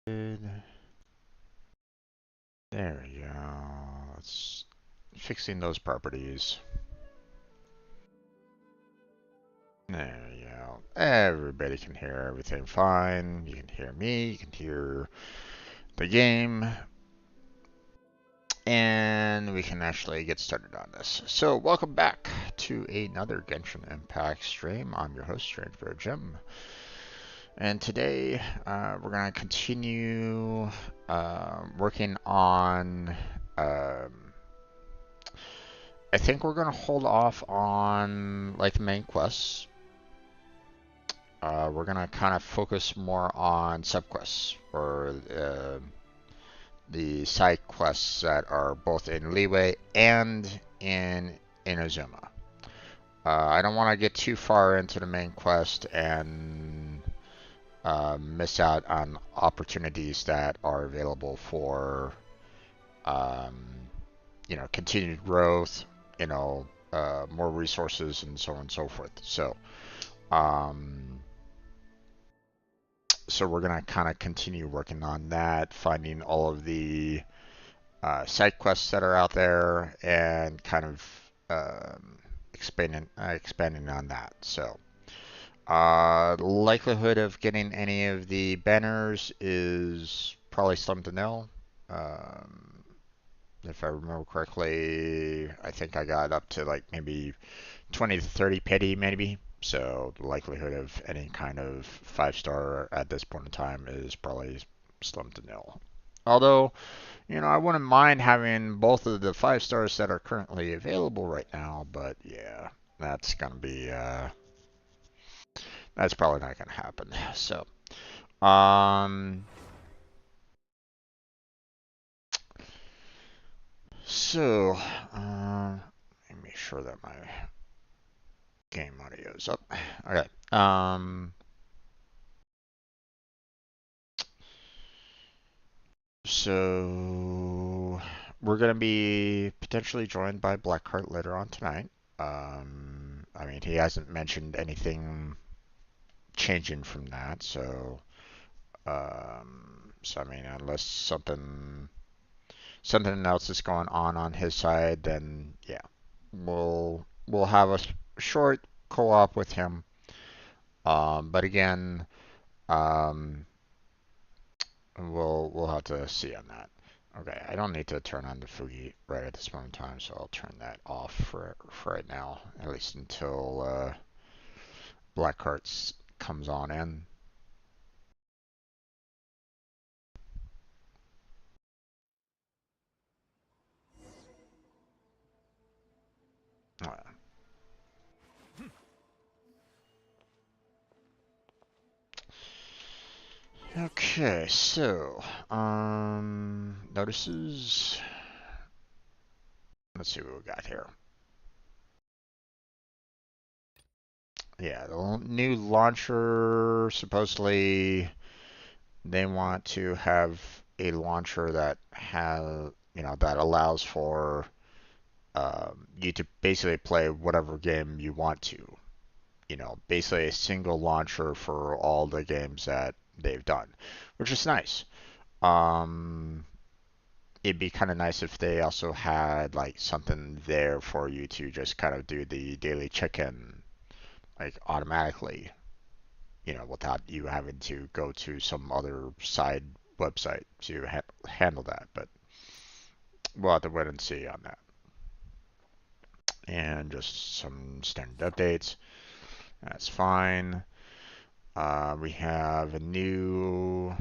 There we go. It's fixing those properties. There we go. Everybody can hear everything fine. You can hear me, you can hear the game. And we can actually get started on this. So welcome back to another Genshin Impact stream. I'm your host, Strange Bear Jim. And today we're going to continue working on... I think we're going to hold off on like the main quests. We're going to kind of focus more on subquests, or the side quests that are both in Leeway and in Inazuma. I don't want to get too far into the main quest and miss out on opportunities that are available for, continued growth, more resources and so on and so forth. So we're going to kind of continue working on that, finding all of the side quests that are out there and kind of expanding on that. So the likelihood of getting any of the banners is probably slim to nil. If I remember correctly, I think I got up to like maybe 20 to 30 petty maybe. So the likelihood of any kind of 5-star at this point in time is probably slim to nil. Although, I wouldn't mind having both of the 5-stars that are currently available right now, but yeah, that's gonna be that's probably not gonna happen. So, let me make sure that my game audio is up. Okay. So we're gonna be potentially joined by Blackheart later on tonight. I mean, he hasn't mentioned anything changing from that, so I mean, unless something else is going on his side, then yeah, we'll have a short co-op with him. But again, we'll have to see on that. Okay, I don't need to turn on the Fugi right at this moment in time, so I'll turn that off for right now, at least until Blackheart comes on in. Okay, so notices. Let's see what we got here. Yeah, the new launcher, supposedly they want to have a launcher that that allows for you to basically play whatever game you want to. Basically a single launcher for all the games that they've done, which is nice. It'd be kind of nice if they also had like something there for you to just kind of do the daily check-in like automatically, without you having to go to some other side website to handle that. But we'll have to wait and see on that. And just some standard updates. That's fine. We have a new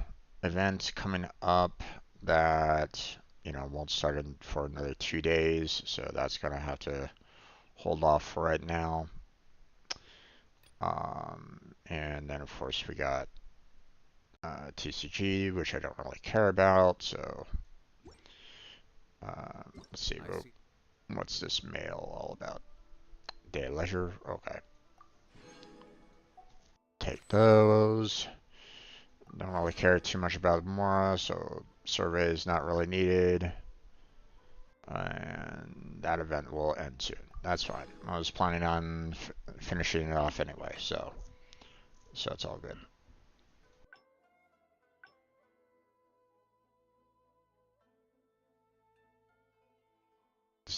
event coming up that won't start for another 2 days, so that's gonna have to hold off for right now. And then of course we got TCG, which I don't really care about. So let's see, what's this mail all about? Day of leisure. Okay, take those. Don't really care too much about Mora, so survey is not really needed. And that event will end soon. That's fine. I was planning on finishing it off anyway, so it's all good.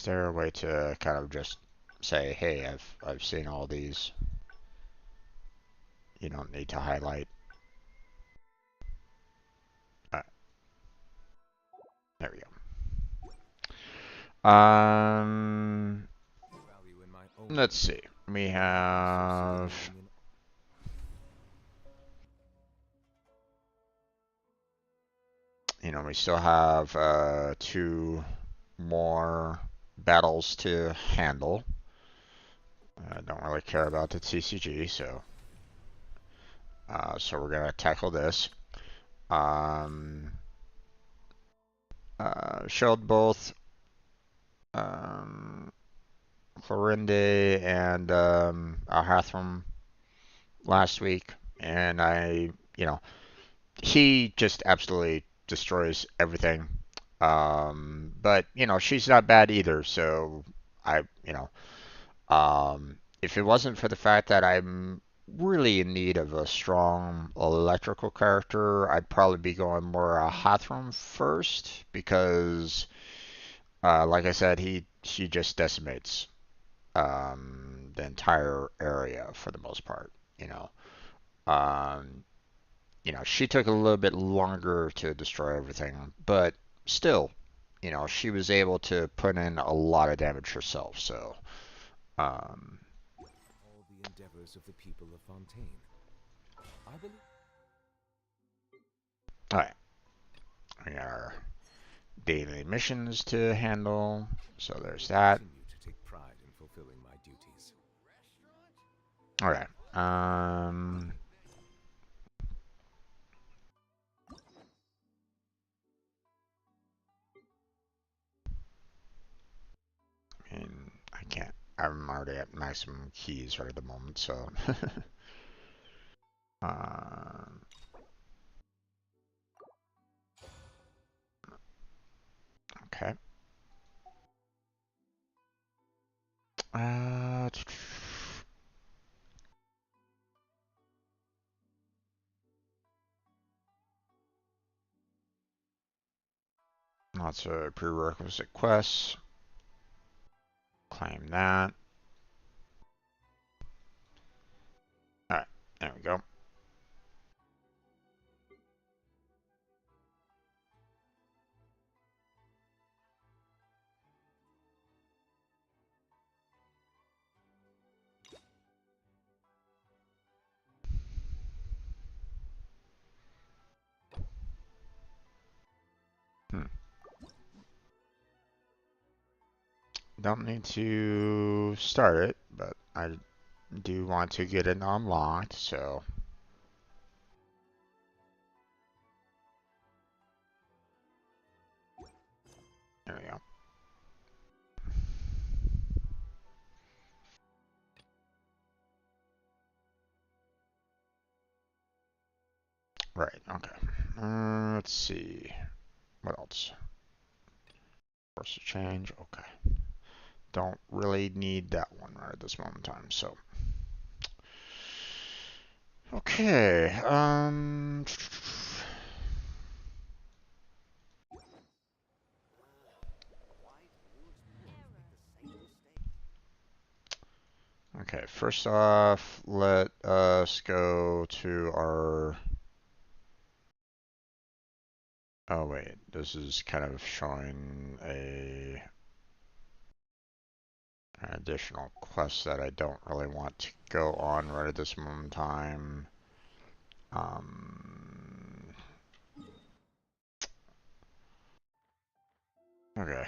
there a way to kind of just say, hey, I've seen all these. You don't need to highlight. There we go. Let's see. We have we still have 2 more battles to handle. I don't really care about the TCG, so we're gonna tackle this. Showed both Clorinde and Alhathram last week, and he just absolutely destroys everything. But she's not bad either. So I, if it wasn't for the fact that I'm really in need of a strong electrical character, I'd probably be going more Hathram first because, like I said, she just decimates the entire area for the most part. You know, um, she took a little bit longer to destroy everything, but still, she was able to put in a lot of damage herself. So, um, all the endeavors of the people of Fontaine. I believe. all right, we got our daily missions to handle. So there's that. Continue to take pride in fulfilling my duties. All right. And I can't. I'm already at maximum keys right at the moment, so. um, okay. Uh, Lots of prerequisite quests. Claim that. Alright, there we go. Don't need to start it, but I do want to get it unlocked, so. There we go. Right, okay. Let's see. What else? Force of change, okay. Don't really need that one right at this moment in time, so. Okay, Okay, first off, let us go to our... Oh wait, this is kind of showing an additional quest that I don't really want to go on right at this moment in time. Okay,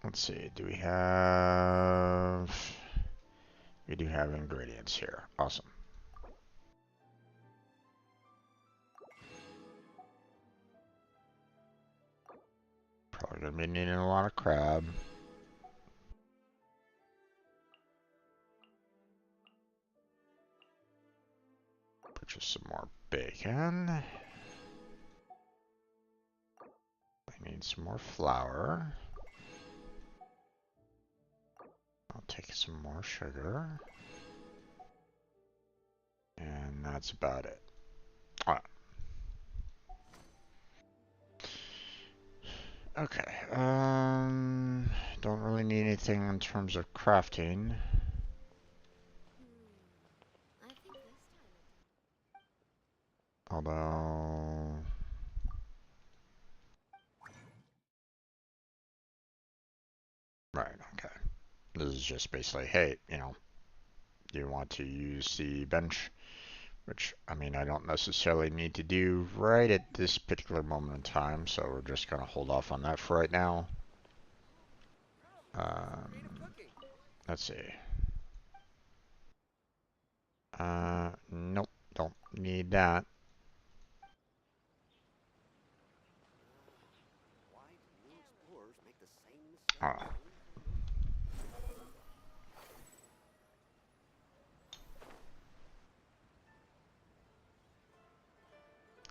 let's see, do we have... We do have ingredients here. Awesome. Probably gonna be needing a lot of crab. Purchase some more bacon. I need some more flour. I'll take some more sugar. that's about it. Alright. Okay. Don't really need anything in terms of crafting. Although, right, okay. This is just basically, hey, do you want to use the bench? Which, I mean, I don't necessarily need to do right at this particular moment in time, so we're just gonna hold off on that for right now. Let's see. Nope, don't need that. Oh.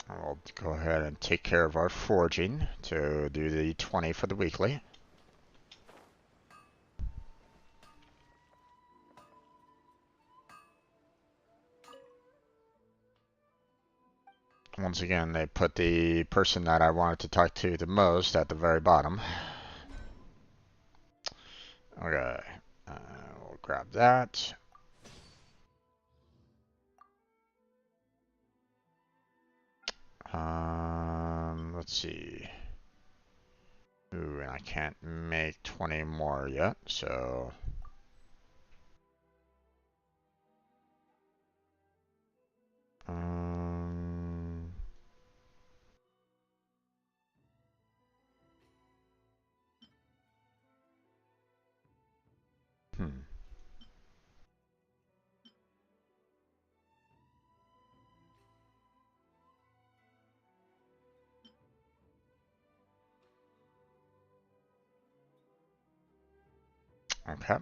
I'll go ahead and take care of our forging to do the 20 for the weekly. Once again, they put the person that I wanted to talk to the most at the very bottom. Okay, we'll grab that. Let's see. Ooh, and I can't make 20 more yet, so... Hmm. Okay.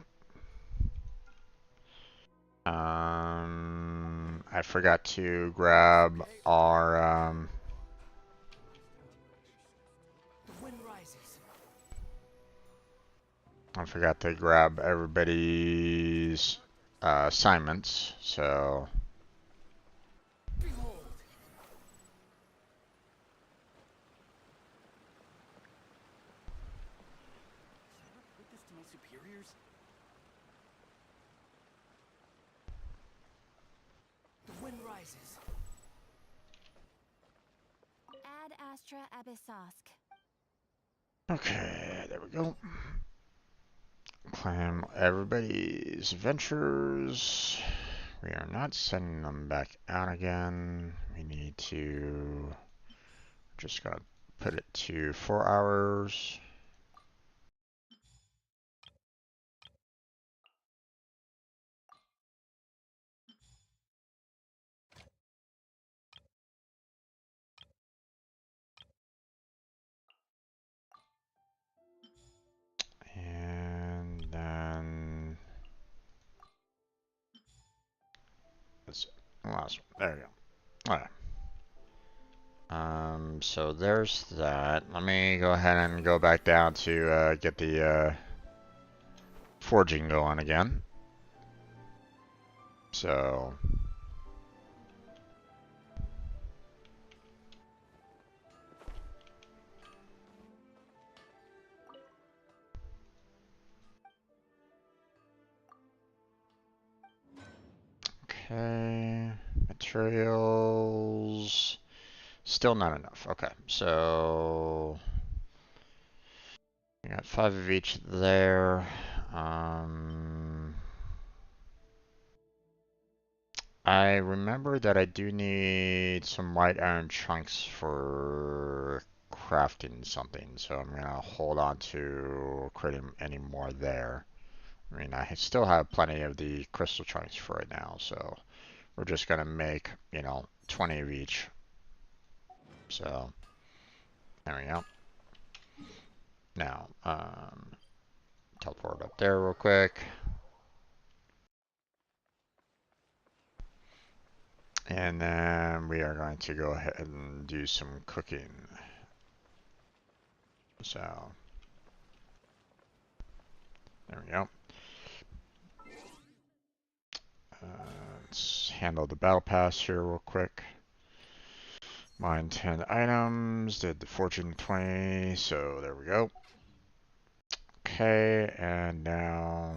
I forgot to grab our, I forgot to grab everybody's assignments, so... Ad Astra Abyssosk. Okay, there we go. Claim everybody's adventures. We are not sending them back out again. We need to... Just gotta put it to 4 hours. And then... That's the last one. There we go. Alright. So there's that. Let me go ahead and go back down to get the forging going again. So... Okay, materials, still not enough. Okay, so we got 5 of each there. I remember that I do need some white iron chunks for crafting something, so I'm gonna hold on to creating any more there. I mean, I still have plenty of the crystal chunks for right now, so we're just gonna make, 20 of each. So, there we go. Now, teleport up there real quick. And then we are going to go ahead and do some cooking. So, there we go. Let's handle the battle pass here real quick. Mine 10 items, did the fortune 20, so there we go. Okay, and now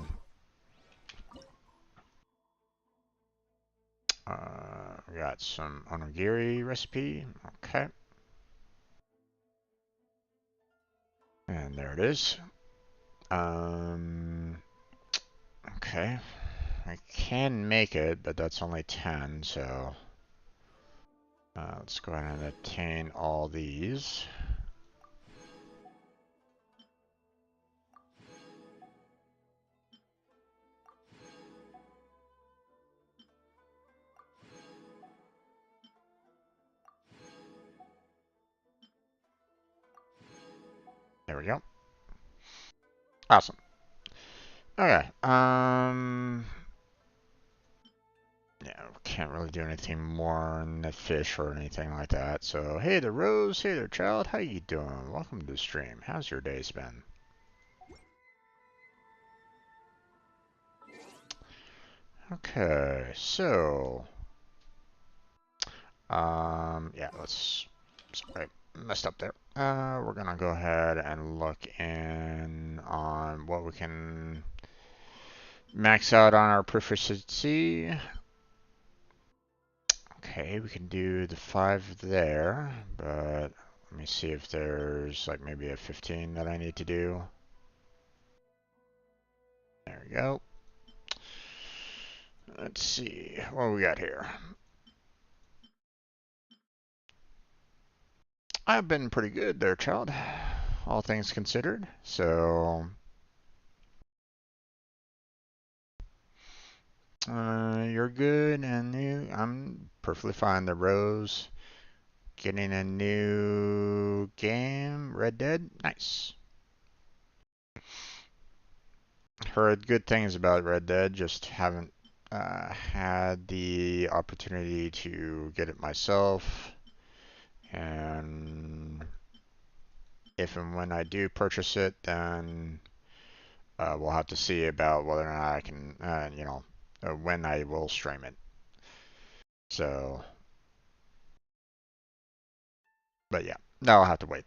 we got some onigiri recipe. Okay. And there it is. Okay. I can make it, but that's only 10, so let's go ahead and obtain all these. There we go. Awesome. Okay. Yeah, can't really do anything more on the fish or anything like that. So, hey there, Rose. Hey there, child. How you doing? Welcome to the stream. How's your day been? Okay, so, yeah, sorry, messed up there. We're gonna go ahead and look in on what we can max out on our proficiency. Okay, we can do the 5 there, but let me see if there's like maybe a 15 that I need to do. There we go. Let's see what we got here. I've been pretty good there, child, all things considered. So, you're good, and I'm perfectly fine. The Rose getting a new game, Red Dead. Nice. Heard good things about Red Dead, just haven't had the opportunity to get it myself. And if and when I do purchase it, then we'll have to see about whether or not I can, when I will stream it. So, but yeah, no, I'll have to wait.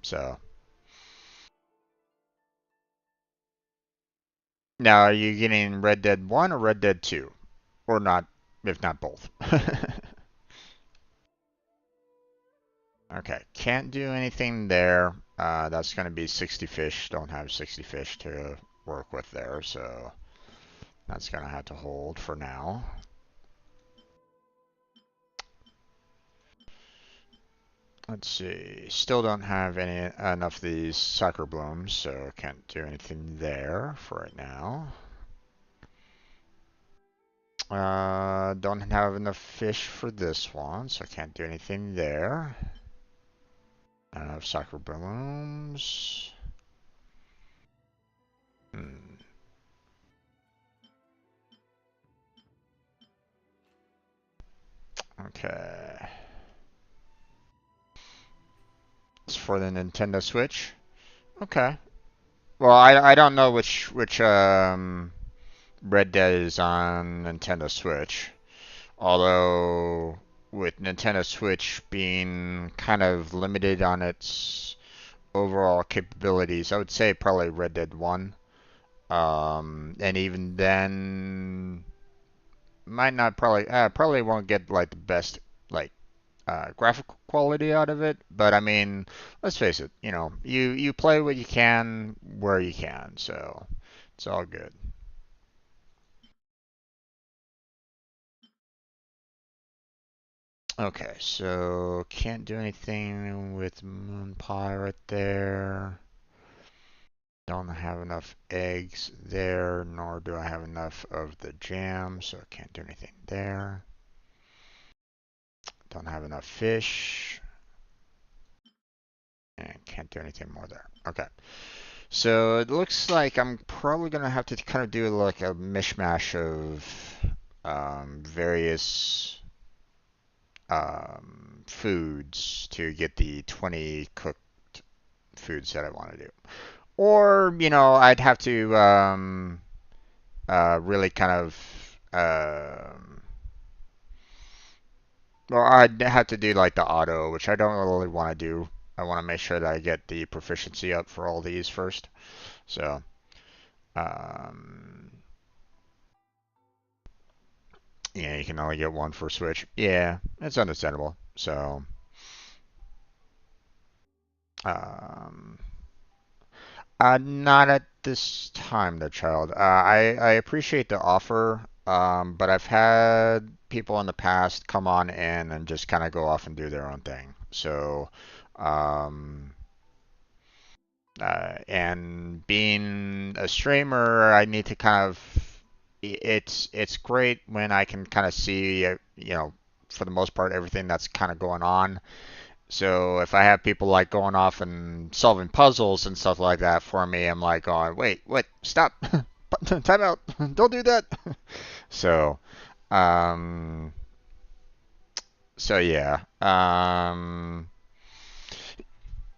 So, now are you getting Red Dead 1 or Red Dead 2? Or not, if not both? Okay, can't do anything there. That's going to be 60 fish. Don't have 60 fish to work with there, so that's going to have to hold for now. Let's see. Still don't have enough of these soccer blooms, so can't do anything there for right now. Don't have enough fish for this one, so I can't do anything there. Not enough soccer blooms. Okay. It's for the Nintendo Switch. Okay. Well, I don't know which Red Dead is on Nintendo Switch. Although with Nintendo Switch being kind of limited on its overall capabilities, I would say probably Red Dead 1. And even then, might not probably won't get like the best like graphical quality out of it. But I mean, let's face it, you play what you can where you can, so it's all good. Okay, so can't do anything with Moon Pie right there. Don't have enough eggs there, nor do I have enough of the jam, so I can't do anything there. Don't have enough fish. And can't do anything more there. Okay. So it looks like I'm probably going to have to kind of do like a mishmash of various foods to get the 20 cooked foods that I want to do. Or, I'd have to really kind of Well, I'd have to do like the auto, which I don't really want to do. I want to make sure that I get the proficiency up for all these first. So, um, yeah, you can only get one for Switch. Yeah, it's understandable. So, um, not at this time, the child. I appreciate the offer, but I've had people in the past come on in and just kind of go off and do their own thing. So, um, and being a streamer, I need to kind of. It's great when I can kind of see, for the most part, everything that's kind of going on. So if I have people like going off and solving puzzles and stuff like that for me, I'm like going, wait, what? Stop. Time out. Don't do that. So, um, so yeah.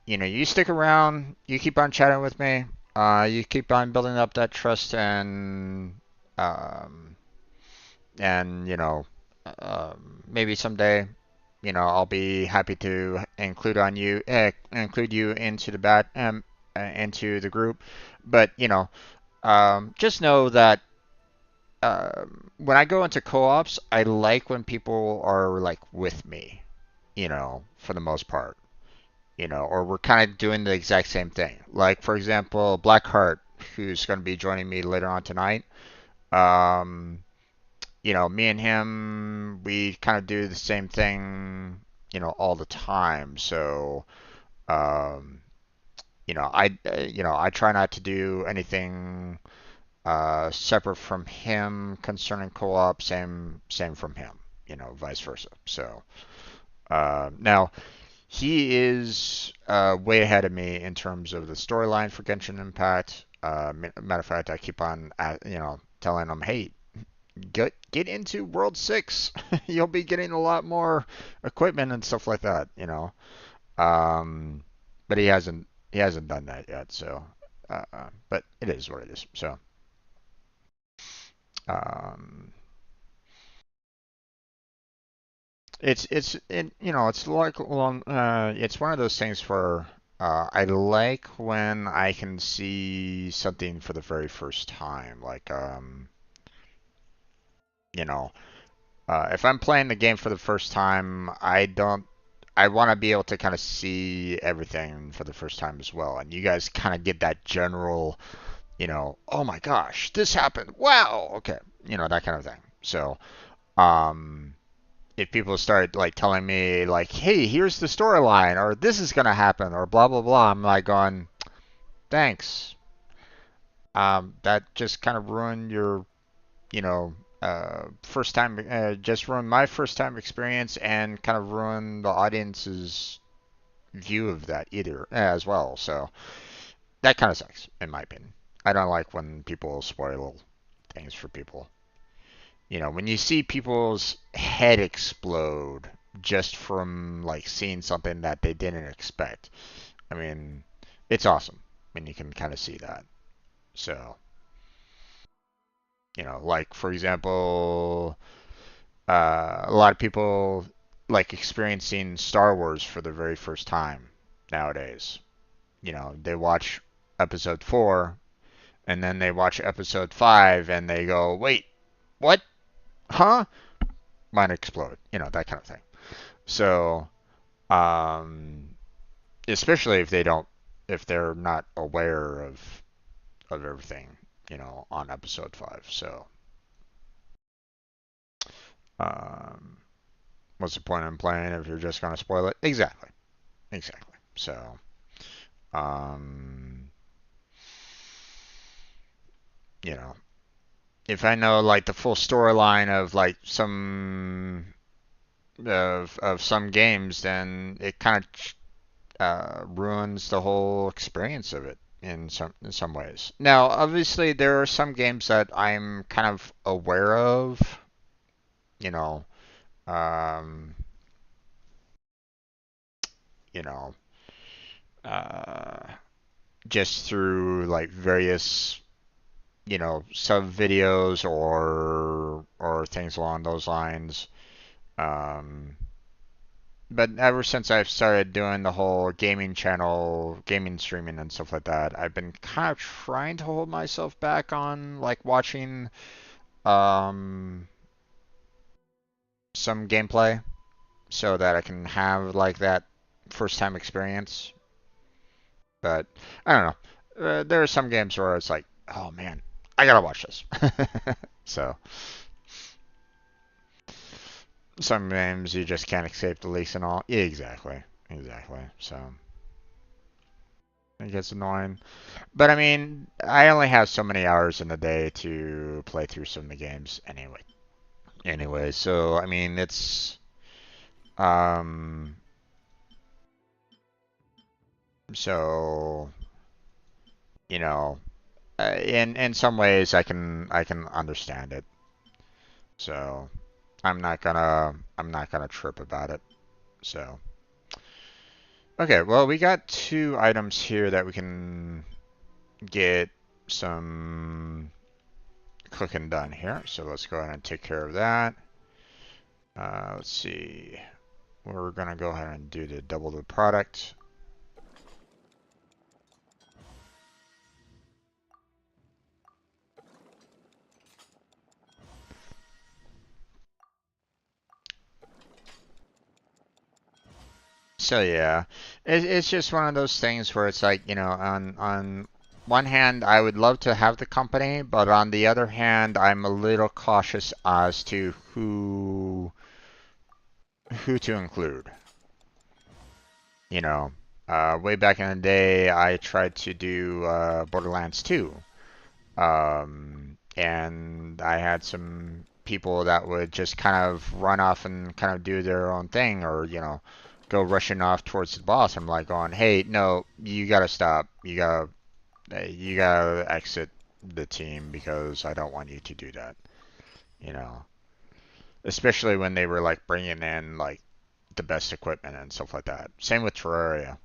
You stick around, you keep on chatting with me, you keep on building up that trust um, and maybe someday, I'll be happy to include you into into the group. But just know that when I go into co-ops, I like when people are like with me, for the most part, or we're kind of doing the exact same thing. Like for example, Blackheart, who's going to be joining me later on tonight. Um, me and him, we kind of do the same thing, all the time. So, um, I try not to do anything separate from him concerning co-op. Same from him, vice versa. So, now he is way ahead of me in terms of the storyline for Genshin Impact. Matter of fact, I keep on, telling him, hey, get into World 6. You'll be getting a lot more equipment and stuff like that, Um, but he hasn't done that yet, so but it is what it is. So, um, it's like it's one of those things where I like when I can see something for the very first time, like you know, if I'm playing the game for the first time, I want to be able to kind of see everything for the first time as well. And you guys kind of get that general, oh my gosh, this happened. Wow. Okay. That kind of thing. So, um, if people start like telling me like, hey, here's the storyline, or this is gonna happen, or blah blah blah, I'm like going, thanks. That just kind of ruined your first time, just ruined my first time experience and kind of ruined the audience's view of that either as well. So that kind of sucks, in my opinion. I don't like when people spoil things for people. When you see people's head explode just from like seeing something that they didn't expect. I mean, it's awesome when you can kind of see that. So, like for example, a lot of people like experiencing Star Wars for the very first time nowadays. They watch episode 4 and then they watch episode 5 and they go, wait, what? Huh? Might explode. That kind of thing. So, um, especially if they're not aware of everything, on episode 5. So, um, what's the point in playing if you're just gonna spoil it? Exactly. Exactly. So, um, you know, if I know like the full storyline of like of some games, then it kind of ruins the whole experience of it in some ways. Now, obviously, there are some games that I'm kind of aware of, you know, um, you know, uh, just through like various, sub videos or things along those lines. Um, but ever since I've started doing the whole gaming channel, gaming streaming and stuff like that, I've been kind of trying to hold myself back on like watching um some gameplay so that I can have like that first time experience. But I don't know. There are some games where it's like, oh man, I gotta watch this. So some games you just can't escape the leaks and all. Yeah, exactly, exactly. So it gets annoying. But I mean, I only have so many hours in the day to play through some of the games anyway. Anyway, so I mean, it's um, so you know, in some ways I can understand it. So I'm not gonna trip about it. So okay, well we got two items here that we can get some cooking done here. So let's go ahead and take care of that. Let's see. We're gonna go ahead and do the double the product. So yeah, it's just one of those things where it's like, on one hand, I would love to have the company, but on the other hand, I'm a little cautious as to who to include. You know, way back in the day, I tried to do Borderlands 2, and I had some people that would just kind of run off and kind of do their own thing, or go rushing off towards the boss. I'm like going, hey, no, you gotta stop. You gotta exit the team because I don't want you to do that. You know, especially when they were like bringing in like the best equipment and stuff like that. Same with Terraria.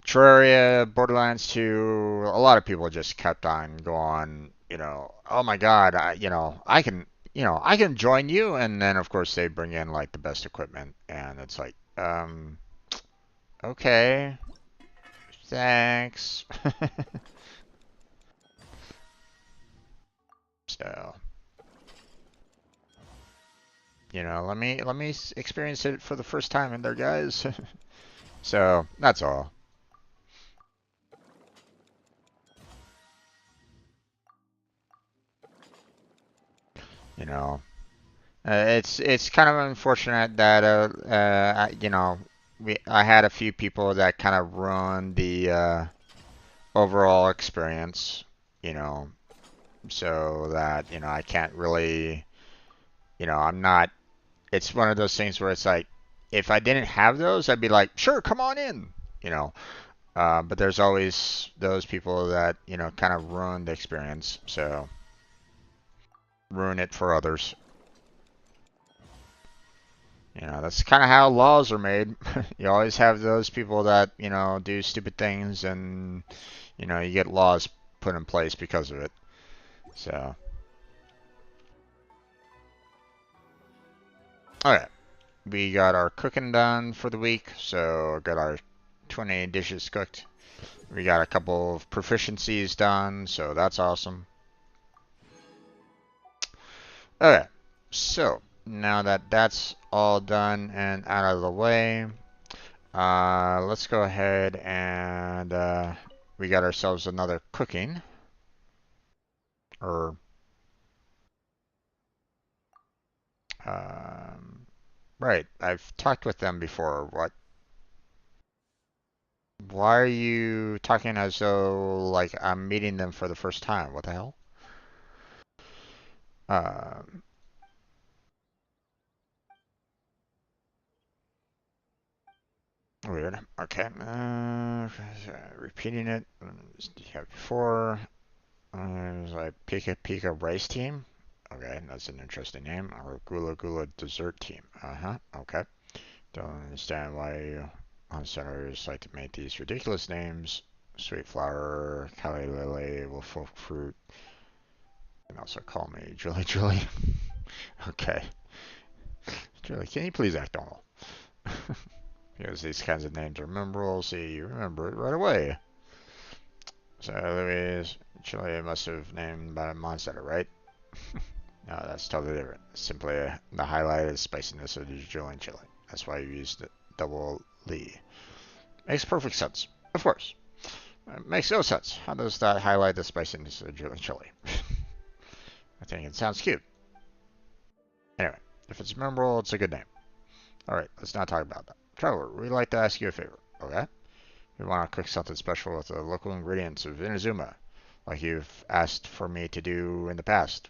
Terraria, Borderlands 2, a lot of people just kept on going, oh my God, I can join you. And then, of course, they bring in like the best equipment. And it's like, okay, thanks. So, let me experience it for the first time in there, guys. So, that's all. You know, it's kind of unfortunate that I had a few people that kind of ruined the overall experience, you know, so that I can't really, I'm not. It's one of those things where it's like, if I didn't have those, I'd be like, sure, come on in, you know. But there's always those people that kind of ruin the experience, so ruin it for others. That's kind of how laws are made. You always have those people that, do stupid things and, you get laws put in place because of it. So, okay. We got our cooking done for the week. So, got our 20 dishes cooked. We got a couple of proficiencies done. So, that's awesome. Okay. So, now that that's all done and out of the way, let's go ahead and we got ourselves another cooking. Or, um, right, I've talked with them before. Why are you talking as though like I'm meeting them for the first time? What the hell? Um, Weird. Okay. Repeating it. As you have before. It was like Pika Pika Rice Team. Okay, that's an interesting name. Or Gula Gula Dessert Team. Uh-huh. Okay. Don't understand why you on centers like to make these ridiculous names. Sweet Flower, Cali Lily, Wolf Fruit, and also call me Julie Julie. Okay. Julie, can you please act normal? Because these kinds of names are memorable, so you remember it right away. So Louise, Chile must have named by a monster, right? No, that's totally different. Simply the highlighted spiciness of the Julian chili. That's why you used the double Lee. Makes perfect sense. Of course. It makes no sense. How does that highlight the spiciness of Julian chili? I think it sounds cute. Anyway, if it's memorable, it's a good name. Alright, let's not talk about that. Traveler, we'd like to ask you a favor, okay? We want to cook something special with the local ingredients of Inazuma, like you've asked for me to do in the past.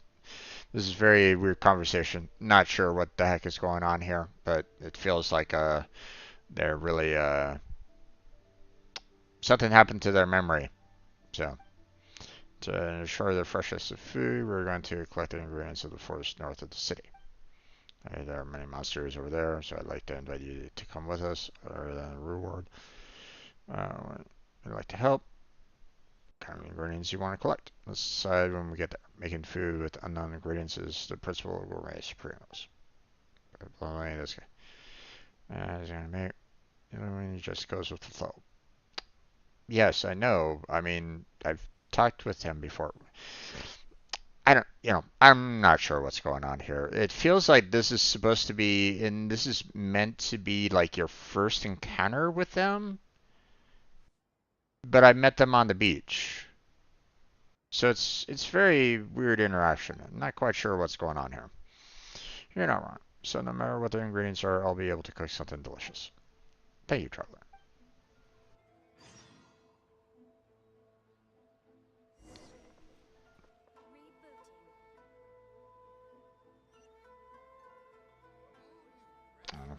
This is a very weird conversation. Not sure what the heck is going on here, but it feels like they're really something happened to their memory. So to ensure the freshness of food, we're going to collect the ingredients of the forest north of the city. There are many monsters over there, so I'd like to invite you to come with us, other than a reward. I'd like to help. What kind of ingredients you want to collect? Let's decide when we get there. Making food with unknown ingredients is the principle of gourmet supremos. This guy. He's gonna make. He just goes with the flow. Yes, I know. I mean, I've talked with him before. I don't, I'm not sure what's going on here. It feels like this is supposed to be, and this is meant to be like your first encounter with them, but I met them on the beach. So it's very weird interaction. I'm not quite sure what's going on here. You're not wrong. So no matter what the ingredients are, I'll be able to cook something delicious. Thank you, Traveler.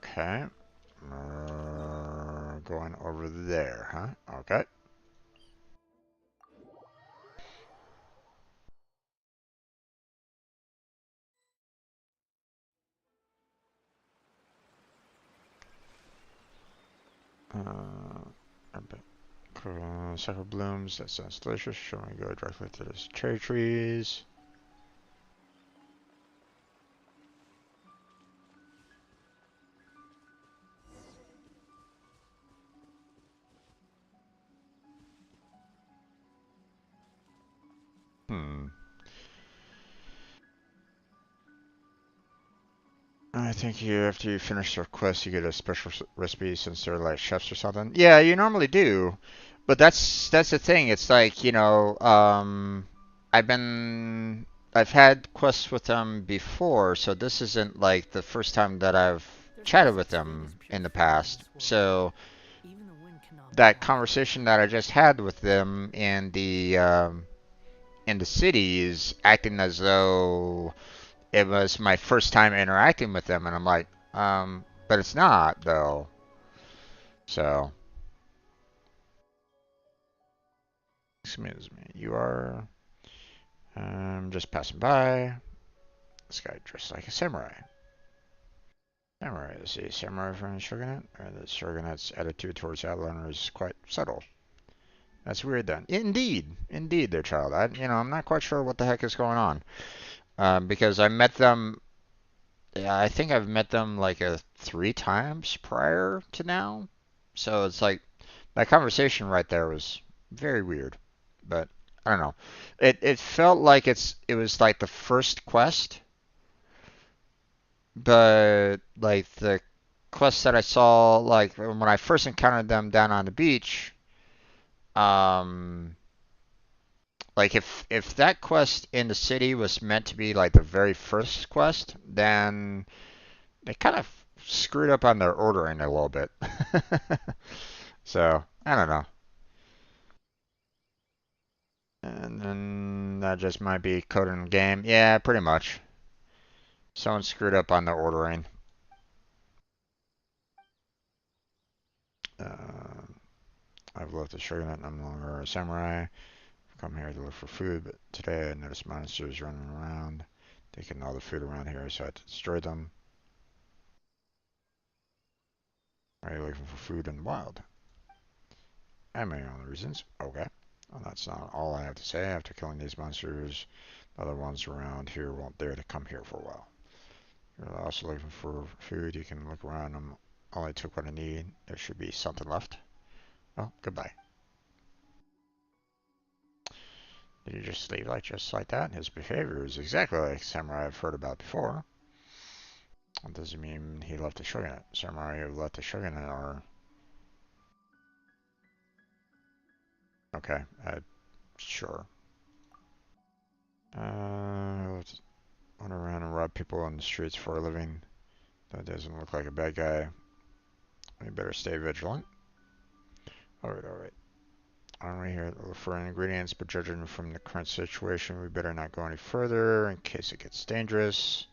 Okay. Going over there, huh? Okay. Sakura blooms, that sounds delicious. Shall we go directly to those cherry trees? Hmm. I think after you finish your quest, you get a special recipe since they're like chefs or something. Yeah, you normally do, but that's the thing. It's like I've been I've had quests with them before, so this isn't like the first time that I've There's no chatted with such thing as them pure in the fun in past. this world. So Even the wind cannot that block conversation that I just had with them in the city is acting as though it was my first time interacting with them, and I'm like, but it's not though. So, excuse me, you are just passing by. This guy dressed like a samurai. Samurai, is he a samurai from the shogunate? Or the shogunate's attitude towards outlanders is quite subtle. That's weird then. Indeed, their child. I'm not quite sure what the heck is going on. Because I met them. Yeah, I think I've met them like 3 times prior to now. So it's like that conversation right there was very weird. But I don't know. It felt like it was like the first quest, but like the quest that I saw like when I first encountered them down on the beach, um like if that quest in the city was meant to be like the very first quest, then they kind of screwed up on their ordering a little bit. So, I don't know. And then that just might be code in the game. Yeah, pretty much. Someone screwed up on their ordering. Uh, I've left the shogunate and I'm no longer a samurai. I've come here to look for food, but today I noticed monsters running around, taking all the food around here, so I had to destroy them. Are you looking for food in the wild? I have my own reasons. Okay. Well, that's not all I have to say. After killing these monsters, the other ones around here won't dare to come here for a while. You're also looking for food. You can look around them only took what I need. There should be something left. Oh, goodbye. Did he just leave just like that? His behavior is exactly like samurai I've heard about before. That doesn't mean he left the shogunate. Samurai who left the shogunate are... Okay, sure. Let's run around and rob people on the streets for a living. That doesn't look like a bad guy. We better stay vigilant. Alright, alright. I'm right here to look for ingredients, but judging from the current situation, we better not go any further in case it gets dangerous.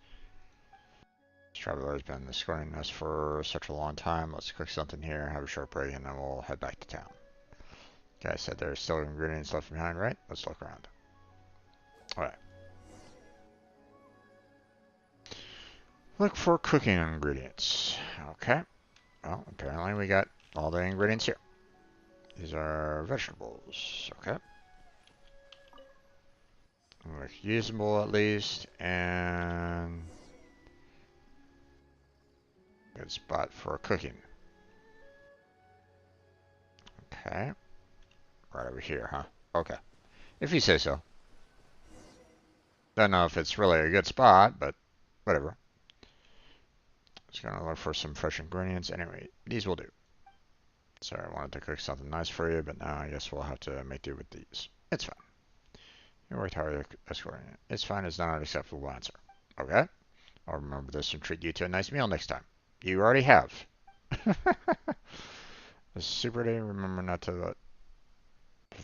This traveler has been escorting us for such a long time. Let's cook something here, have a short break, and then we'll head back to town. Guy said there's still ingredients left behind, right? Let's look around. Alright. Look for cooking ingredients. Okay. Well, apparently we got all the ingredients here. These are vegetables. Okay. Look usable at least, and good spot for cooking. Okay. Right over here, huh? Okay. If you say so. Don't know if it's really a good spot, but whatever. Just gonna look for some fresh ingredients. Anyway, these will do. Sorry, I wanted to cook something nice for you, but now I guess we'll have to make do with these. It's fine. You worked hard escorting it. It's fine is not an acceptable answer. Okay? I'll remember this and treat you to a nice meal next time. You already have. The super day, remember not to let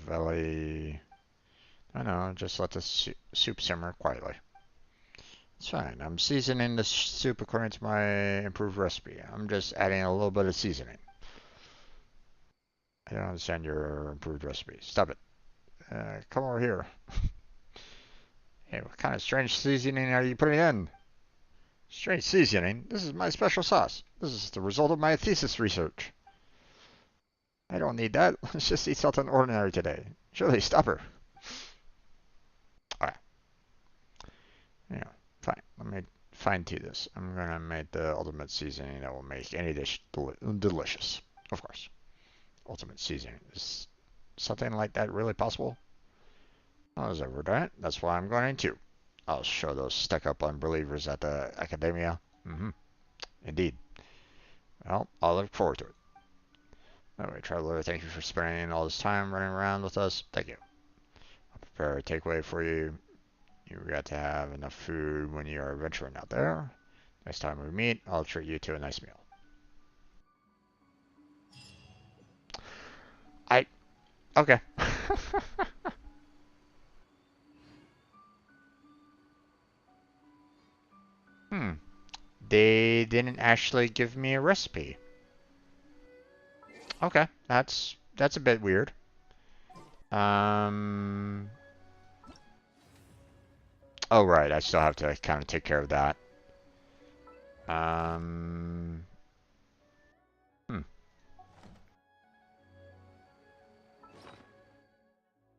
Valley... I know, just let the soup simmer quietly. It's fine. I'm seasoning the soup according to my improved recipe. I'm just adding a little bit of seasoning. I don't understand your improved recipe. Stop it. Come over here. Hey, what kind of strange seasoning are you putting in? Strange seasoning? This is my special sauce. This is the result of my thesis research. I don't need that. Let's just eat something ordinary today. Surely, stop her. Alright. Yeah, fine. Let me fine-tune this. I'm gonna make the ultimate seasoning that will make any dish delicious. Of course. Ultimate seasoning. Is something like that really possible? I was overdone it. That's why I'm going to. I'll show those stuck-up unbelievers at the academia. Indeed. Well, I'll look forward to it. Anyway, traveler, thank you for spending all this time running around with us. Thank you. I'll prepare a takeaway for you. You got to have enough food when you are venturing out there. Next time we meet, I'll treat you to a nice meal. Okay. They didn't actually give me a recipe. Okay, that's a bit weird. Oh right, I still have to kind of take care of that.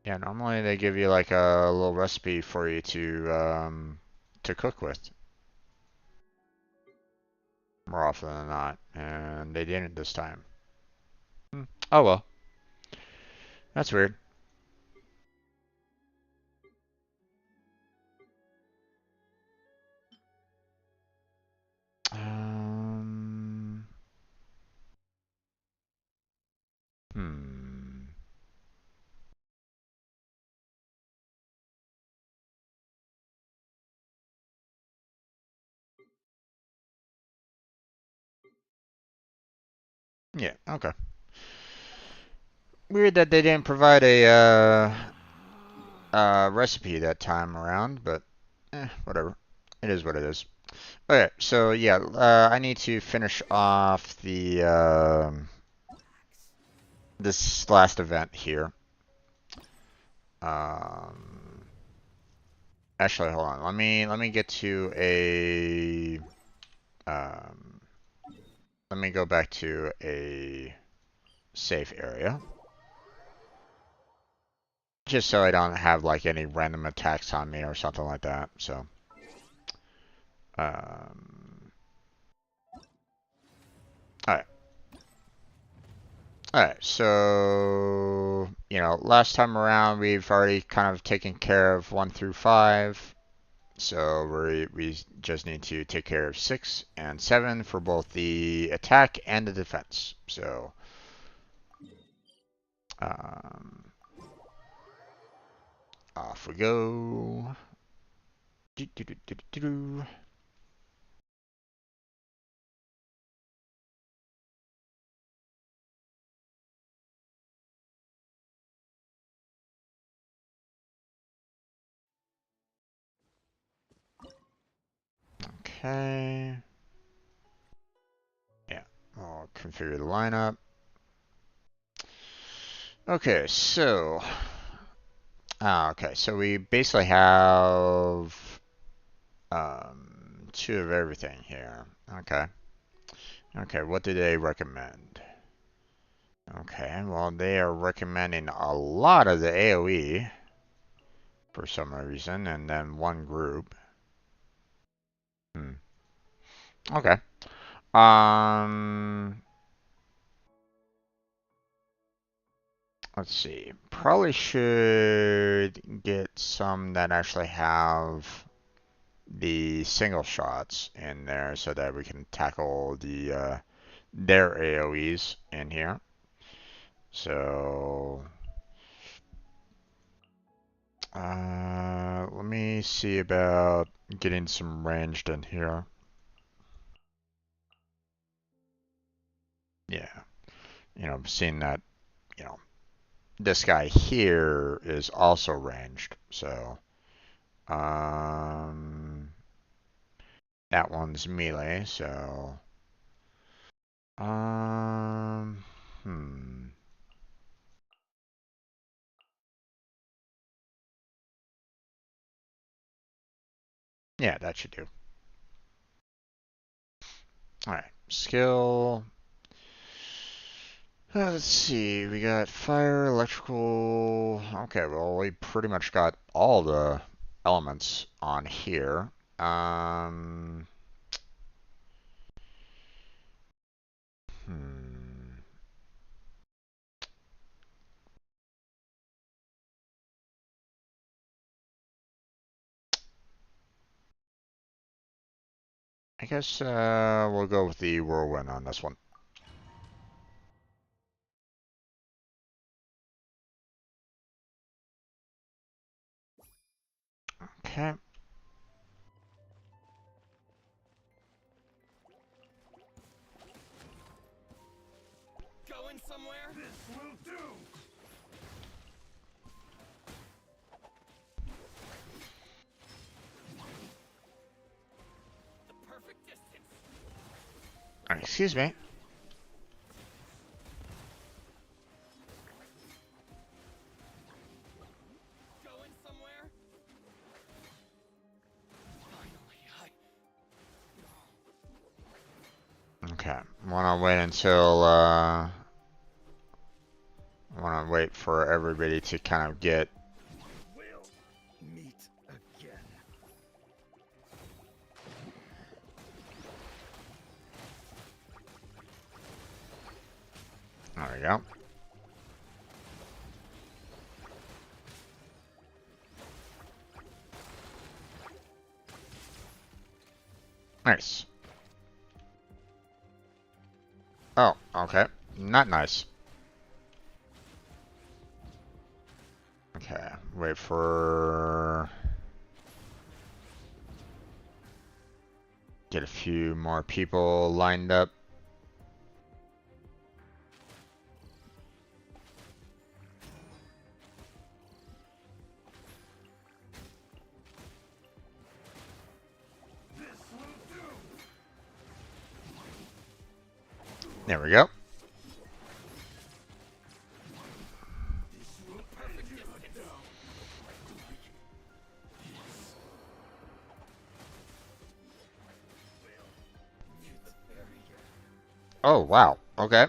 Yeah, normally they give you like a little recipe for you to cook with. More often than not, and they didn't this time. Oh well. That's weird. Hmm. Yeah, okay. Weird that they didn't provide a recipe that time around, but whatever. It is what it is. Okay, so yeah, I need to finish off the this last event here. Actually, hold on. Let me get to a let me go back to a safe area. Just so I don't have like any random attacks on me or something like that. So alright. Alright, so, last time around we've already kind of taken care of 1 through 5. So we just need to take care of 6 and 7 for both the attack and the defense. So, um, off we go. Do, do, do, do, do, do. Okay. Yeah, I'll configure the lineup. Okay, so so we basically have 2 of everything here. Okay. Okay, what do they recommend? Okay, well they are recommending a lot of the AoE for some reason, and then 1 group. Hmm. Okay. Um, let's see. Probably should get some that actually have the single shots in there so that we can tackle their AoEs in here. So, let me see about getting some ranged in here. Yeah, seeing that, you know, this guy here is also ranged, so um, that one's melee, so um, hmm, yeah, that should do. All right, skill. Let's see, we got fire, electrical. Okay, well, we pretty much got all the elements on here. Um, hmm. I guess we'll go with the whirlwind on this one. Okay. Going somewhere? This will do. The perfect distance. Excuse me. Going somewhere? Finally, Okay. Wanna wait for everybody to kind of get. we'll meet again. There we go. Nice. Oh, okay. Not nice. Okay. Wait for. Get a few more people lined up. There we go. Oh, wow. Okay.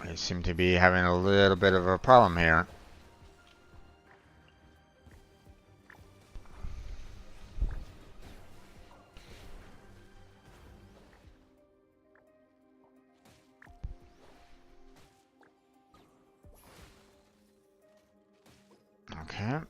I seem to be having a little bit of a problem here. Okay.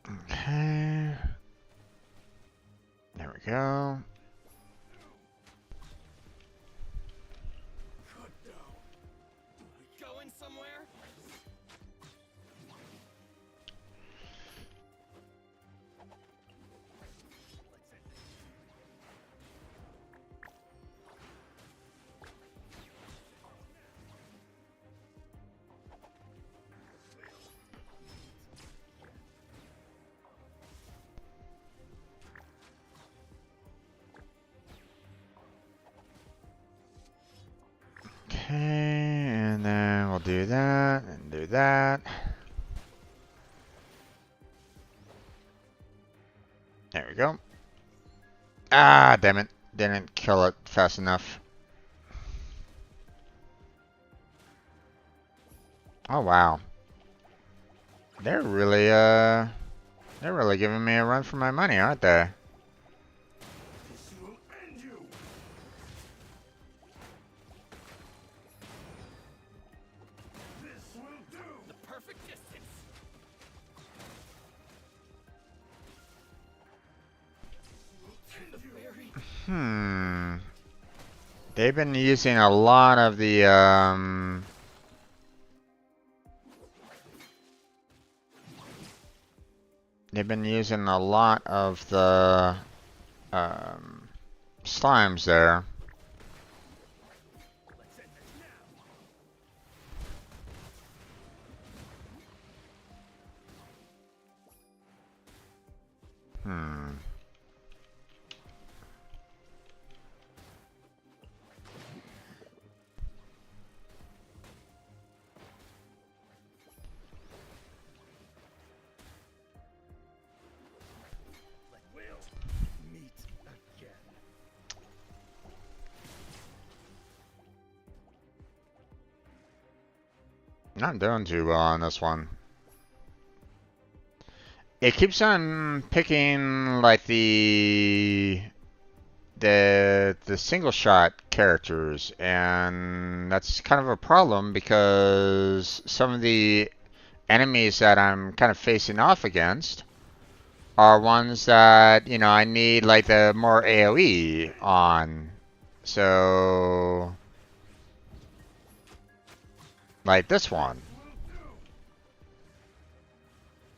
Okay. There we go. Going somewhere? Okay, and then we'll do that and do that. There we go. Ah, damn it. Didn't kill it fast enough. Oh, wow. They're really, they're really giving me a run for my money, aren't they? This will end you. This will do. The perfect distance. The very Hmm. They've been using a lot of the, they've been using a lot of the, slimes there. let's end this now. Hmm. We'll meet again. Not doing too well on this one. It keeps on picking like the single shot characters, and that's kind of a problem because some of the enemies that I'm kind of facing off against are ones that, you know, I need like the more AoE on. So like this one.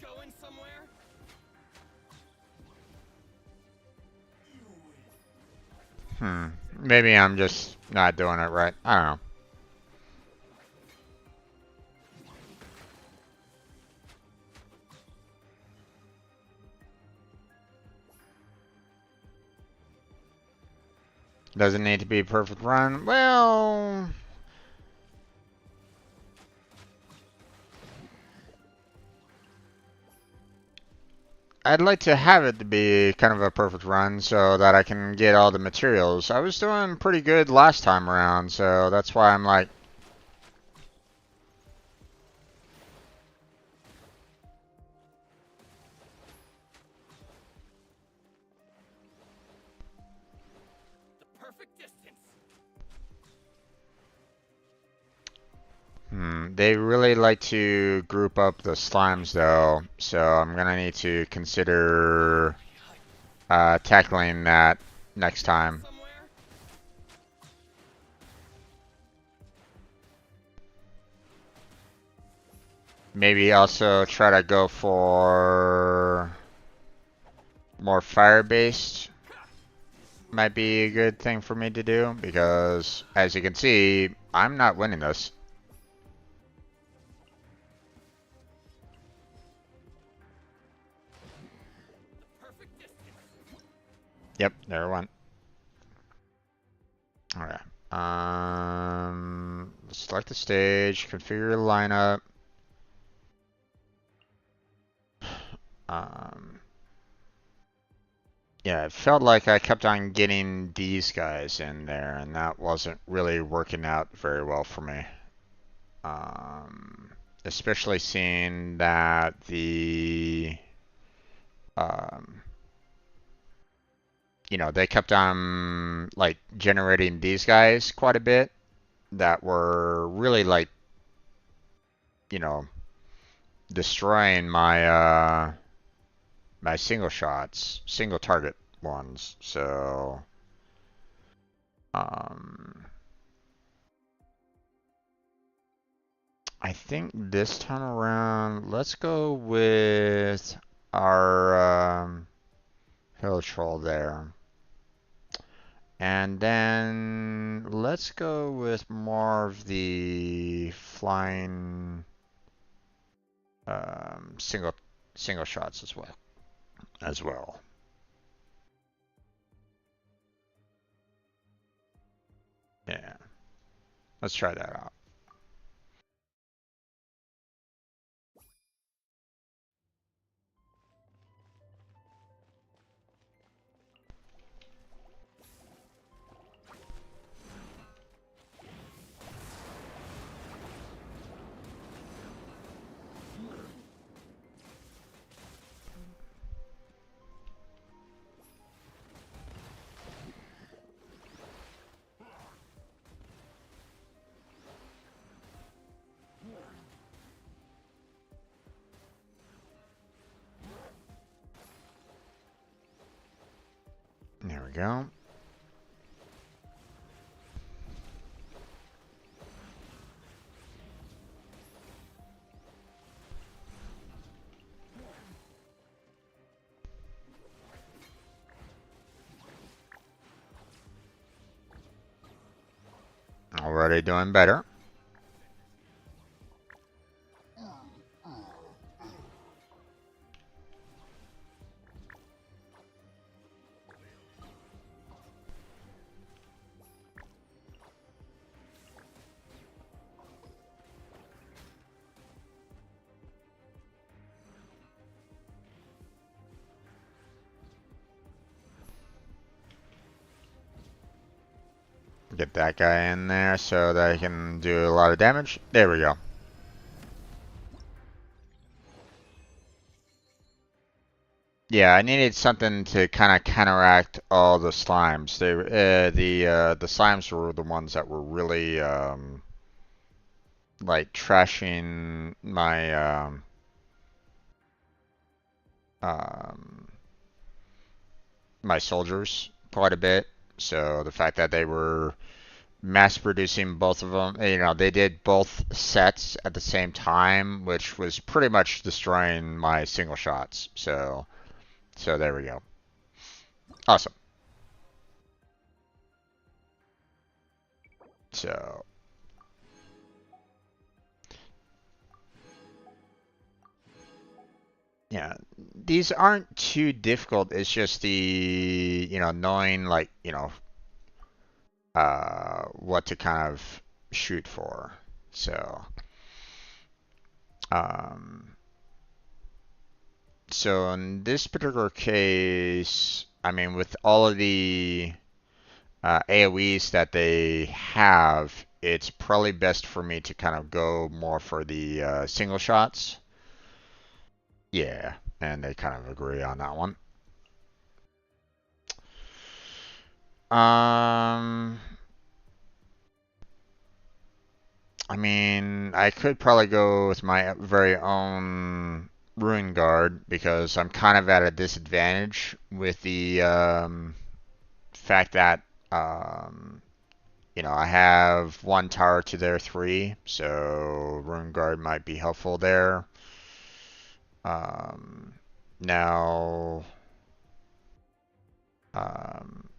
Going somewhere? Maybe I'm just not doing it right. I don't know. Doesn't need to be a perfect run. Well, I'd like to have it to be kind of a perfect run so that I can get all the materials. I was doing pretty good last time around, so that's why I'm like, The perfect distance. they really like to group up the slimes though, so I'm gonna need to consider tackling that next time. Somewhere? Maybe also try to go for more fire-based. Might be a good thing for me to do because, as you can see, I'm not winning this. Perfect distance. Yep, there it went. Alright. Select the stage, configure the lineup. Um, yeah, it felt like I kept on getting these guys in there, and that wasn't really working out very well for me. especially seeing that um, they kept on like generating these guys quite a bit that were really like, you know, destroying my single shots, single target ones. So, um, I think this time around, let's go with our hill troll there. And then let's go with more of the flying single shots as well. As well. Yeah. Let's try that out. There we go. Already doing better. Get that guy in there so that he can do a lot of damage. There we go. Yeah, I needed something to kind of counteract all the slimes. The slimes were the ones that were really like trashing um, my soldiers quite a bit. So the fact that they were mass producing both of them, they did both sets at the same time, which was pretty much destroying my single shots. So there we go. Awesome. So yeah, these aren't too difficult. It's just knowing like, what to kind of shoot for. So, um, so in this particular case, I mean, with all of the AoEs that they have, it's probably best for me to kind of go more for the single shots. Yeah, and they kind of agree on that one. Um, I mean, I could probably go with my very own Ruin Guard because I'm kind of at a disadvantage with the fact that I have one tower to their three, so Ruin Guard might be helpful there. Um, now, um,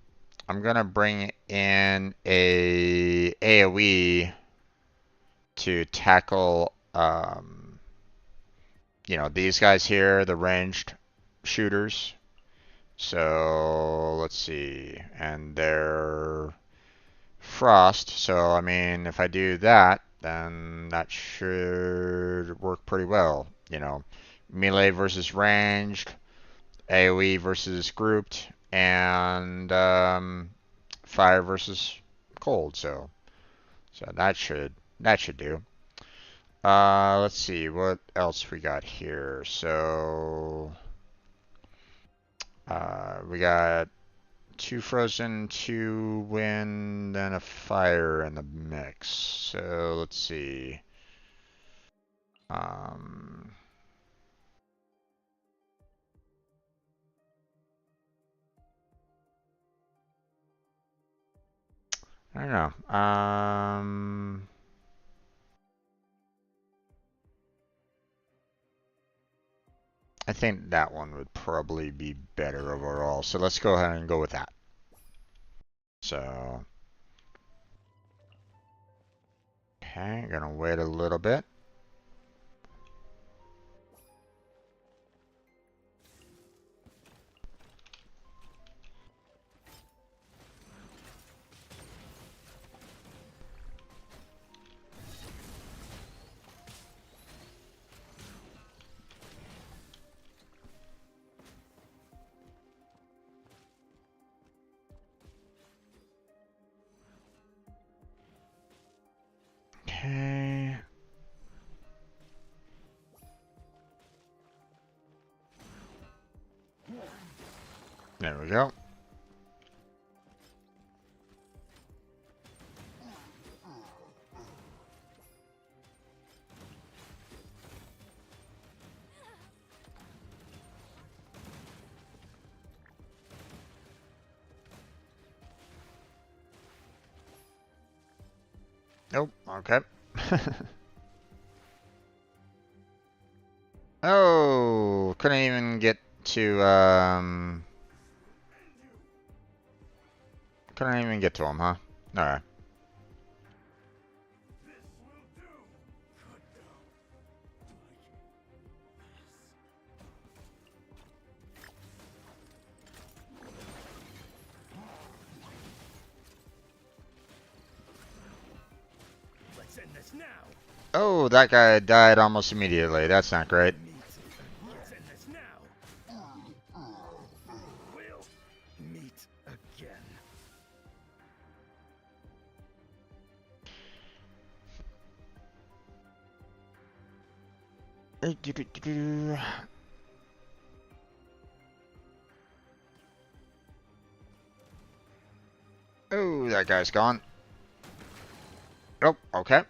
I'm gonna bring in a AoE to tackle these guys here, the ranged shooters. So let's see, and they're frost. So I mean, if I do that, then that should work pretty well. Melee versus ranged, AoE versus grouped, and fire versus cold. So that should do. Let's see what else we got here. So, we got two frozen, two wind, and a fire in the mix. So let's see. Um, I don't know. I think that one would probably be better overall. So let's go ahead and go with that. So, okay, gonna wait a little bit. Okay. There we go. Nope. Okay. Oh, couldn't even get to couldn't even get to him, huh? Alright. Let's end this now. Oh, that guy died almost immediately. That's not great. Let's end this now. We'll meet again. Oh, that guy's gone. Oh, okay.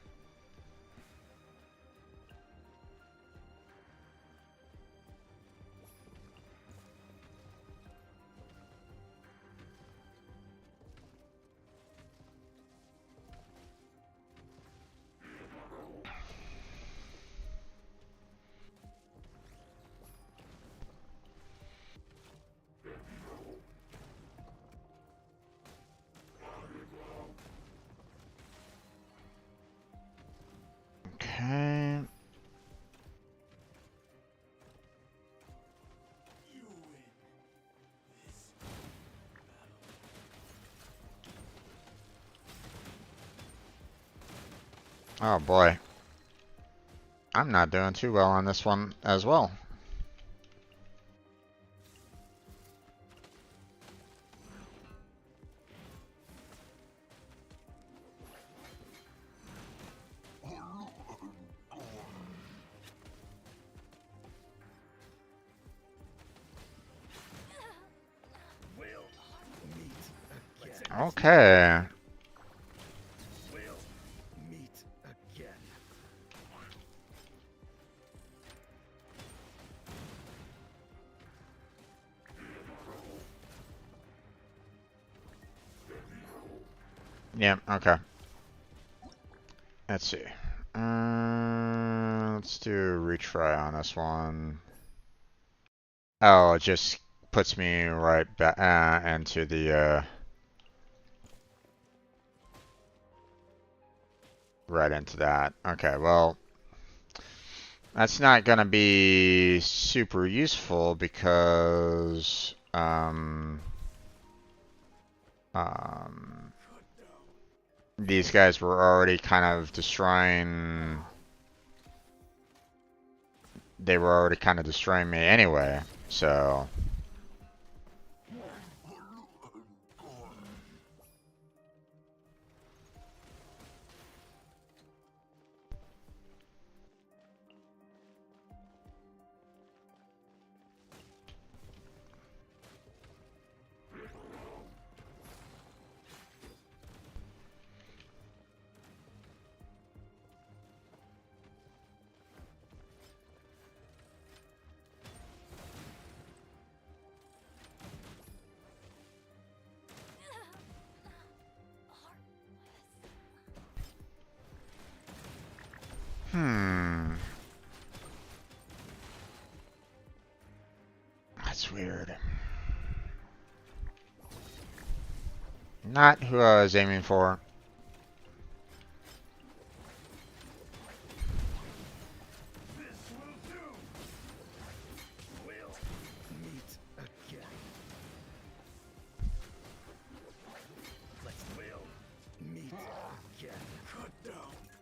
Okay. Oh boy. I'm not doing too well on this one as well. We'll meet again. Okay. We'll meet again. Yeah, okay. Let's see. Let's do a retry on this one. Oh, it just puts me right back into the right into that. Okay, well, that's not gonna be super useful because these guys were already kind of destroying. They were already kind of destroying me anyway, so. Hmm. That's weird. Not who I was aiming for.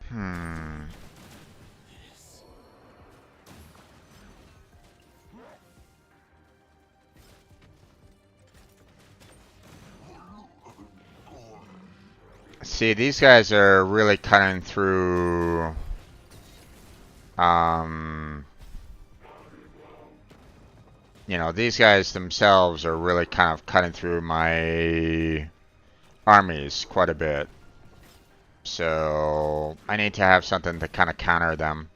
Hmm. See, these guys are really cutting through. Um, these guys themselves are really kind of cutting through my armies quite a bit. So I need to have something to kind of counter them.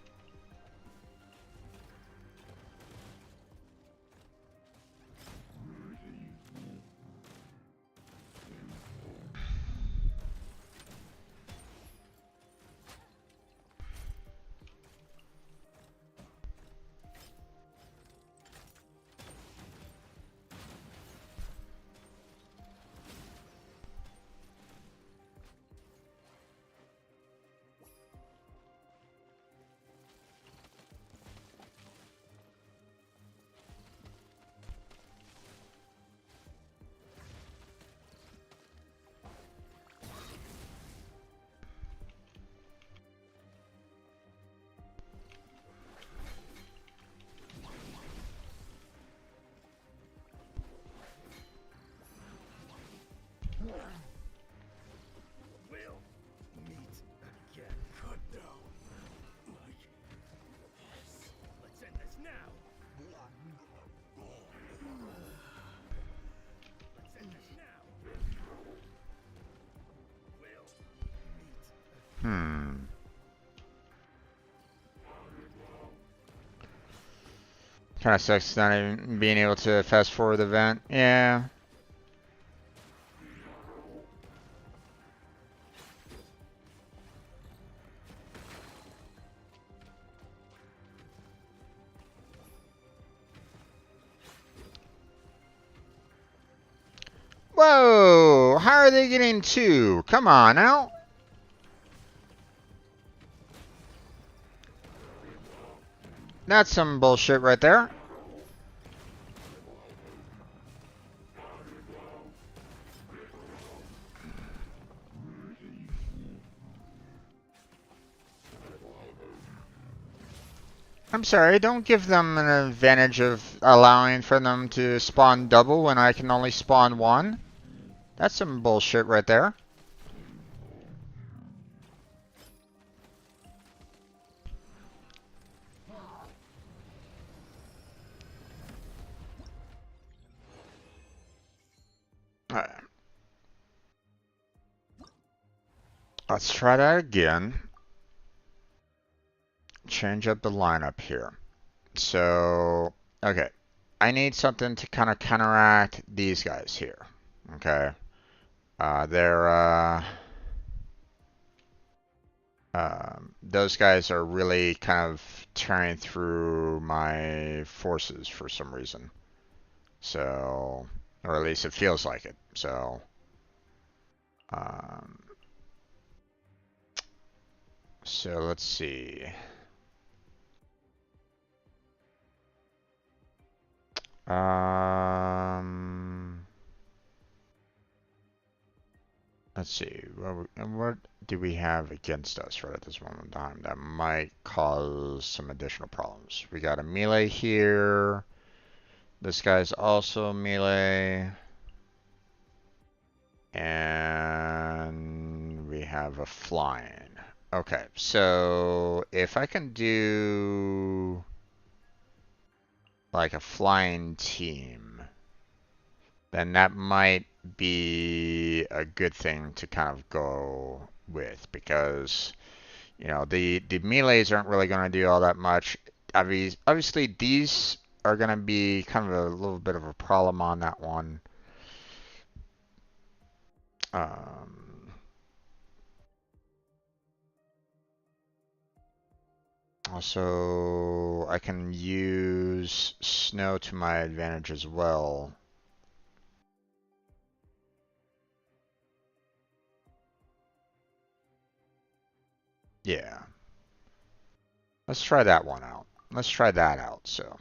Hmm. Kind of sucks not even being able to fast forward the event. Yeah. Whoa! How are they getting two? Come on now. That's some bullshit right there. I'm sorry, don't give them an advantage of allowing for them to spawn double when I can only spawn one. That's some bullshit right there. Alright. Let's try that again. Change up the lineup here. So, okay. I need something to kind of counteract these guys here. Okay. Those guys are really kind of tearing through my forces for some reason. So, or at least it feels like it. So, um, let's see. Um, let's see. What do we have against us right at this moment in time that might cause some additional problems? We got a melee here. This guy's also melee. And we have a flying. Okay, so if I can do like a flying team, then that might be a good thing to kind of go with because the melees aren't really going to do all that much. Obviously, these are going to be kind of a little bit of a problem on that one. Um, Also, I can use snow to my advantage as well. Yeah. Let's try that one out. Let's try that out, so.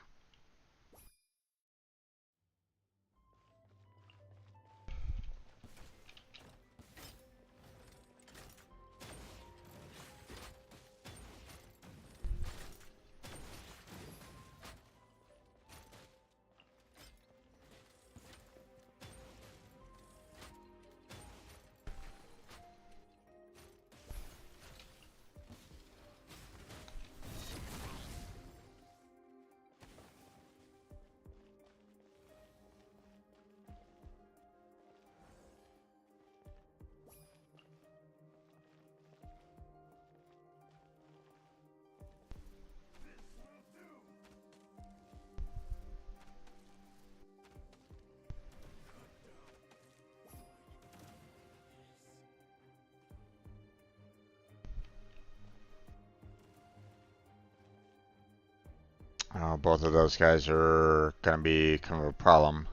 Both of those guys are going to be kind of a problem.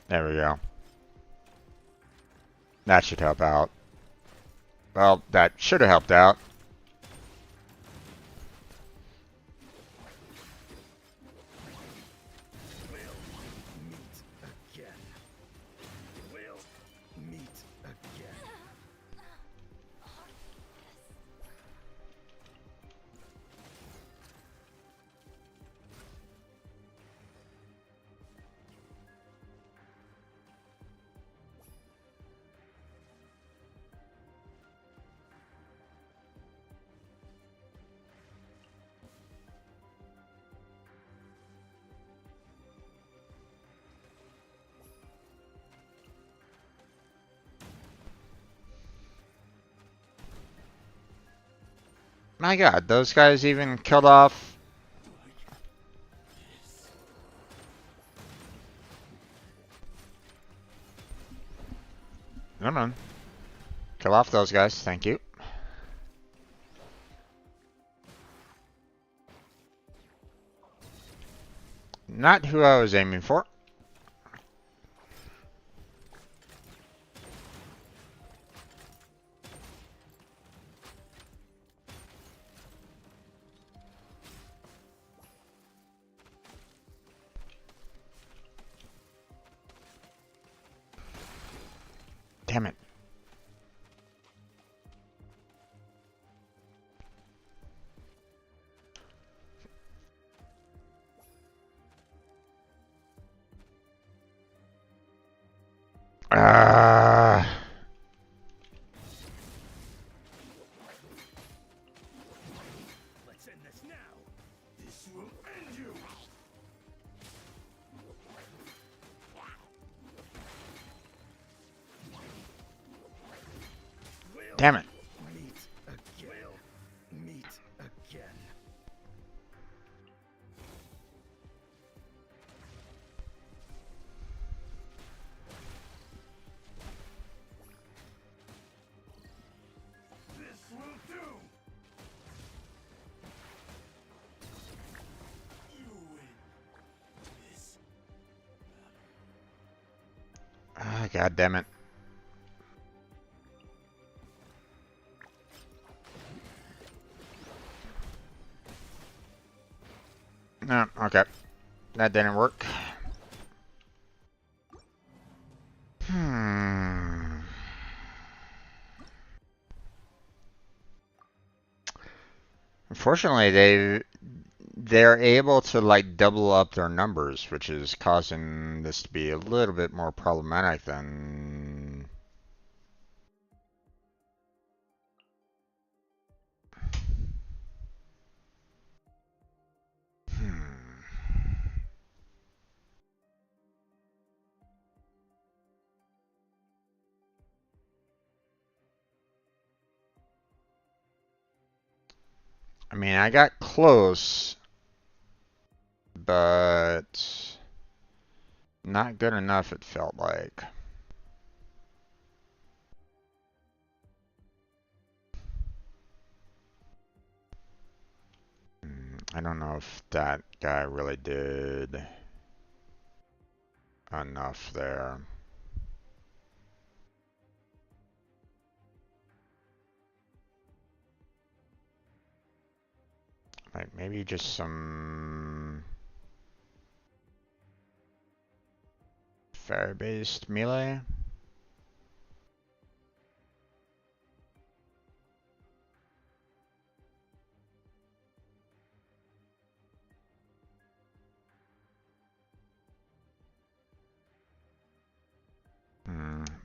There we go. That should help out. Well, that should have helped out. My god, those guys even killed off. Come on. Kill off those guys, thank you. Not who I was aiming for. Damn it. Ah. Let's end this now. This will end you. Damn it. Meet again. Meet again. This will do. You win. This. Ah, god damn it. No, okay. That didn't work. Hmm. Unfortunately, they're able to like double up their numbers, which is causing this to be a little bit more problematic than. Hmm. I mean, I got close, but Not good enough, it felt like. I don't know if that guy really did enough there. Like maybe just some fairy-based melee.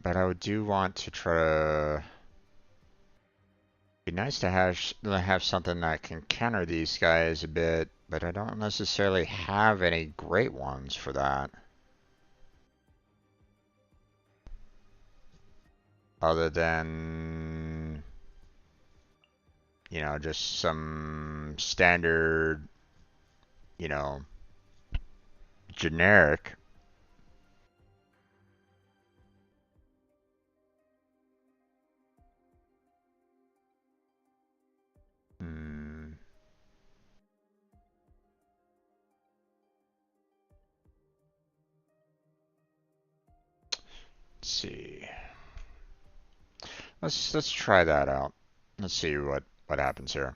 But I do want to try to. Be nice to have something that can counter these guys a bit, but I don't necessarily have any great ones for that. Other than, just some standard, you know, generic. Hmm. Let's see. Let's try that out. Let's see what happens here.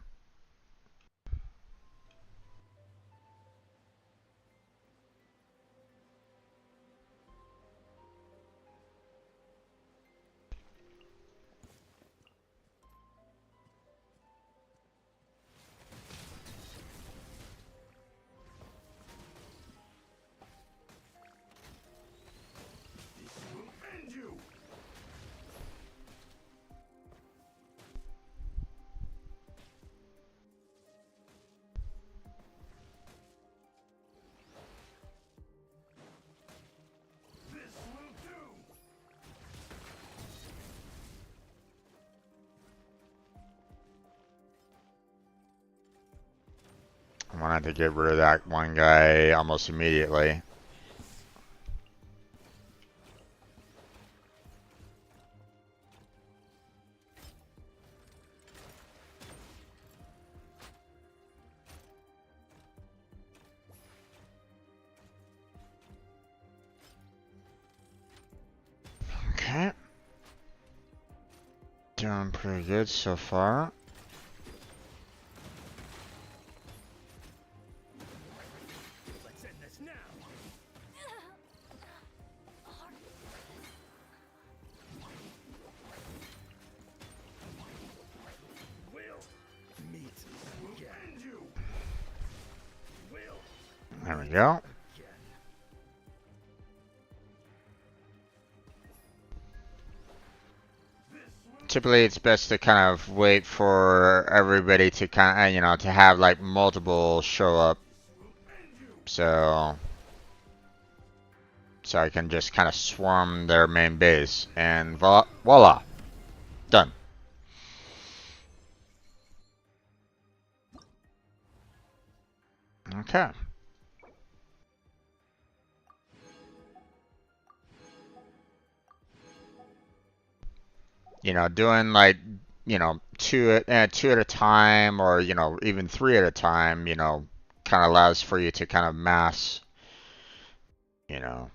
I wanted to get rid of that one guy almost immediately. Okay. Doing pretty good so far. Let's end this now. We'll meet again. There we go. Typically, it's best to kind of wait for everybody to kind of, to have like multiple show up. So I can just kind of swarm their main base and voila, done. Okay. Doing like, two at a time or, even three at a time, kind of allows for you to kind of mass, you know,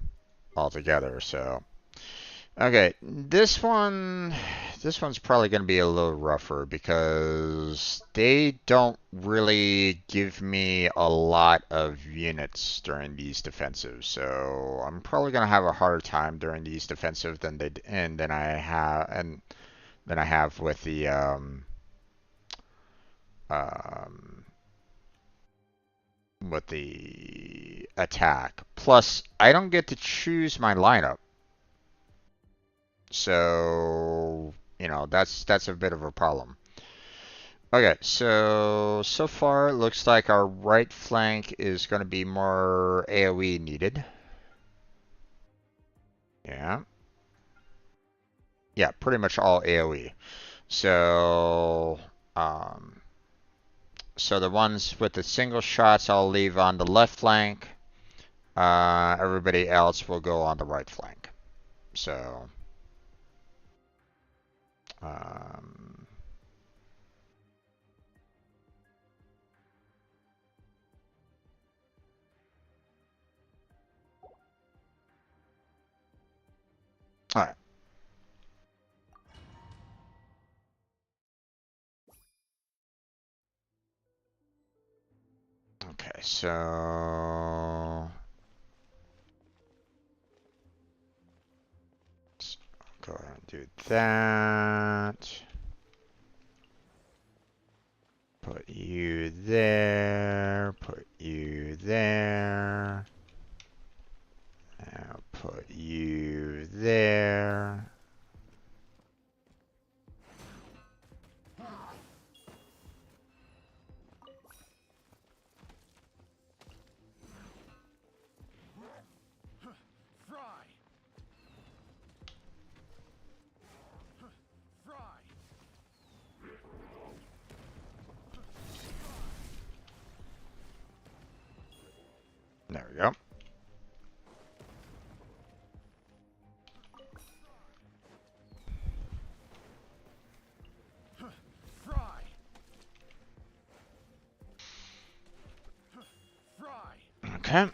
all together. So, okay, this one's probably going to be a little rougher because they don't really give me a lot of units during these defensives. So I'm probably going to have a harder time during these defensive than I have with the um, attack. Plus, I don't get to choose my lineup. So, that's a bit of a problem. Okay, so far it looks like our right flank is going to be more AoE needed. Yeah. Yeah, pretty much all AoE. So, um, so the ones with the single shots I'll leave on the left flank. everybody else will go on the right flank. So, um, all right. Okay, so let's go ahead and do that. Put you there, put you there. Now put you there. There we go. Okay.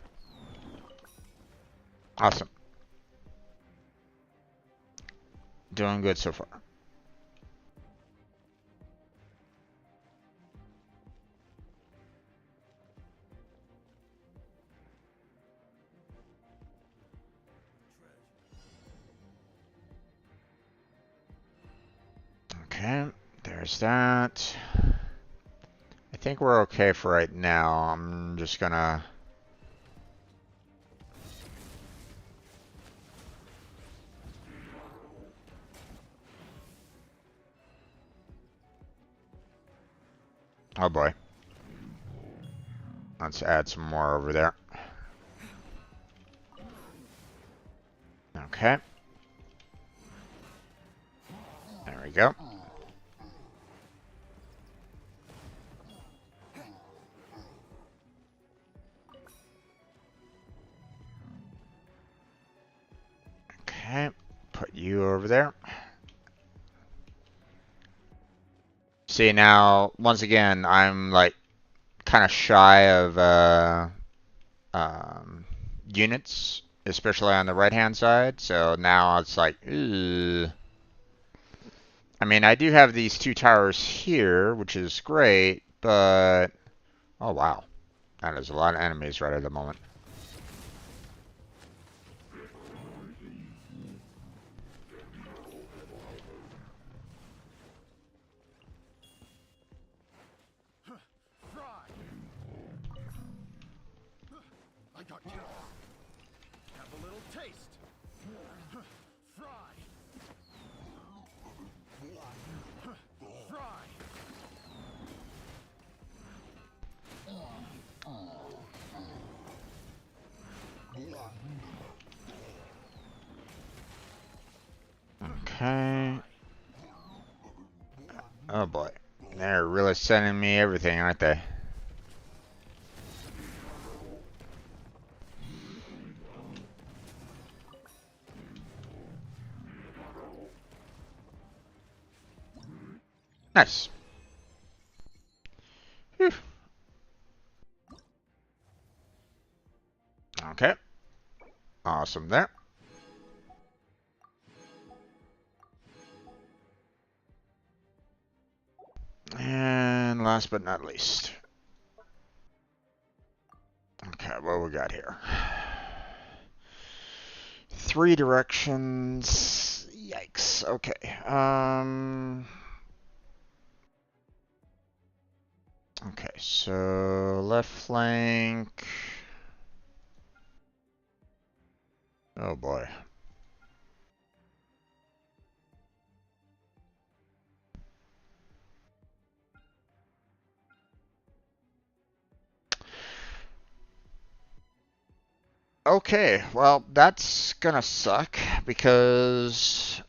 Awesome. Doing good so far. Okay, there's that. I think we're okay for right now. I'm just gonna... Oh boy. Let's add some more over there. Okay. There we go. Okay. Put you over there. See, now, once again, I'm like kind of shy of units, especially on the right-hand side. So now it's like, ugh. I mean, I do have these two towers here, which is great, but oh wow, that is a lot of enemies right at the moment. I got you. Have a little taste. Fry. Fry. Okay. Oh boy, they're really sending me everything, aren't they? Nice. Whew. Okay. Awesome there. And last but not least. Okay, what we got here? 3 directions. Yikes. Okay. Okay, so left flank. Oh boy. Okay, well, that's gonna suck because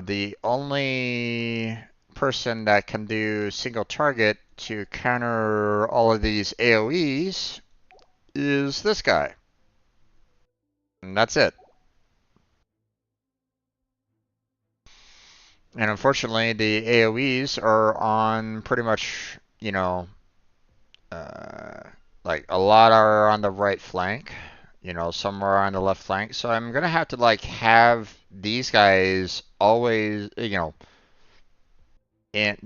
the only person that can do single target to counter all of these AoEs is this guy. And that's it. And unfortunately, the AoEs are on pretty much, you know, uh, like a lot are on the right flank, you know, some are on the left flank. So I'm gonna have to like have these guys always, and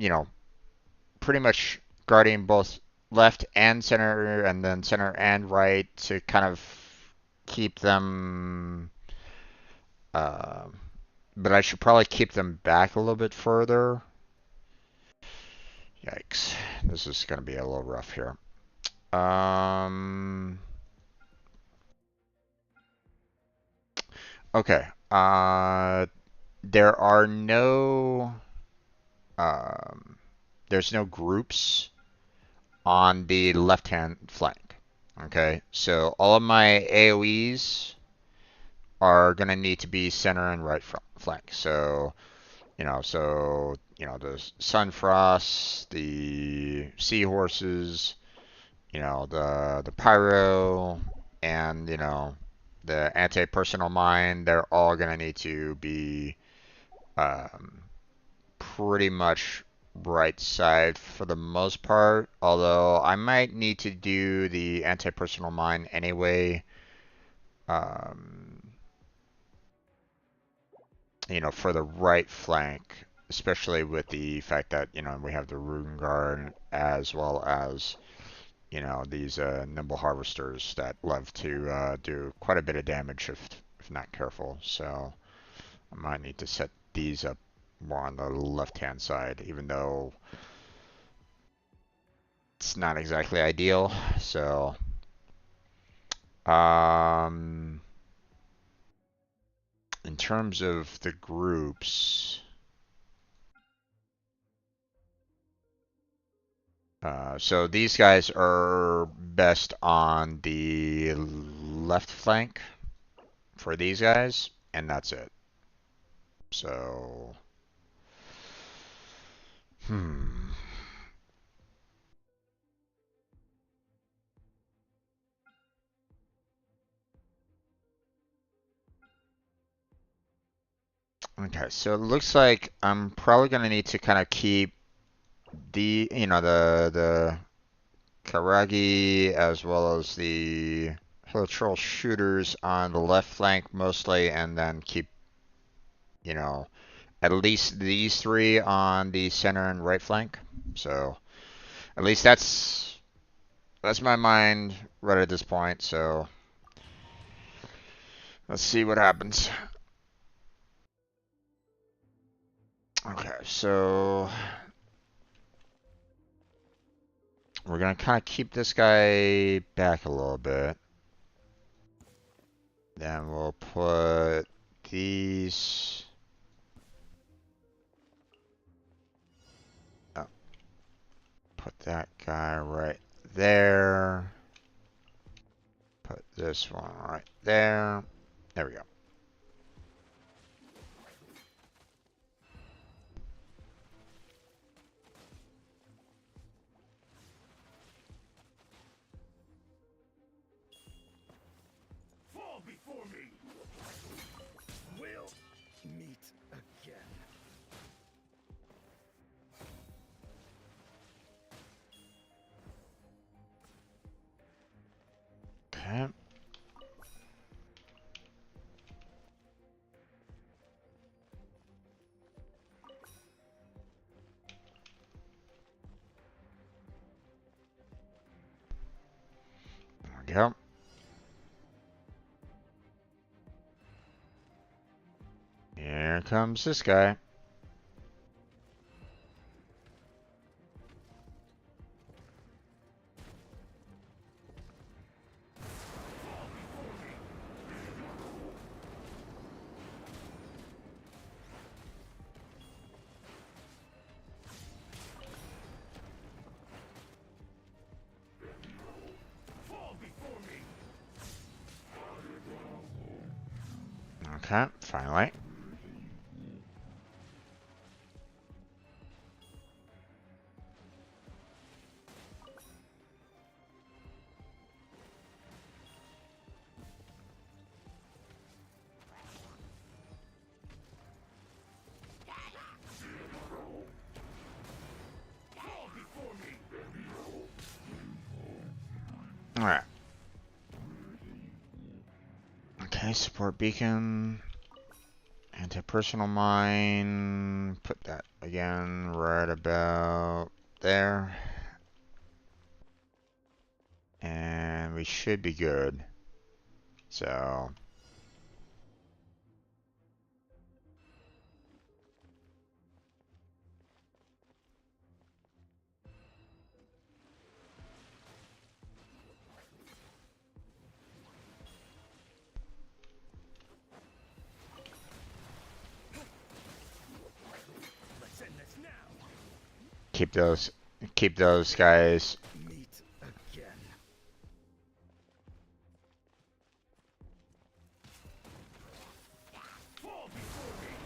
pretty much guarding both left and center, and then center and right to kind of keep them. Uh, but I should probably keep them back a little bit further. Yikes. This is going to be a little rough here. Okay. There are no um, there's no groups on the left-hand flank. Okay, so all of my AoEs are gonna need to be center and right flank. So the Sunfrost, the Seahorses, the Pyro, and the anti-personal mine. They're all gonna need to be um, pretty much right side for the most part. Although I might need to do the anti-personal mine anyway. Um, for the right flank, especially with the fact that, we have the Rune Guard as well as, these Nimble Harvesters that love to do quite a bit of damage if not careful. So I might need to set these up more on the left-hand side, even though it's not exactly ideal. So, in terms of the groups, so these guys are best on the left flank for these guys, and that's it. So, hmm. Okay, so it looks like I'm probably gonna need to kind of keep the Karagi as well as the Patrol shooters on the left flank mostly, and then keep, you know, at least these three on the center and right flank. So at least that's my mind right at this point. So let's see what happens. Okay, so we're gonna kind of keep this guy back a little bit. Then we'll put these. Oh, put that guy right there. Put this one right there. There we go. Fall before me. We'll meet again. Okay. There we go. Here comes this guy. Fall before me. Okay, finally. Okay, support beacon. Anti-personal mine. Put that again right about there. And we should be good. So Let's end this now. keep those guys. Meet again. Fall before me.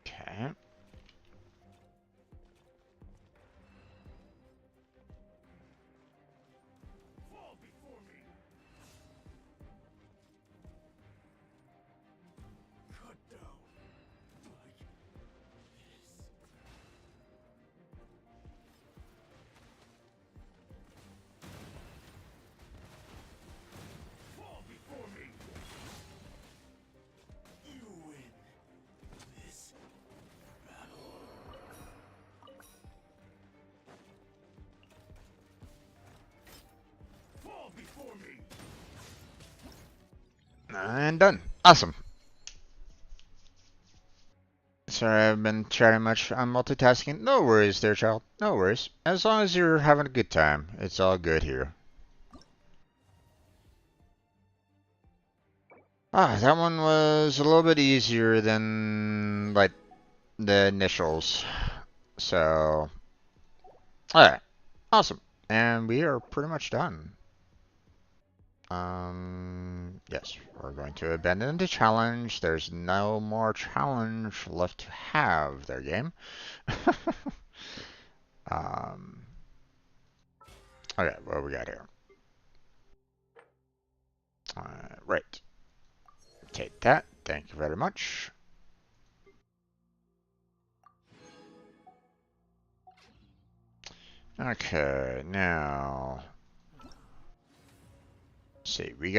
Okay. Fall before me. Cut down. Like this. Fall before me. You win this battle. Fall before me. And done. Awesome. Sorry, I've been chatting much. I'm multitasking. No worries there, child. No worries. As long as you're having a good time, it's all good here. That one was a little bit easier than, like, the initials. So, alright. Awesome. And we are pretty much done. Yes, we're going to abandon the challenge. There's no more challenge left to have there, game. um, okay, what do we got here? Right. Take that. Thank you very much. Okay, now see, we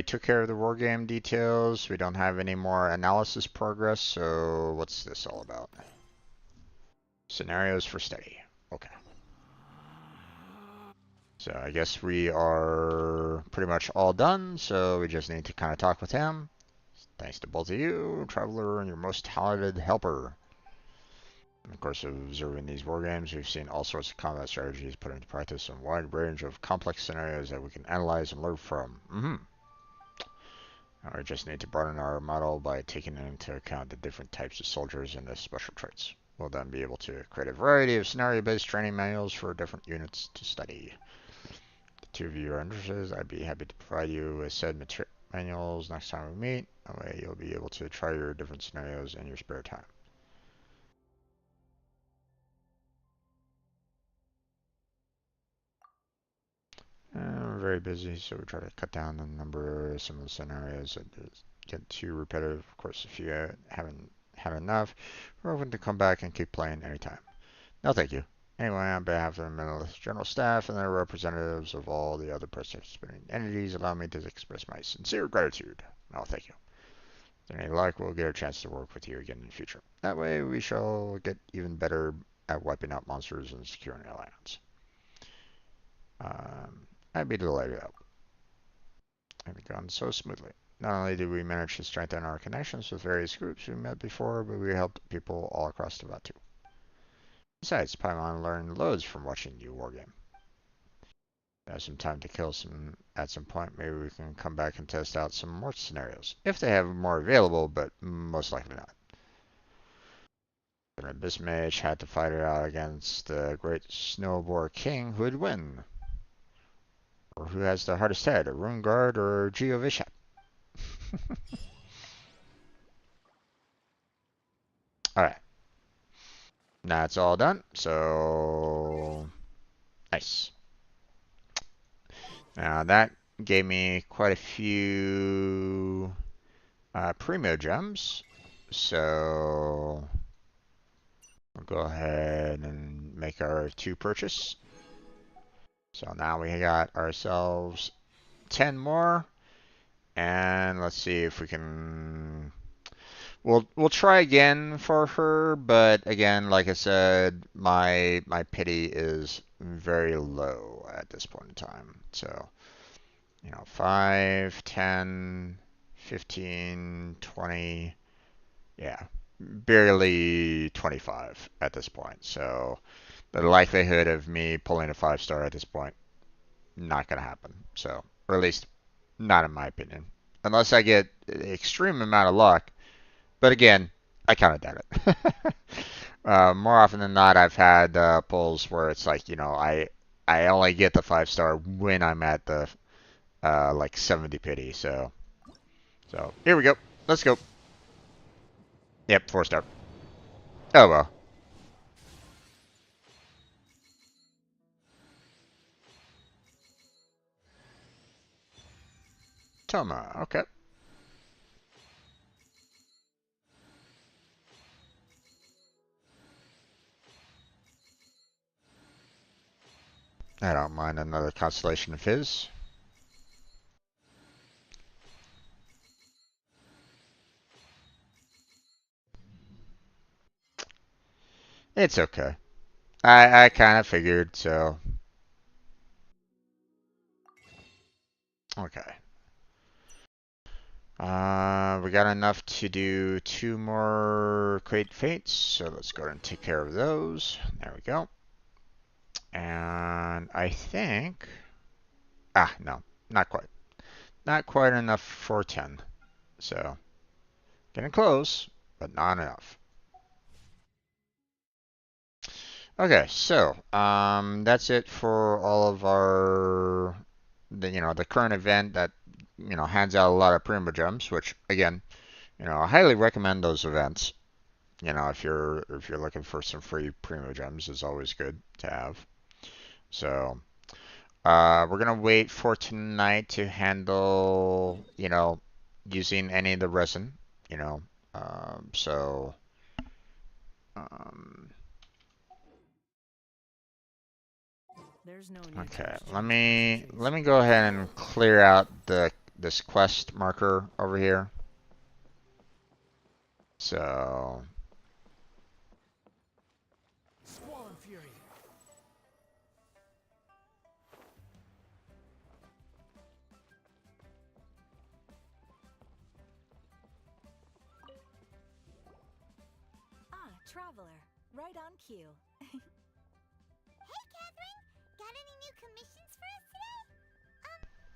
took care of the war game details. We don't have any more analysis progress, so what's this all about? Scenarios for study. Okay. So I guess we are pretty much all done, so we just need to kind of talk with him. Thanks to both of you, Traveler, and your most talented helper. In the course of observing these war games, we've seen all sorts of combat strategies put into practice and a wide range of complex scenarios that we can analyze and learn from. We just need to broaden our model by taking into account the different types of soldiers and their special traits. We'll then be able to create a variety of scenario-based training manuals for different units to study. If the two of you are interested, I'd be happy to provide you with said manuals next time we meet. That way you'll be able to try your different scenarios in your spare time. We're very busy, so we try to cut down the number of some of the scenarios that get too repetitive. Of course, if you haven't had enough, we're open to come back and keep playing anytime. No, thank you. Anyway, on behalf of the Mentalist General Staff and the representatives of all the other participating entities, allow me to express my sincere gratitude. No, thank you. With any luck, we'll get a chance to work with you again in the future. That way, we shall get even better at wiping out monsters and securing our lands. I'd be delighted to help. It's gone so smoothly. Not only did we manage to strengthen our connections with various groups we met before, but we helped people all across the Batu. Besides, Paimon learned loads from watching you wargame. Have some time to kill at some point. Maybe we can come back and test out some more scenarios. If they have more available, but most likely not. An Abyss Mage had to fight it out against the Great Snowboar King. Who would win? Or who has the hardest head, a Rune Guard or Geo Vishat? Alright. Now it's all done, so nice. Now that gave me quite a few Primo gems. So we'll go ahead and make our 2 purchase. So now we got ourselves 10 more. And let's see if we can. We'll try again for her, but again, like I said, my pity is very low at this point in time. So, 5, 10, 15, 20, yeah, barely 25 at this point. So, the likelihood of me pulling a 5-star at this point, not gonna happen. So, or at least not in my opinion, unless I get an extreme amount of luck. But again, I kind of doubt it. More often than not, I've had pulls where it's like, I only get the 5-star when I'm at the like 70 pity. So here we go. Let's go. Yep, 4-star. Oh well. Toma. Okay. I don't mind another constellation of his. It's okay. I kind of figured, so. Okay. We got enough to do 2 more Great Fates, so let's go ahead and take care of those. There we go. And I think... no, not quite. Not quite enough for 10. So, getting close, but not enough. Okay, so, that's it for all of our, the current event that, hands out a lot of Primo Gems, which, again, I highly recommend those events. If you're looking for some free Primo Gems, is always good to have. So, we're gonna wait for tonight to handle, using any of the resin, you know. So, um, There's no need to okay, let exchange me pleasantries. let me go ahead and clear out this quest marker over here. So, Squall and Fury. Ah, traveler. Right on cue. Hey, Catherine! Got any new commissions for us today?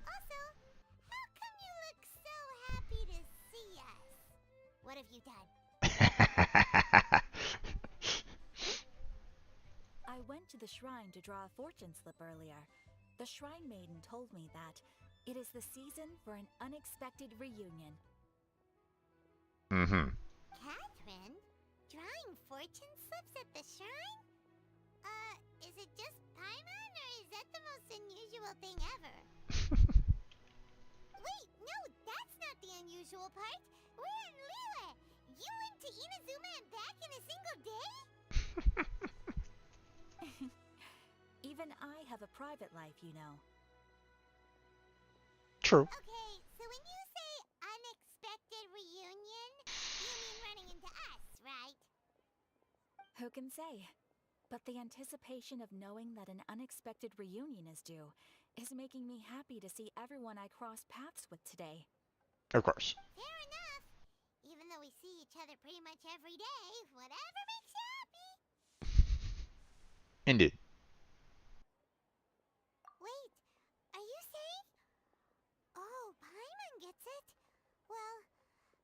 Also, how come you look so happy to see us? What have you done? I went to the shrine to draw a fortune slip earlier. The shrine maiden told me that it is the season for an unexpected reunion. mm-hmm. Catherine? Drawing fortune slips at the shrine? Is it just Paimon, or is that the most unusual thing ever? Wait, no, that's not the unusual part. We're in Lille. You went to Inazuma and back in a single day? Even I have a private life, you know. True. Okay, so when you say unexpected reunion, you mean running into us, right? Who can say? But the anticipation of knowing that an unexpected reunion is due is making me happy to see everyone I crossed paths with today. Of course. Fair enough. Even though we see each other pretty much every day, whatever makes you happy. Indeed. Wait, are you saying? Oh, Paimon gets it. Well,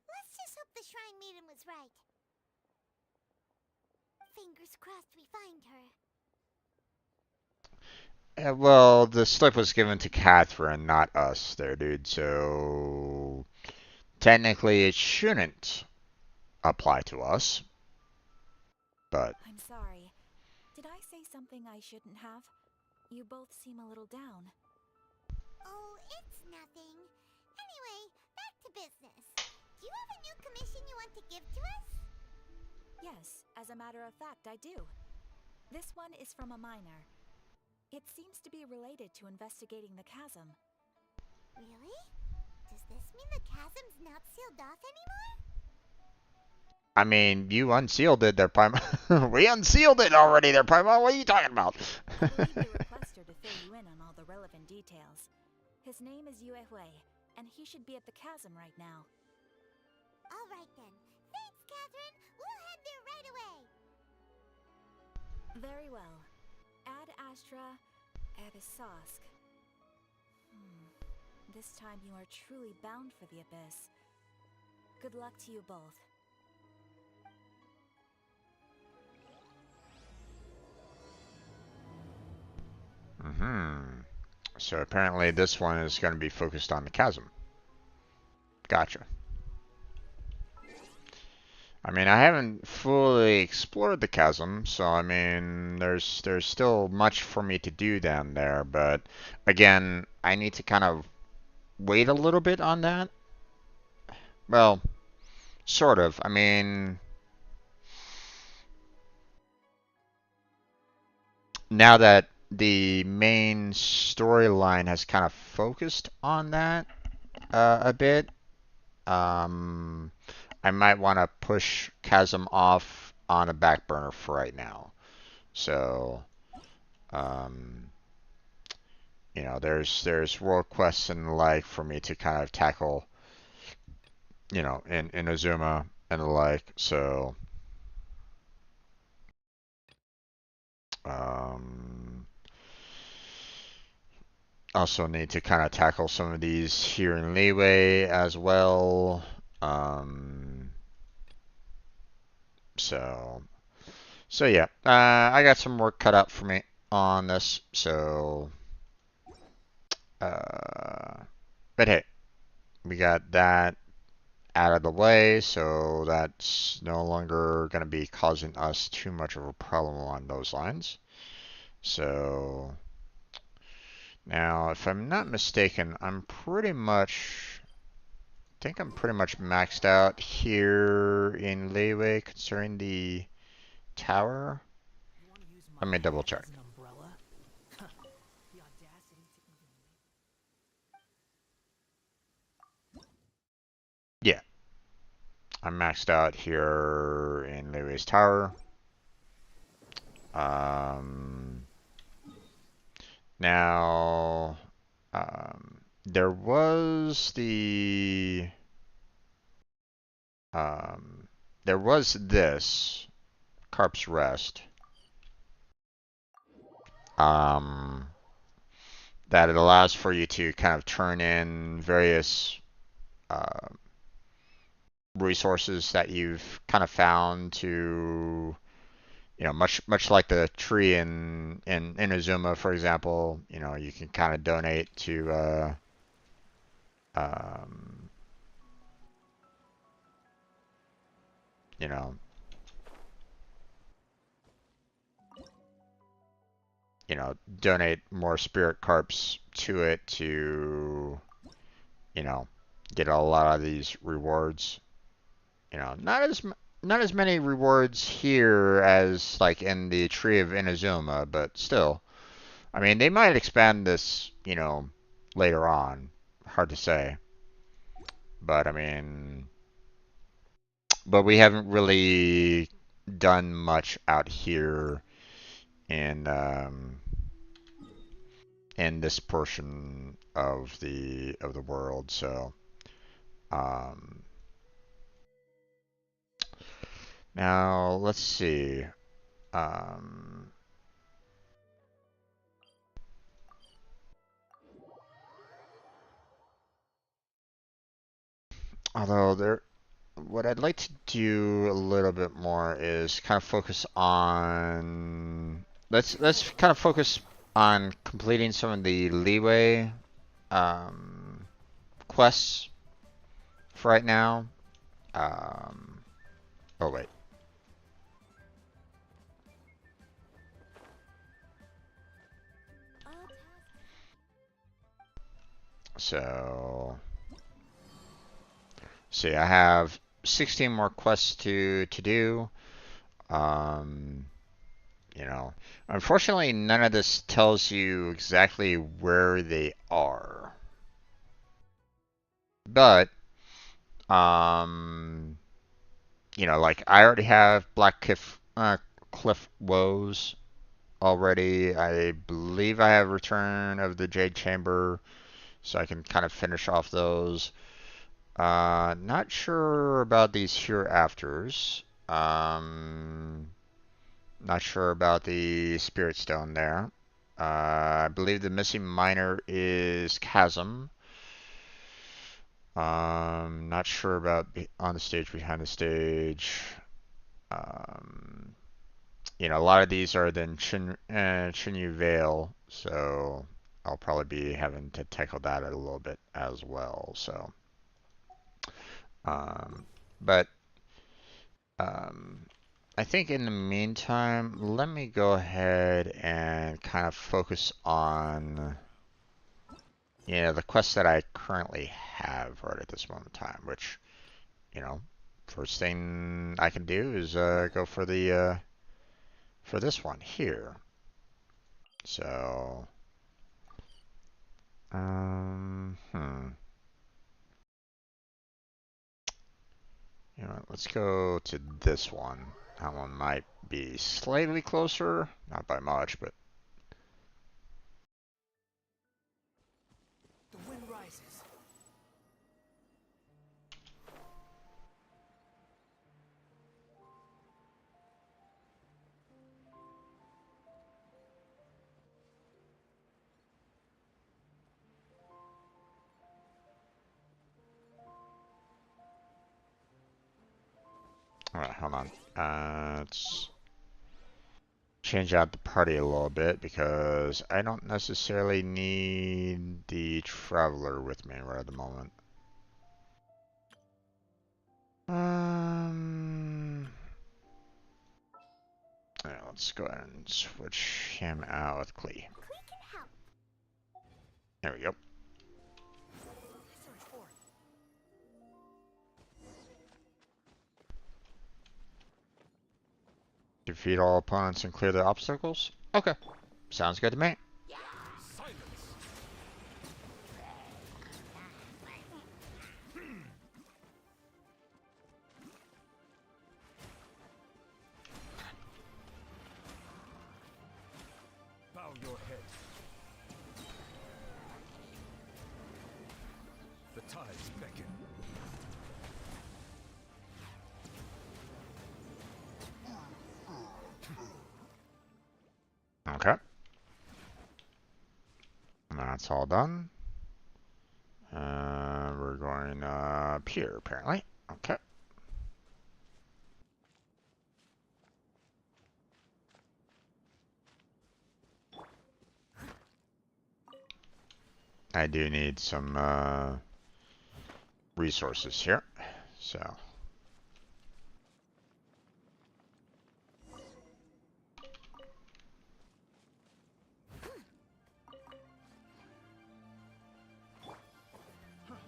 let's just hope the Shrine Maiden was right. Fingers crossed we find her. Well, the slip was given to Catherine, not us there, dude. So technically it shouldn't apply to us. But I'm sorry. Did I say something I shouldn't have? You both seem a little down. Oh, it's nothing. Anyway, back to business. Do you have want to give to us? Yes, as a matter of fact, I do. This one is from a miner. It seems to be related to investigating the chasm. Really? Does this mean the chasm's not sealed off anymore? I mean, you unsealed it, their Paimon. We unsealed it already, their Paimon. What are you talking about? I believe the requester to fill you in on all the relevant details. His name is Yue Hui, and he should be at the chasm right now. All right then. Thanks, Catherine. We'll head there right away. Very well. Ad Astra Abyssosque. This time you are truly bound for the abyss. Good luck to you both. So apparently this one is going to be focused on the chasm. Gotcha. I mean, I haven't fully explored the chasm, so I mean, there's still much for me to do down there, but again, I need to kind of wait a little bit on that. Well, sort of. I mean, now that the main storyline has kind of focused on that a bit, I might want to push Chasm off on a back burner for right now. So, um, you know, there's world quests and the like for me to kind of tackle, you know, in Azuma and the like. So, um, also need to kind of tackle some of these here in Leeway as well. So, so yeah, I got some work cut out for me on this. So, but hey, we got that out of the way, so that's no longer going to be causing us too much of a problem on those lines. So now, if I'm not mistaken, I think I'm pretty much maxed out here in Leeway concerning the tower. Let me double check. Yeah, I'm maxed out here in Leeway's tower. Now, there was there was this Carp's Rest, that it allows for you to kind of turn in various resources that you've kind of found to, you know, much like the tree in Inazuma, for example. You know, you can kind of donate to um, you know, donate more spirit carps to it to, you know, get a lot of these rewards. You know, not as many rewards here as like in the Tree of Inazuma, but still. I mean, they might expand this, you know, later on. Hard to say. But I mean, but we haven't really done much out here in this portion of the world. So um, now let's see. Um, although there, what I'd like to do a little bit more is kind of focus on let's kind of focus on completing some of the leeway quests for right now. Um, oh wait. So see, I have 16 more quests to do. You know, unfortunately, none of this tells you exactly where they are. But, you know, like I already have Cliff Woes already. I believe I have Return of the Jade Chamber, so I can kind of finish off those. Not sure about these hereafters. Not sure about the Spirit Stone there. I believe the missing miner is Chasm. Not sure about on the stage, behind the stage. Um, you know, a lot of these are then Chinyu Vale, so I'll probably be having to tackle that a little bit as well. So, um, but um, I think in the meantime, let me go ahead and kind of focus on, you know, the quests that I currently have right at this moment in time, which, you know, first thing I can do is go for this one here. So, you know, let's go to this one. That one might be slightly closer, not by much, but The wind rises. all right, hold on. Let's change out the party a little bit because I don't necessarily need the traveler with me right at the moment. Yeah, let's go ahead and switch him out with Klee. There we go. Defeat all opponents and clear the obstacles? Okay. Sounds good to me. Silence. Bow your head. The tides beckon. Okay. That's all done. We're going up here, apparently. Okay. I do need some resources here. So,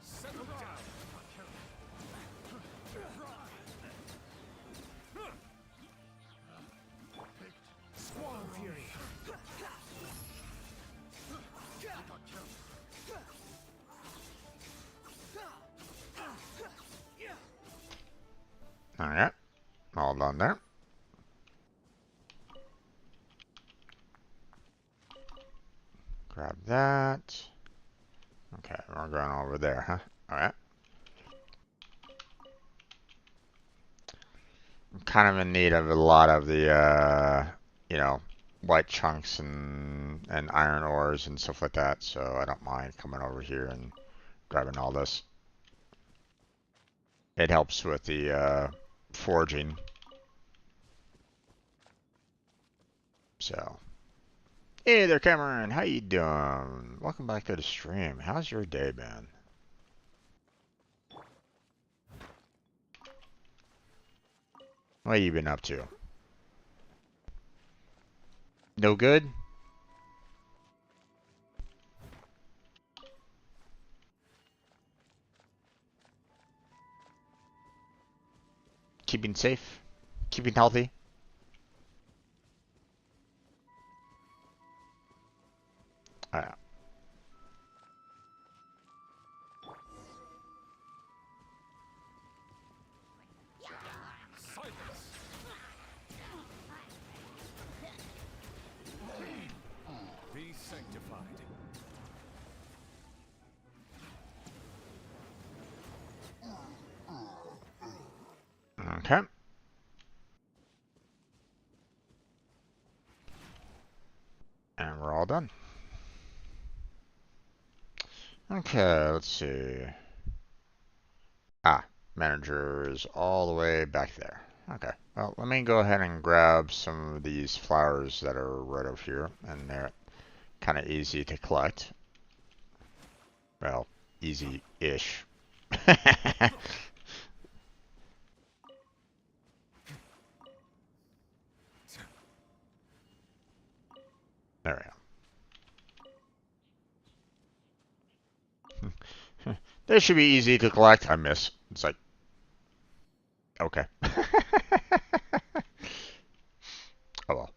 Settle down. Squall Fury. alright. All done there. Grab that. Okay, we're going over there, huh? Alright. I'm kind of in need of a lot of the, you know, white chunks and iron ores and stuff like that, so I don't mind coming over here and grabbing all this. It helps with the forging. So, hey there, Cameron. How you doing? Welcome back to the stream. How's your day been? What you been up to? No good? keeping safe, keeping healthy. Alright. Be sanctified. Okay. And we're all done. Okay, let's see. Ah, manager is all the way back there. Okay, well, let me go ahead and grab some of these flowers that are right over here, and they're kind of easy to collect. Well, easy-ish. There we go. They should be easy to collect. I miss. It's like, okay. Oh well.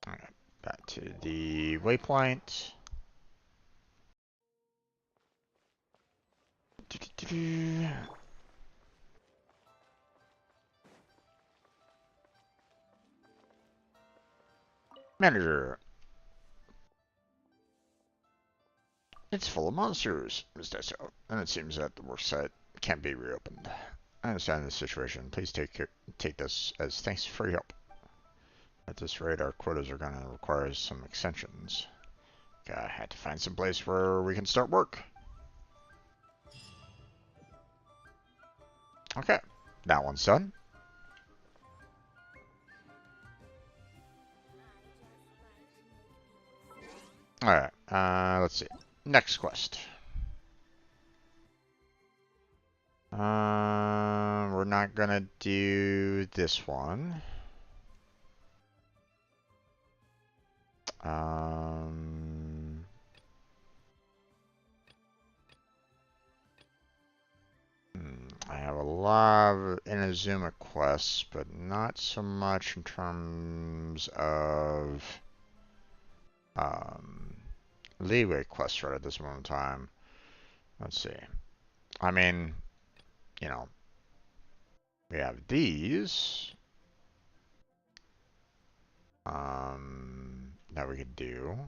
Alright, back to the waypoint. Manager. It's full of monsters, Ms. Deso, and it seems that the worksite can't be reopened. I understand the situation. Please take this as thanks for your help. At this rate, our quotas are going to require some extensions. I had to find some place where we can start work. Okay, that one's done. Alright, let's see. Next quest. We're not gonna do this one. I have a lot of Inazuma quests, but not so much in terms of leeway quests right at this moment in time. Let's see. I mean, you know, we have these that we could do.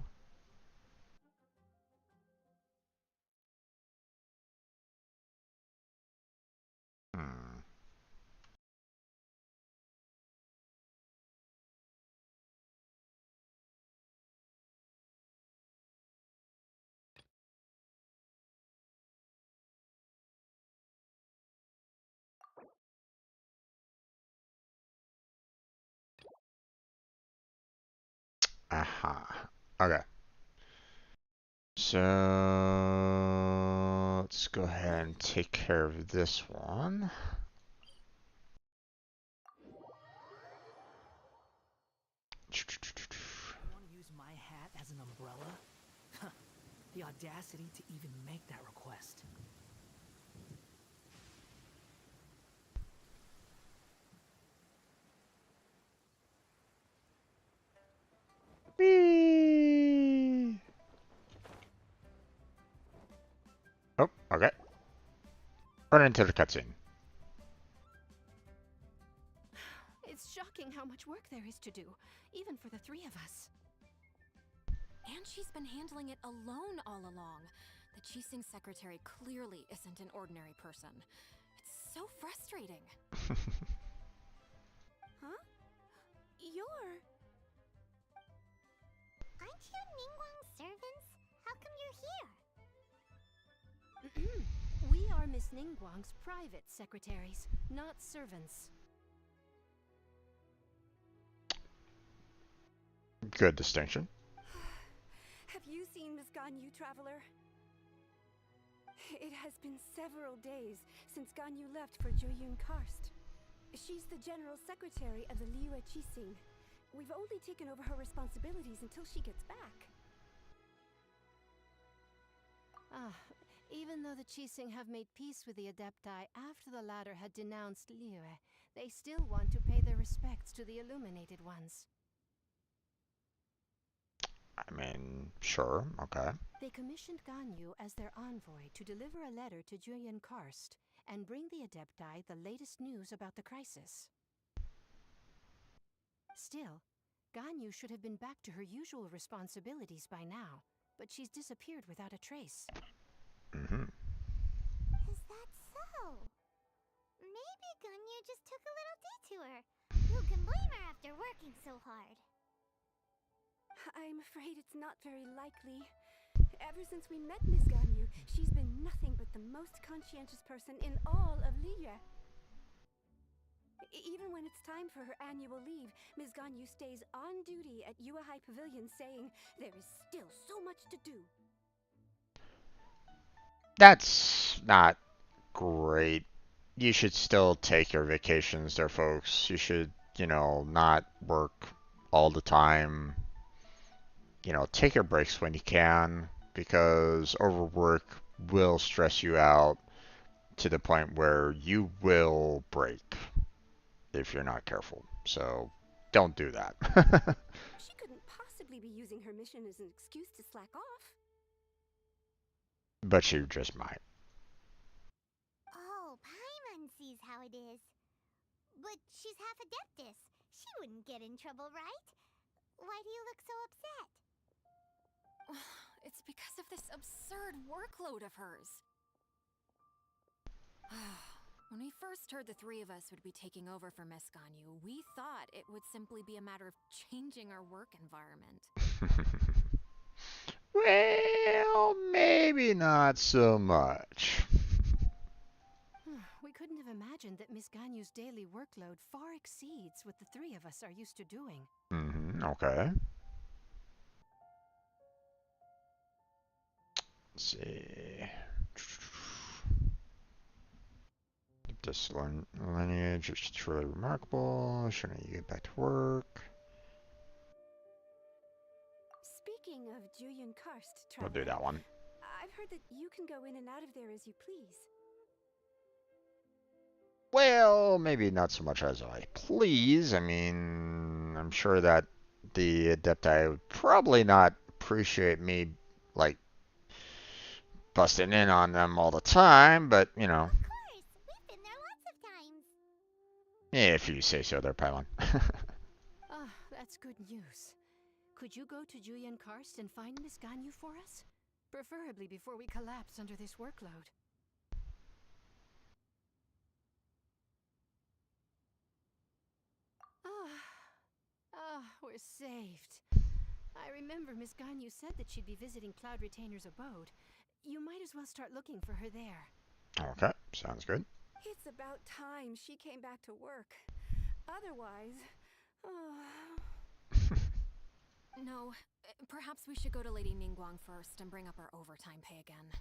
Hmm. Aha. Okay. So let's go ahead and take care of this one. Want to use my hat as an umbrella? The audacity to even make that request. Whee! Oh, okay. Run into the cutscene. It's shocking how much work there is to do, even for the three of us. And she's been handling it alone all along. The Qixing secretary clearly isn't an ordinary person. It's so frustrating. Huh? You're... Aren't you Ningguang's servants? How come you're here? We are Miss Ningguang's private secretaries, not servants. Good distinction. Have you seen Miss Ganyu, traveler? It has been several days since Ganyu left for Joyun Karst. She's the general secretary of the Liyue Qixing. We've only taken over her responsibilities until she gets back. Even though the Chising have made peace with the Adepti after the latter had denounced Liyue, they still want to pay their respects to the Illuminated Ones. I mean, sure, okay. They commissioned Ganyu as their envoy to deliver a letter to Julian Karst and bring the Adepti the latest news about the crisis. Still, Ganyu should have been back to her usual responsibilities by now, but she's disappeared without a trace. Mm-hmm. Is that so? Maybe Ganyu just took a little detour. Who can blame her after working so hard? I'm afraid it's not very likely. Ever since we met Miss Ganyu, she's been nothing but the most conscientious person in all of Liyue. Even when it's time for her annual leave, Ms. Ganyu stays on duty at Yua High Pavilion saying there is still so much to do. That's not great. You should still take your vacations there, folks. You should, not work all the time. Take your breaks when you can, because overwork will stress you out to the point where you will break if you're not careful. So don't do that. She couldn't possibly be using her mission as an excuse to slack off. But you just might. Oh, Paimon sees how it is. But she's half Adeptus. She wouldn't get in trouble, right? Why do you look so upset? It's because of this absurd workload of hers. When we first heard the three of us would be taking over for Miss Ganyu, we thought it would simply be a matter of changing our work environment. Well, maybe not so much. We couldn't have imagined that Miss Ganyu's daily workload far exceeds what the three of us are used to doing. Mm-hmm, okay. Let's see. This lineage is truly remarkable. Shouldn't you get back to work? Speaking of Julian Karst, We'll do Traveler, that one. I've heard that you can go in and out of there as you please. Well, maybe not so much as I please. I mean, I'm sure that the Adepti would probably not appreciate me, like, busting in on them all the time, but, Of course, we've been there lots of times. if you say so there, Pylon. That's good news. Could you go to Julian Karst and find Miss Ganyu for us? Preferably before we collapse under this workload. We're saved. I remember Miss Ganyu said that she'd be visiting Cloud Retainer's abode. You might as well start looking for her there. Okay, sounds good. It's about time she came back to work. Otherwise... No, perhaps we should go to Lady Ningguang first and bring up our overtime pay again.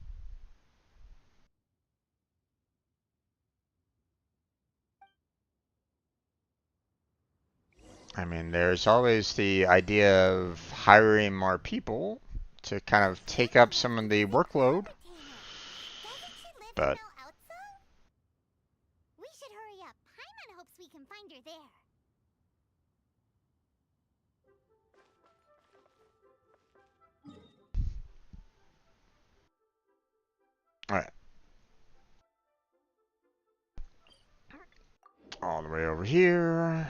I mean, there's always the idea of hiring more people to kind of take up some of the workload. Doesn't she live But in Mel Outso? We should hurry up. Paimon hopes we can find her there. alright. All the way over here.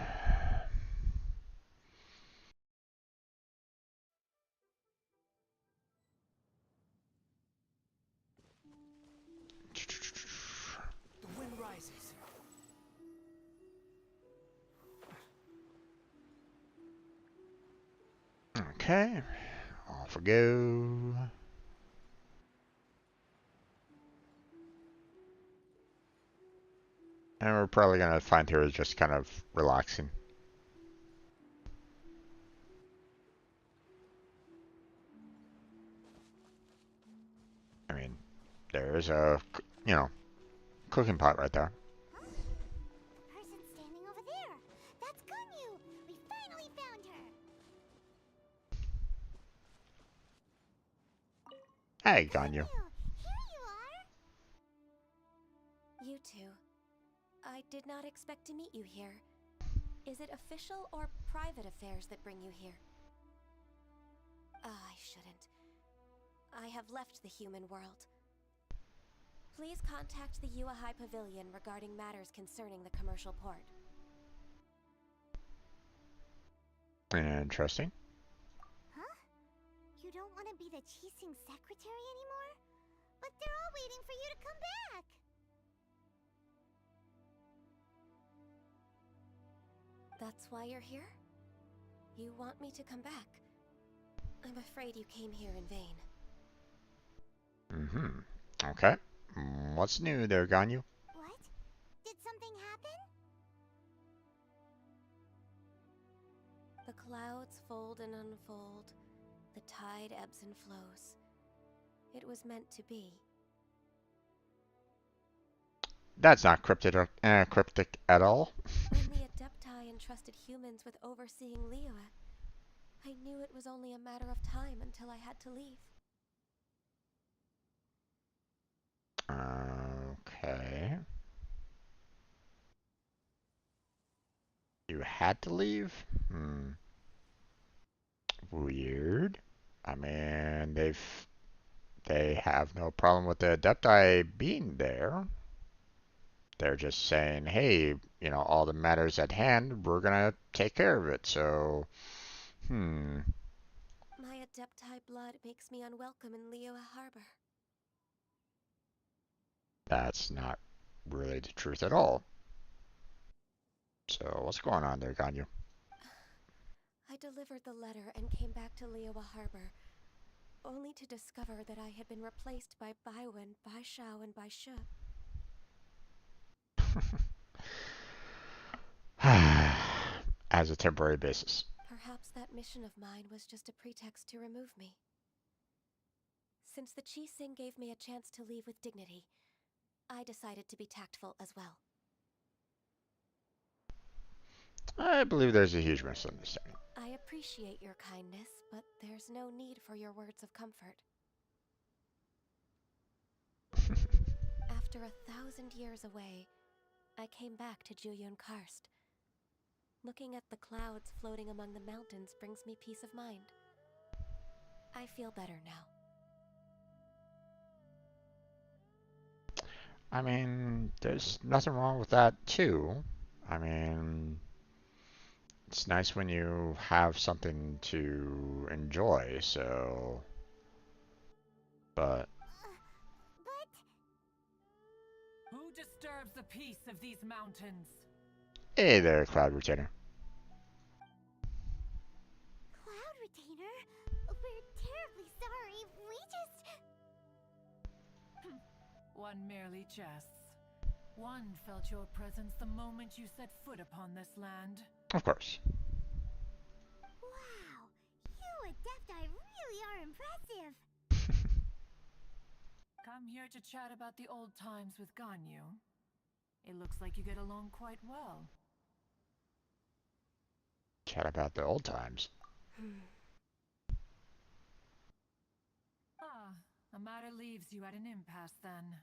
The wind rises. Okay, off we go. And we're probably gonna find her just kind of relaxing. I mean, there's a, cooking pot right there. Huh? The person standing over there. That's Ganyu. We finally found her. Hey, Ganyu. Here you are. you two. I did not expect to meet you here. Is it official or private affairs that bring you here? I shouldn't. I have left the human world. Please contact the Yua High Pavilion regarding matters concerning the commercial port. Interesting. Huh? You don't want to be the Qixing secretary anymore? But they're all waiting for you to come back! That's why you're here? You want me to come back? I'm afraid you came here in vain. Okay. What's new there, Ganyu? What? Did something happen? The clouds fold and unfold. The tide ebbs and flows. It was meant to be. That's not cryptic at all. When the Adepti entrusted humans with overseeing Liyue, I knew it was only a matter of time until I had to leave. Okay. You had to leave? Weird. I mean, they have no problem with the Adepti being there. They're just saying, hey, all the matters at hand, we're gonna take care of it. So, My Adepti blood makes me unwelcome in Liyue Harbor. that's not really the truth at all. So, what's going on there, Ganyu? I delivered the letter and came back to Liyue Harbor, only to discover that I had been replaced by Baiwen, Baishao, and Baishu. As a temporary basis. Perhaps that mission of mine was just a pretext to remove me. Since the Qixing gave me a chance to leave with dignity, I decided to be tactful as well. I believe there's a huge misunderstanding. I appreciate your kindness, but there's no need for your words of comfort. After 1,000 years away, I came back to Jueyun Karst. Looking at the clouds floating among the mountains brings me peace of mind. I feel better now. I mean, there's nothing wrong with that, too. I mean, it's nice when you have something to enjoy, so... But... Who disturbs the peace of these mountains? Hey there, Cloud Retainer. Cloud Retainer? We're terribly sorry. We just... One merely jests. One felt your presence the moment you set foot upon this land. Of course. Wow. You Adepti really are impressive. Come here to chat about the old times with Ganyu. It looks like you get along quite well. Chat about the old times. A matter leaves you at an impasse then.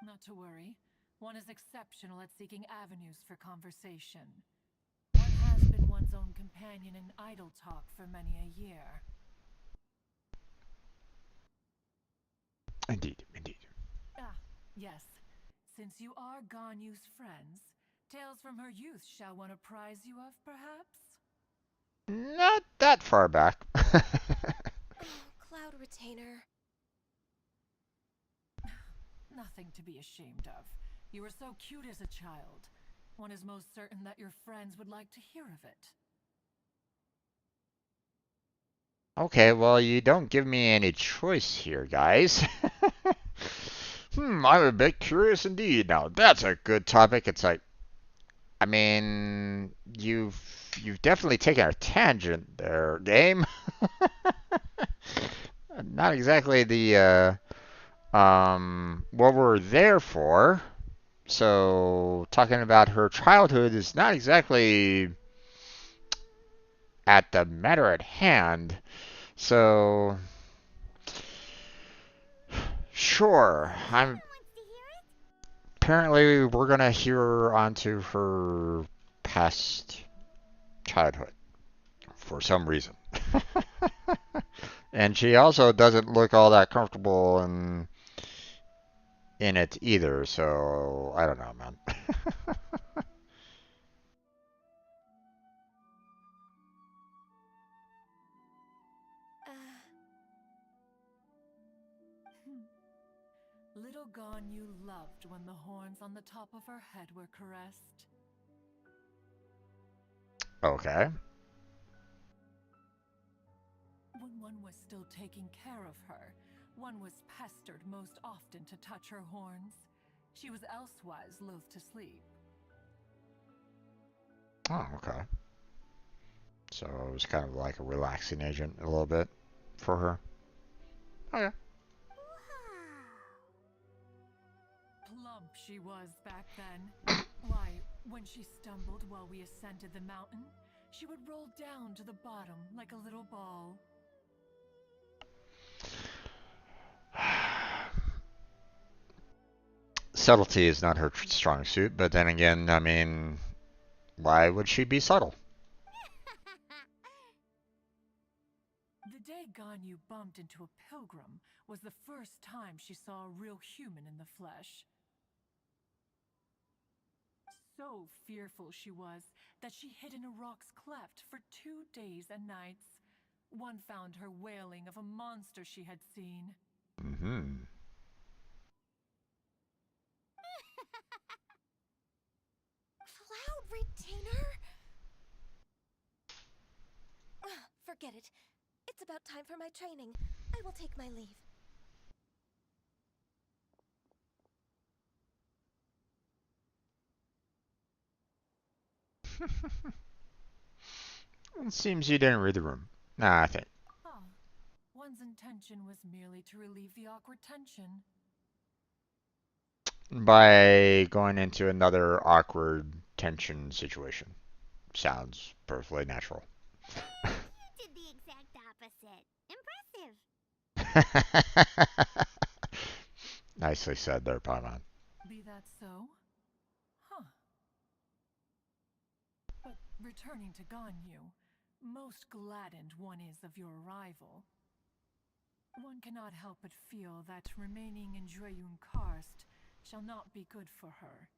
Not to worry. One is exceptional at seeking avenues for conversation. One has been one's own companion in idle talk for many a year. Indeed. Yes. Since you are Ganyu's friends, tales from her youth shall one apprise you of, perhaps? Not that far back. Oh, Cloud Retainer. Nothing to be ashamed of. You were so cute as a child. One is most certain that your friends would like to hear of it. Okay, well, you don't give me any choice here, guys. I'm a bit curious indeed. Now, that's a good topic. It's like, I mean, you've definitely taken a tangent there, game. Not exactly the what we're there for. So, talking about her childhood is not exactly at the matter at hand. So, sure, Everyone wants to apparently we're gonna hear onto her past childhood for some reason. And she also doesn't look all that comfortable in it either, so I don't know, man. Little Ganyu loved when the horns on the top of her head were caressed. Okay. When one was still taking care of her, one was pestered most often to touch her horns. She was elsewise loath to sleep. Oh, okay. So it was kind of like a relaxing agent a little bit for her. Okay. Plump she was back then. Why, when she stumbled while we ascended the mountain, she would roll down to the bottom like a little ball. Subtlety is not her strong suit, but then again, I mean, why would she be subtle? The day Ganyu bumped into a pilgrim was the first time she saw a real human in the flesh. So fearful she was that she hid in a rock's cleft for 2 days and nights. One found her wailing of a monster she had seen. Mm-hmm. Cloud Retainer? Forget it. It's about time for my training. I will take my leave. It seems you didn't read the room. Nah, I think. Ah, one's intention was merely to relieve the awkward tension. By going into another awkward tension situation. Sounds perfectly natural. You did the exact opposite. Impressive. Nicely said there, Paimon. Be that so? Huh. But returning to Ganyu, most gladdened one is of your arrival. One cannot help but feel that remaining in Jueyun Karst shall not be good for her.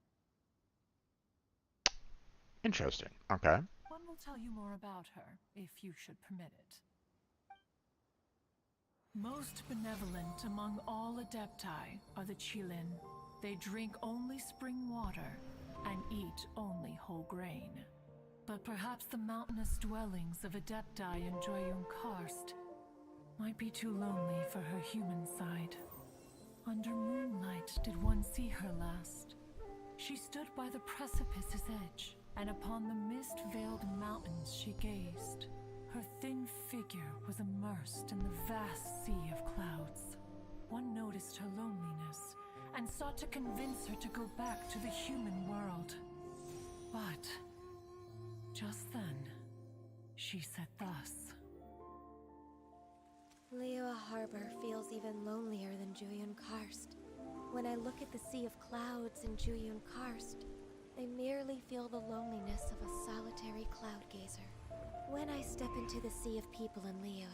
Interesting. Okay. One will tell you more about her, if you should permit it. Most benevolent among all Adepti are the Qilin. They drink only spring water and eat only whole grain. But perhaps the mountainous dwellings of Adepti in Jueyun Karst might be too lonely for her human side. Under moonlight did one see her last. She stood by the precipice's edge, and upon the mist-veiled mountains she gazed. Her thin figure was immersed in the vast sea of clouds. One noticed her loneliness, and sought to convince her to go back to the human world. But just then, she said thus. Liyue Harbor feels even lonelier than Jueyun Karst. When I look at the sea of clouds in Jueyun Karst, I merely feel the loneliness of a solitary cloud gazer. When I step into the sea of people in Liyue,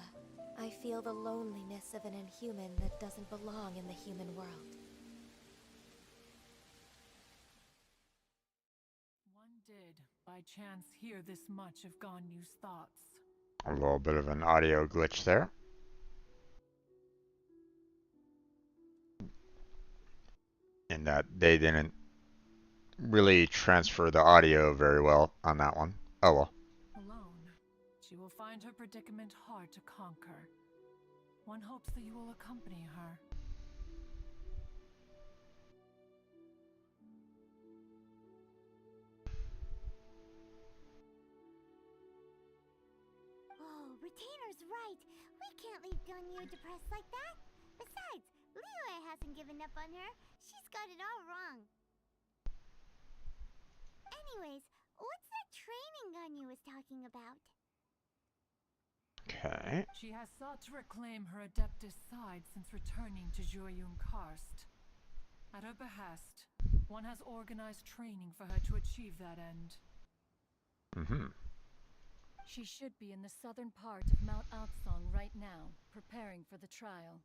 I feel the loneliness of an inhuman that doesn't belong in the human world. One did, by chance, hear this much of Ganyu's thoughts. A little bit of an audio glitch there. In that they didn't really transfer the audio very well on that one. Oh well. Alone, she will find her predicament hard to conquer. One hopes that you will accompany her. Oh, Retainer's right. We can't leave Ganyu depressed like that. Besides, Liyue hasn't given up on her. She's got it all wrong. Anyways, what's that training Ganyu was talking about? Okay. She has sought to reclaim her Adeptus side since returning to Jueyun Karst. At her behest, One has organized training for her to achieve that end. Mm-hmm. She should be in the southern part of Mount Altsong right now, preparing for the trial.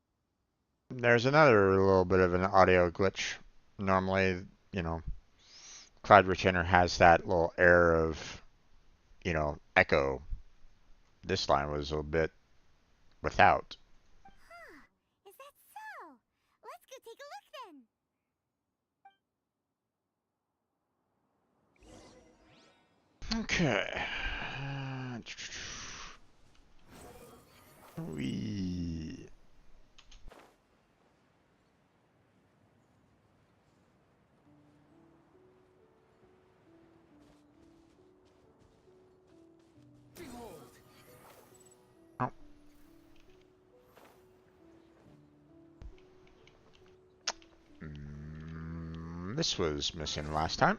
There's another little bit of an audio glitch. Normally, you know, Cloud Retainer has that little air of, you know, echo. This line was a bit without. Huh. Is that so? Let's go take a look then. Okay. We. Oh. This was missing last time.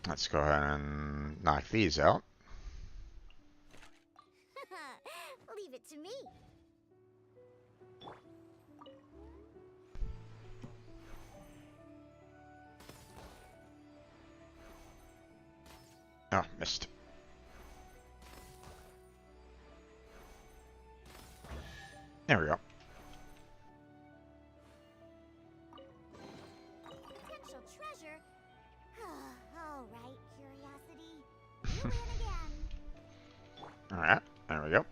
Let's go ahead and knock these out. Leave it to me. Oh, missed. There we go. Potential treasure? All right, curiosity. You win again. Alright, there we go.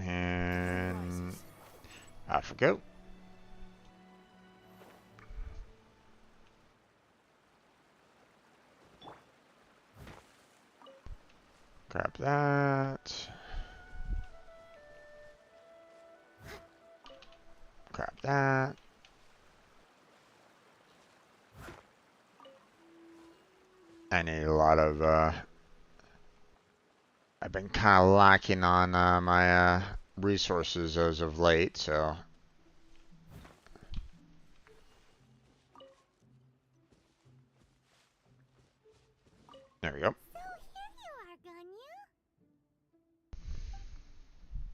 And off we go. Grab that. Grab that. I need a lot of, I've been kind of lacking on my resources as of late, so. There we go. So here you are, Ganyu.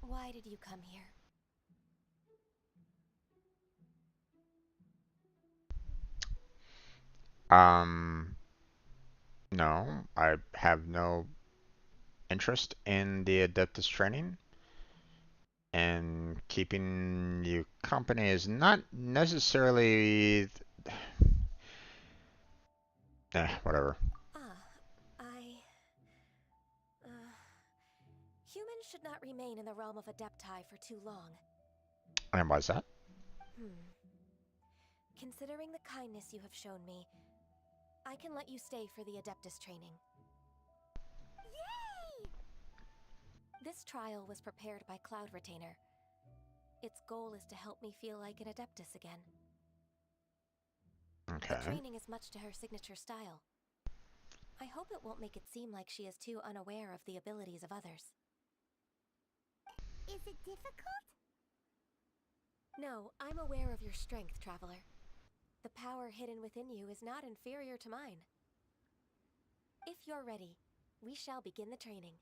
Why did you come here? No, I have no interest in the Adeptus training. And keeping you company is not necessarily. Whatever. Ah, humans should not remain in the realm of Adepti for too long. And why's that? Considering the kindness you have shown me, I can let you stay for the Adeptus training. Yay! This trial was prepared by Cloud Retainer. Its goal is to help me feel like an Adeptus again. Okay. The training is much to her signature style. I hope it won't make it seem like she is too unaware of the abilities of others. Is it difficult? No, I'm aware of your strength, Traveler. The power hidden within you is not inferior to mine. If you're ready, we shall begin the training.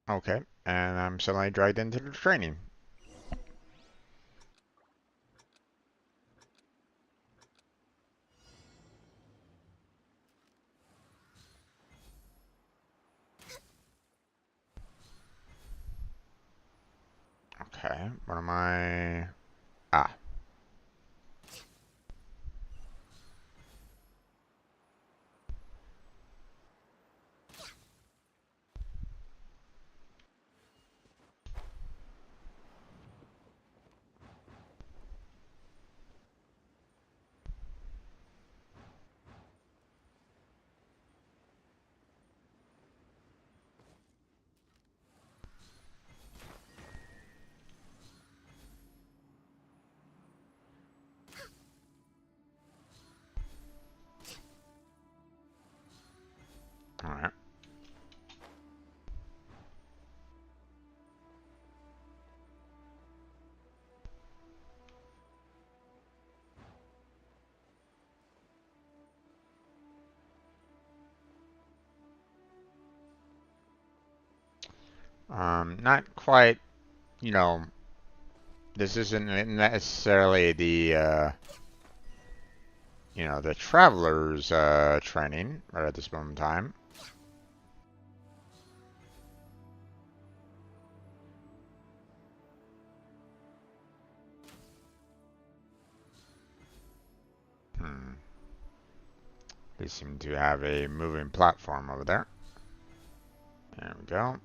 Okay, and I'm suddenly dragged into the training. Okay, what am I? Ah. All right. Not quite, you know, this isn't necessarily the you know, the traveler's training right at this moment in time. They seem to have a moving platform over there. There we go.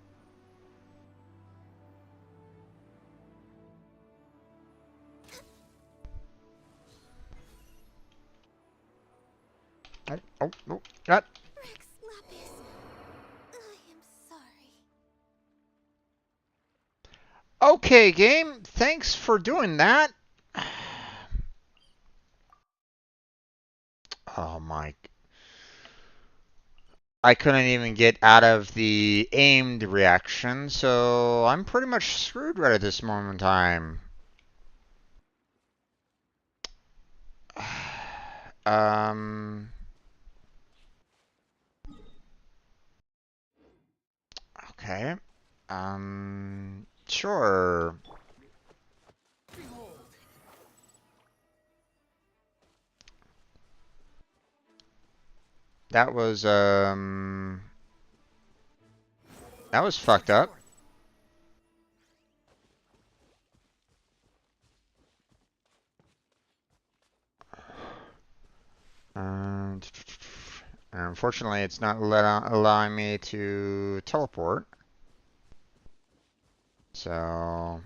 Oh, got. Rex Lapis, I am sorry. Okay, game. Thanks for doing that. Oh my. I couldn't even get out of the aimed reaction, so I'm pretty much screwed right at this moment in time. Um. Okay. Sure. That was, that was fucked up. Um, Unfortunately, it's not allowing me to teleport. So,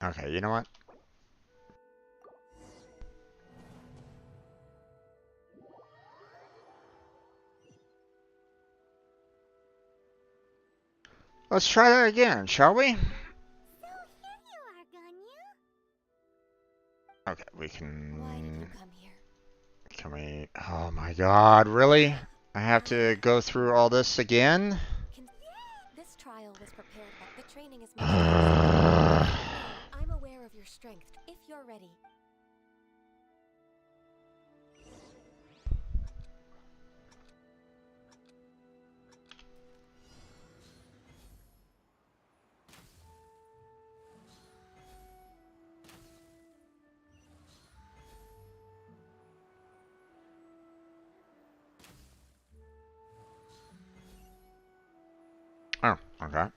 okay, you know what? Let's try that again, shall we? So here you are, Ganyu. Okay, we Why did you can... come here? Can we... Oh my god, really? I have to go through all this again? This trial was prepared, but the training is much closer. I'm aware of your strength, if you're ready. Oh, okay.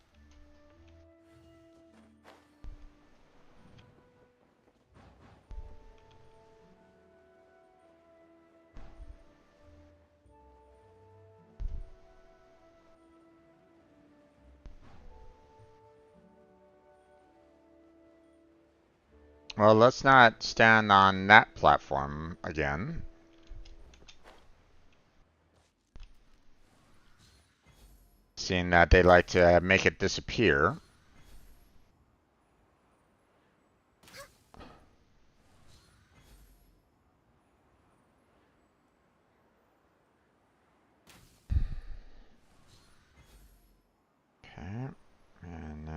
Well, let's not stand on that platform again. Seeing that they like to make it disappear. Okay. And,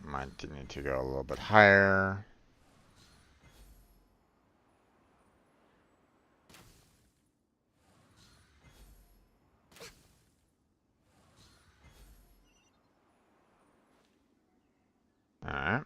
might need to go a little bit higher. Alright.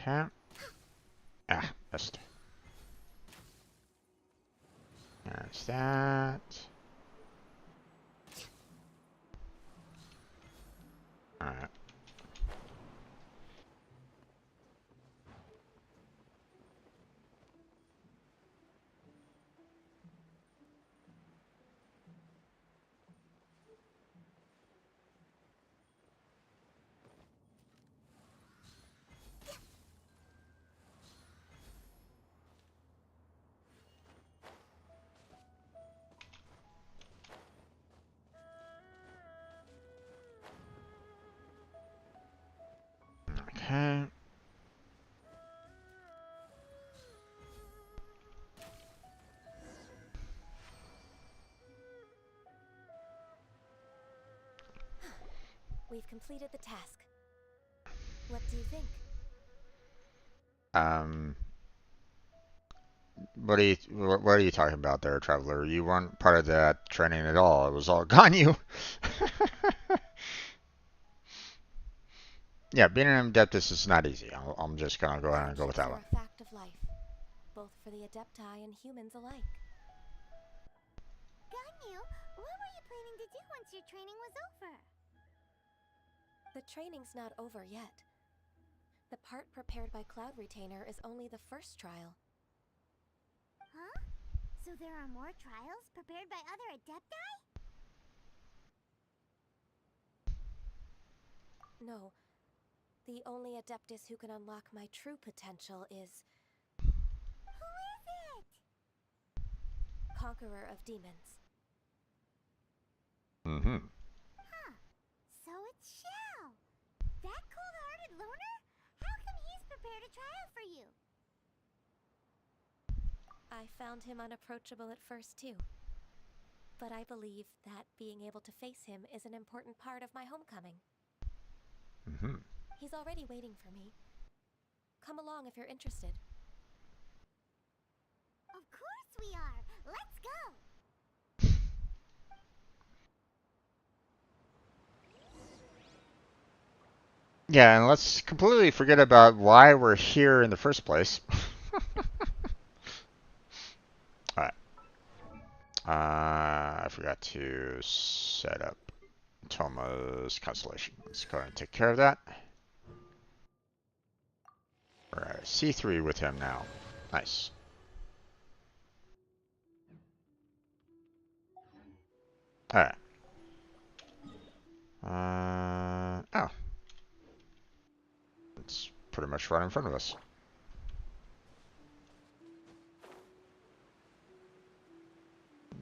Okay. Ah, missed. That's that. Alright. We've completed the task. What do you think? What are you talking about there, Traveler? You weren't part of that training at all. It was all Ganyu. Yeah, being an Adeptus is not easy. I'm just gonna go ahead and go with that Hardships one. are a fact of life, both for the Adepti and humans alike. Ganyu, what were you planning to do once your training was over? The training's not over yet. The part prepared by Cloud Retainer is only the first trial. Huh? So there are more trials prepared by other Adepti? No. The only Adeptus who can unlock my true potential is Who is it? Conqueror of Demons. Mm-hmm. Huh. So it's Shao. That cold-hearted loner? How come he's prepared a trial for you? I found him unapproachable at first, too. But I believe that being able to face him is an important part of my homecoming. Mm-hmm. He's already waiting for me. Come along if you're interested. Of course we are. Let's go. Yeah, and let's completely forget about why we're here in the first place. Alright. I forgot to set up Toma's constellation. Let's go ahead and take care of that. Alright, C3 with him now. Nice. Alright. Oh. It's pretty much right in front of us.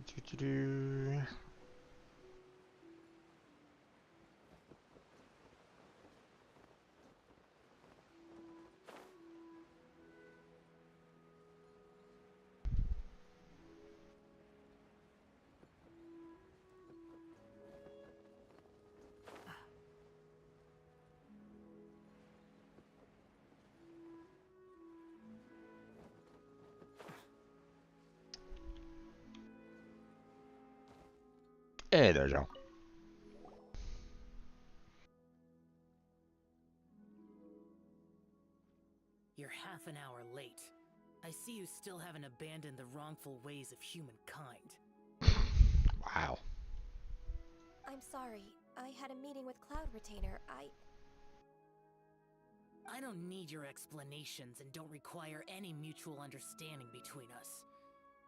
Doo-doo-doo. Hey there, Joe. You're half an hour late. I see you still haven't abandoned the wrongful ways of humankind. Wow. I'm sorry. I had a meeting with Cloud Retainer. I don't need your explanations and don't require any mutual understanding between us.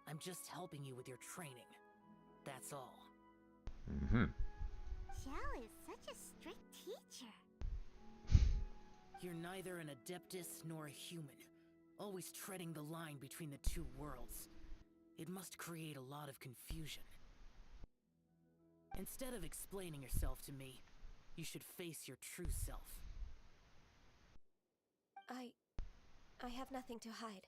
I'm just helping you with your training. That's all. Mm-hmm. Shao is such a strict teacher. You're neither an Adeptus nor a human, always treading the line between the two worlds. It must create a lot of confusion. Instead of explaining yourself to me, you should face your true self. I have nothing to hide.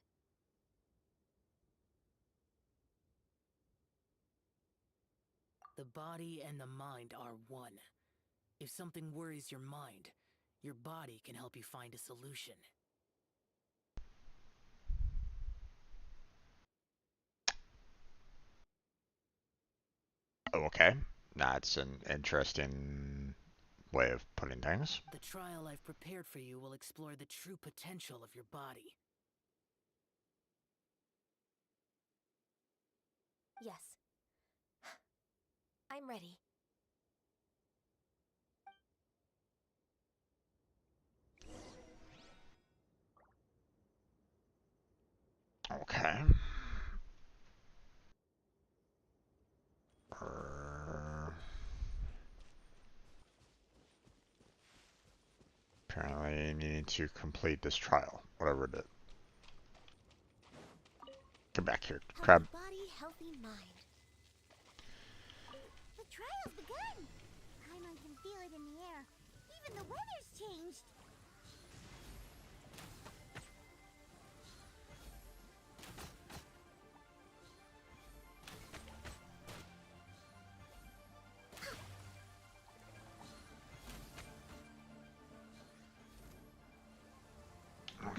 The body and the mind are one. If something worries your mind, your body can help you find a solution. Okay. That's an interesting way of putting things. The trial I've prepared for you will explore the true potential of your body. Yes. I'm ready. Okay. Apparently needing to complete this trial, whatever it is. Get back here, crab. Healthy body, healthy mind. The trial's begun. Paimon can feel it in the air. Even the weather's changed.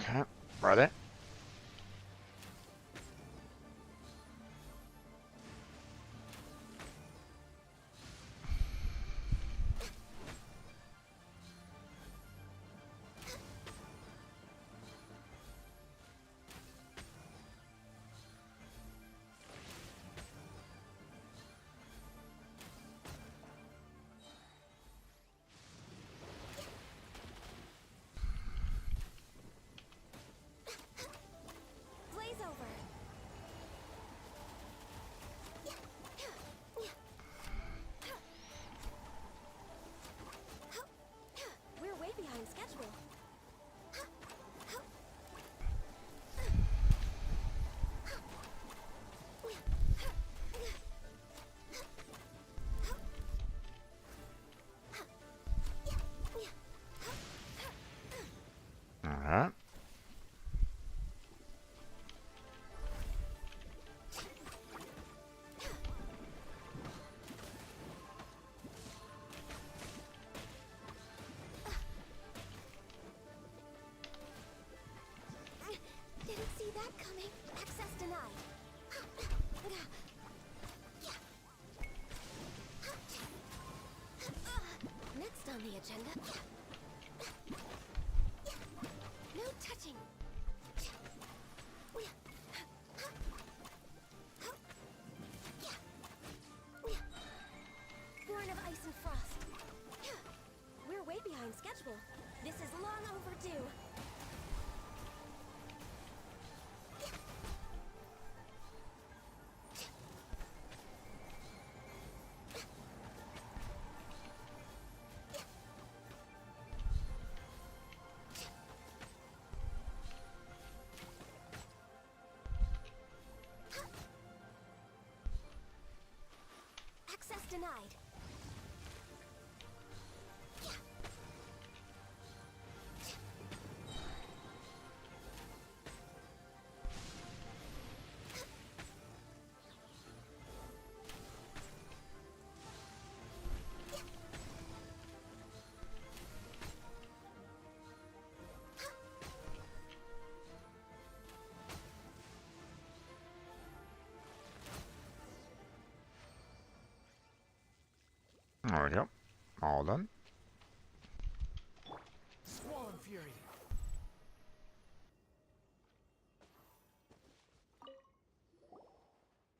Okay, brother. Blaze over. We're way behind schedule. Alright. Didn't see that coming. Access denied. Next on the agenda. No touching. Born of ice and frost. We're way behind schedule. This is long overdue. Access denied. There we go. All done. Squall and Fury.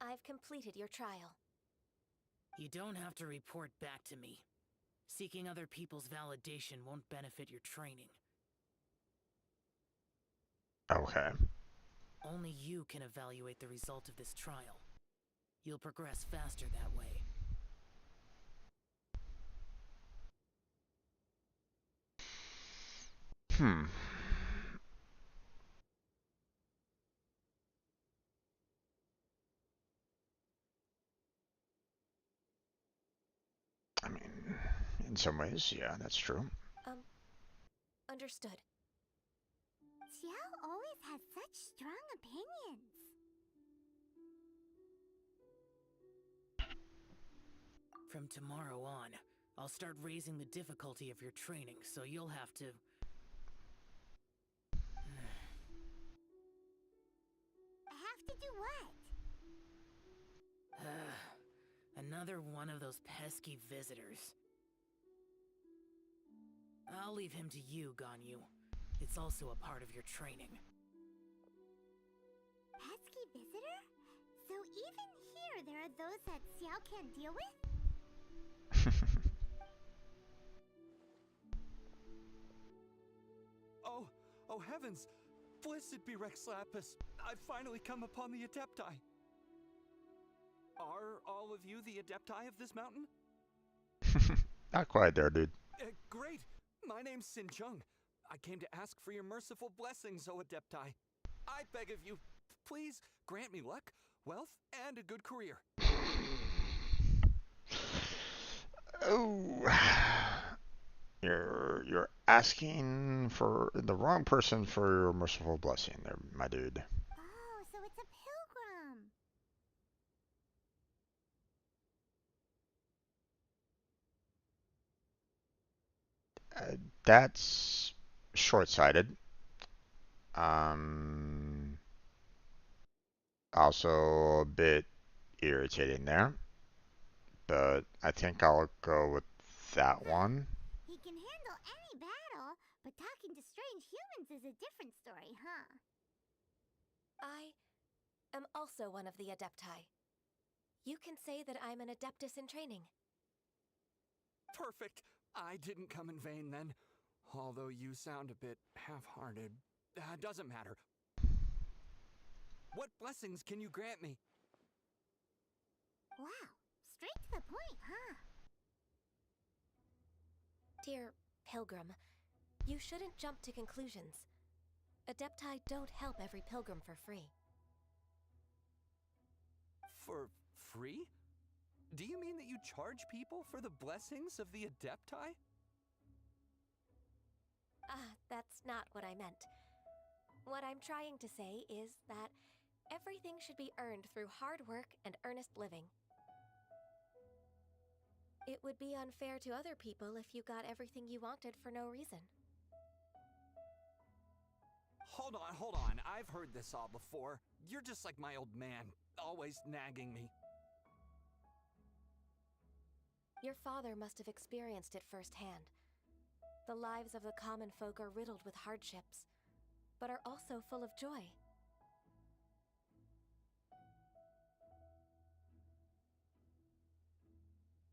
I've completed your trial. You don't have to report back to me. Seeking other people's validation won't benefit your training. Okay. Only you can evaluate the result of this trial. You'll progress faster that way. Hmm. I mean, in some ways, yeah, that's true. Understood. Xiao always has such strong opinions. From tomorrow on, I'll start raising the difficulty of your training, so you'll have to... I have to do what? Another one of those pesky visitors. I'll leave him to you, Ganyu. It's also a part of your training. Pesky visitor? So even here there are those that Xiao can't deal with? Oh heavens! Blessed be Rex Lapis! I've finally come upon the Adepti! Are all of you the Adepti of this mountain? Not quite there, dude. Great! My name's Sin Chung. I came to ask for your merciful blessings, O Adepti. I beg of you, please grant me luck, wealth, and a good career. Oh, you're asking for the wrong person for your merciful blessing there, my dude. Oh, so it's a pilgrim. That's short-sighted. Um, Also a bit irritating there, but I think I'll go with that one. He can handle any battle, but talking to strange humans is a different story, huh? I am also one of the Adepti. You can say that I'm an Adeptus in training. Perfect. I didn't come in vain then. Although you sound a bit half-hearted. Doesn't matter. What blessings can you grant me? Wow, straight to the point, huh? Dear Pilgrim, you shouldn't jump to conclusions. Adepti don't help every pilgrim for free. For free? Do you mean that you charge people for the blessings of the Adepti? That's not what I meant. What I'm trying to say is that everything should be earned through hard work and earnest living. It would be unfair to other people if you got everything you wanted for no reason. Hold on. I've heard this all before. You're just like my old man, always nagging me. Your father must have experienced it firsthand. The lives of the common folk are riddled with hardships, but are also full of joy.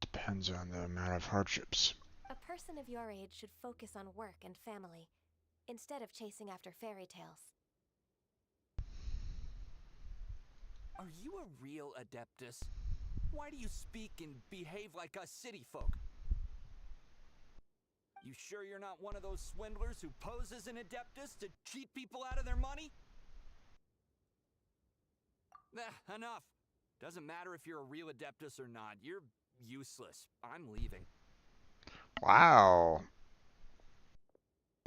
Depends on the amount of hardships. A person of your age should focus on work and family, instead of chasing after fairy tales. Are you a real Adeptus? Why do you speak and behave like us city folk? You sure you're not one of those swindlers who pose as an Adeptus to cheat people out of their money? Enough. Doesn't matter if you're a real Adeptus or not. You're useless. I'm leaving. Wow.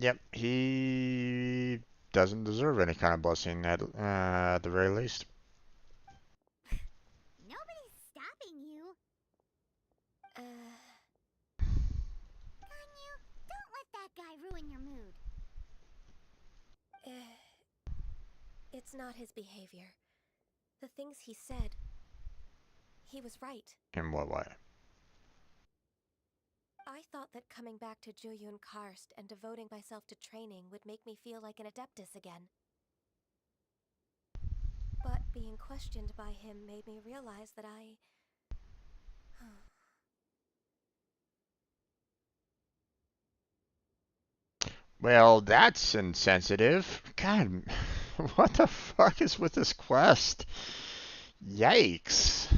Yep, he doesn't deserve any kind of blessing at the very least. Nobody's stopping you. Ganyu, don't let that guy ruin your mood. It's not his behavior. The things he said, he was right. In what way? I thought that coming back to Jueyun Karst and devoting myself to training would make me feel like an Adeptus again. But being questioned by him made me realize that Well, that's insensitive. God, what the fuck is with this quest? Yikes.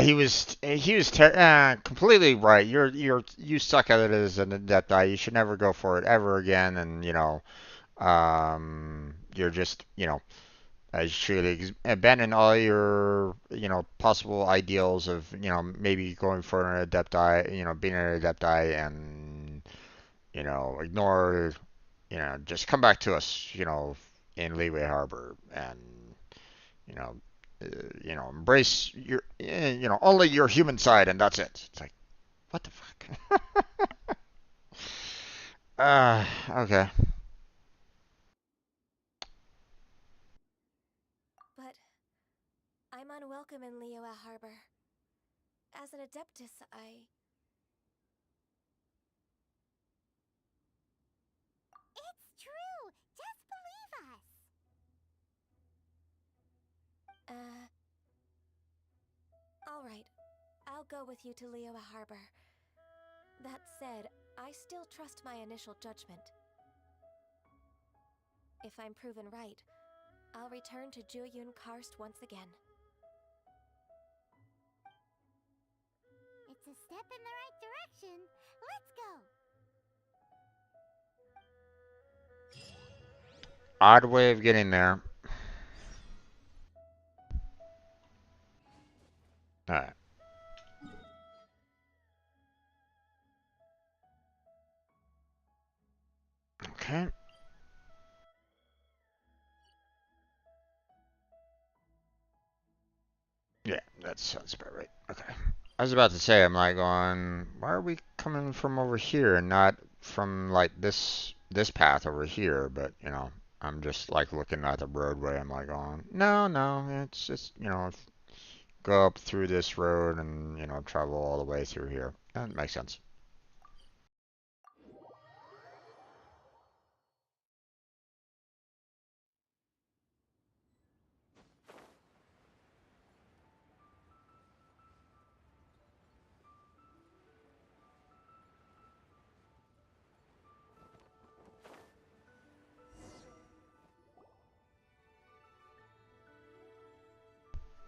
He was completely right. You suck at it as an Adepti. You should never go for it ever again. And you're just you should abandon all your possible ideals of maybe going for an Adepti, being an Adepti, and ignore just come back to us in Leeway Harbor and you know, embrace your, only your human side, and that's it. It's like, what the fuck? Okay. but I'm unwelcome in Liyue Harbor. As an Adeptus, It's true. Just believe us. Alright. I'll go with you to Liyue Harbor. That said, I still trust my initial judgment. If I'm proven right, I'll return to Jueyun Karst once again. It's a step in the right direction. Let's go. Odd way of getting there. Alright. Okay. Yeah, that sounds about right. Okay. I was about to say, I'm like going, why are we coming from over here and not from like this path over here? But you know, I'm just like looking at the roadway. I'm like going, no, no, it's just go up through this road and travel all the way through here. That makes sense.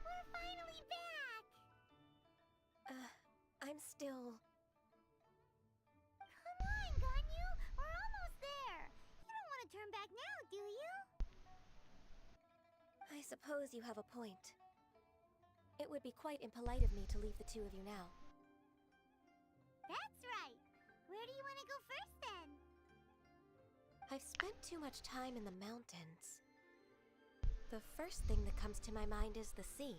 We're finally back! I'm still... Come on, Ganyu! We're almost there! You don't want to turn back now, do you? I suppose you have a point. It would be quite impolite of me to leave the two of you now. That's right! Where do you want to go first, then? I've spent too much time in the mountains. The first thing that comes to my mind is the sea.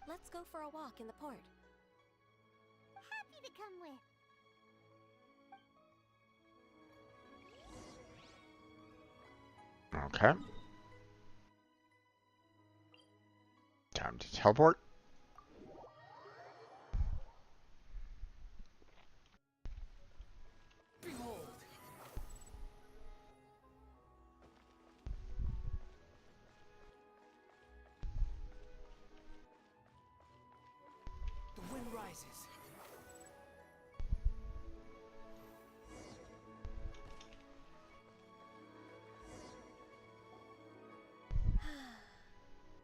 Let's go for a walk in the port. Happy to come with. Okay. Time to teleport. Behold! The wind rises.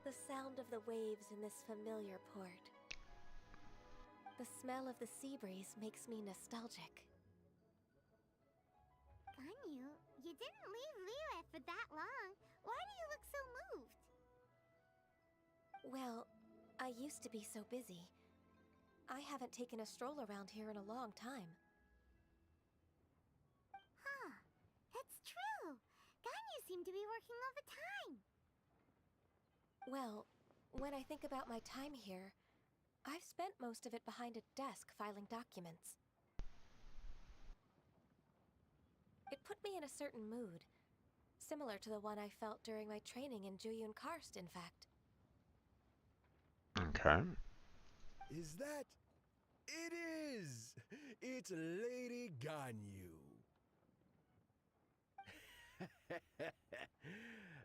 The sound of the waves in this familiar port. The smell of the sea breeze makes me nostalgic. Ganyu, you didn't leave Liyue for that long. Why do you look so moved? Well, I used to be so busy. I haven't taken a stroll around here in a long time. Huh. It's true. Ganyu seemed to be working all the time. Well, when I think about my time here, I've spent most of it behind a desk filing documents. It put me in a certain mood, similar to the one I felt during my training in Juyun Karst, in fact. Okay. Is that... It is! It's Lady Ganyu.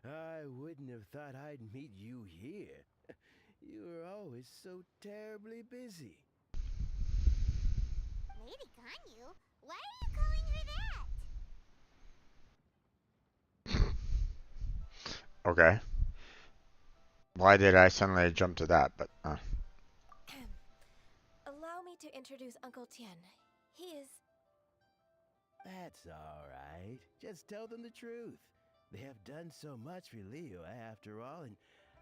I wouldn't have thought I'd meet you here. You were always so terribly busy. Lady Ganyu? Why are you calling her that? Okay. Why did I suddenly jump to that? But Allow me to introduce Uncle Tien. He is... That's all right. Just tell them the truth. They have done so much for Liyue after all, and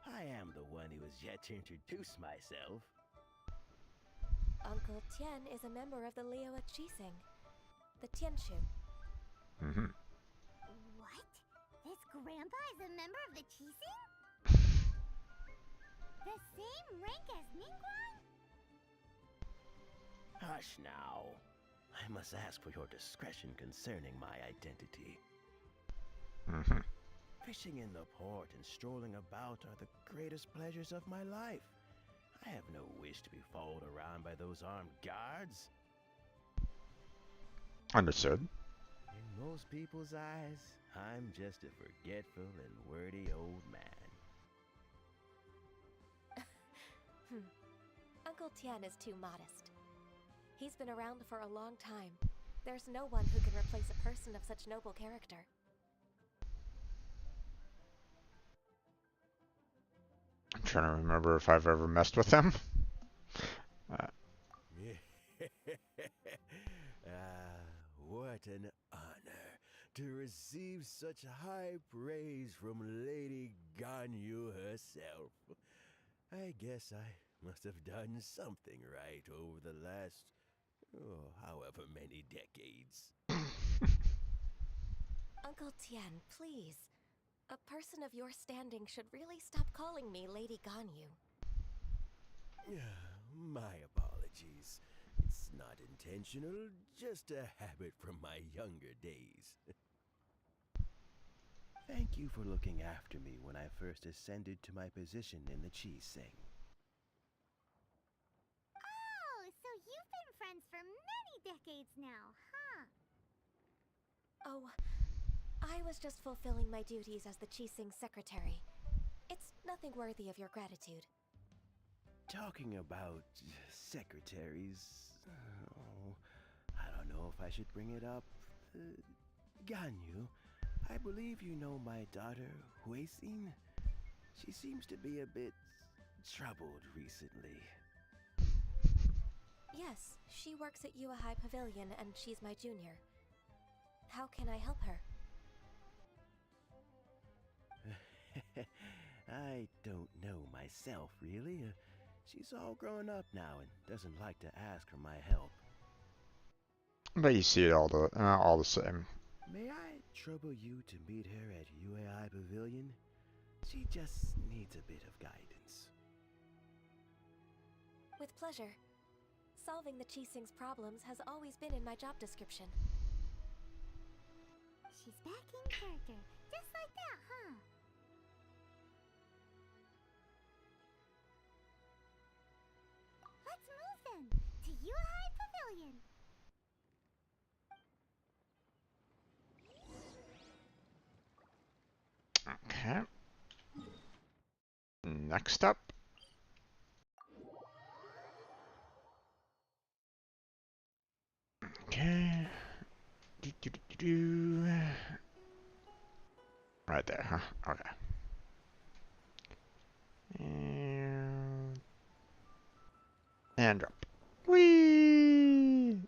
I am the one who has yet to introduce myself. Uncle Tien is a member of the Liyue Qixing, the Tianshu. mm-hmm. What? This grandpa is a member of the Qixing? The same rank as Ningguang? Hush now. I must ask for your discretion concerning my identity. Mm-hmm. Fishing in the port and strolling about are the greatest pleasures of my life. I have no wish to be followed around by those armed guards. Understood. In most people's eyes, I'm just a forgetful and wordy old man. Uncle Tien is too modest. He's been around for a long time. There's no one who can replace a person of such noble character. I'm trying to remember if I've ever messed with him. What an honor to receive such high praise from Lady Ganyu herself. I guess I must have done something right over the last, however many decades. Uncle Tien, please. A person of your standing should really stop calling me Lady Ganyu. My apologies. It's not intentional, just a habit from my younger days. Thank you for looking after me when I first ascended to my position in the cheese sing. Oh, so you've been friends for many decades now, huh? Oh, I was just fulfilling my duties as the Chising secretary. It's nothing worthy of your gratitude. Talking about secretaries, oh, I don't know if I should bring it up. Ganyu, I believe you know my daughter, Huixin. She seems to be a bit troubled recently. Yes, she works at Yua High Pavilion and she's my junior. How can I help her? I don't know myself, really. She's all grown up now and doesn't like to ask for my help. But you see it all the same. May I trouble you to meet her at UAI Pavilion? She just needs a bit of guidance. With pleasure. Solving the Chising's problems has always been in my job description. She's back in character, just like that, huh? Let's move then, to Yuhai Pavilion. Okay. Next up. Okay. Right there, huh? Okay. And drop. Whee!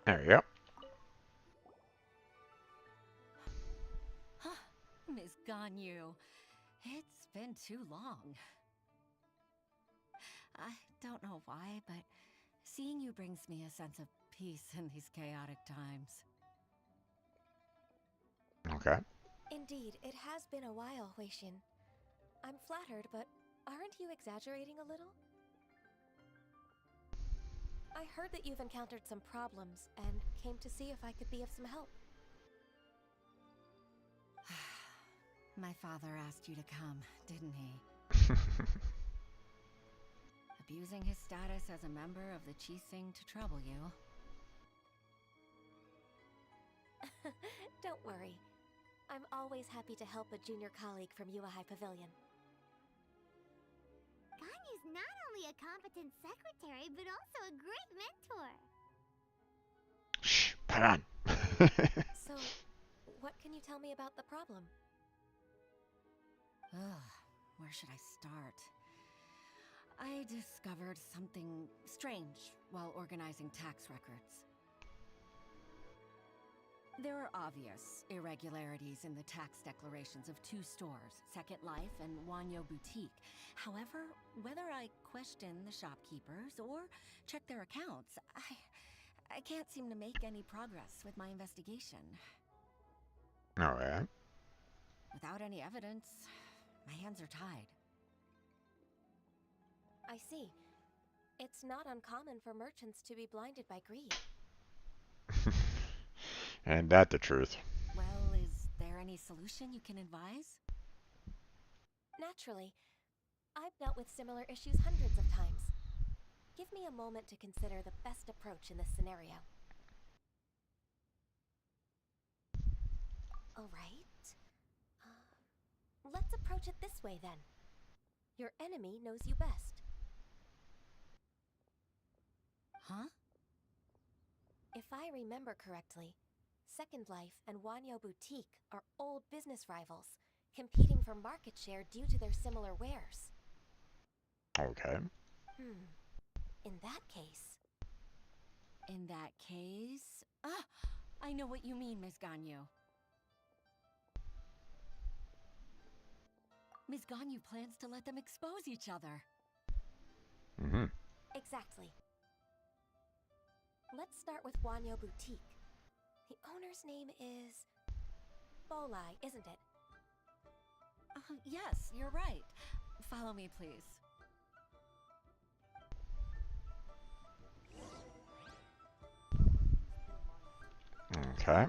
There you go. Huh, Miss Ganyu. It's been too long. I don't know why, but seeing you brings me a sense of peace in these chaotic times. Okay. Indeed, it has been a while, Huixin. I'm flattered, but aren't you exaggerating a little? I heard that you've encountered some problems and came to see if I could be of some help. My father asked you to come, didn't he? Abusing his status as a member of the Chising to trouble you. Don't worry. I'm always happy to help a junior colleague from Yua High Pavilion. Ganyu's not only a competent secretary, but also a great mentor. Shh, put on. So, what can you tell me about the problem? Ugh, where should I start? I discovered something strange while organizing tax records. There are obvious irregularities in the tax declarations of two stores, Second Life and Wanyo Boutique. However, whether I question the shopkeepers or check their accounts, I can't seem to make any progress with my investigation. Alright. Without any evidence, my hands are tied. I see. It's not uncommon for merchants to be blinded by greed. And that the truth. Well, is there any solution you can advise? Naturally. I've dealt with similar issues hundreds of times. Give me a moment to consider the best approach in this scenario. Alright. Let's approach it this way then. Your enemy knows you best. Huh? If I remember correctly, Second Life and Wanyo Boutique are old business rivals, competing for market share due to their similar wares. Okay. In that case... In that case... Ah! I know what you mean, Miss Ganyu. Miss Ganyu plans to let them expose each other. Exactly. Let's start with Wanyo Boutique. The owner's name is... Bolai, isn't it? Yes, you're right. Follow me, please. Okay.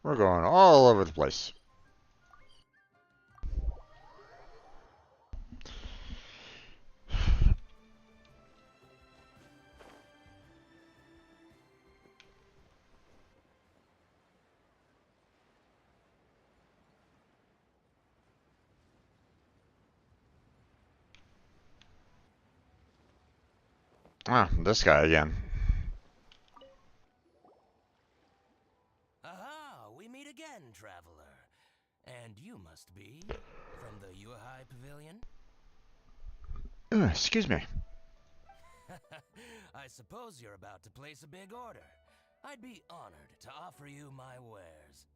We're going all over the place. Ah, this guy again. Aha! We meet again, traveler. And you must be from the Yuhai Pavilion? Excuse me. I suppose you're about to place a big order. I'd be honored to offer you my wares.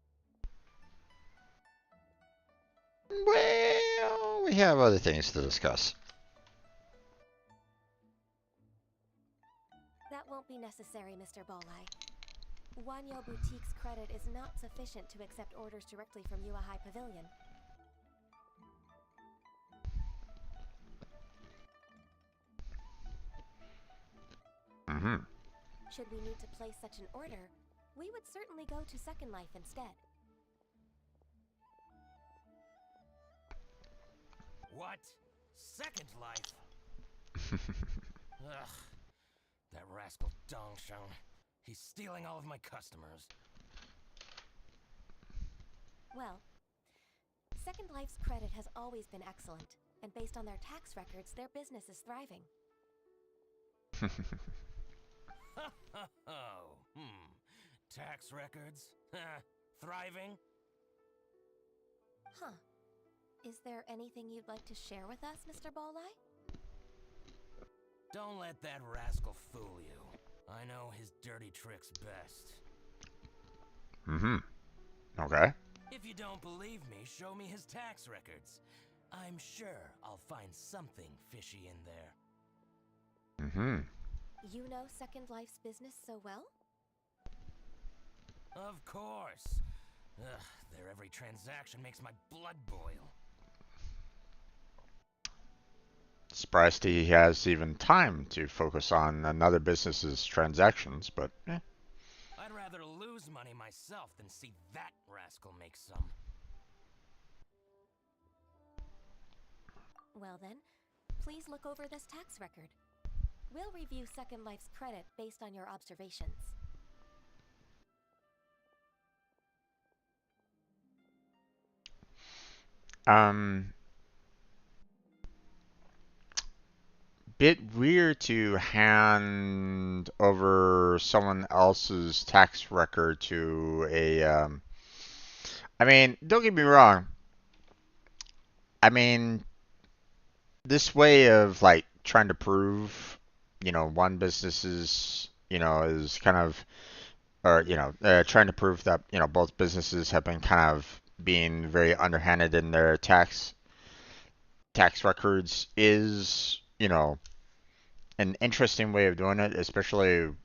Well, we have other things to discuss. That won't be necessary, Mr. Bolai. Wanyo Boutique's credit is not sufficient to accept orders directly from Yuahai Pavilion. Mm-hmm. Should we need to place such an order, we would certainly go to Second Life instead. What? Second Life? Ugh. That rascal Dongsheng. He's stealing all of my customers. Well, Second Life's credit has always been excellent, and based on their tax records, their business is thriving. Oh, tax records? Thriving? Huh. Is there anything you'd like to share with us, Mr. Bolai? Don't let that rascal fool you. I know his dirty tricks best. Mm-hmm. Okay. If you don't believe me, show me his tax records. I'm sure I'll find something fishy in there. Mm-hmm. You know Second Life's business so well? Of course. Ugh, their every transaction makes my blood boil. Surprised he has even time to focus on another business's transactions, but I'd rather lose money myself than see that rascal make some. Well then, please look over this tax record. We'll review Second Life's credit based on your observations. Bit weird to hand over someone else's tax record to a I mean, don't get me wrong. I mean, this way of like trying to prove, one business's, is kind of, or trying to prove that both businesses have been kind of being very underhanded in their tax records is, an interesting way of doing it, especially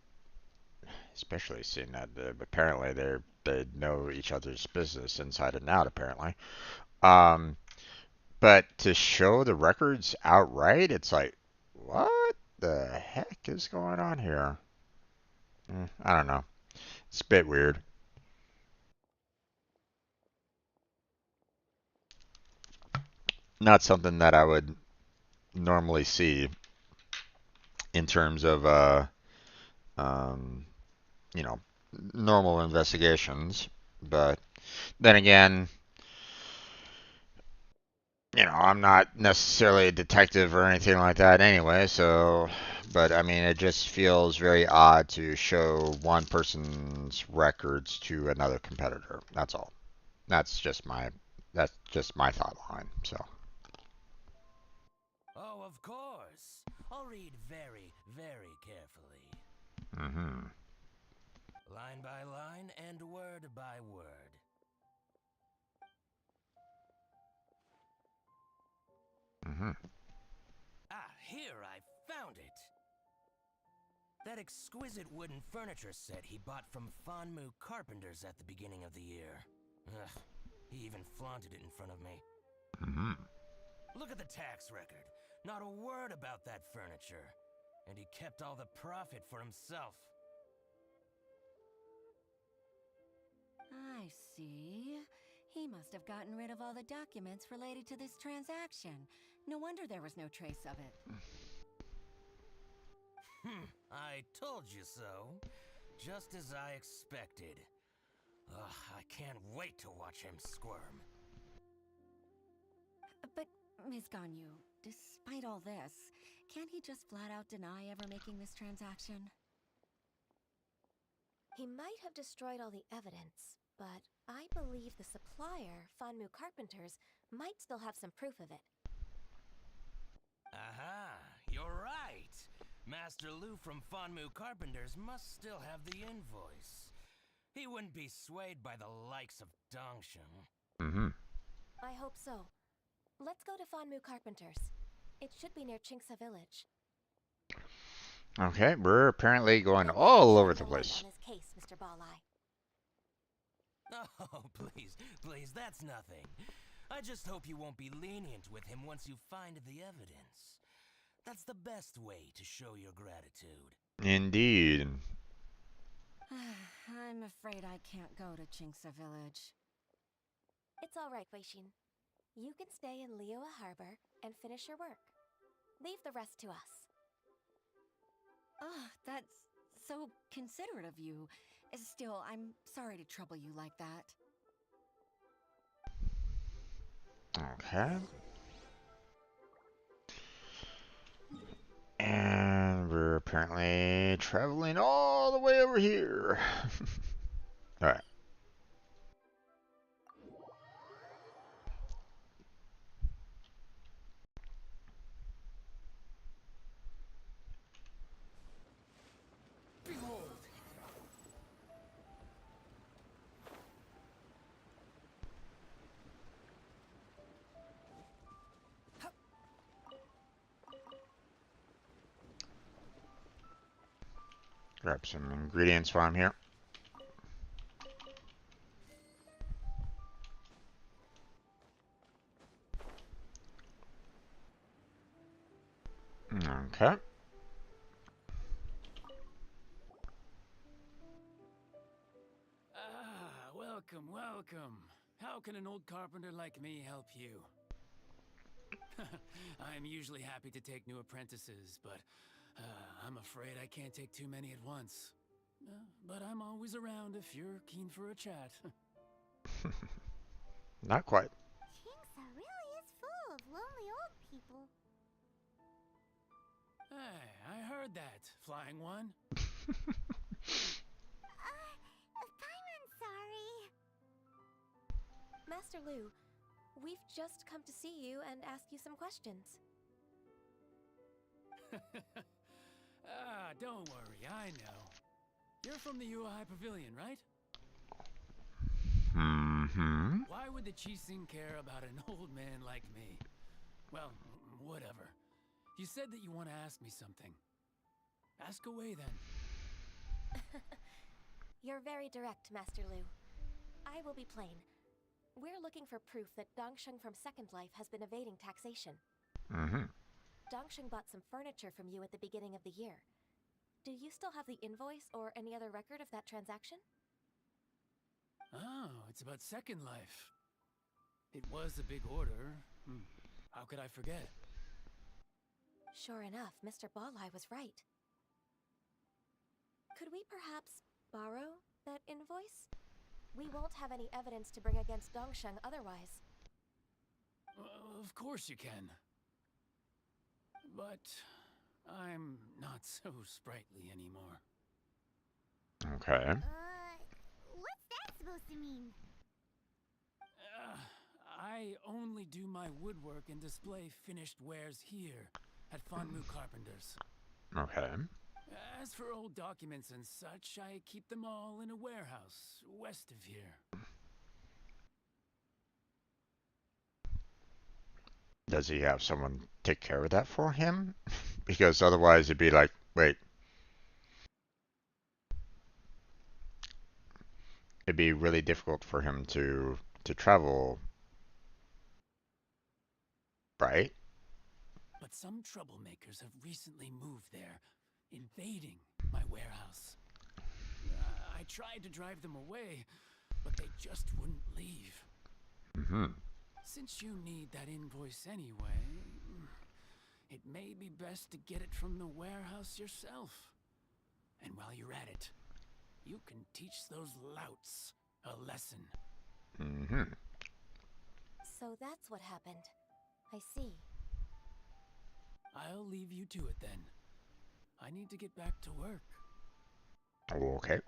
seeing that apparently they know each other's business inside and out apparently. Um, but to show the records outright, it's like, what the heck is going on here? I don't know. It's a bit weird. Not something that I would normally see in terms of um, you know, normal investigations. But then again, I'm not necessarily a detective or anything like that anyway, so, but I mean, it just feels very odd to show one person's records to another competitor. That's all. That's just my, that's just my thought line, so. Oh, of course. I'll read very, very carefully. Mm-hmm. Line by line and word by word. Mm-hmm. Ah, here, I found it! That exquisite wooden furniture set he bought from Fanmu Carpenters at the beginning of the year. Ugh, he even flaunted it in front of me. Mm-hmm. Look at the tax record. Not a word about that furniture. And he kept all the profit for himself. I see. He must have gotten rid of all the documents related to this transaction. No wonder there was no trace of it. I told you so. Just as I expected. Ugh, I can't wait to watch him squirm. But, Ms. Ganyu, despite all this, can't he just flat out deny ever making this transaction? He might have destroyed all the evidence, but I believe the supplier, Fanmu Carpenters, might still have some proof of it. Aha, you're right. Master Lu from Fanmu Carpenters must still have the invoice. He wouldn't be swayed by the likes of Dongsheng. Mm-hmm. I hope so. Let's go to Fanmu Carpenters. It should be near Chingsa Village. Okay, we're apparently going all over the place. On his case, Mr. Balai. Oh, please, that's nothing. I just hope you won't be lenient with him once you find the evidence. That's the best way to show your gratitude. Indeed. I'm afraid I can't go to Chingsa Village. It's all right, Weishin. You can stay in Liyue Harbor and finish your work. Leave the rest to us. Oh, that's so considerate of you. Still, I'm sorry to trouble you like that. Okay. And we're apparently traveling all the way over here. Alright. Behold! Grab some ingredients while I'm here. Okay. Welcome, welcome. How can an old carpenter like me help you? I'm usually happy to take new apprentices, but I'm afraid I can't take too many at once. But I'm always around if you're keen for a chat. Not quite. Chingsa really is full of lonely old people. Hey, I heard that, Flying One. Paimon's sorry. Master Lu, we've just come to see you and ask you some questions. Don't worry, I know. You're from the UI Pavilion, right? Mm-hmm. Why would the Qixing care about an old man like me? Well, whatever. You said that you want to ask me something. Ask away, then. You're very direct, Master Lu. I will be plain. We're looking for proof that Dongsheng from Second Life has been evading taxation. Mm-hmm. Dongsheng bought some furniture from you at the beginning of the year. Do you still have the invoice or any other record of that transaction? Oh, it's about Second Life. It was a big order. How could I forget? Sure enough, Mr. Balai was right. Could we perhaps borrow that invoice? We won't have any evidence to bring against Dongsheng otherwise. Of course you can. But I'm not so sprightly anymore. Okay. What's that supposed to mean? I only do my woodwork and display finished wares here at Fanmu Carpenters. Okay. As for old documents and such, I keep them all in a warehouse west of here. Does he have someone take care of that for him? Because otherwise it'd be like, wait. It'd be really difficult for him to travel Right. But some troublemakers have recently moved there, invading my warehouse. I tried to drive them away, but they just wouldn't leave. Mm-hmm. Since you need that invoice anyway, it may be best to get it from the warehouse yourself. And while you're at it, you can teach those louts a lesson. Mm-hmm. So that's what happened. I see. I'll leave you to it then. I need to get back to work. Okay.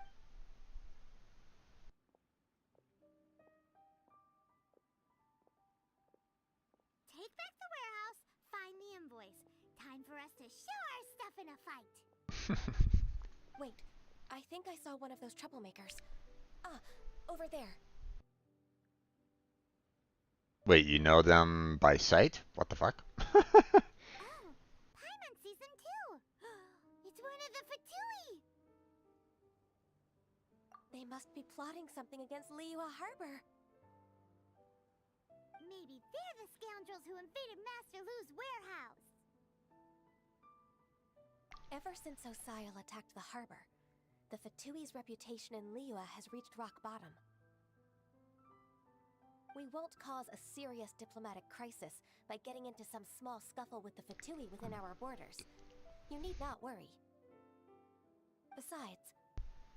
Take back the warehouse, find the invoice. Time for us to show our stuff in a fight. Wait, I think I saw one of those troublemakers. Ah, over there. Wait, you know them by sight? What the fuck? Oh, Paimon Season 2! It's one of the Fatui! They must be plotting something against Liyue Harbor. Maybe they're the scoundrels who invaded Master Lu's warehouse. Ever since Osial attacked the harbor, the Fatui's reputation in Liyue has reached rock bottom. We won't cause a serious diplomatic crisis by getting into some small scuffle with the Fatui within our borders. You need not worry. Besides,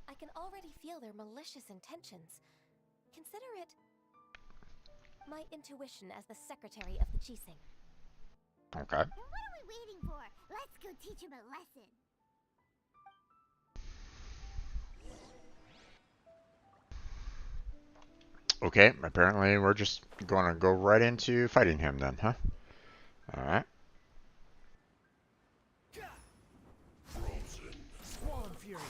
I can already feel their malicious intentions. Consider it my intuition as the secretary of the Qixing. Okay. Then what are we waiting for? Let's go teach him a lesson. Okay, apparently we're just going to go right into fighting him then, huh? Alright. Swan Fury.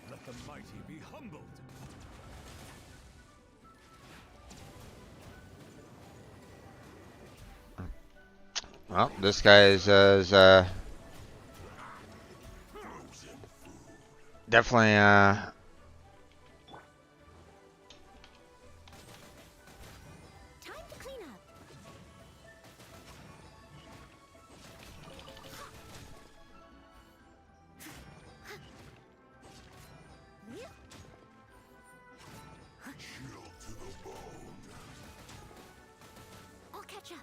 Let the mighty be humbled. Well, this guy is definitely Time to clean up. Chill to the bone. I'll catch up.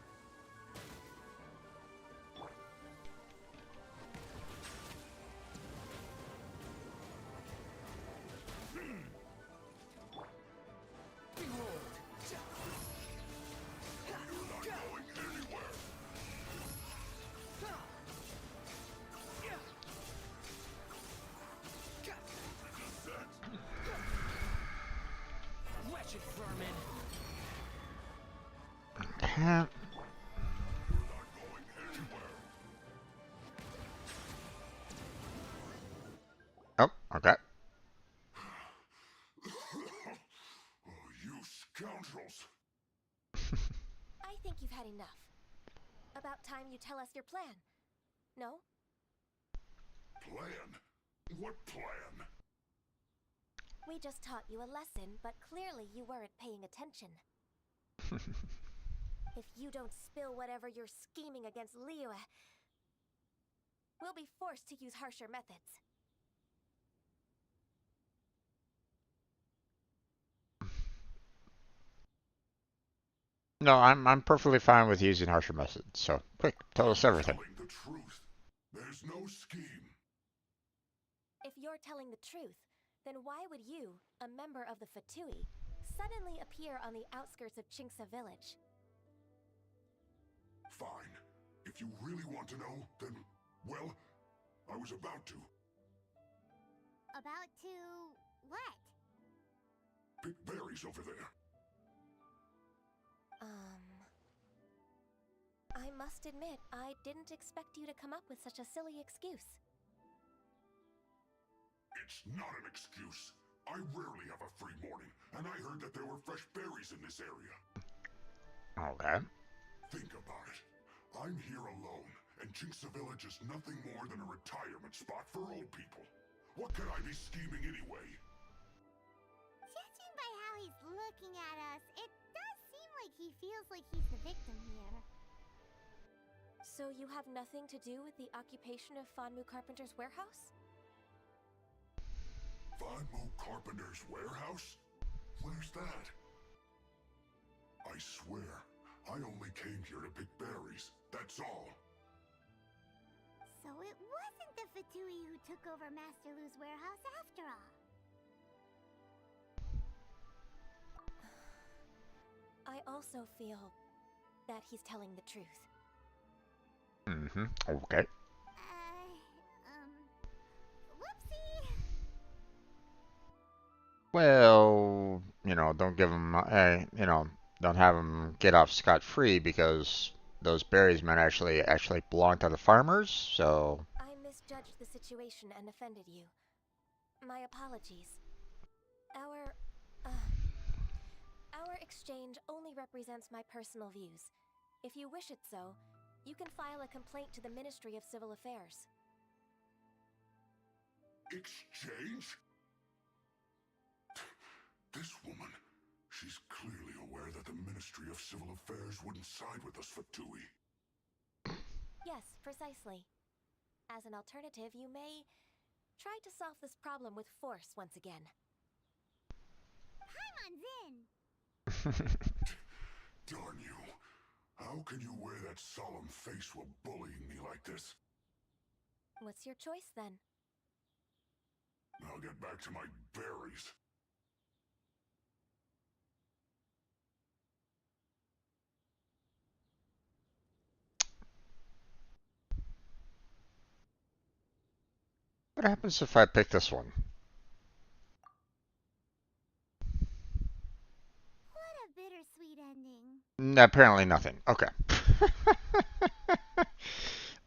Wretched vermin! can't. Oh, okay. You scoundrels! I think you've had enough. About time you tell us your plan. No? Plan? What plan? We just taught you a lesson, but clearly you weren't paying attention. If you don't spill whatever you're scheming against Liyue, we'll be forced to use harsher methods. No, I'm perfectly fine with using harsher methods. So, quick, tell us everything. Telling the truth. There's no scheme. If you're telling the truth, then why would you, a member of the Fatui, suddenly appear on the outskirts of Qingce village? Fine. If you really want to know, then, well, I was about to. About to what? Pick berries over there. I must admit, I didn't expect you to come up with such a silly excuse. It's not an excuse. I rarely have a free morning, and I heard that there were fresh berries in this area. Okay. Think about it. I'm here alone, and Jinxa Village is nothing more than a retirement spot for old people. What could I be scheming anyway? Judging by how he's looking at us, it does seem like he feels like he's the victim here. So you have nothing to do with the occupation of Fonmu Carpenter's warehouse? Fonmu Carpenter's warehouse? Where's that? I swear, I only came here to pick berries, that's all. So it wasn't the Fatui who took over Master Lu's warehouse after all. I also feel that he's telling the truth. Mm-hmm. Okay. Whoopsie! Well, don't give him, don't have him get off scot-free because those berries might actually belong to the farmers, so... I misjudged the situation and offended you. My apologies. Our exchange only represents my personal views. If you wish it so, you can file a complaint to the Ministry of Civil Affairs. Exchange? This woman, she's clearly aware that the Ministry of Civil Affairs wouldn't side with us, Fatui. Yes, precisely. As an alternative, you may try to solve this problem with force once again. Paimon's in! Darn you. How can you wear that solemn face while bullying me like this? What's your choice, then? I'll get back to my berries. What happens if I pick this one? What a bittersweet ending. Apparently nothing. Okay.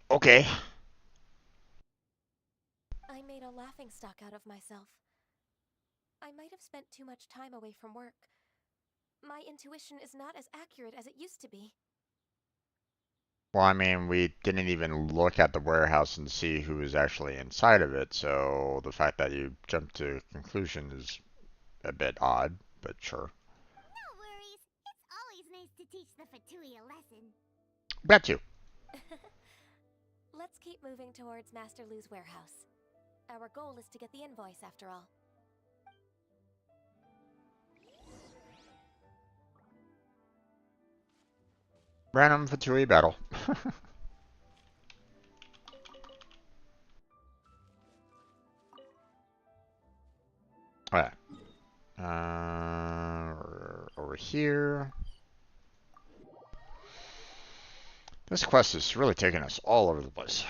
Okay. I made a laughingstock out of myself. I might have spent too much time away from work. My intuition is not as accurate as it used to be. Well, I mean, we didn't even look at the warehouse and see who was actually inside of it, so the fact that you jumped to a conclusion is a bit odd, but sure. No worries. It's always nice to teach the Fatui a lesson. Got you. Let's keep moving towards Master Lu's warehouse. Our goal is to get the invoice, after all. Random Fatui battle. Alright. Over here. This quest is really taking us all over the place.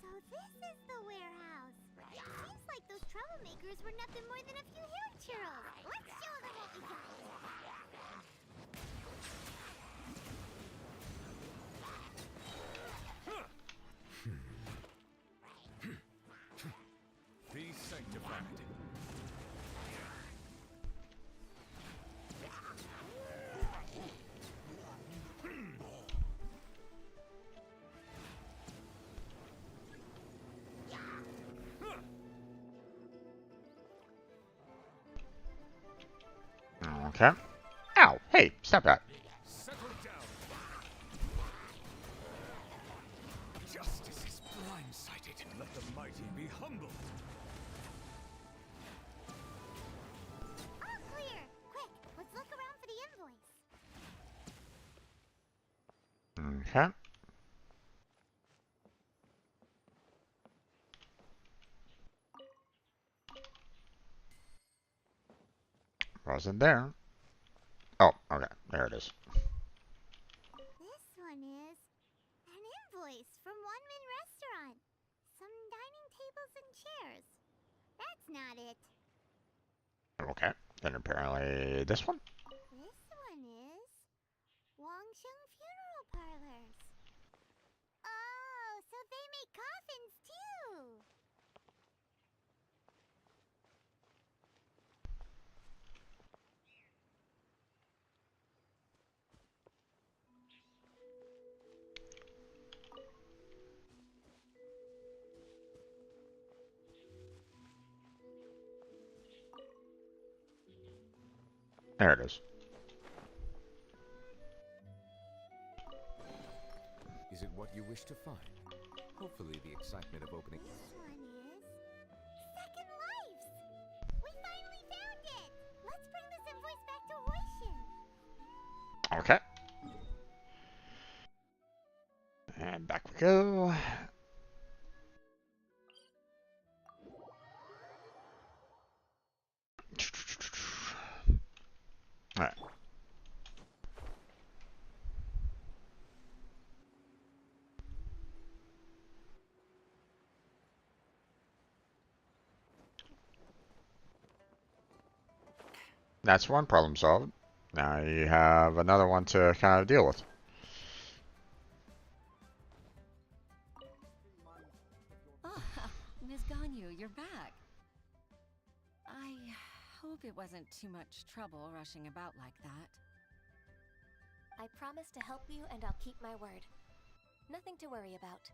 So this is the warehouse. Seems like those troublemakers were nothing more than a few hair churls. Let's show them what we got. Be sanctified. Okay. Ow! Hey, stop that. Settle down. Justice is blindsided. Let the mighty be humbled. All clear. Quick, let's look around for the invoice. Okay. Wasn't there. Oh, okay. There it is. This one is an invoice from One Min Restaurant. Some dining tables and chairs. That's not it. Okay. Then apparently this one. This one is Wangsheng Funeral Parlors. Oh, so they make coffins too. There it is. Is it what you wish to find? Hopefully the excitement of opening... This one is Second Lives. We finally found it. Let's bring this invoice back to Wishlist. Okay. And back we go. Alright. That's one problem solved. Now you have another one to kind of deal with. Oh, Ms. Ganyu, you're back. I hope it wasn't too much trouble rushing about like that. I promise to help you and I'll keep my word. Nothing to worry about.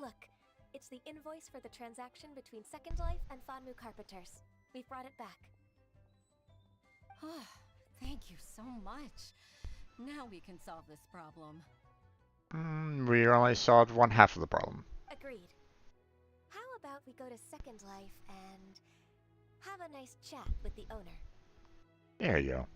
Look, it's the invoice for the transaction between Second Life and Fanmu Carpenters. We've brought it back. Oh, thank you so much. Now we can solve this problem. We only solved one half of the problem. Agreed. How about we go to Second Life and have a nice chat with the owner? There you go.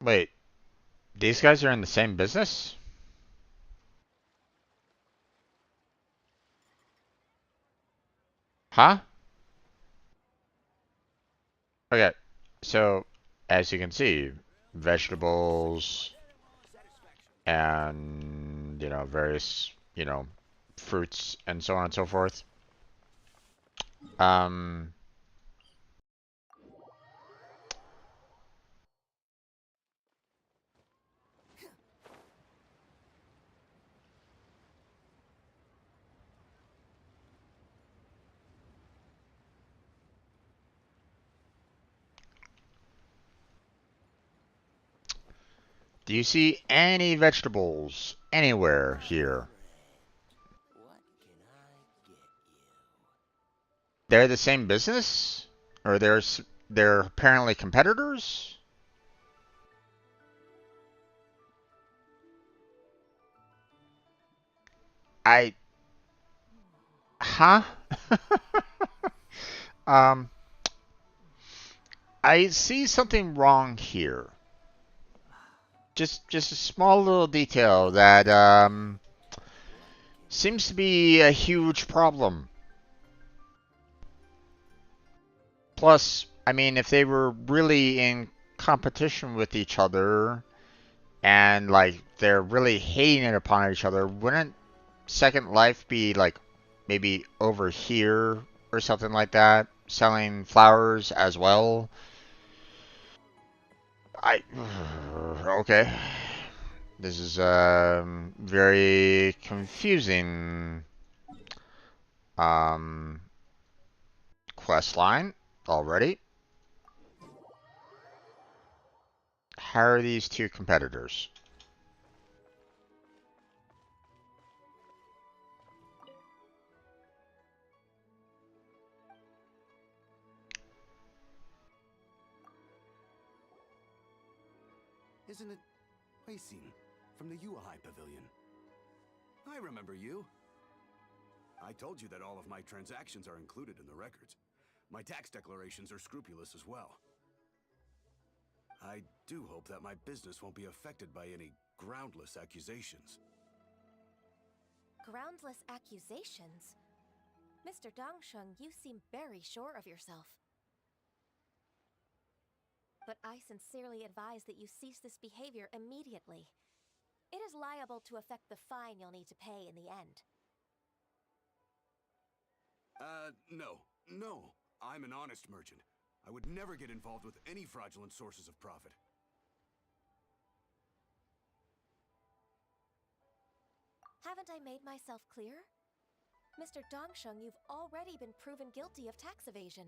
Wait, these guys are in the same business? Huh? Okay, so as you can see, vegetables and, various, fruits and so on and so forth. Um, do you see any vegetables anywhere here? They're the same business? Or they're apparently competitors? I... Huh? um... I see something wrong here. Just a small little detail that seems to be a huge problem. Plus, I mean, if they were really in competition with each other and like they're really hating it upon each other, wouldn't Second Life be like maybe over here or something like that, selling flowers as well? Okay. This is very confusing quest line already. How are these two competitors? Isn't it Huixin from the Yuehai Pavilion? I remember you. I told you that all of my transactions are included in the records. My tax declarations are scrupulous as well. I do hope that my business won't be affected by any groundless accusations. Groundless accusations? Mr. Dongsheng, you seem very sure of yourself. But I sincerely advise that you cease this behavior immediately. It is liable to affect the fine you'll need to pay in the end. No. I'm an honest merchant. I would never get involved with any fraudulent sources of profit. Haven't I made myself clear? Mr. Dongsheng, you've already been proven guilty of tax evasion.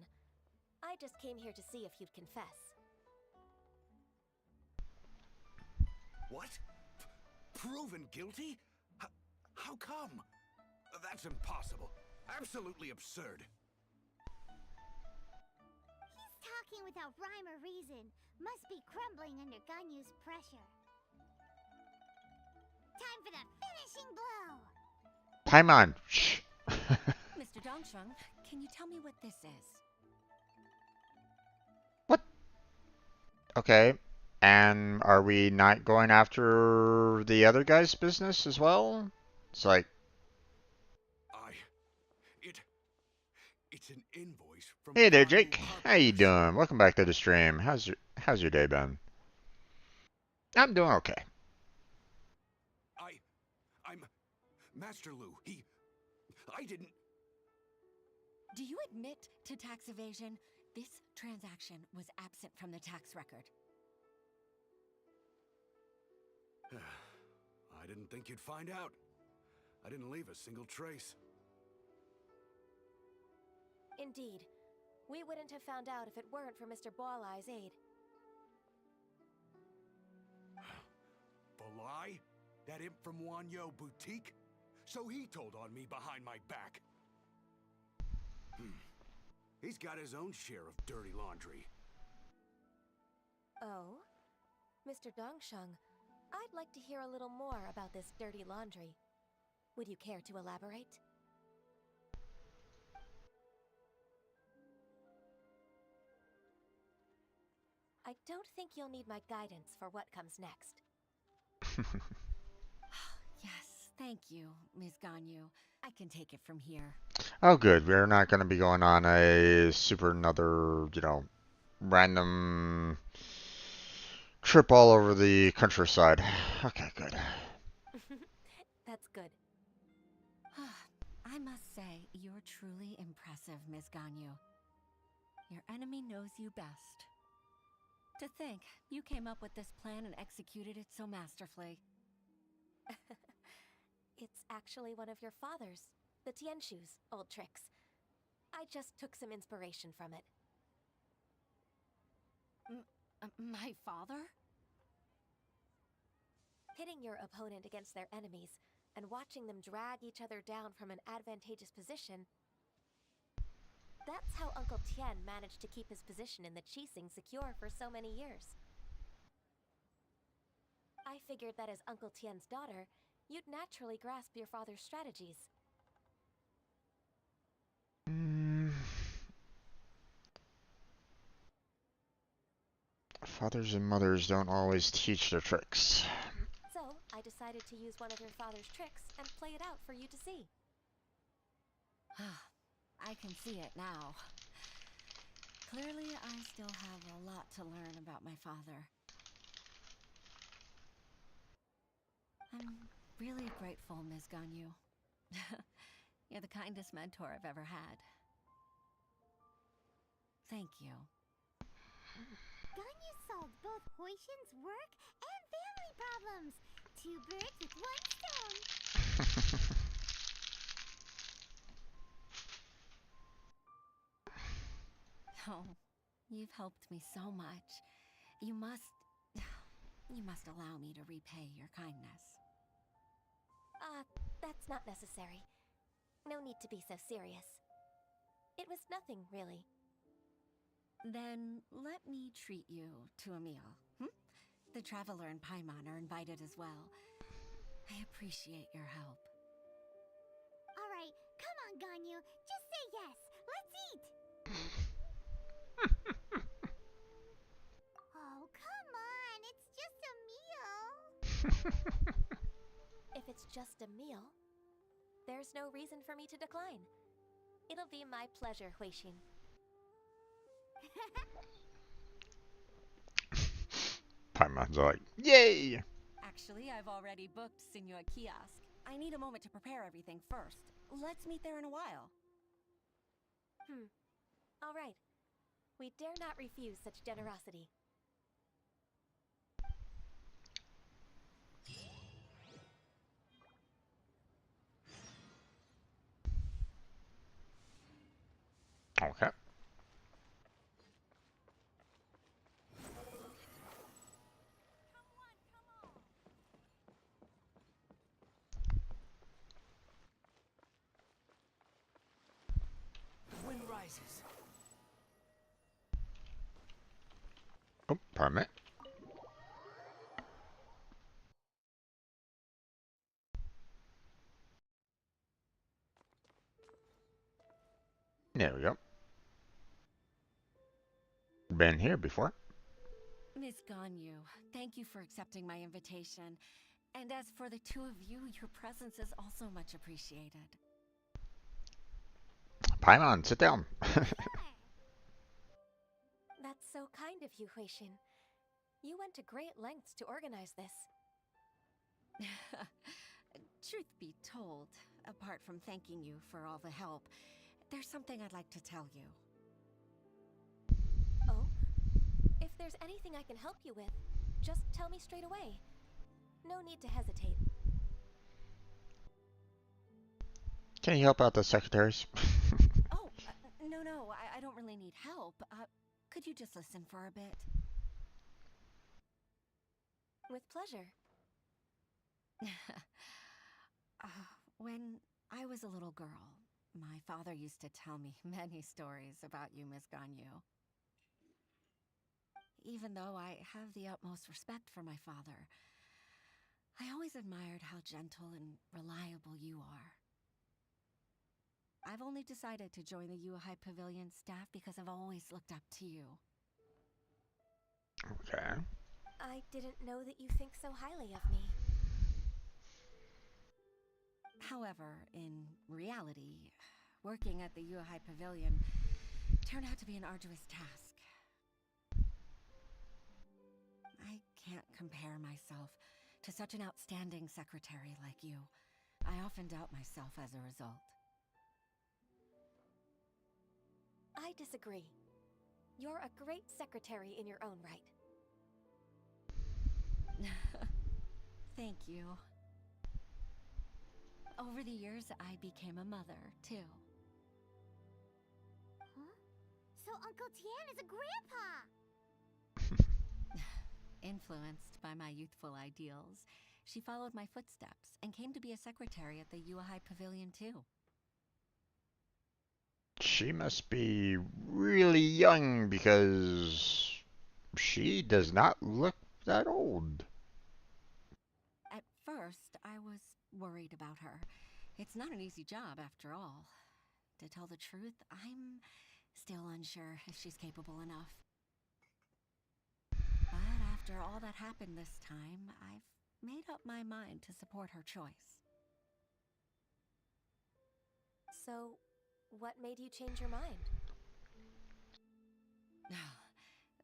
I just came here to see if you'd confess. What? Proven guilty? How come? That's impossible. Absolutely absurd. He's talking without rhyme or reason. Must be crumbling under Ganyu's pressure. Time for the finishing blow! Paimon! Shh! Mr. Dongsheng, can you tell me what this is? Okay. And are we not going after the other guy's business as well? It's like... It's an invoice from... Hey there, Jake. How you doing? Welcome back to the stream. How's your day been? I'm doing okay. I'm... Master Lu, I didn't... Do you admit to tax evasion? This transaction was absent from the tax record. I didn't think you'd find out. I didn't leave a single trace. Indeed. We wouldn't have found out if it weren't for Mr. Boalai's aid. Balai? That imp from Wanyo Boutique? So he told on me behind my back. He's got his own share of dirty laundry. Oh? Mr. Dongsheng, I'd like to hear a little more about this dirty laundry. Would you care to elaborate? I don't think you'll need my guidance for what comes next. Yes, thank you, Ms. Ganyu. I can take it from here. Oh, good. We're not going to be going on another, random trip all over the countryside. Okay, good. That's good. I must say, you're truly impressive, Ms. Ganyu. Your enemy knows you best. To think, you came up with this plan and executed it so masterfully. It's actually one of your father's, the Tianshu's, old tricks. I just took some inspiration from it. My father? Pitting your opponent against their enemies and watching them drag each other down from an advantageous position. That's how Uncle Tian managed to keep his position in the Qixing secure for so many years. I figured that as Uncle Tian's daughter, you'd naturally grasp your father's strategies. Fathers and mothers don't always teach their tricks. So, I decided to use one of your father's tricks and play it out for you to see. I can see it now. Clearly, I still have a lot to learn about my father. I'm really grateful, Ms. Ganyu. You're the kindest mentor I've ever had. Thank you. Ganyu solved both Huishin's work and family problems. 2 birds with 1 stone. Oh, you've helped me so much. You must allow me to repay your kindness. That's not necessary. No need to be so serious. It was nothing, really. Then let me treat you to a meal. The Traveler and Paimon are invited as well. I appreciate your help. Alright, come on, Ganyu. Just say yes. Let's eat! Oh, come on. It's just a meal. If it's just a meal, there's no reason for me to decline. It'll be my pleasure, Huixin. Paimon's like, yay! Actually, I've already booked Senor Kiosk. I need a moment to prepare everything first. Let's meet there in a while. All right. We dare not refuse such generosity. Okay. The wind rises. Oh, pardon me. There we go. Been here before. Miss Ganyu, thank you for accepting my invitation. And as for the two of you, your presence is also much appreciated. Paimon, sit down. That's so kind of you, Huixin. You went to great lengths to organize this. Truth be told, apart from thanking you for all the help, there's something I'd like to tell you. Oh? If there's anything I can help you with, just tell me straight away. No need to hesitate. Can you help out the secretaries? Oh, no, I don't really need help. Could you just listen for a bit? With pleasure. When I was a little girl, my father used to tell me many stories about you, Miss Ganyu. Even though I have the utmost respect for my father, I always admired how gentle and reliable you are. I've only decided to join the Yuhai Pavilion staff because I've always looked up to you. Okay. I didn't know that you think so highly of me. However, in reality, working at the Yuhai Pavilion turned out to be an arduous task. I can't compare myself to such an outstanding secretary like you. I often doubt myself as a result. I disagree. You're a great secretary in your own right. Thank you. Over the years, I became a mother, too. Huh? So Uncle Tian is a grandpa! Influenced by my youthful ideals, she followed my footsteps and came to be a secretary at the Yuhai Pavilion, too. She must be really young because she does not look that old. At first, I was worried about her. It's not an easy job, after all. To tell the truth, I'm still unsure if she's capable enough. But after all that happened this time, I've made up my mind to support her choice. So, what made you change your mind?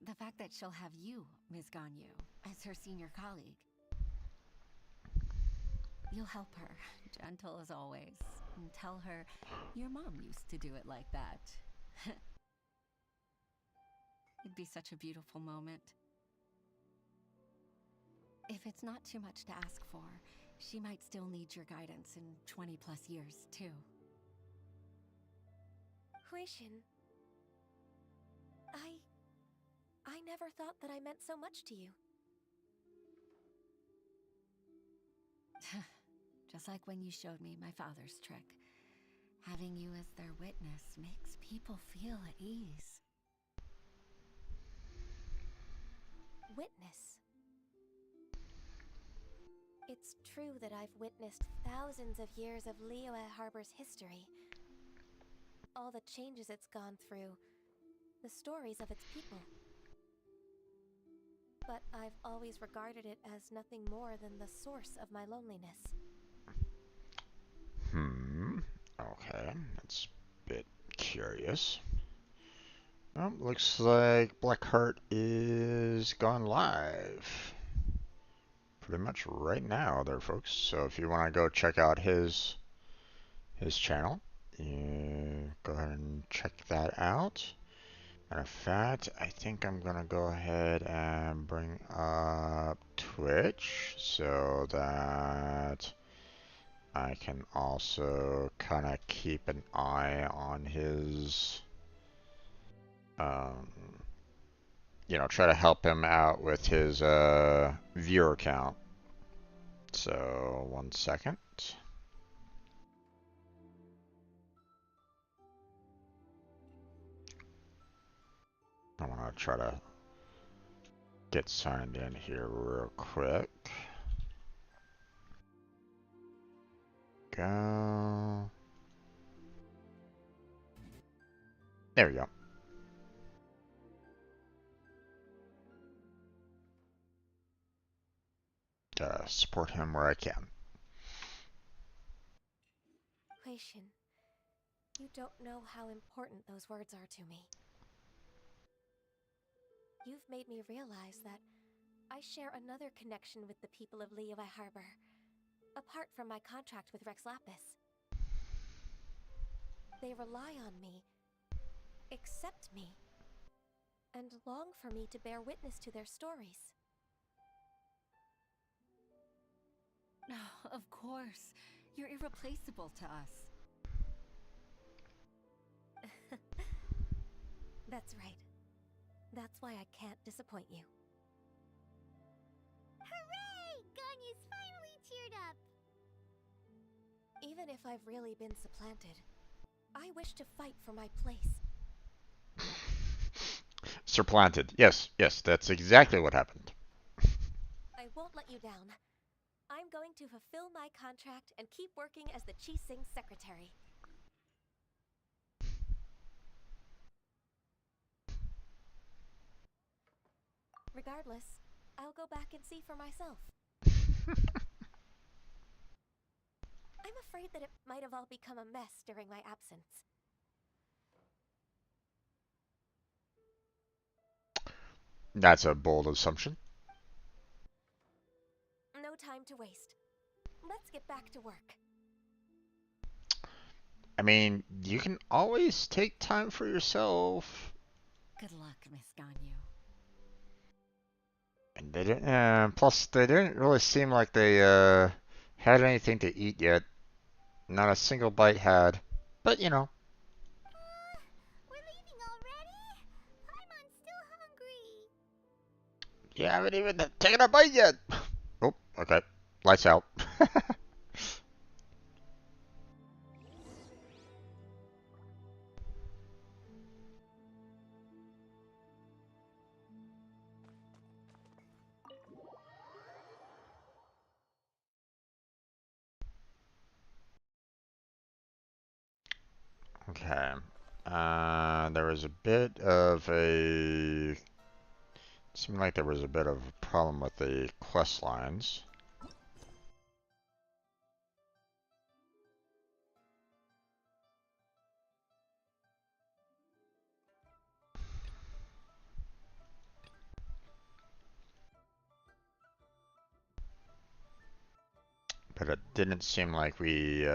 The fact that she'll have you, Ms. Ganyu, as her senior colleague. You'll help her, gentle as always, and tell her your mom used to do it like that. It'd be such a beautiful moment. If it's not too much to ask for, she might still need your guidance in 20+ years, too. Huixin, I never thought that I meant so much to you. Just like when you showed me my father's trick. Having you as their witness makes people feel at ease. Witness. It's true that I've witnessed thousands of years of Liyue Harbor's history. All the changes it's gone through, the stories of its people. But I've always regarded it as nothing more than the source of my loneliness. Okay, that's a bit curious. Well, looks like Blackheart is gone live. Pretty much right now there, folks. So if you want to go check out his channel, you go ahead and check that out. Matter of fact, I think I'm gonna go ahead and bring up Twitch so that I can also kind of keep an eye on his, you know, try to help him out with his viewer count. So 1 second. I want to try to get signed in here real quick. Go. There we go. Support him where I can. Huishin, you don't know how important those words are to me. You've made me realize that I share another connection with the people of Liyue Harbor, apart from my contract with Rex Lapis. They rely on me, accept me, and long for me to bear witness to their stories. Oh, of course. You're irreplaceable to us. That's right. That's why I can't disappoint you. Hooray! Ganyu's finally cheered up! Even if I've really been supplanted, I wish to fight for my place. Supplanted. Yes, yes, that's exactly what happened. I won't let you down. I'm going to fulfill my contract and keep working as the Qixing secretary. Regardless, I'll go back and see for myself. I'm afraid that it might have all become a mess during my absence. That's a bold assumption. No time to waste. Let's get back to work. I mean, you can always take time for yourself. Good luck, Miss Ganyu. And they didn't. Plus, they didn't really seem like they had anything to eat yet. Not a single bite had. But you know. We're leaving already? I'm still hungry. You haven't even taken a bite yet. Oh, okay. Lights out. Okay. There was a bit of a... Seemed like there was a bit of a problem with the quest lines. But it didn't seem like we,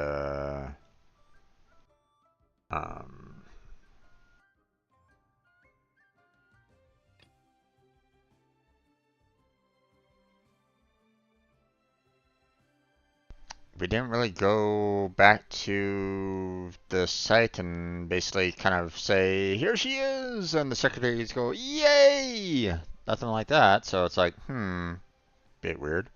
we didn't really go back to the site and basically kind of say, here she is, and the secretaries go, yay! Nothing like that, so it's like, bit weird.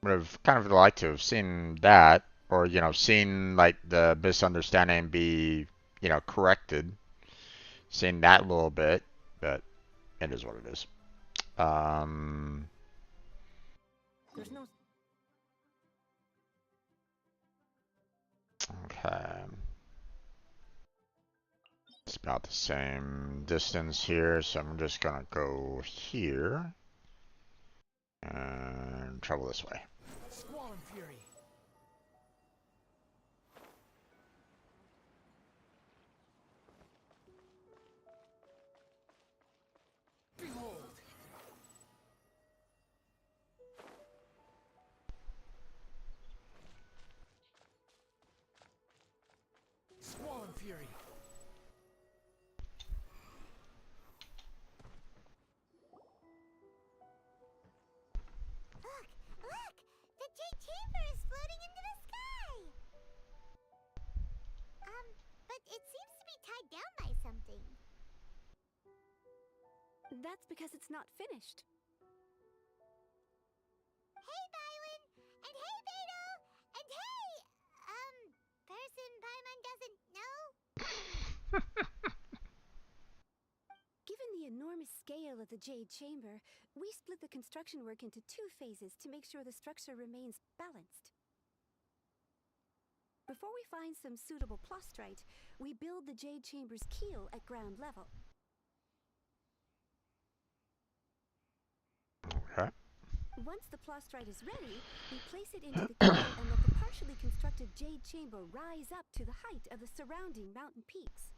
Would have kind of liked to have seen that, or, you know, seen, like, the misunderstanding be, you know, corrected. Seen that a little bit, but it is what it is. There's no... Okay. It's about the same distance here, so I'm just gonna go here and travel this way. Squall and Fury. Fallen Fury. Look! Look! The Jade Chamber is floating into the sky! But it seems to be tied down by something. That's because it's not finished. Hey, Bywin! And hey, Beto! And hey! Person Paimon doesn't know? Given the enormous scale of the Jade Chamber, we split the construction work into 2 phases to make sure the structure remains balanced. Before we find some suitable plastrite, we build the Jade Chamber's keel at ground level. Okay. Once the plastrite is ready, we place it into the keel and let the partially constructed Jade Chamber rise up to the height of the surrounding mountain peaks.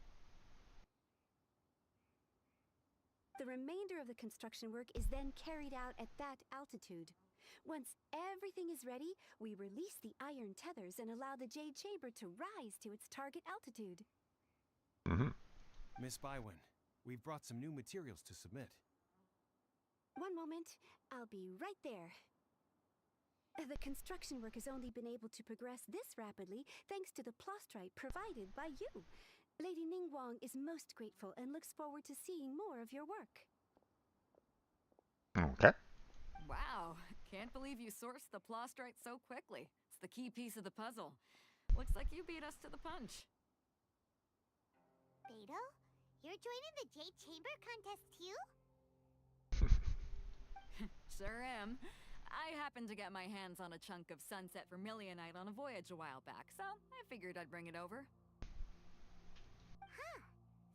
The remainder of the construction work is then carried out at that altitude. Once everything is ready, we release the iron tethers and allow the Jade Chamber to rise to its target altitude. Miss Bywin, we've brought some new materials to submit. One moment, I'll be right there. The construction work has only been able to progress this rapidly thanks to the plastrite provided by you. Lady Ningguang is most grateful and looks forward to seeing more of your work. Okay. Wow, can't believe you sourced the plastrite so quickly. It's the key piece of the puzzle. Looks like you beat us to the punch. Beto? You're joining the Jade Chamber contest too? Sure am. I happened to get my hands on a chunk of sunset vermilionite on a voyage a while back, so I figured I'd bring it over. Huh.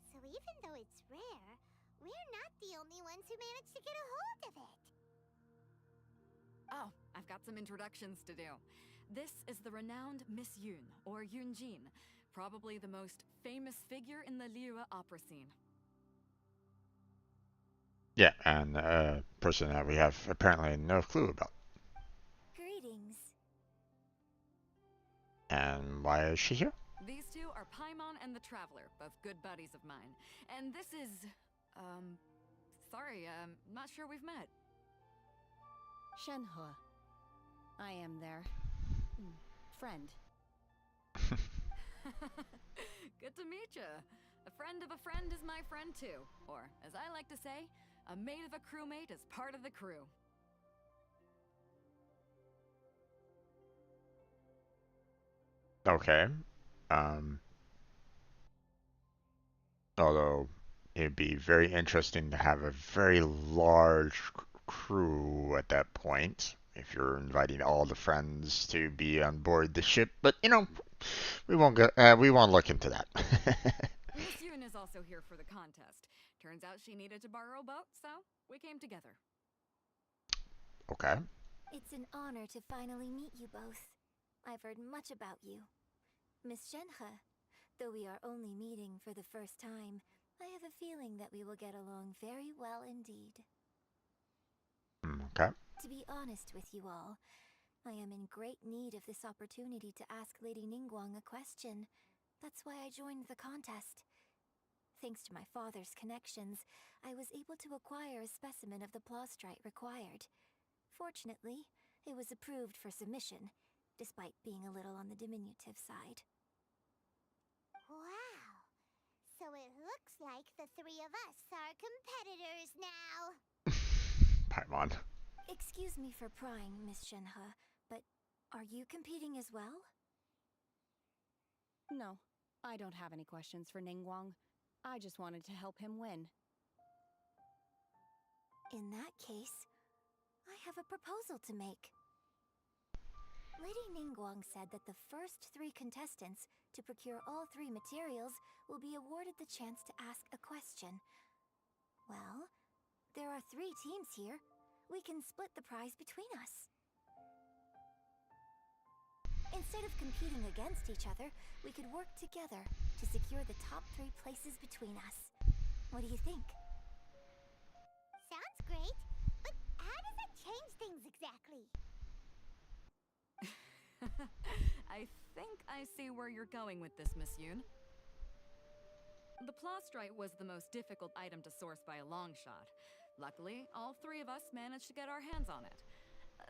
So even though it's rare, we're not the only ones who managed to get a hold of it. Oh, I've got some introductions to do. This is the renowned Miss Yun, or Yunjin, probably the most famous figure in the Liyue opera scene. Yeah, and a person that we have apparently no clue about. Greetings. And why is she here? These two are Paimon and the Traveler, both good buddies of mine. And this is, sorry, not sure we've met. Shenhe. I am their friend. Good to meet you. A friend of a friend is my friend too. Or, as I like to say, a mate of a crewmate is part of the crew. Okay. Although it'd be very interesting to have a very large crew at that point if you're inviting all the friends to be on board the ship. But you know, we won't go. We won't look into that. Miss Yun is also here for the contest. Turns out she needed to borrow a boat, so we came together. Okay. It's an honor to finally meet you both. I've heard much about you. Miss Shenhe, though we are only meeting for the first time, I have a feeling that we will get along very well indeed. Okay. To be honest with you all, I am in great need of this opportunity to ask Lady Ningguang a question. That's why I joined the contest. Thanks to my father's connections, I was able to acquire a specimen of the plastrite required. Fortunately, it was approved for submission, despite being a little on the diminutive side. Wow! So it looks like the three of us are competitors now! Paimon. Excuse me for prying, Miss Shenhe, but are you competing as well? No, I don't have any questions for Ningguang. I just wanted to help him win. In that case, I have a proposal to make. Lady Ningguang said that the first 3 contestants to procure all 3 materials will be awarded the chance to ask a question. Well, there are 3 teams here. We can split the prize between us. Instead of competing against each other, we could work together to secure the top 3 places between us. What do you think? Sounds great, but how does that change things exactly? I think I see where you're going with this, Miss Yun. The plastrite was the most difficult item to source by a long shot. Luckily, all three of us managed to get our hands on it.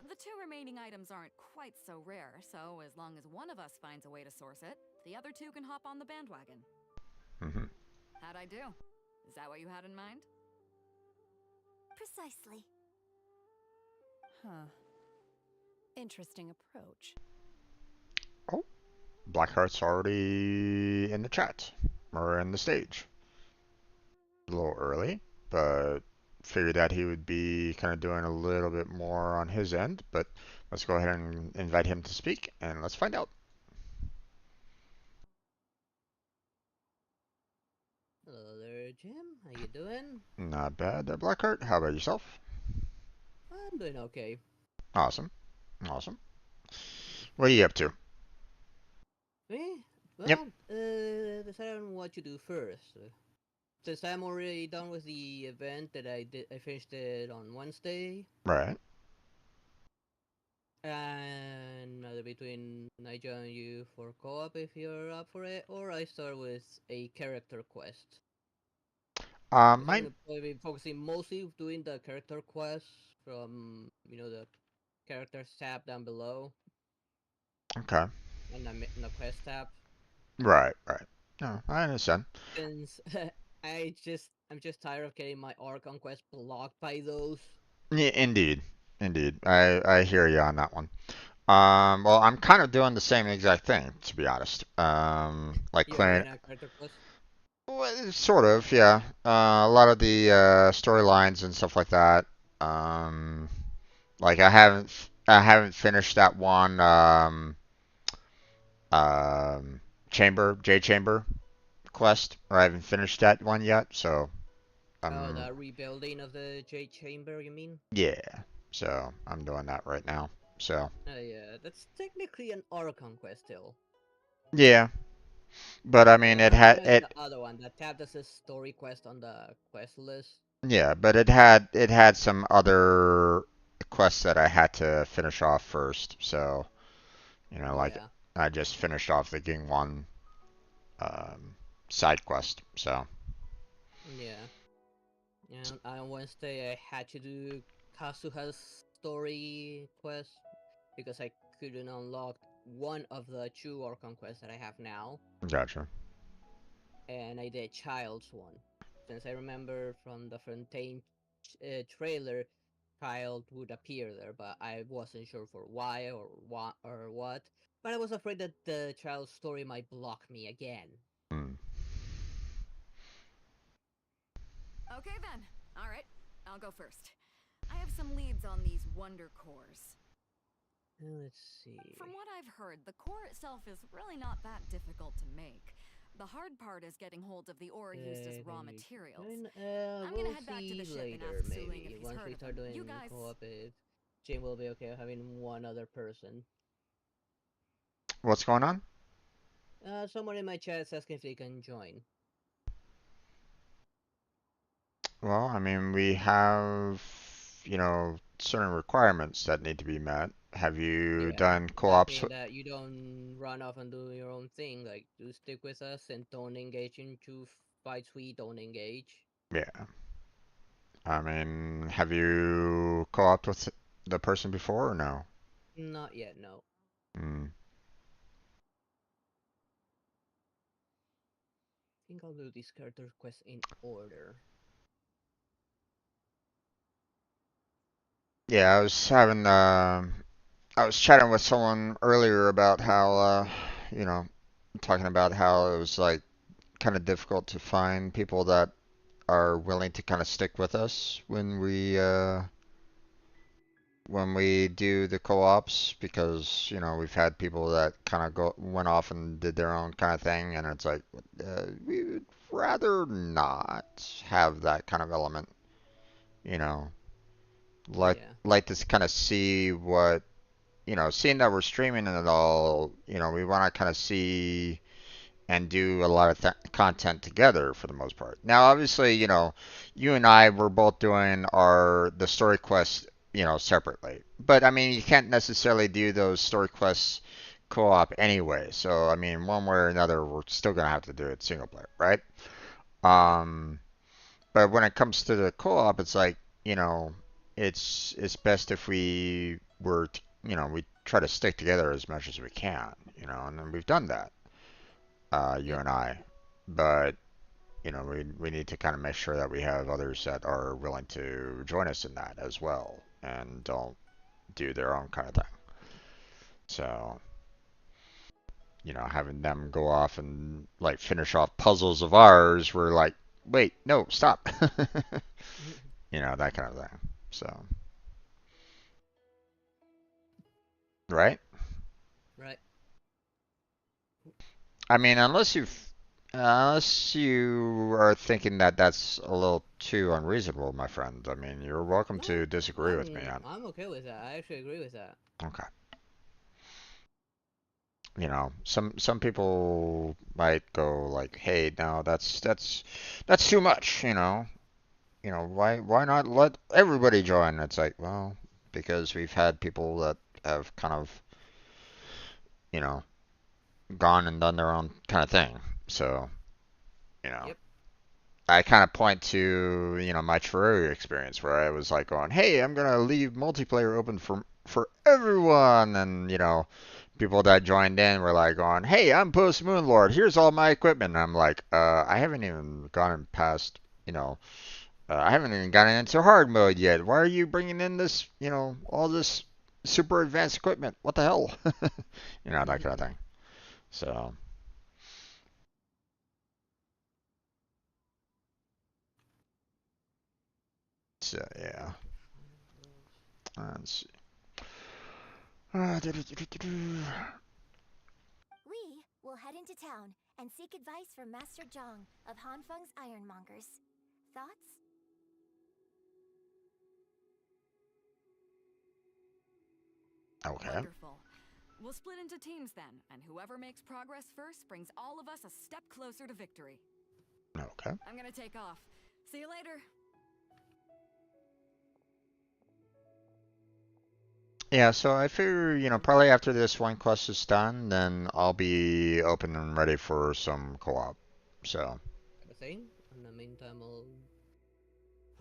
The two remaining items aren't quite so rare, so as long as one of us finds a way to source it, the other two can hop on the bandwagon. Mm-hmm. How'd I do? Is that what you had in mind? Precisely. Huh. Interesting approach. Oh, Blackheart's already in the chat or in the stage. A little early, but figured that he would be kind of doing a little bit more on his end. But let's go ahead and invite him to speak, and let's find out. Hello there, Jim. How you doing? Not bad there, Blackheart. How about yourself? I'm doing okay. Awesome. Awesome. What are you up to? Me? Yep. Well, decide on what to do first. Since I'm already done with the event that I finished it on Wednesday. Right. And either between I join you for co-op if you're up for it, or I start with a character quest. I'm My gonna be focusing mostly doing the character quests from the characters tab down below. Okay. On the quest tab. Right, right. No, I understand. Since I'm just tired of getting my Archon quest blocked by those. Yeah, indeed, indeed. I hear you on that one. Well, I'm kind of doing the same exact thing, to be honest. Like You're clearing, doing a character quest? well, sort of, yeah. A lot of the storylines and stuff like that. Like I haven't finished that one um J Chamber quest, or I haven't finished that one yet, so Oh, I'm the rebuilding of the Jade Chamber, you mean? yeah. So I'm doing that right now. So Yeah, that's technically an Archon quest still. yeah, but I mean it Not so had much the it other one, the tab that says story quest on the quest list. yeah, but it had some other quests that I had to finish off first. So like Yeah. I just finished off the Ging One side quest. So Yeah. And on Wednesday I had to do Kazuha's story quest because I couldn't unlock one of the two Archon quests that I have now. gotcha. And I did Child's one. Since I remember from the Fontaine trailer, Child would appear there, but I wasn't sure for why or what. But I was afraid that the Child's story might block me again. Hmm. Okay then. Alright, I'll go first. I have some leads on these wonder cores. Let's see. From what I've heard, the core itself is really not that difficult to make. The hard part is getting hold of the ore used as raw materials. I'm We'll gonna head back to the ship and later, ask Suling maybe. if he's Once heard we of start them. doing You guys... co-op, if Jim will be okay having one other person. What's going on? Someone in my chat is asking if they can join. Well, I mean, we have, certain requirements that need to be met. Have you Yeah, done that co-ops? being that you don't run off and do your own thing, like do stick with us and don't engage in two fights we don't engage. Yeah. I mean, have you co-opted with the person before or no? Not yet, no. Hmm. I think I'll do this character quest in order. Yeah, I was chatting with someone earlier about how, you know, talking about how it was like kind of difficult to find people that are willing to kind of stick with us when we do the co-ops because we've had people that kind of went off and did their own kind of thing, and it's like we would rather not have that kind of element, you know, like Yeah. like to kind of see what seeing that we're streaming and all, we want to kind of see and do a lot of content together for the most part. Now, obviously, you and I were both doing the story quests, separately. But I mean, you can't necessarily do those story quests co-op anyway. So I mean, one way or another, we're still gonna have to do it single player, right? Um, but when it comes to the co-op, it's like, it's best if we try to stick together as much as we can, and then we've done that, you Yep. and I. But, we need to kind of make sure that we have others that are willing to join us in that as well and don't do their own kind of thing. So, having them go off and like finish off puzzles of ours, we're like, wait, no, stop. That kind of thing. So, right? Right. I mean, unless you are thinking that that's a little too unreasonable, my friend. I mean, you're welcome No, to disagree with me. I'm okay with that. I actually agree with that. Okay. Some people might go like, "Hey, no, that's too much," why not let everybody join? It's like, well, because we've had people that have kind of, you know, gone and done their own kind of thing. So, you know, Yep. I kind of point to, my Terraria experience where I was like going, "Hey, I'm gonna leave multiplayer open for everyone," and people that joined in were like going, "Hey, I'm Post Moon Lord. Here's all my equipment." And I'm like, I haven't even gone past, I haven't even gotten into hard mode yet. Why are you bringing in this, all this super advanced equipment? What the hell?" That kind of thing. So, yeah. Let's see. We will head into town and seek advice from Master Zhang of Hanfeng's Ironmongers. Thoughts? Okay. Wonderful. We'll split into teams then, and whoever makes progress first brings all of us a step closer to victory. Okay. I'm gonna take off. See you later. Yeah, so I figure, probably after this one quest is done, then I'll be open and ready for some co-op. So. Thing. In the meantime, I'll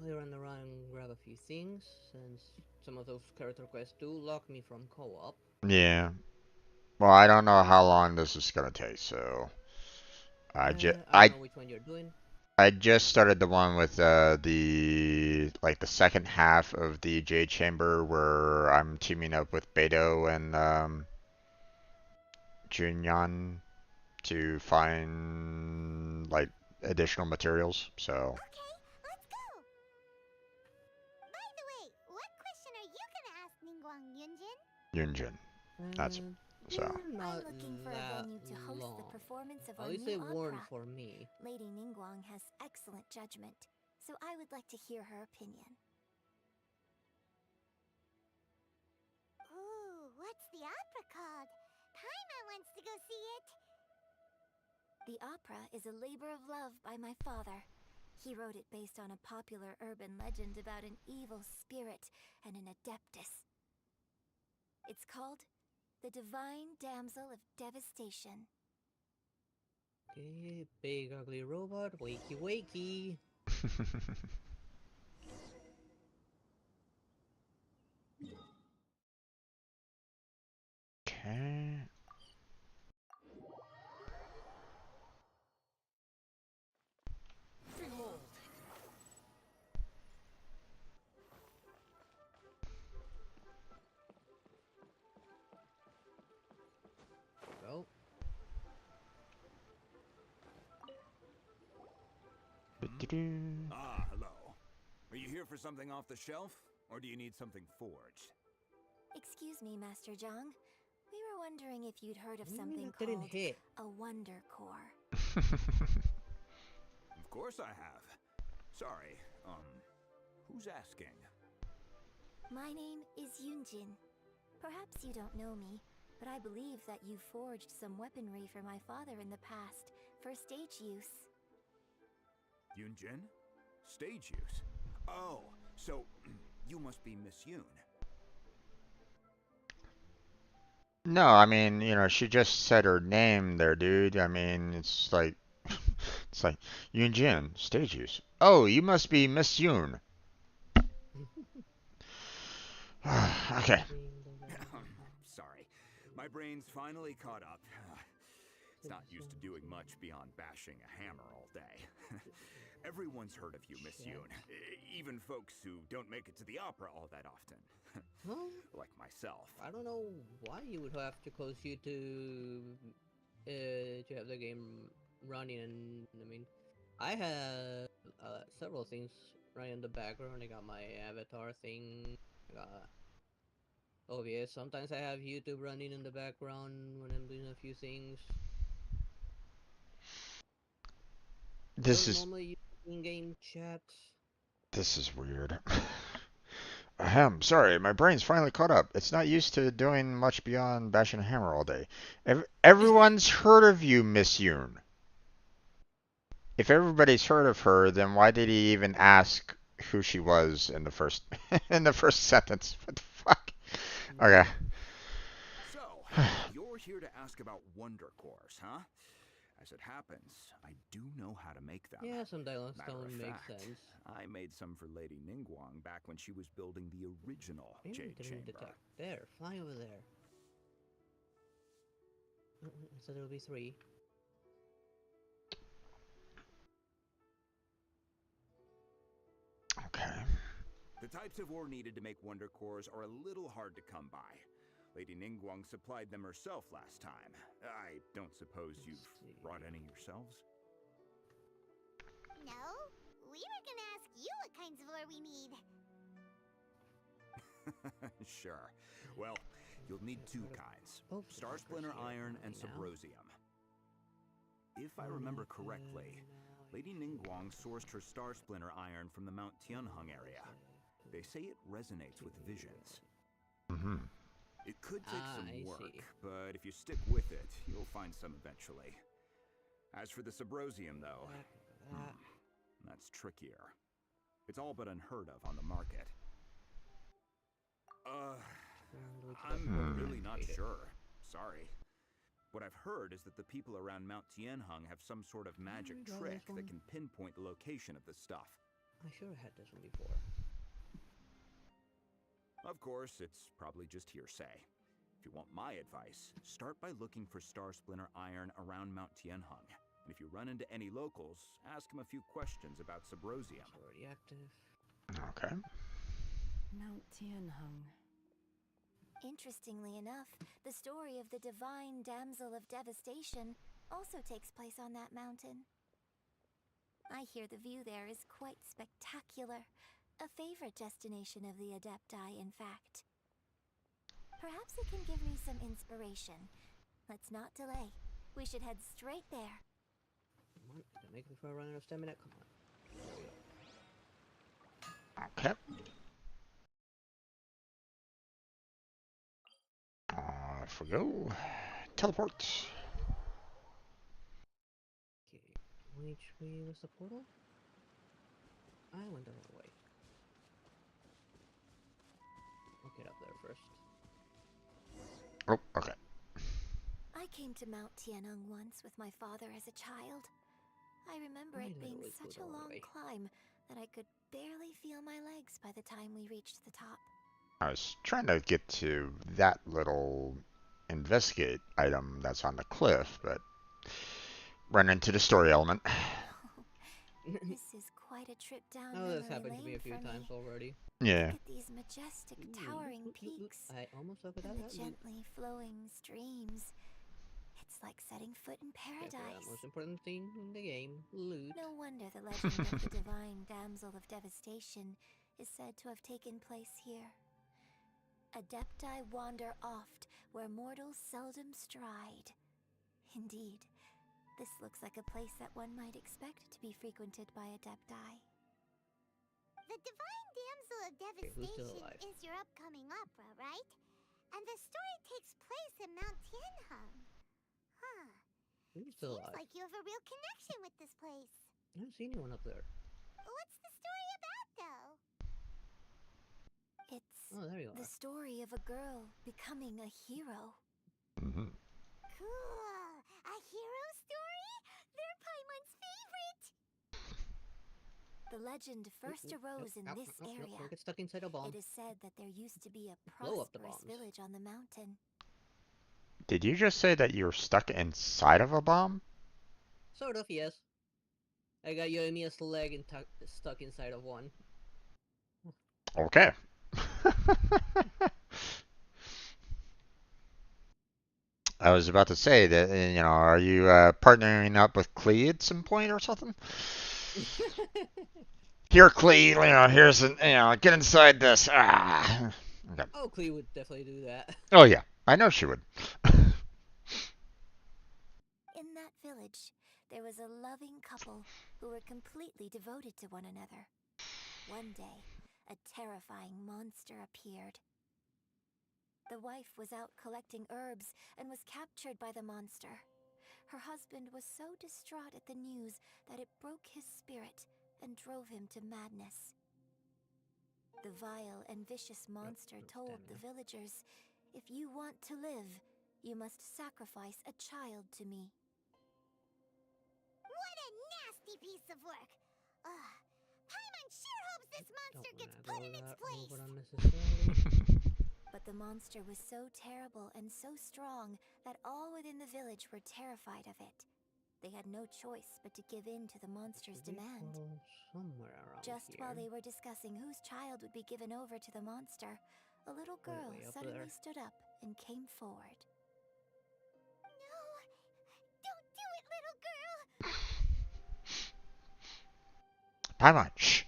play around and grab a few things, since some of those character quests do lock me from co-op. Yeah. Well, I don't know how long this is gonna take, so I don't know which one you're doing. I just started the one with the second half of the Jade Chamber where I'm teaming up with Beto and Junyan to find like additional materials. So. Okay, let's go! By the way, what question are you gonna ask Ningguang Yunjin? Yunjin. That's so. Not I'm looking for a venue to host the performance of our At least they new weren't opera. for me. Lady Ningguang has excellent judgment, so I would like to hear her opinion. Ooh, what's the opera called? Paimon wants to go see it. The opera is a labor of love by my father. He wrote it based on a popular urban legend about an evil spirit and an adeptus. It's called The Divine Damsel of Devastation. Okay, big ugly robot, wakey wakey. Okay. Go. Ah, hello. Are you here for something off the shelf, or do you need something forged? Excuse me, Master Zhang. We were wondering if you'd heard of something Didn't called hit. a Wonder Core. Of course I have. Sorry, who's asking? My name is Yunjin. Perhaps you don't know me, but I believe that you forged some weaponry for my father in the past, for stage use. Yunjin? Stage use? Oh, so you must be Miss Yoon. No, I mean, she just said her name there, dude. I mean, it's like It's like, Yoon Jin, stage use. Oh, you must be Miss Yoon. Okay. Sorry. My brain's finally caught up. It's not used to doing much beyond bashing a hammer all day. Everyone's heard of you, Miss Yoon. Even folks who don't make it to the opera all that often. Like myself. I don't know why you would have to close you to have the game running, and I mean, I have several things running in the background. I got my avatar thing. I got OBS. Sometimes I have YouTube running in the background when I'm doing a few things. This I don't is normally use in-game chat. this is weird. Ahem, sorry, my brain's finally caught up. It's not used to doing much beyond bashing a hammer all day. Everyone's heard of you, Miss Yoon. If everybody's heard of her, then why did he even ask who she was in the first in the first sentence? What the fuck? Okay. So, you're here to ask about Wonder Cores, huh? As it happens, I do know how to make them. Yeah, some dialogues Matter don't of make fact, sense. I made some for Lady Ningguang back when she was building the original Maybe Jade we didn't Chamber. detect. There, fly over there. So there'll be 3. Okay. The types of ore needed to make Wonder Cores are a little hard to come by. Lady Ningguang supplied them herself last time. I don't suppose you've brought any yourselves? No, we were gonna ask you what kinds of ore we need. Sure. Well, you'll need 2 kinds. Star Splinter Iron and Subrosium. If I remember correctly, Lady Ningguang sourced her Star Splinter Iron from the Mount Tianheng area. They say it resonates with visions. Mm-hmm. It could take some work, see. but if you stick with it, you'll find some eventually. As for the Subrosium, though, that's trickier. It's all but unheard of on the market. I'm really not sure. Sorry. What I've heard is that the people around Mount Tianheng have some sort of magic trick that can pinpoint the location of the stuff. I sure had this one before. Of course, it's probably just hearsay. If you want my advice, start by looking for Star Splinter Iron around Mount Tianheng. And if you run into any locals, ask them a few questions about Subrosium. Already active. Okay. Mount Tianheng. Interestingly enough, the story of the divine damsel of devastation also takes place on that mountain. I hear the view there is quite spectacular. A favorite destination of the Adepti, in fact. Perhaps it can give me some inspiration. Let's not delay. We should head straight there. Come on, don't make me before I run out of stamina. Come on. Okay. Off we go. Teleport. Okay, which way was the portal? I went the wrong way. I'll get up there first. Oh, okay. I came to Mount Tianheng once with my father as a child. I remember it being such a long climb that I could barely feel my legs by the time we reached the top. I was trying to get to that little investigate item that's on the cliff, but run into the story element. This is quite a trip down That's memory happened to me a lane few for times me. already. Yeah. Look at these majestic, towering peaks I almost looked at and that. the gently flowing streams. It's like setting foot in paradise. Most important thing in the game, loot. No wonder the legend of the divine damsel of devastation is said to have taken place here. Adepti wander oft where mortals seldom stride. Indeed, this looks like a place that one might expect to be frequented by Adepti. The Divine Damsel of Devastation is your upcoming opera, right? And the story takes place in Mount Tianheng. Huh. Who's still Seems alive? like you have a real connection with this place. I don't see anyone up there. What's the story about, though? It's there you the are. story of a girl becoming a hero. Mm-hmm. Cool! A hero story? They're Paimon's favorite! The legend first arose in this area. Don't get stuck inside a bomb. It is said that there used to be a Blow up the prosperous bombs. village on the mountain. Did you just say that you were stuck inside of a bomb? Sort of, yes. I got Yoimiya's leg stuck inside of one. Okay. I was about to say that, are you partnering up with Klee at some point or something? Here, Klee, here's get inside this. Ah. Okay. Oh, Klee would definitely do that. Oh yeah, I know she would. In that village, there was a loving couple who were completely devoted to one another. One day, a terrifying monster appeared. The wife was out collecting herbs and was captured by the monster. Her husband was so distraught at the news that it broke his spirit and drove him to madness. The vile and vicious monster told the villagers, "If you want to live, you must sacrifice a child to me." What a nasty piece of work! Ugh. Paimon sure hopes this monster gets put in its place! But the monster was so terrible and so strong that all within the village were terrified of it. They had no choice but to give in to the monster's demand. Just while they were discussing whose child would be given over to the monster, a little girl suddenly stood up and came forward. No! Don't do it, little girl! Paimon, shh.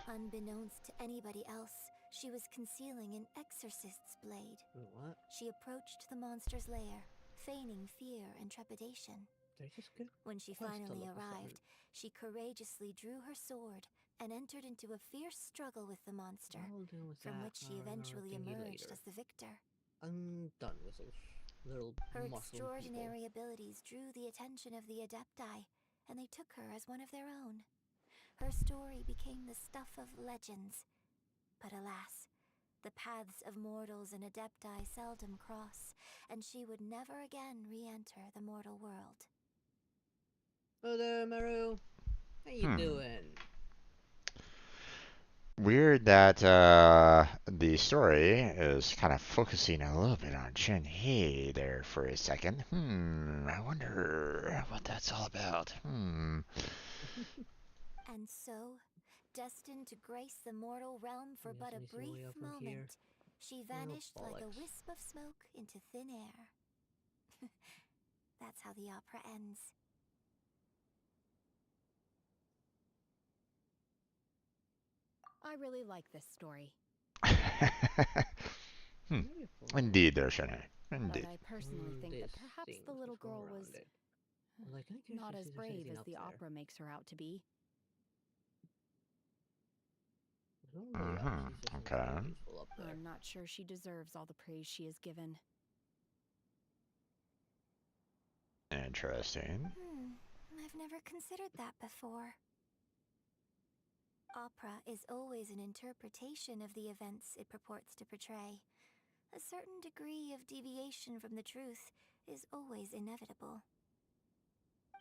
Unbeknownst to anybody else, she was concealing an exorcist's blade. What? She approached the monster's lair, feigning fear and trepidation. When she finally arrived, she courageously drew her sword and entered into a fierce struggle with the monster, from which she eventually emerged as the victor. I'm done with those little Her muscle extraordinary people. abilities drew the attention of the Adepti, and they took her as one of their own. Her story became the stuff of legends. But alas, the paths of mortals and Adepti seldom cross, and she would never again re-enter the mortal world. Hello there, Maru. How you doing? Weird that the story is kind of focusing a little bit on Shen-Hei there for a second. I wonder what that's all about. And so, destined to grace the mortal realm for but a brief moment, she vanished like a wisp of smoke into thin air. That's how the opera ends. I really like this story. Indeed, there, Shen-Hei. Indeed. But I personally think that perhaps the little girl was not as brave as the opera makes her out to be. Okay. I'm not sure she deserves all the praise she is given. Interesting. I've never considered that before. Opera is always an interpretation of the events it purports to portray. A certain degree of deviation from the truth is always inevitable.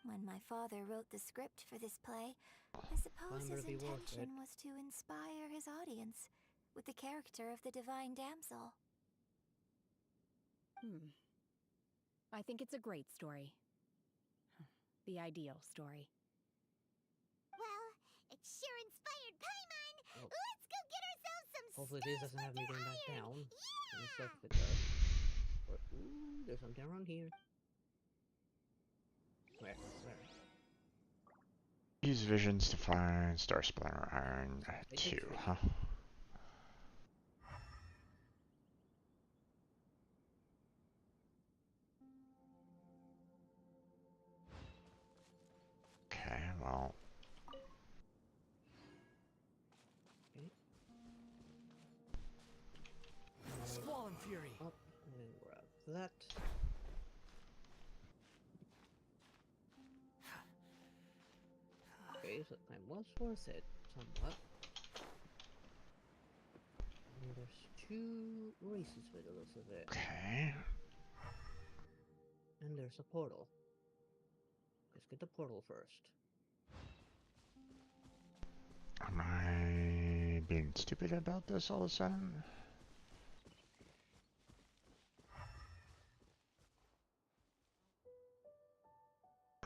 When my father wrote the script for this play, I suppose his intention was to inspire his audience with the character of the divine damsel. I think it's a great story. The ideal story. Well, it sure inspired Paimon! Let's go get ourselves some Hopefully this doesn't have me going back down. Yeah! If it does. Ooh, there's something around here. Where? Use visions to find Star Splitter Iron 2, huh? Okay, well. Squall and Fury. Up and grab that. Okay, so time was worth it, somewhat. And there's 2 races by the looks of it. Okay. And there's a portal. Let's get the portal first. Am I being stupid about this all of a sudden?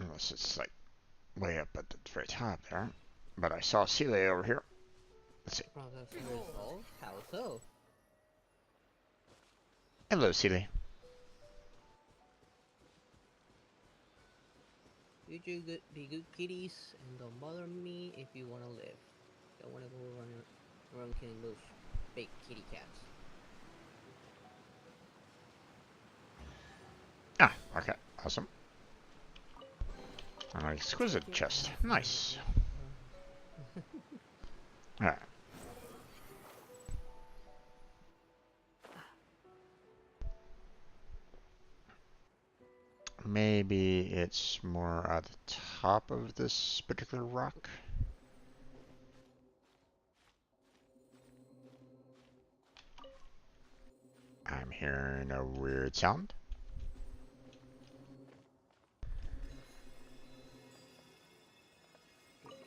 Unless it's like way up at the very top there. But I saw Sealy over here. Let's see. Process resolved. How so? Hello, Sealy. You two good, be good kitties and don't bother me if you wanna live. Don't wanna go around killing those big kitty cats. Ah, okay, awesome. An exquisite chest. Nice. Alright. Maybe it's more at the top of this particular rock. I'm hearing a weird sound.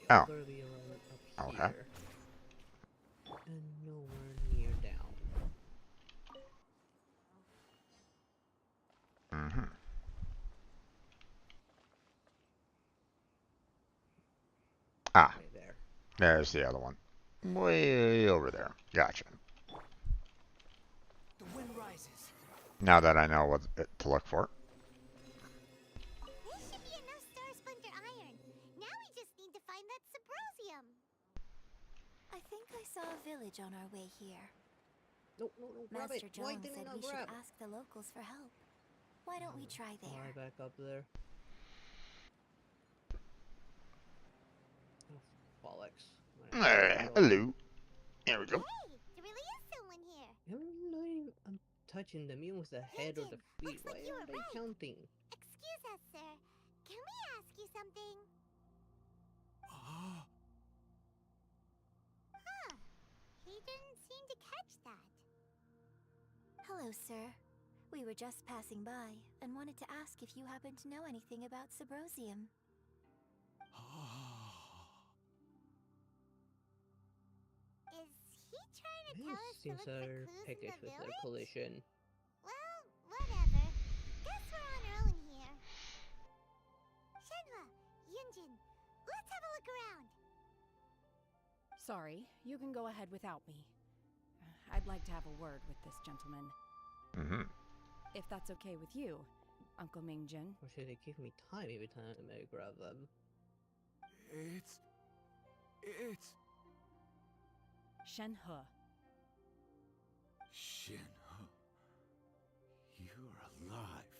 Oh. Okay. And nowhere near down. Mm-hmm. Ah. Right there. There's the other one. Way over there. Gotcha. The wind rises. Now that I know what to look for. There should be enough star splinter iron. Now we just need to find that Subrosium. I think I saw a village on our way here. No, grab Master it. Why Zhong didn't said I we grab? should ask the locals for help. Why don't we try there? Right back up there. Oh, bollocks. Hello. There we go. Hey, there really is someone here. I'm touching them even with the head or the feet. Why are they counting? Excuse us, sir. Can we ask you something? Huh. He didn't seem to catch that. Hello, sir. We were just passing by and wanted to ask if you happen to know anything about Subrosium. Is he trying to tell us to Seems look for our clues in package the with their village? collision. Well, whatever. Guess we're on our own here. Shenhua, Yunjin, let's have a look around. Sorry, you can go ahead without me. I'd like to have a word with this gentleman. Mm-hmm. If that's okay with you, Uncle Mingjin. Or should they give me time every time I grab them? It's... Shenhe. Shenhe. You're alive.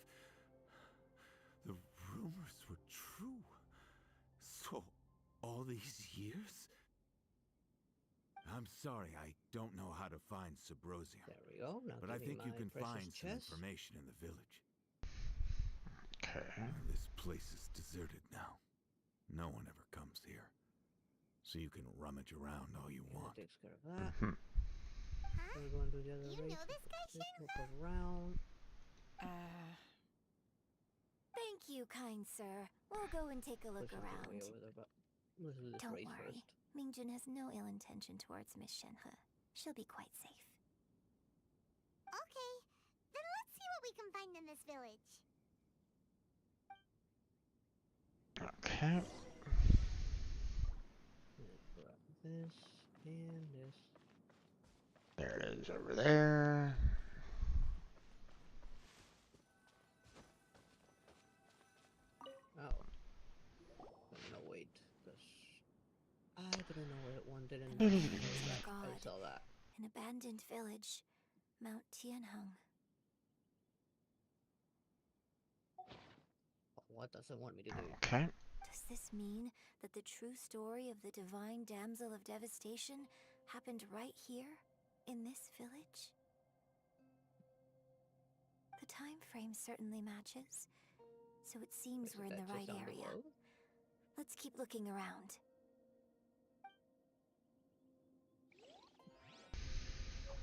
The rumors were true. So, all these years? I'm sorry, I don't know how to find Subrosium. There we go. Now but I think you can find some chest. information in the village. Okay. This place is deserted now. No one ever comes here. So you can rummage around all you want. That takes care of that. Mm-hmm. We're going to the other You race. know this guy, Look Shenhe? around. Thank you, kind sir. We'll go and take a look There's something around. way over there, but let's do this Don't race worry. first. Mingjin has no ill intention towards Miss Shenhe. She'll be quite safe. Okay, then let's see what we can find in this village. Okay. Grab this and this. There it is over there. Oh. No, wait. Because I didn't know it one didn't. Oh God. I saw that. An abandoned village. Mount Tianheng. What does it want me to do? Okay. Does this mean that the true story of the divine damsel of devastation happened right here, in this village? The time frame certainly matches, so it seems we're in the right area. Let's keep looking around.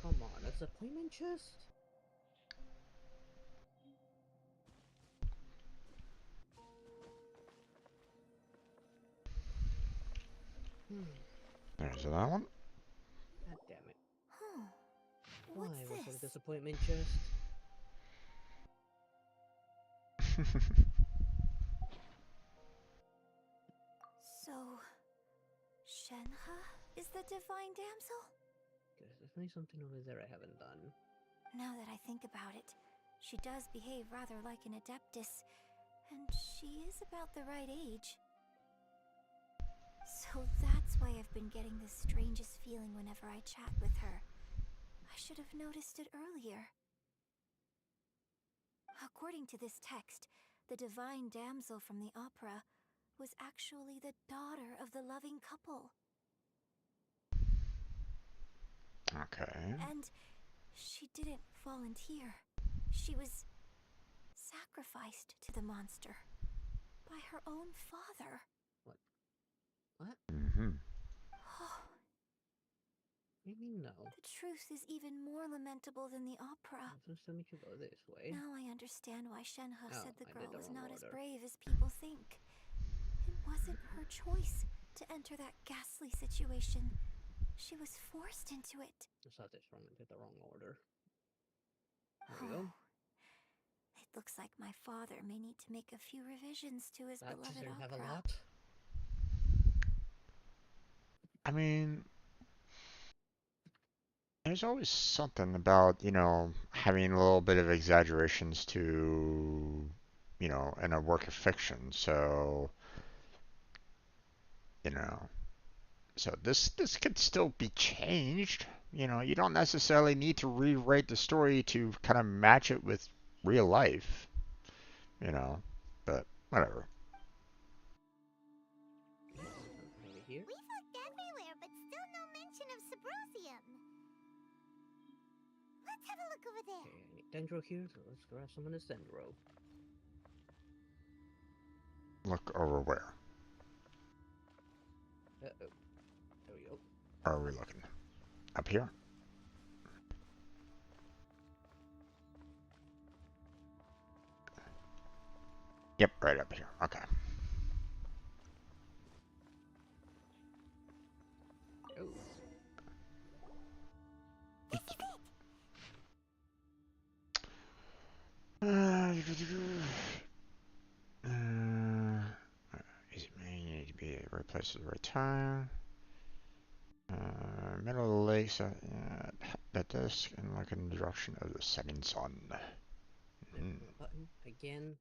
Come on, that's a payment chest? There's that one. God damn it. What's Why was this? it a disappointment chest? So, Shenhe is the divine damsel? There's definitely something over there I haven't done. Now that I think about it, she does behave rather like an Adeptus, and she is about the right age. So that's why I've been getting the strangest feeling whenever I chat with her. I should have noticed it earlier. According to this text, the divine damsel from the opera was actually the daughter of the loving couple. Okay. And she didn't volunteer. She was sacrificed to the monster by her own father. What? What? Mm-hmm. Maybe no. The truth is even more lamentable than the opera. Just let me go this way. Now I understand why Shenhe said the I girl did the was wrong not as order. brave as people think. It wasn't her choice to enter that ghastly situation. She was forced into it. I saw this wrong. I did the wrong order. There we go. It looks like my father may need to make a few revisions to his That beloved doesn't have a opera. lot. I mean, there's always something about, having a little bit of exaggerations to, in a work of fiction. So, you know, so this could still be changed. You don't necessarily need to rewrite the story to kind of match it with real life, but whatever. Over here. We've looked everywhere, but still no mention of Sabrosium. Let's have a look over there. Okay, I need Dendro here, so let's grab some of this Dendro. Look over where? Uh-oh. There we go. Where are we looking? Up here? Yep, right up here. Okay. Oh. Is it me? You need to be at the right place at the right time. Middle of the lake, so that disk and look in the direction of the setting sun. Button again.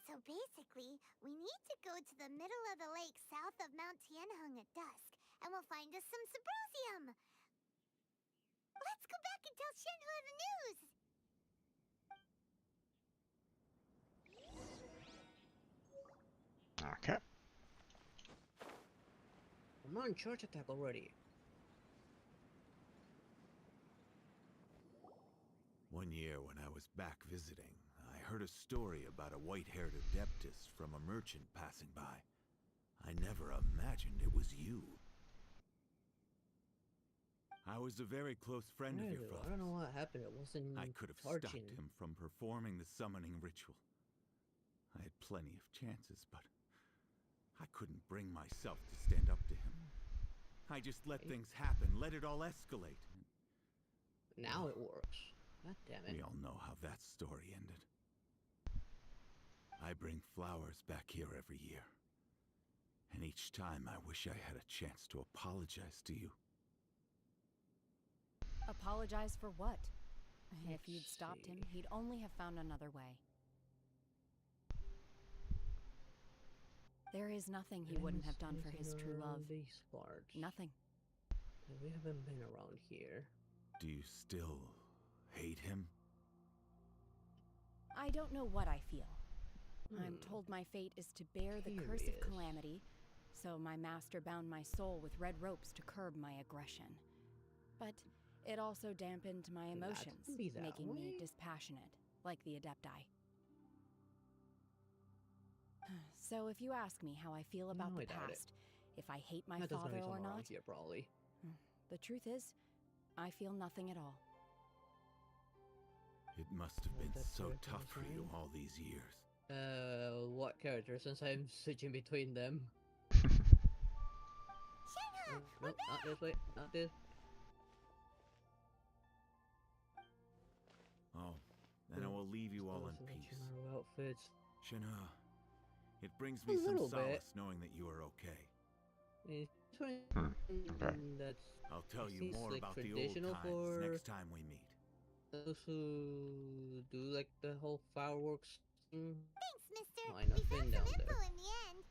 So basically, we need to go to the middle of the lake south of Mount Tianheng at dusk, and we'll find us some Sabrosium. Let's go back and tell Shenhe the news! Okay. I'm on charge attack already. One year when I was back visiting, I heard a story about a white-haired Adeptus from a merchant passing by. I never imagined it was you. I was a very close friend of your father's. I don't know what happened. It wasn't I could have charging. stopped him from performing the summoning ritual. I had plenty of chances, but I couldn't bring myself to stand up to him. I just let things happen, let it all escalate. Now it works. God damn it. We all know how that story ended. I bring flowers back here every year. And each time I wish I had a chance to apologize to you. Apologize for what? If you'd stopped him, he'd only have found another way. There is nothing he wouldn't have done for his true love. These parts. Nothing. We haven't been around here. Do you still hate him? I don't know what I feel. I'm told my fate is to bear the curse of calamity, so my master bound my soul with red ropes to curb my aggression. But it also dampened my emotions, making me dispassionate, like the Adepti. So if you ask me how I feel about the past, if I hate my father or not, here, probably. The truth is, I feel nothing at all. It must have been so tough for you all these years. What character, since I'm switching between them? Shenhe, Nope, not this way, not this. Oh, then I will leave you all in peace. Outfits. Shinha, it brings A me some little solace bit. knowing that you are okay. Okay. That's I'll tell you seems more like about the old traditional times for next time we meet. those who do like the whole fireworks thing. Thanks, mister. Might not We been found some down info there. in the end.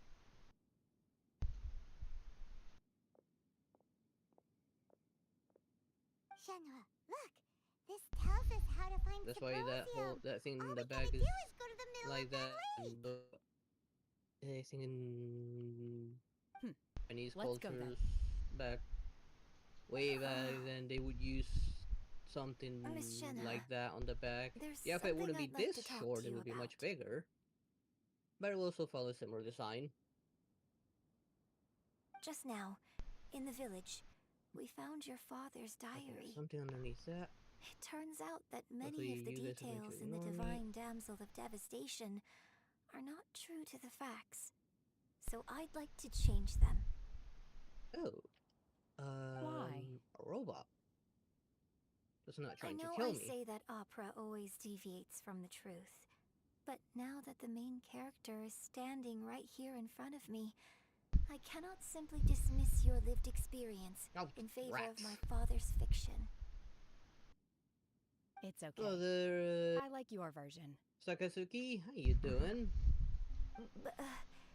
Shenhua, look! This tells us how to find That's why Symposium. that thing in All the we bag gotta is do is go to the middle like of that that. lake. I think in Chinese Let's go then. cultures back way back then they would use something Miss Shenna, like that on the back. there's Yeah, if it wouldn't something be I'd like this to talk short, to it you would be much about. bigger. But it will also follow similar design. Just now, in the village, we found your father's Okay, diary. there's something underneath that. It turns out that many Hopefully of the you guys details eventually in the ignore me. Divine Damsel of Devastation are not true to the facts. So I'd like to change them. Oh. Why? A robot. That's not I trying to know kill I me. say that opera always deviates from the truth. But now that the main character is standing right here in front of me, I cannot simply dismiss your lived experience in favor of my father's fiction. It's okay. Hello there, I like your version. Sakazuki. How you doing?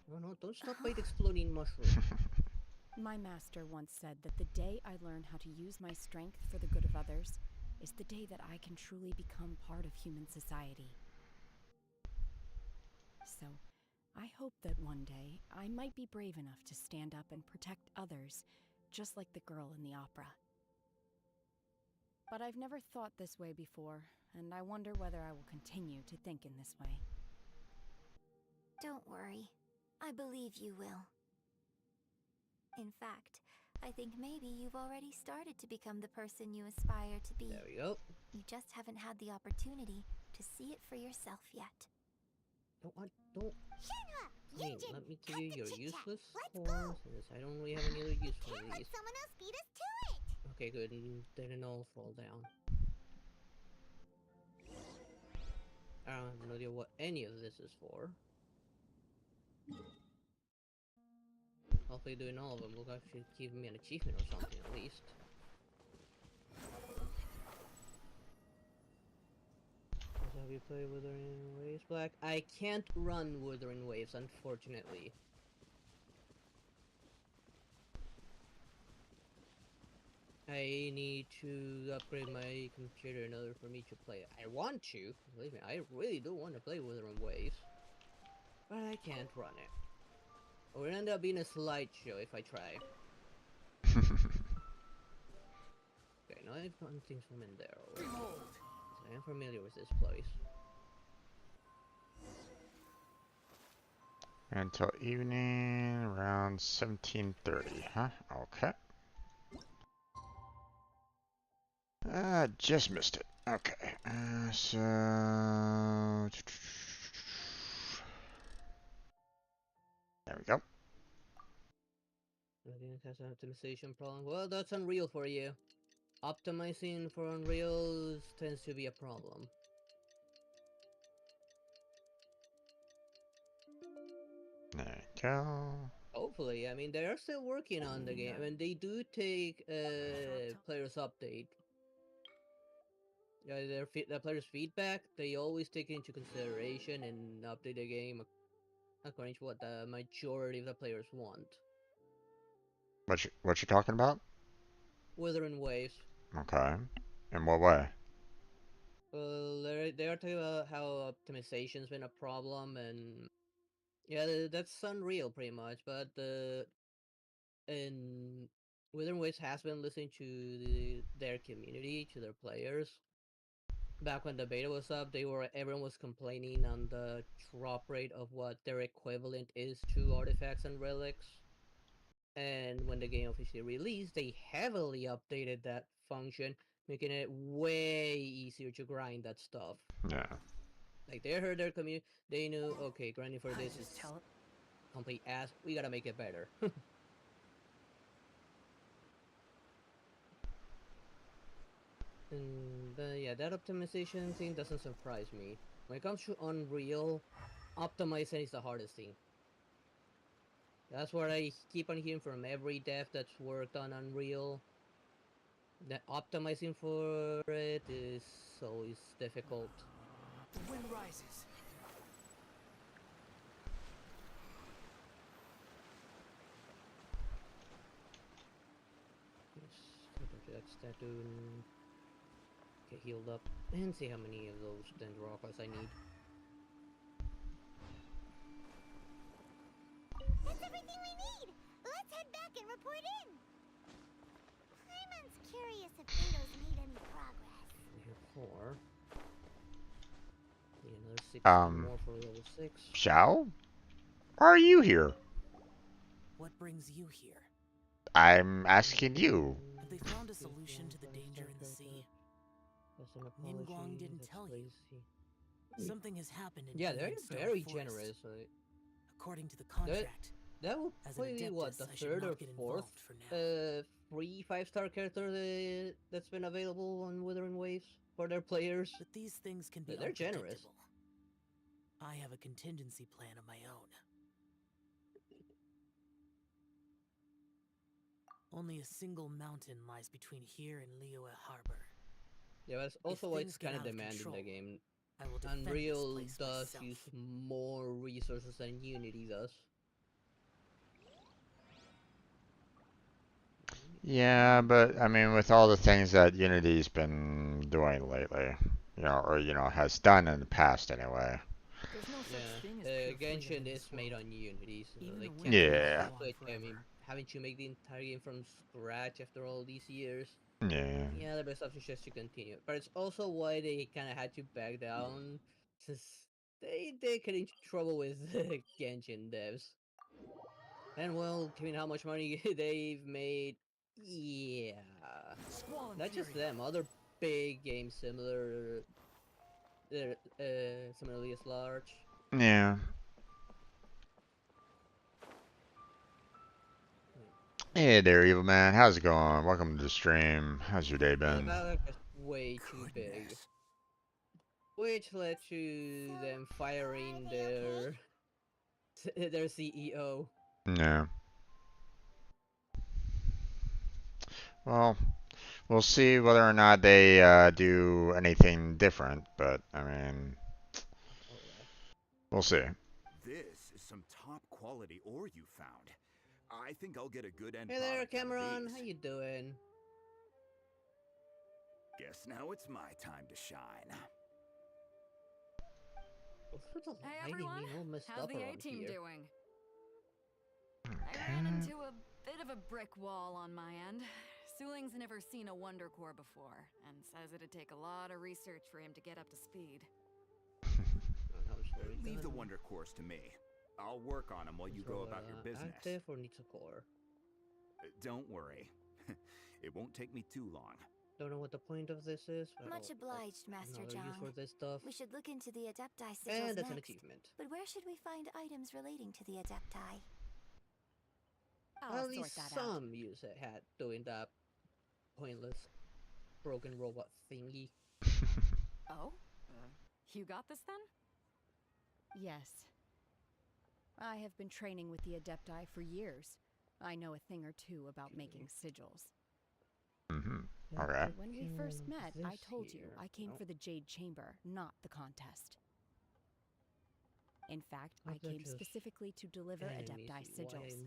No, don't stop by the Huh? exploding mushroom. My master once said that the day I learn how to use my strength for the good of others is the day that I can truly become part of human society. So, I hope that one day I might be brave enough to stand up and protect others, just like the girl in the opera. But I've never thought this way before, and I wonder whether I will continue to think in this way. Don't worry. I believe you will. In fact, I think maybe you've already started to become the person you aspire to be. There we go. You just haven't had the opportunity to see it for yourself yet. Don't. Shenhua, Hey, Yunjin, let me give cut you the your chit-chat. useless Let's horns, go. since I don't really have any other use for Can't let these. someone else beat us to it. Okay, good. They didn't all fall down. I don't have no idea what any of this is for. Hopefully doing all of them will actually give me an achievement or something at least. Have you played Wuthering Waves, Black? I can't run Wuthering Waves, unfortunately. I need to upgrade my computer in order for me to play it. I want to, believe me, I really do want to play Wuthering Waves. But I can't run it. It will end up being a slideshow if I try. Okay, now I've gotten things from in there already. So I am familiar with this place. Until evening around 17:30, huh? Okay. Just missed it. Okay. So there we go. Again, has an optimization problem. Well, that's Unreal for you. Optimizing for Unreal tends to be a problem. There you go. Hopefully, I mean, they are still working on the game, and they do take players' update. Yeah, the players' feedback, they always take into consideration and update the game according to what the majority of the players want. What you talking about? Wuthering Waves. Okay. In what way? Well, they are talking about how optimization's been a problem, and yeah, that's Unreal pretty much. But and Wuthering Waves has been listening to their community, to their players. Back when the beta was up, everyone was complaining on the drop rate of what their equivalent is to artifacts and relics. And when the game officially released, they heavily updated that function, making it way easier to grind that stuff. Yeah. Like, they heard their community, they knew, okay, grinding for this is complete ass, we gotta make it better. And yeah, that optimization thing doesn't surprise me. When it comes to Unreal, optimizing is the hardest thing. That's what I keep on hearing from every dev that's worked on Unreal. That optimizing for it is always difficult. The wind rises. That statue and get healed up and see how many of those dendrocars I need. That's everything we need! Let's head back and report in! Hyman's curious if Beto's made any progress. We have 4. Need another 16 more for level 6. Xiao? Why are you here? What brings you here? I'm asking you. Have they found a solution to the danger in the sea? Ningguang didn't tell you. Something has happened in they're Star very Forest. generous. According to the contract, that will probably be what, the third or fourth free 5-star character that's been available on Withering Waves for their players. But these things can be they're generous. I have a contingency plan of my own. Only a single mountain lies between here and Liyue Harbor. Yeah, that's also why it's kind of demanding the game. Unreal does use more resources than Unity does. Yeah, but I mean, with all the things that Unity's been doing lately, or has done in the past anyway. There's no such thing as Genshin is made on Unity, so they can't Yeah. I mean, having to make the entire game from scratch after all these years. Yeah. Yeah, the best option is just to continue. But it's also why they kind of had to back down, since they get into trouble with Genshin devs. And well, given how much money they've made, yeah, not just them, other big games similarly as large. Yeah. Hey there, evil man. How's it going? Welcome to the stream. How's your day been? The is way too big, which led to them firing their CEO. Yeah. Well, we'll see whether or not they do anything different, but I mean, we'll see. This is some top quality ore you found. I think I'll get a good end. Hey there, Cameron. How you doing? Guess now it's my time to shine. Hey everyone, how's the A-team doing? I ran into a bit of a brick wall on my end. Suling's never seen a Wonder Core before, and says it'd take a lot of research for him to get up to speed. Leave the Wonder Cores to me. I'll work on them while you go about your business. Active or needs a core? Don't worry. It won't take me too long. Don't know what the point of this is. Much obliged, Master John. For this stuff. We should look into the Adepti sigils and that's next. an achievement. But where should we find items relating to the Adepti? At least some use it had doing that pointless broken robot thingy. Oh? You got this then? Yes. I have been training with the Adepti for years. I know a thing or two about making sigils. Okay. When we first met, I told you I came for the Jade Chamber, not the contest. In fact, I came specifically to deliver Adepti sigils.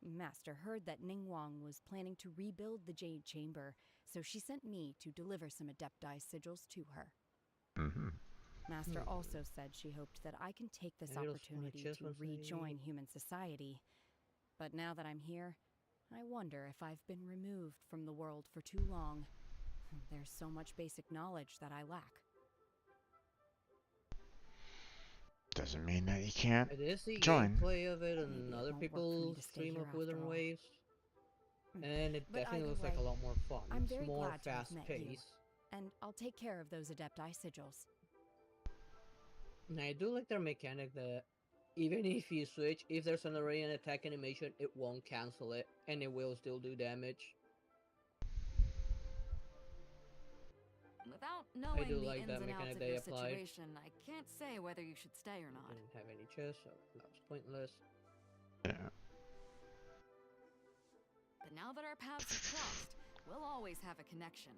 Master heard that Ningguang was planning to rebuild the Jade Chamber, so she sent me to deliver some Adepti sigils to her. Master also said she hoped that I can take this opportunity to rejoin human society. But now that I'm here, I wonder if I've been removed from the world for too long. There's so much basic knowledge that I lack. Doesn't mean that you can't It is the join. gameplay of it, and other people stream up Withering Waves, and it definitely looks like a lot more fun. I'm it's very more glad to have met you, fast-paced. and I'll take care of those Adepti sigils. And I do like their mechanic that even if you switch, if there's already an attack animation, it won't cancel it, and it will still do damage. Without I knowing do the like ins that and outs mechanic of they your applied. situation, I can't say whether you should stay or not. Didn't have any chest, so that was pointless. Yeah. But now that our paths have crossed, we'll always have a connection.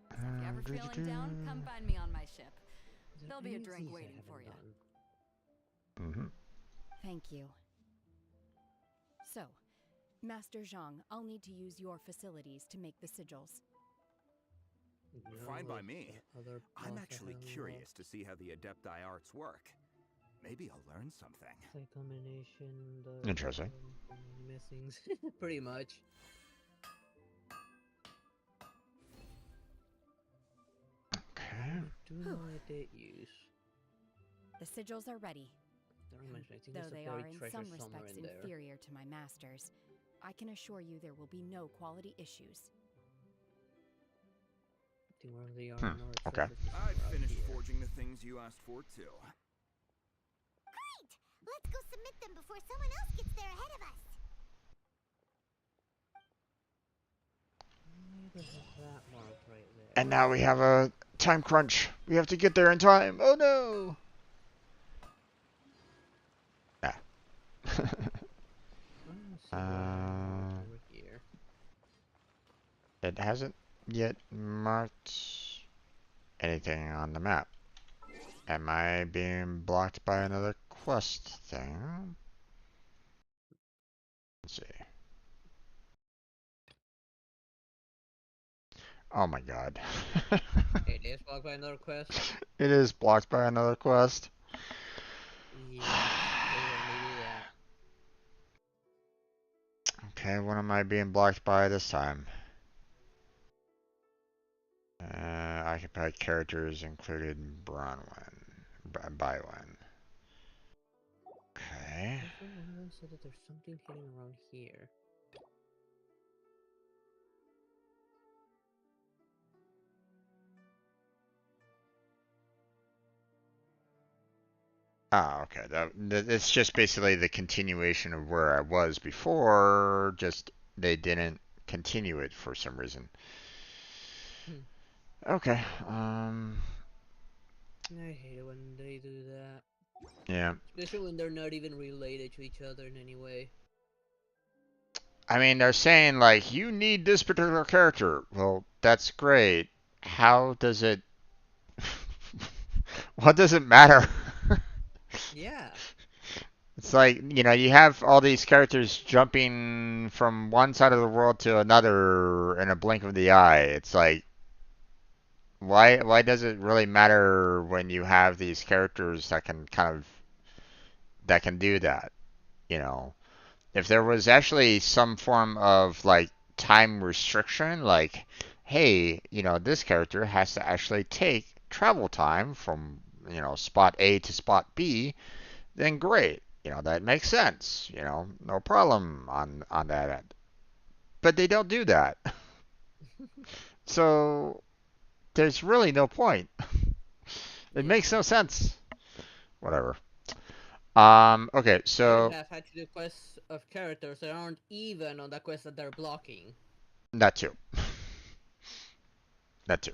So if you're ever feeling down, come find me on my ship. There'll be a drink waiting for you. Thank you. So, Master Zhang, I'll need to use your facilities to make the sigils. Fine by me. I'm actually curious to see how the Adepti arts work. Maybe I'll learn something. Play combination. The Interesting. Missing. Pretty much. Okay. Do not date use. The sigils are ready. Don't mention, I think Though there's they a are buried in treasure some somewhere respects in there. inferior to my masters, I can assure you there will be no quality issues. I think where they are, Okay. I've finished forging the things you asked for too. Great! Let's go submit them before someone else gets there ahead of us. That mark right there. And now we have a time crunch. We have to get there in time. Oh no! Over here. It hasn't yet marked anything on the map. Am I being blocked by another quest thing? Let's see. Oh my god. It is blocked by another quest. It is blocked by another quest. Yeah, they let me do that. Okay, what am I being blocked by this time? Occupied characters included Bronwyn. Bywyn. Okay. Everyone said that there's something hidden around here. Ah, okay. It's just basically the continuation of where I was before, just they didn't continue it for some reason. Okay. I hate it when they do that. Yeah. Especially when they're not even related to each other in any way. I mean, they're saying, like, you need this particular character. Well, that's great. How does it... What does it matter? Yeah. It's like, you know, you have all these characters jumping from one side of the world to another in a blink of the eye. It's like, why does it really matter when you have these characters that can that can do that? You know, if there was actually some form of like time restriction, like, hey, you know, this character has to actually take travel time from, you know, spot A to spot B, then great. You know, that makes sense. You know, no problem on that end. But they don't do that. So there's really no point. It makes no sense. Whatever. Okay, so They have had to do quests of characters that aren't even on the quest that they're blocking. that too. That too.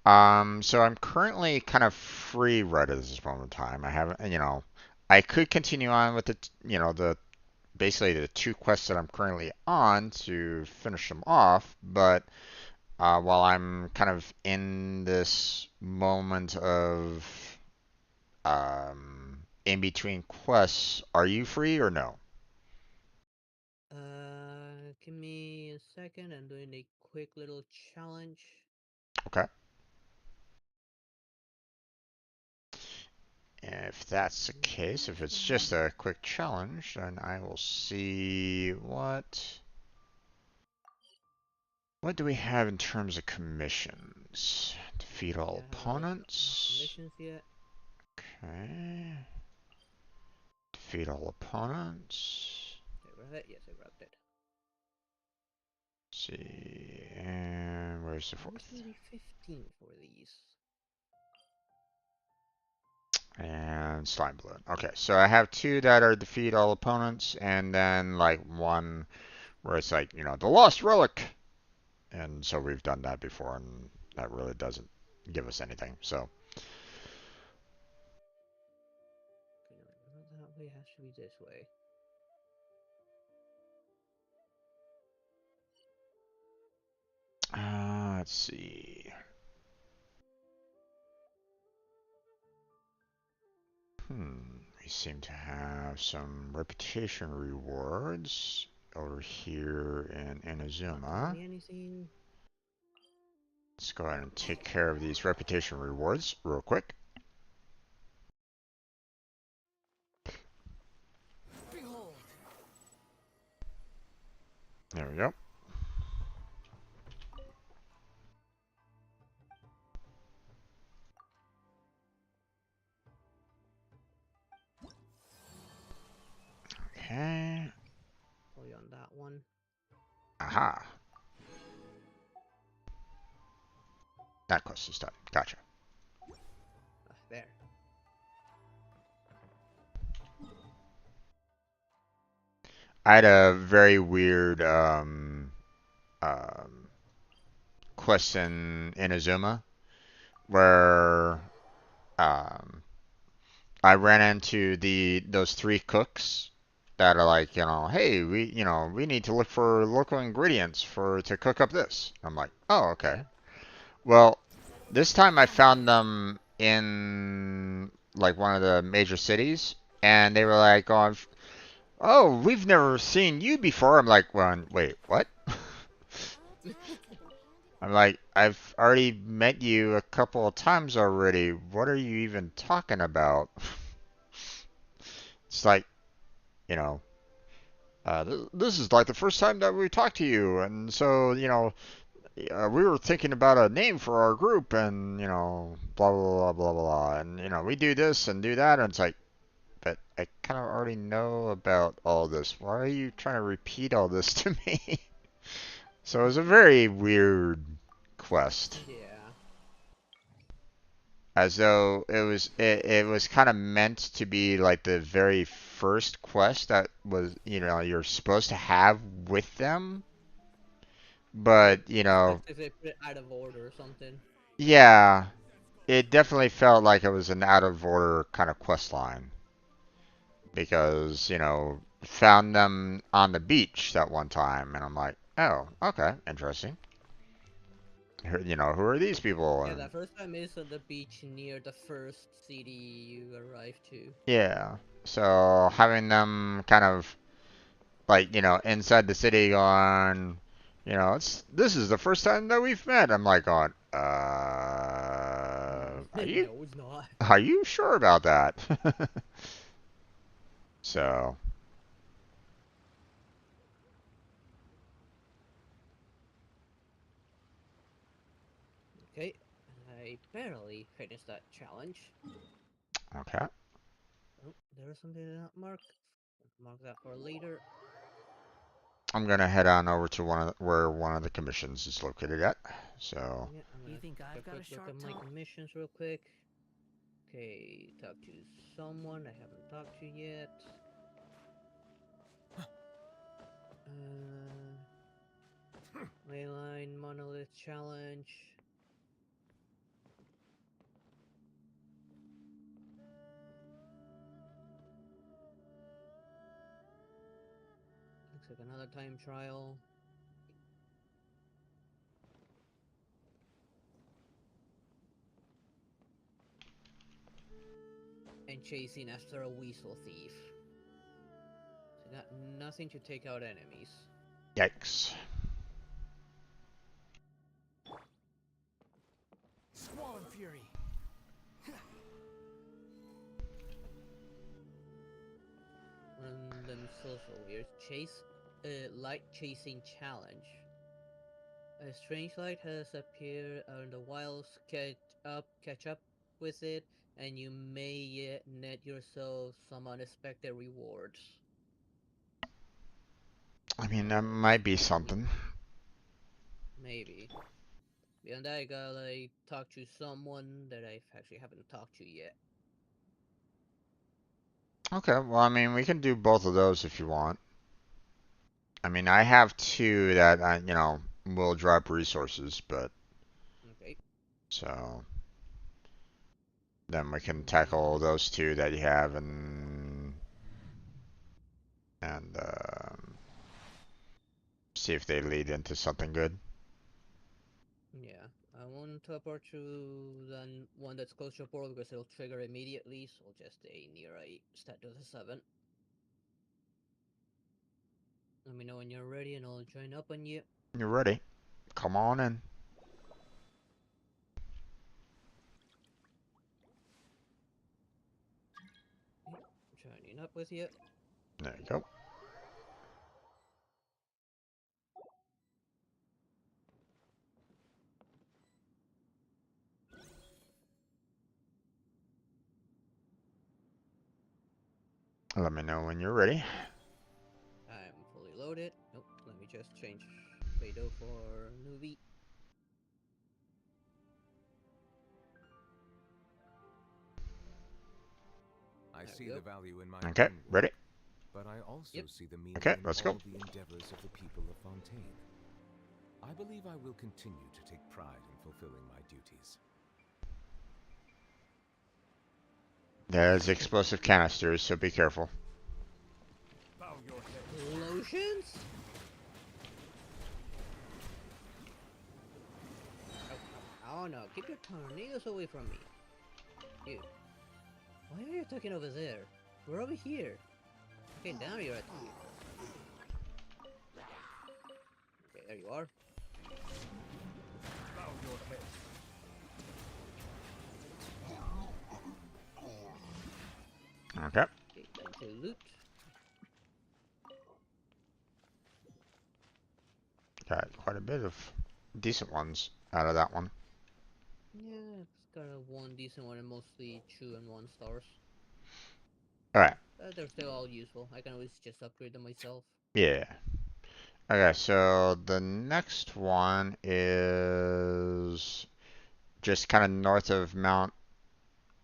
So I'm currently kind of free right at this moment in time. I haven't, you know, I could continue on with the, you know, the basically the two quests that I'm currently on to finish them off, but while I'm kind of in this moment of in between quests, are you free or no? Give me a second. I'm doing a quick little challenge. Okay. If that's the case, if it's just a quick challenge, then I will see what do we have in terms of commissions? Defeat all opponents. Missions yet? Okay. Defeat all opponents. Did I grab that? Yes, I grabbed it. Let's see, and where's the fourth? Maybe 15 for these. And slime balloon. Okay, so I have two that are defeat all opponents, and then like one where it's like, you know, the lost relic. And so we've done that before, and that really doesn't give us anything. So. That way has to be this way. Let's see. We seem to have some reputation rewards over here in Inazuma. Anything? Let's go ahead and take care of these reputation rewards real quick. Behold. There we go. Okay. Play on that one. Aha. That quest is done. Gotcha. There. I had a very weird quest in Inazuma where I ran into those three cooks that are like, hey, we need to look for local ingredients to cook up this. I'm like, oh, okay. Yeah. Well, this time I found them in like one of the major cities, and they were like, oh, we've never seen you before. I'm like, well, wait, what? I'm like, I've already met you a couple of times already. What are you even talking about? It's like, you know, this is like the first time that we talked to you, and so, we were thinking about a name for our group, and, blah, blah, blah, blah, blah, and, we do this and do that, and it's like, but I kind of already know about all this. Why are you trying to repeat all this to me? So it was a very weird quest. Yeah. As though it was kind of meant to be like the very first quest that was, you're supposed to have with them. But, Like they put it out of order or something. yeah, it definitely felt like it was an out of order kind of quest line. Because, found them on the beach that one time, and I'm like, oh, okay, interesting. Who are these people? Yeah, And the first time is on the beach near the first city you arrive to. yeah, so having them kind of like, inside the city going, this is the first time that we've met. I'm like going, No, it's not. are you sure about that? So. Okay, I barely finished that challenge. Okay. Oh, there's something not marked. Mark that for later. I'm gonna head on over to where one of the commissions is located at. So. Yeah, I'm You gonna think I've got a quick look sharp at my tongue? commissions real quick. Okay, talk to someone I haven't talked to yet. Leyline Monolith Challenge. Looks like another time trial. And chasing after a weasel thief. So got nothing to take out enemies. Yikes. Squall and Fury. One of them is also weird. Light chasing challenge. A strange light has appeared on the wilds. Catch up with it, and you may net yourself some unexpected rewards. I mean, that might be something. Maybe. Beyond that, I gotta talk to someone that I actually haven't talked to yet. Okay, well, I mean, we can do both of those if you want. I mean, I have two that will drop resources, but Okay. so then we can tackle those two that you have and see if they lead into something good. Yeah, I won't teleport to the one that's close to the portal because it'll trigger immediately, so just stay near a statue of the 7. Let me know when you're ready and I'll join up on you. You're ready. Come on in. Joining up with you. There you go. Let me know when you're ready. I'm fully loaded. Nope, let me just change Beidou for Nuvi. I see the value in my Okay, own ready? work, but I also see the meaning Okay, in let's all go. the endeavors of the people of Fontaine. I believe I will continue to take pride in fulfilling my duties. There's explosive canisters, so be careful. Lotions? Oh no, keep your tornadoes away from me. You. Why are you attacking over there? We're over here. Okay, now you're attacking. Okay, there you are. Okay. Okay, time to loot. Got quite a bit of decent ones out of that one. Yeah, it's got a 1 decent one and mostly 2 and 1 stars. Alright. They're still all useful. I can always just upgrade them myself. Yeah. Okay, so the next one is just kind of north of Mount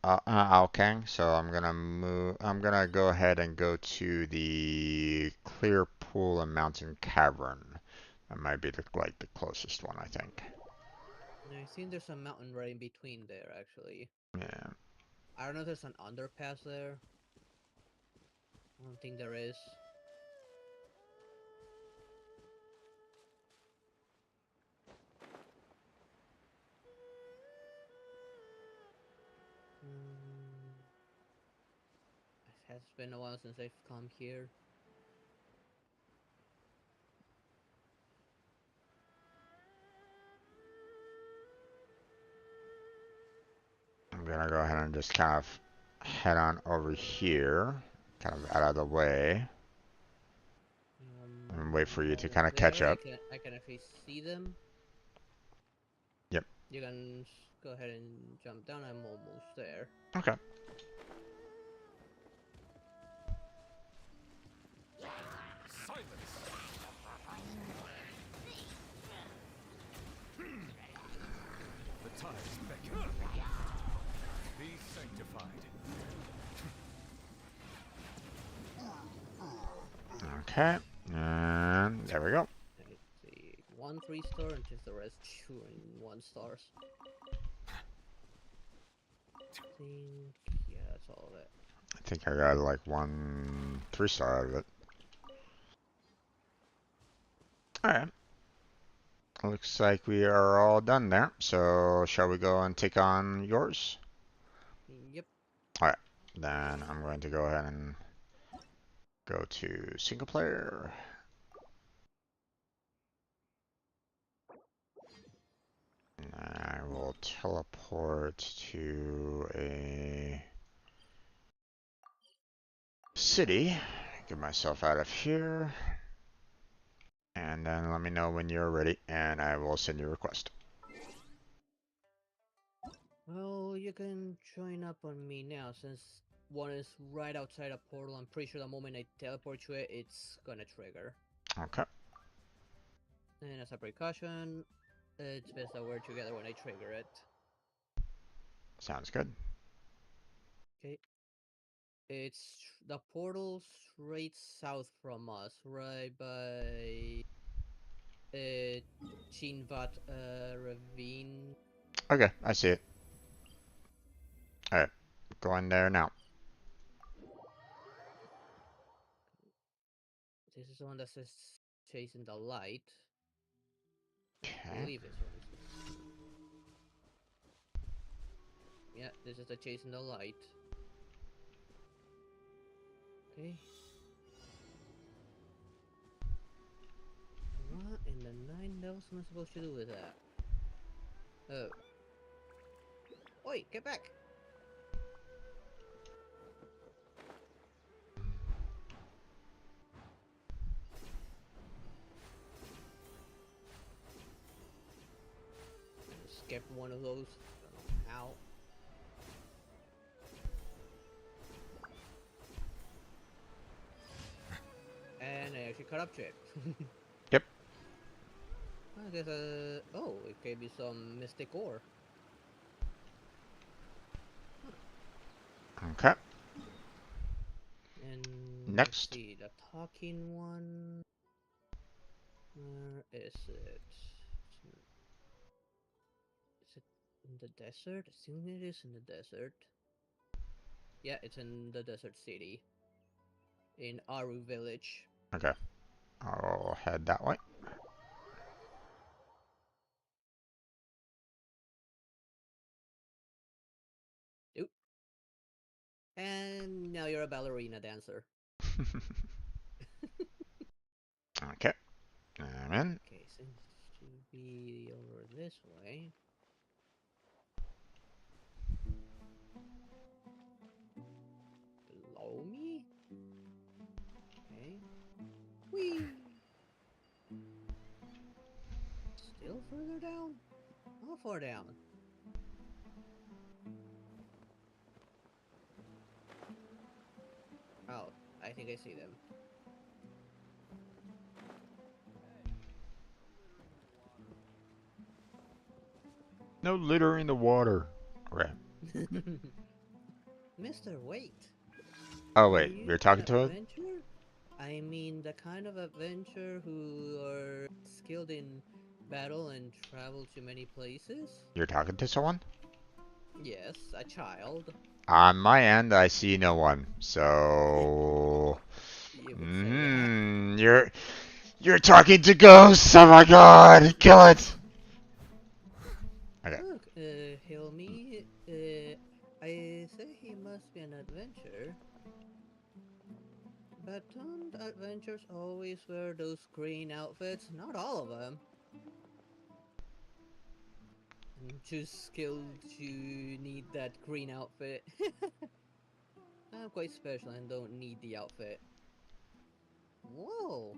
Alkang. So I'm gonna go ahead and go to the Clear Pool and Mountain Cavern. That might be like the closest one, I think. I think there's a mountain right in between there, actually. Yeah. I don't know if there's an underpass there. I don't think there is. It has been a while since I've come here. I'm gonna go ahead and just kind of head on over here, kind of out of the way, and wait for you to kind of catch up. I can actually see them. Yep. You can go ahead and jump down. I'm almost there. Okay. The time is beckoning. Be sanctified. Okay, and there we go. Let's see, 1 3-star and just the rest 2 and 1 stars. Yeah, that's all of it. I think I got like 1 3-star out of it. Alright. Looks like we are all done there. So shall we go and take on yours? Yep. Alright. Then I'm going to go ahead and go to single player. And I will teleport to a city. Get myself out of here. And then let me know when you're ready, and I will send you a request. Well, you can join up on me now since one is right outside a portal. I'm pretty sure the moment I teleport to it, it's gonna trigger. Okay. And as a precaution, it's best that we're together when I trigger it. Sounds good. Okay. It's the portal straight south from us, right by Chinvat Ravine. Okay, I see it. Alright, going there now. This is the one that says chasing the light. I Okay. believe this one. Yeah, this is the chasing the light. Okay. What in the nine devils am I supposed to do with that? Oh. Oi, get back! Skip one of those. I don't know how. And I actually caught up to it. Yep. I guess, oh, it gave me some mystic ore. Okay. And Next. let's see, the talking one. Where is it? Is it in the desert? Assuming it is in the desert. Yeah, it's in the desert city. In Aru village. Okay. I'll head that way. Oop. And now you're a ballerina dancer. Okay. I'm in. Okay, seems to be over this way. Below me? Okay. Whee! Still further down? How far down? Oh, I think I see them. No litter in the water. Okay. Mister, wait. Oh Are wait, you you're an talking to him? adventurer? I mean, the kind of adventurer who are skilled in battle and travel to many places? You're talking to someone? Yes, a child. On my end, I see no one. So, You would say that. you're talking to ghosts. Oh my god, kill it. Okay. Look, Hilmi, I say he must be an adventurer. But don't adventurers always wear those green outfits? Not all of them. I'm too skilled to need that green outfit. I'm quite special and don't need the outfit. Whoa!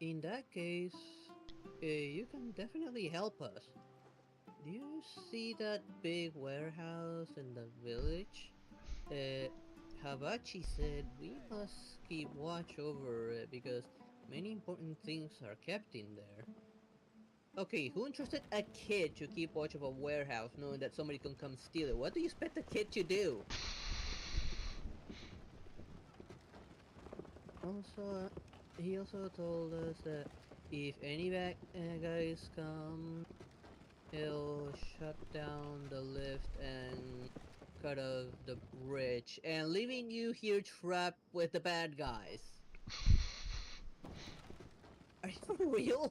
In that case, you can definitely help us. Do you see that big warehouse in the village? Habachi said we must keep watch over it because many important things are kept in there. Okay, who entrusted a kid to keep watch of a warehouse knowing that somebody can come steal it? What do you expect the kid to do? Also, he also told us that if any bad guys come, he'll shut down the lift and cut off the bridge, and leaving you here trapped with the bad guys. Are you for real?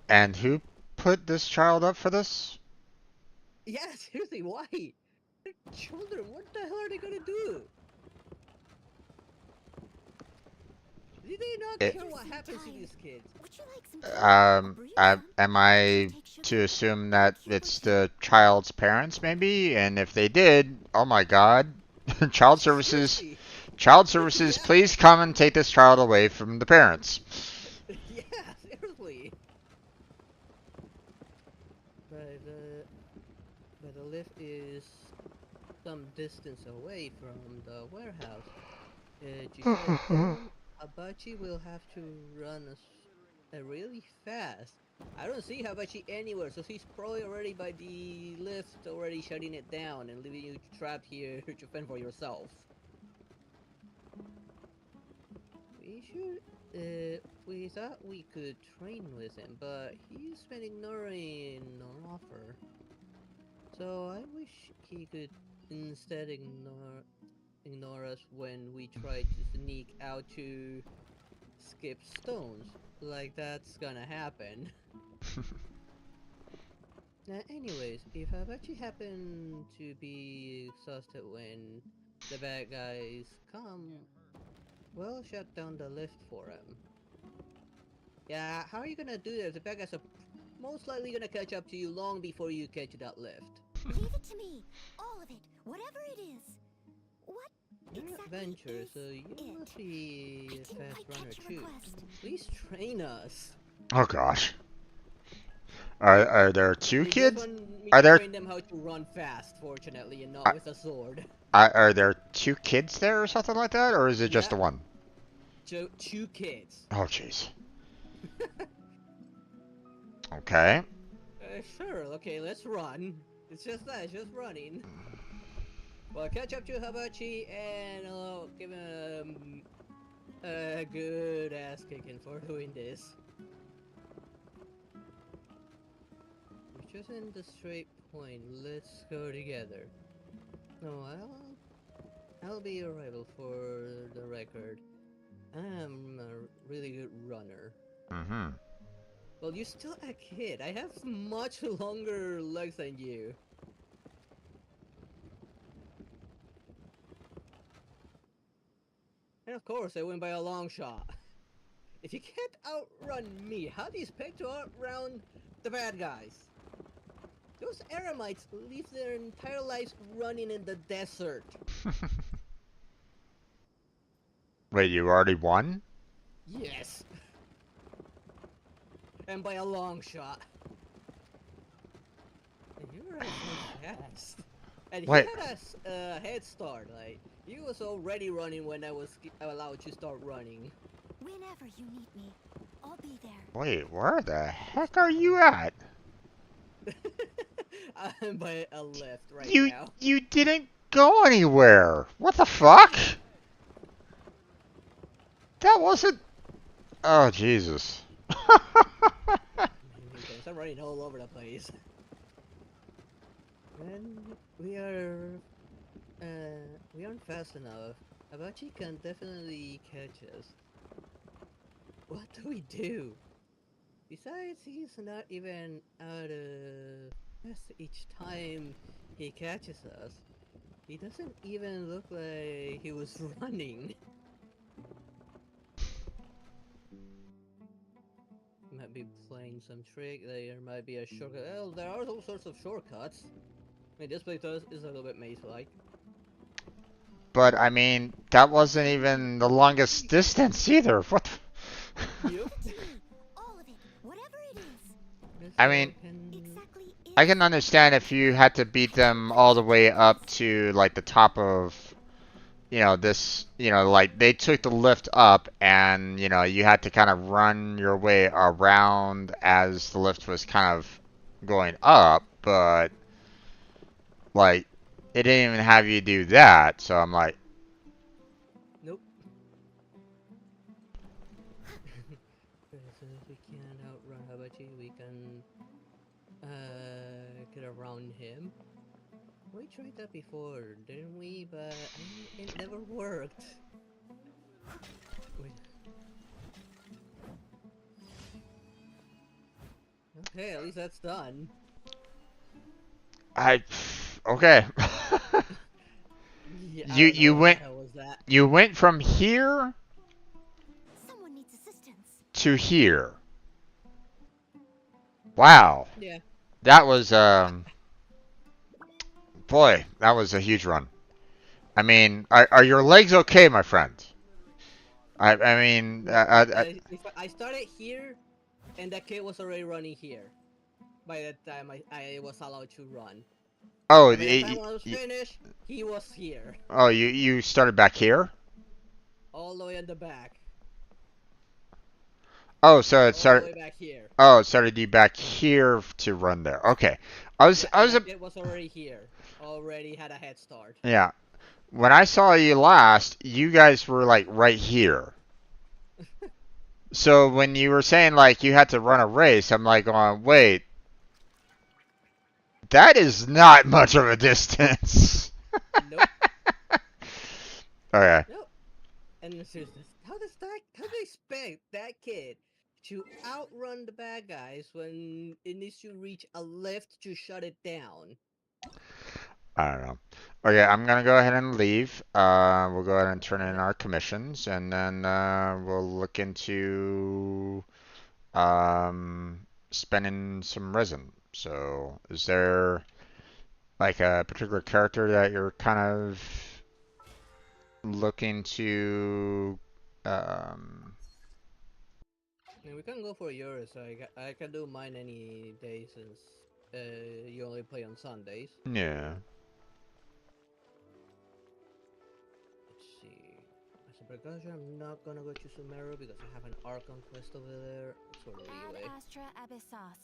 And who put this child up for this? Yeah, seriously, why? They're children, what the hell are they gonna do? Do they not It, care what happens to these kids? Would you like some tea? am I to assume that it's the child's parents, maybe? And if they did, oh my god, child services, Seriously? child services, Yeah. please come and take this child away from the parents. Yeah, seriously. But the lift is some distance away from the warehouse. She said then Habachi will have to run really fast. I don't see Habachi anywhere, so he's probably already by the lift, already shutting it down and leaving you trapped here to fend for yourself. We should we thought we could train with him, but he's been ignoring our offer. So I wish he could instead ignore us when we try to sneak out to skip stones. Like that's gonna happen. Anyways, if Abachi happen to be exhausted when the bad guys come, we'll shut down the lift for him. Yeah, how are you gonna do this? The bad guys are most likely gonna catch up to you long before you catch that lift. Leave it to me. All of it. Whatever it is. What You're an exactly adventurer, is so you it? must be I a didn't fast quite runner catch your too. request. Please train us. Oh gosh. Are there two They just kids? want me Are to there train them how to run fast, fortunately, and not are, with a sword. are there two kids there or something like that, or is it just Yeah, the one? two kids. Oh jeez. Okay. Sure, okay, let's run. It's just that, it's just running. Well, catch up to Habachi and I'll give him a good ass kicking for doing this. We're just in the straight point. Let's go together. No, I'll be your rival for the record. I'm a really good runner. Mm-hmm. Well, you're still a kid. I have much longer legs than you. And of course, I win by a long shot. If you can't outrun me, how do you expect to outrun the bad guys? Those Eremites live their entire lives running in the desert. Wait, you already won? Yes. And by a long shot. And you were so fast. And he Wait. had a head start, like, he was already running when I was allowed to start running. Whenever you need me, I'll be there. Wait, where the heck are you at? I'm by a left right You now. you didn't go anywhere. What the fuck? That wasn't. Oh Jesus. I'm running all over the place. And we aren't fast enough. Abachi can definitely catch us. What do we do? Besides, he's not even out of best each time he catches us. He doesn't even look like he was running. Might be playing some trick. There might be a shortcut. Well, there are all sorts of shortcuts. I mean, this place is a little bit maze-like. But I mean, that wasn't even the longest distance either. What? Yep. All of it. Whatever it is. I mean, Exactly I can understand if you had to beat them all the way up to like the top of, this, like they took the lift up and, you had to kind of run your way around as the lift was kind of going up, but like it didn't even have you do that. So I'm like, Nope. So if we can't outrun Habachi, we can get around him. We tried that before, didn't we? But it never worked. Wait. Okay, at least that's done. okay. Yeah, you I don't know you what went the hell was that. you went from here Someone needs assistance. to here. Wow. Yeah. That was boy, that was a huge run. I mean, are your legs okay, my friend? I mean, I started here, and that kid was already running here. By the time I was allowed to run. oh, And by the time I was finished, he was here. oh, you started back here? All the way in the back. Oh, so it All the started. way back here. Oh, it started you back here to run there. Okay, I was It was already here. Already had a head start. yeah. When I saw you last, you guys were like right here. So when you were saying like you had to run a race, I'm like going, wait, that is not much of a distance. Nope. Okay. Nope. And seriously, how do they expect that kid to outrun the bad guys when it needs to reach a lift to shut it down? I don't know. Okay, I'm gonna go ahead and leave. We'll go ahead and turn in our commissions, and then we'll look into spending some resin. So, is there like a particular character that you're kind of looking to I mean, we can go for yours. I can do mine any day since you only play on Sundays. yeah. Let's see. As a precaution, I'm not gonna go to Sumeru because I have an Archon quest over there. It's for Ad Leeway. Astra Abyssos.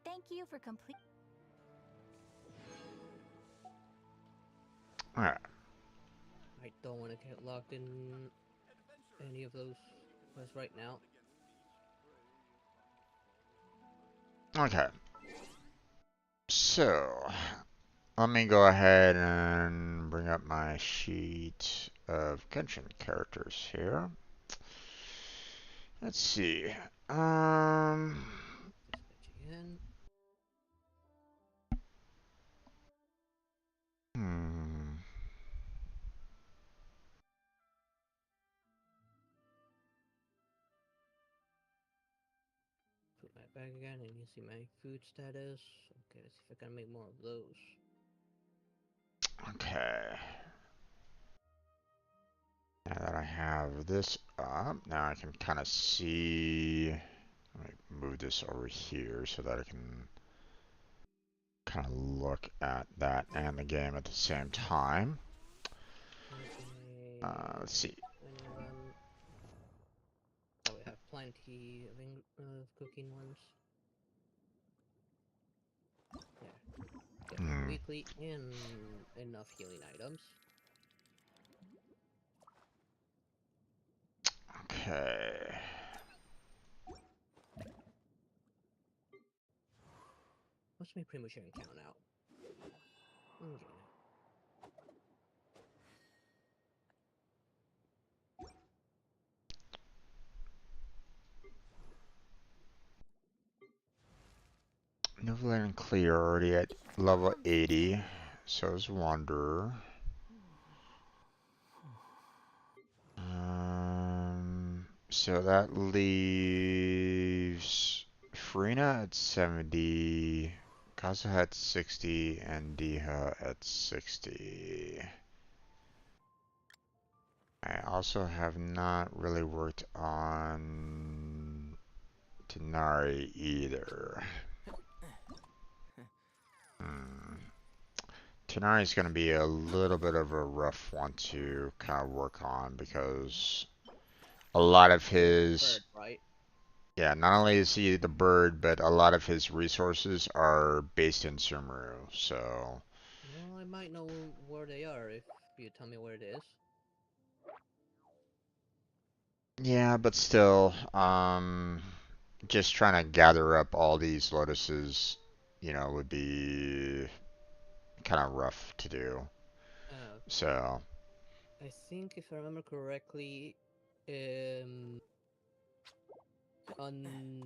Thank you for complete. Alright. I don't want to get locked in any of those quests right now. Okay. So, let me go ahead and bring up my sheet of Genshin characters here. Let's see. Again. Hmm. Put my bag again and you see my food status. Okay, let's see if I can make more of those. Okay. Now that I have this up, now I can kind of see. Let me move this over here so that I can kind of look at that and the game at the same time. Let's see. Oh, we have plenty of cooking ones. Yeah, weekly and enough healing items. Okay. What's my primotion count out? Okay. Novel and Clear already at level 80. So is Wanderer. So that leaves Farina at 70, Kaza at 60, and Diha at 60. I also have not really worked on Tenari either. Tenari is going to be a little bit of a rough one to kind of work on because a lot of his... Bird, right? Yeah, not only is he the bird, but a lot of his resources are based in Sumeru, so... Well, I might know where they are if you tell me where it is. Yeah, but still, just trying to gather up all these lotuses, you know, would be kind of rough to do. So... I think if I remember correctly, on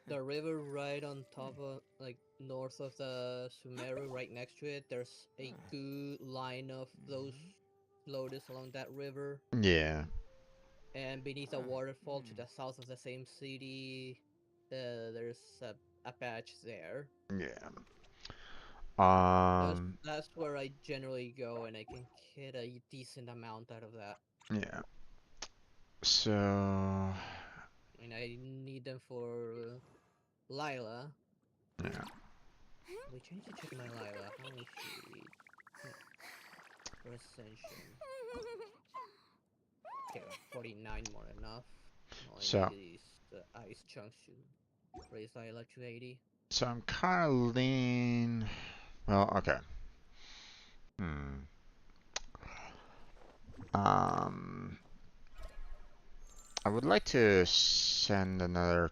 the river right on top of, like, north of the Sumeru, right next to it, there's a good line of those lotus along that river. Yeah. And beneath a waterfall to the south of the same city, there's a patch there. Yeah. That's where I generally go, and I can get a decent amount out of that. Yeah. So... I mean, I need them for Lila. Yeah. Which I need to check my Lila. How is she? For Ascension. Okay, 49 more enough. All I need is the ice chunks to raise Lila to 80. So I'm kind of lean... Well, okay. I would like to send another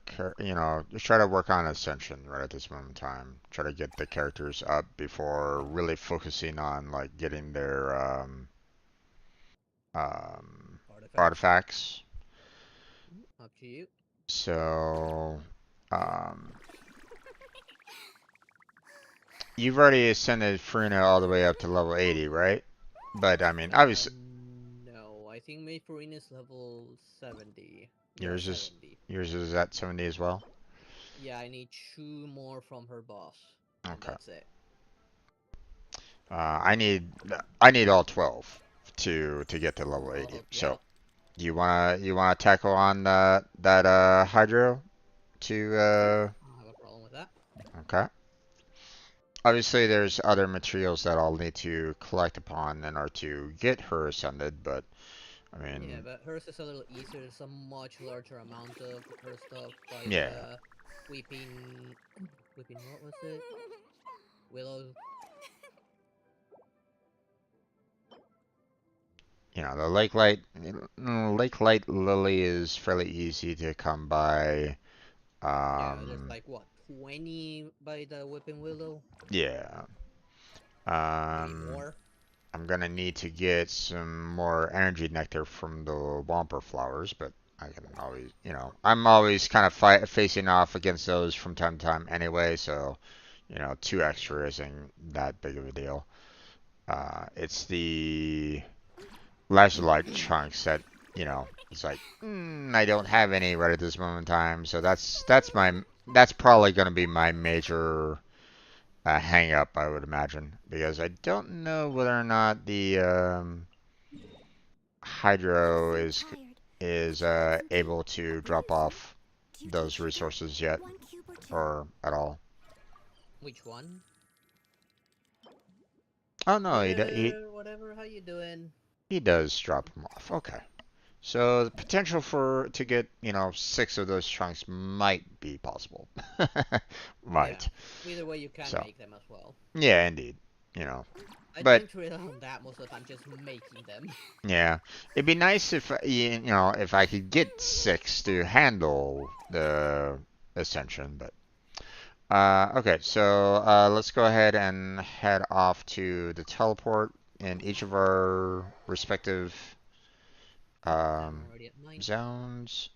just try to work on Ascension right at this moment in time. Try to get the characters up before really focusing on like getting their artifacts. Up to you. So, you've already ascended Farina all the way up to level 80, right? But I mean, obviously, No, I think Mayfarine is level 70. yours Yeah, is 70. yours is at 70 as well. Yeah, I need 2 more from her boss, and Okay. that's it. I need all 12 to get to level 80. Oh, yeah. So, you wanna tackle on that Hydro to I don't have a problem with that. Okay. Obviously, there's other materials that I'll need to collect upon in order to get her ascended, but I mean, Yeah, but hers is a little easier. It's a much larger amount of her stuff by yeah. the weeping, what was it? Willow. The Lake Light Lily is fairly easy to come by. Yeah, there's like what, 20 by the whipping willow? Yeah. Maybe more. I'm gonna need to get some more energy nectar from the Womper flowers, but I can always, I'm always kind of facing off against those from time to time anyway, so, 2 extra isn't that big of a deal. It's the Lazulite chunks that, it's like, I don't have any right at this moment in time, so that's probably gonna be my major hang up, I would imagine, because I don't know whether or not the Hydro is able to drop off those resources yet, or at all. Which one? Oh no, Hey there, whatever, how you doing? he does drop them off. Okay. So the potential to get, 6 of those chunks might be possible. Might. Yeah. Either way, you can make them as well. Yeah, indeed. I But tend to rely on that most of the time, just making them. yeah, it'd be nice if if I could get 6 to handle the Ascension, but okay, so let's go ahead and head off to the teleport in each of our respective zones.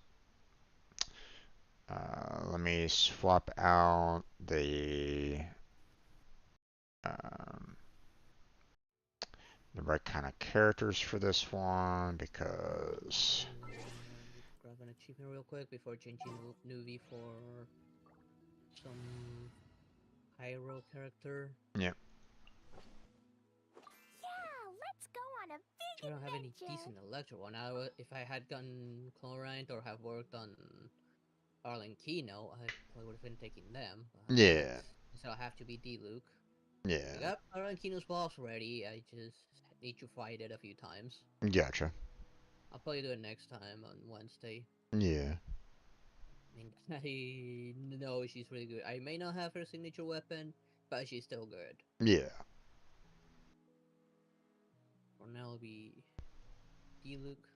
Let me swap out um, the right kind of characters for this one because. Grab an achievement real quick before changing Nuvi for some Pyro character. Yeah. Let's go on a big I don't have any adventure. decent electro one. If I had gotten Chlorine or have worked on Arlenkino, I probably would have been taking them. Yeah. So I have to be D-Luke. Yeah. I got Arlenkino's boss ready. I just need to fight it a few times. Gotcha. I'll probably do it next time on Wednesday. Yeah. I know she's really good. I may not have her signature weapon, but she's still good. Yeah. For now, it'll be D-Luke.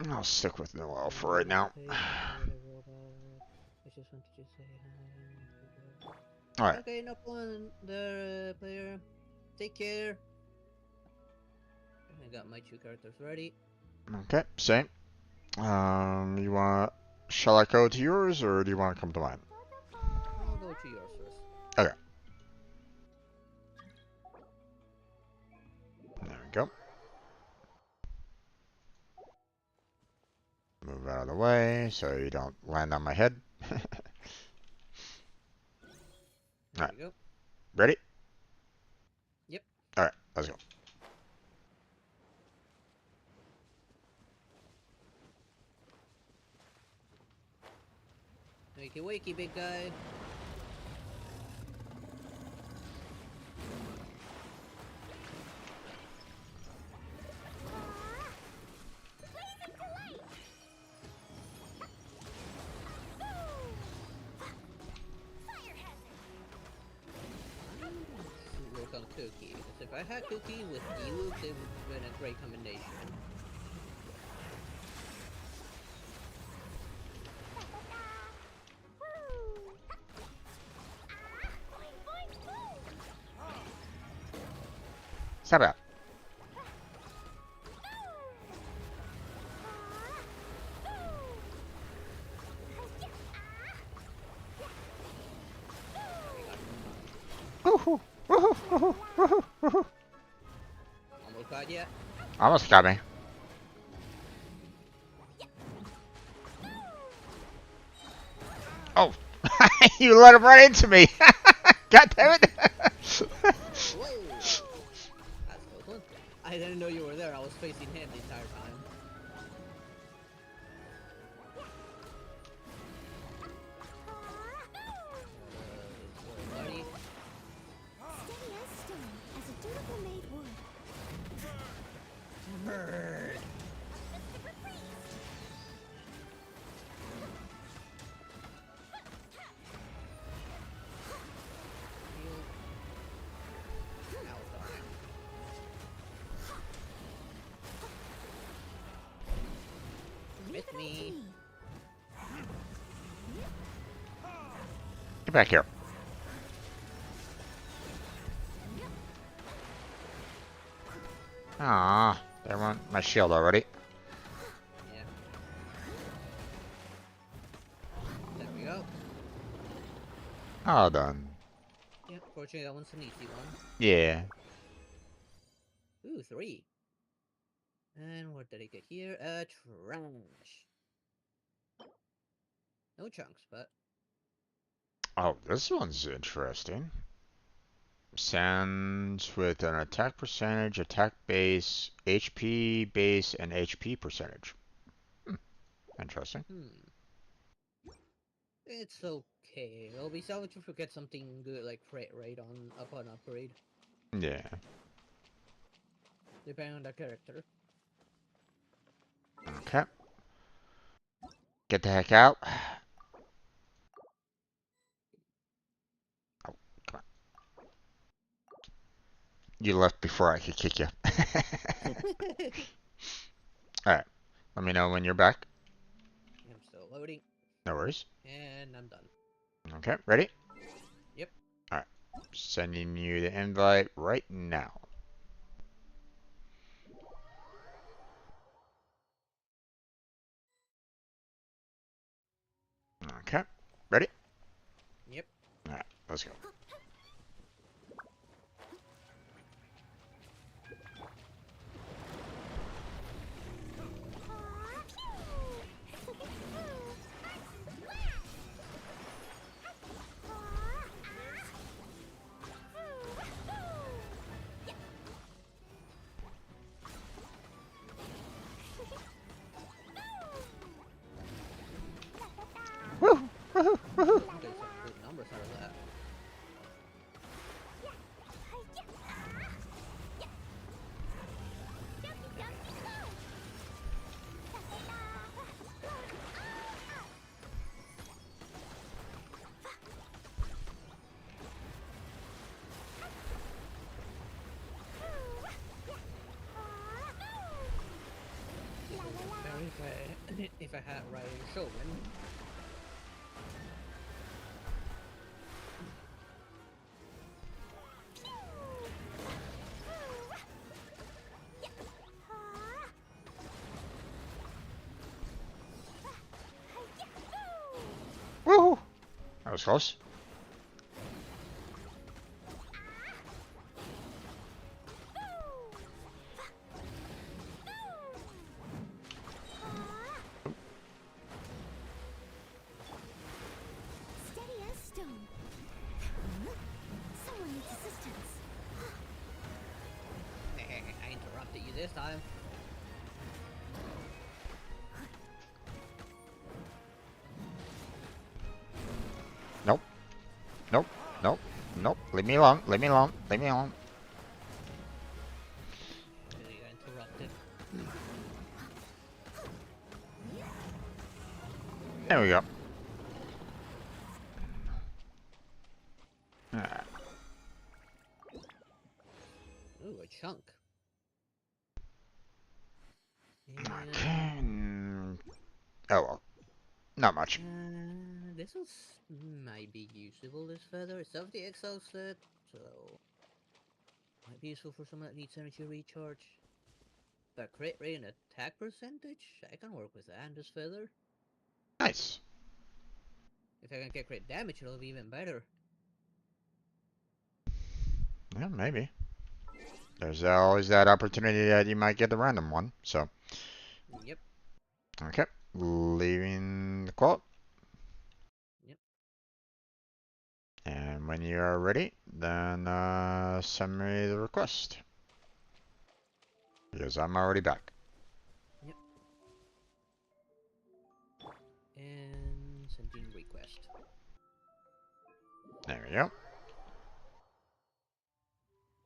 I'll stick with Noel for right now. I just wanted to say hi. Alright. Okay, no problem there, player. Take care. I got my 2 characters ready. Okay, same. Shall I go to yours or do you want to come to mine? I'll go to yours first. Okay. There we go. Move out of the way so you don't land on my head. There you go. Ready? Yep. Alright, let's go. Wakey wakey, big guy. Work on Cookie. Because if I had Cookie with D-Luke, it would have been a great combination. Stop it. Woohoo! Woohoo! Woohoo! Woohoo! Woohoo! Almost got yet? Almost got me. Oh, you let him run into me. God damn it. Whoa! That's close one. I didn't know you were there. I was facing him the entire time. Buddy. Steady as stone, as a dutiful maid would. Bird. With me. Get back here. Ah, there went my shield already. Yeah. There we go. All done. Yep, fortunately that one's an easy one. Yeah. Ooh, 3. And what did I get here? Trash. No chunks, but... Oh, this one's interesting. Sands with an attack percentage, attack base, HP base, and HP percentage. Interesting. It's okay. It'll be salvage if we get something good like freight rate on upon upgrade. Yeah. Depending on the character. Okay. Get the heck out. Oh, come on. You left before I could kick you. Alright. Let me know when you're back. I'm still loading. No worries. And I'm done. Okay, ready? Yep. Alright. Sending you the invite right now. Okay. Ready? Yep. Alright, let's go. Woo! Woohoo! Woohoo! I'm getting some good numbers out of that. If I had right showman. Woohoo! That was close. Steady as stone. Someone needs assistance. I interrupted you this time. Nope. Nope. Nope. Nope. Leave me alone. Leave me alone. Leave me alone. Really got interrupted. There we go. Alright. Ooh, a chunk. Okay. Oh well. Not much. This was might be usable, this feather. It's of the exo set, so Might be useful for someone that needs energy recharge. But crit rate and attack percentage? I can work with that and this feather. Nice. If I can get crit damage, it'll be even better. Yeah, maybe. There's always that opportunity that you might get the random one, so. Yep. Okay, leaving the quote. Yep. And when you are ready, then send me the request. Because I'm already back. Yep. And sending request. There we go.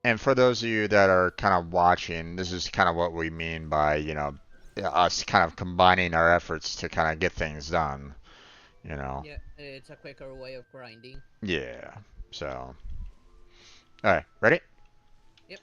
And for those of you that are kind of watching, this is kind of what we mean by, you know, us kind of combining our efforts to kind of get things done, you know. Yeah, it's a quicker way of grinding. Yeah, so. Alright, ready? Yep.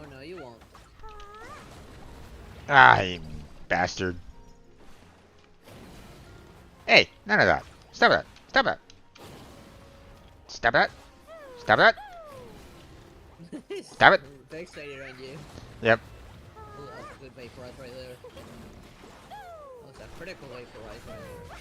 No, you won't. Ah, you bastard. Hey, none of that. Stop that. Stop that. Stop that. Stop that. Stop it. Fixated on you. Yep. Ooh, that's a good vaporize right there. That's a critical vaporize right there.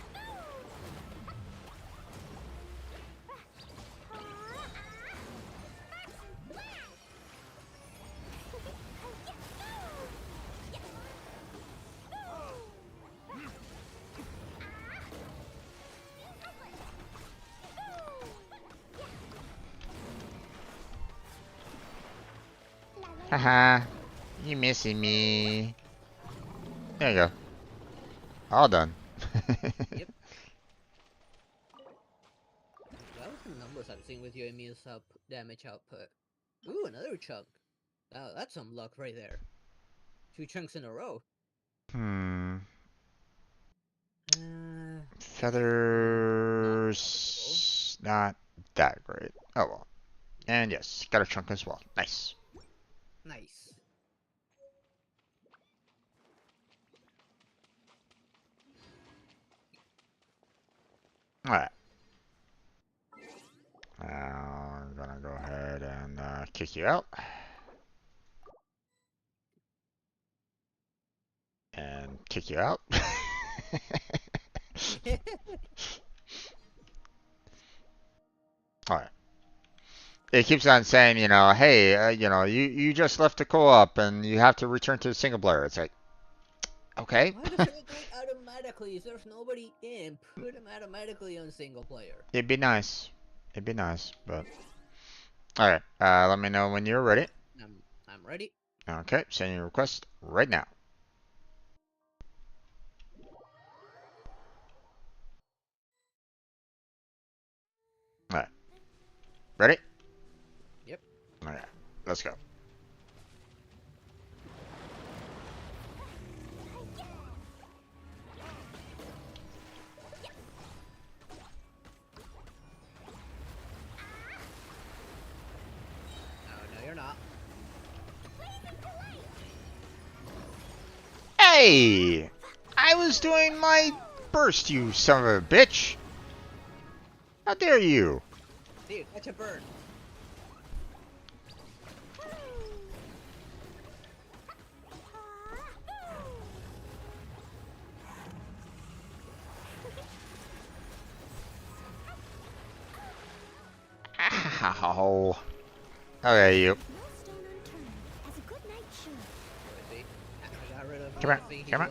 Haha. You missing me. There you go. All done. Yep. That was the numbers I'm seeing with your immune sub damage output. Ooh, another chunk. Wow, that's some luck right there. 2 chunks in a row. Feathers. Not that great. Oh well. And yes, got a chunk as well. Nice. Nice. Alright. Now I'm gonna go ahead and kick you out. And kick you out. Alright. It keeps on saying, you know, hey, you know, you just left the co-op and you have to return to the single player. It's like, okay. Why doesn't it do it automatically? If there's nobody in, put them automatically on single player. It'd be nice. It'd be nice, but... Alright, let me know when you're ready. I'm ready. Okay, sending a request right now. Alright. Ready? Yep. Alright, let's go. No, you're not. Hey! I was doing my burst, you son of a bitch! How dare you? Dude, catch a bird. Ow. Okay, you. Come here, come here.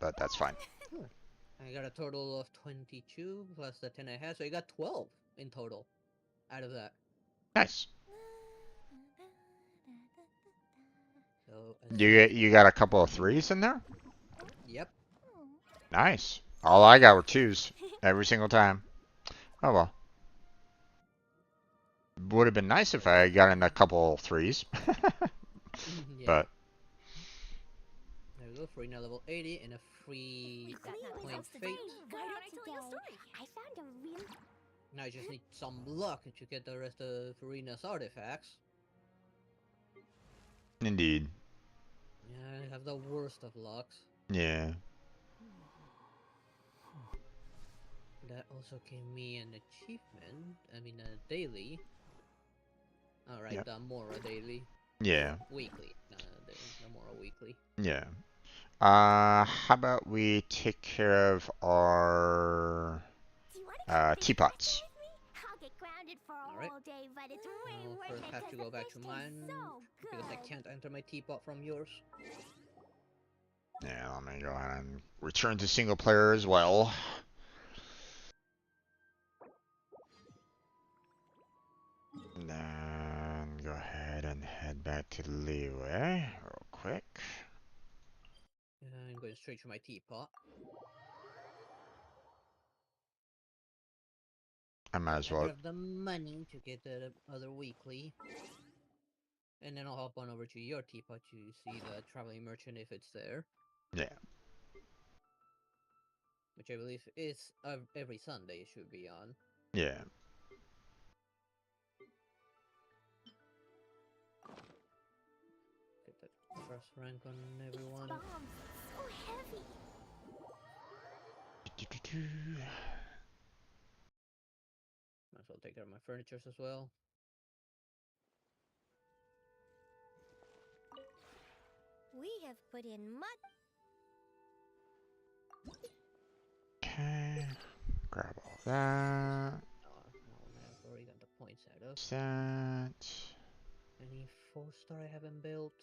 but that's fine. I got a total of 22 plus the 10 I had, so I got 12 in total out of that. Nice. So You got a couple of threes in there? Yep. Nice. All I got were twos every single time. Oh well. Would have been nice if I had gotten a couple threes. Yeah. But There we go, free now level 80 and a free point fate. Why don't I tell you a story? I found a really... Now I just need some luck to get the rest of Farina's artifacts. indeed. Yeah, I have the worst of lucks. Yeah. That also gave me an achievement. I mean, a daily. Alright, Yep. the Mora daily. Yeah. Weekly. The Mora weekly. Yeah. How about we take care of our teapots? I'll get grounded for a whole day, but it's way worth First it have to go back to mine because I can't enter my teapot from yours. Yeah, let me go ahead and return to single player as well. And then go ahead and head back to Leeway real quick. I'm going straight to my teapot. I might as well. I have the money to get the other weekly. And then I'll hop on over to your teapot to see the traveling merchant if it's there. Yeah. Which I believe is every Sunday it should be on. Yeah. Get the first rank on everyone. Bombs, so heavy. Might as well take care of my furnitures as well. We have put in much. Okay. Grab all that. I've already got the points out of. That. Any 4-star I haven't built?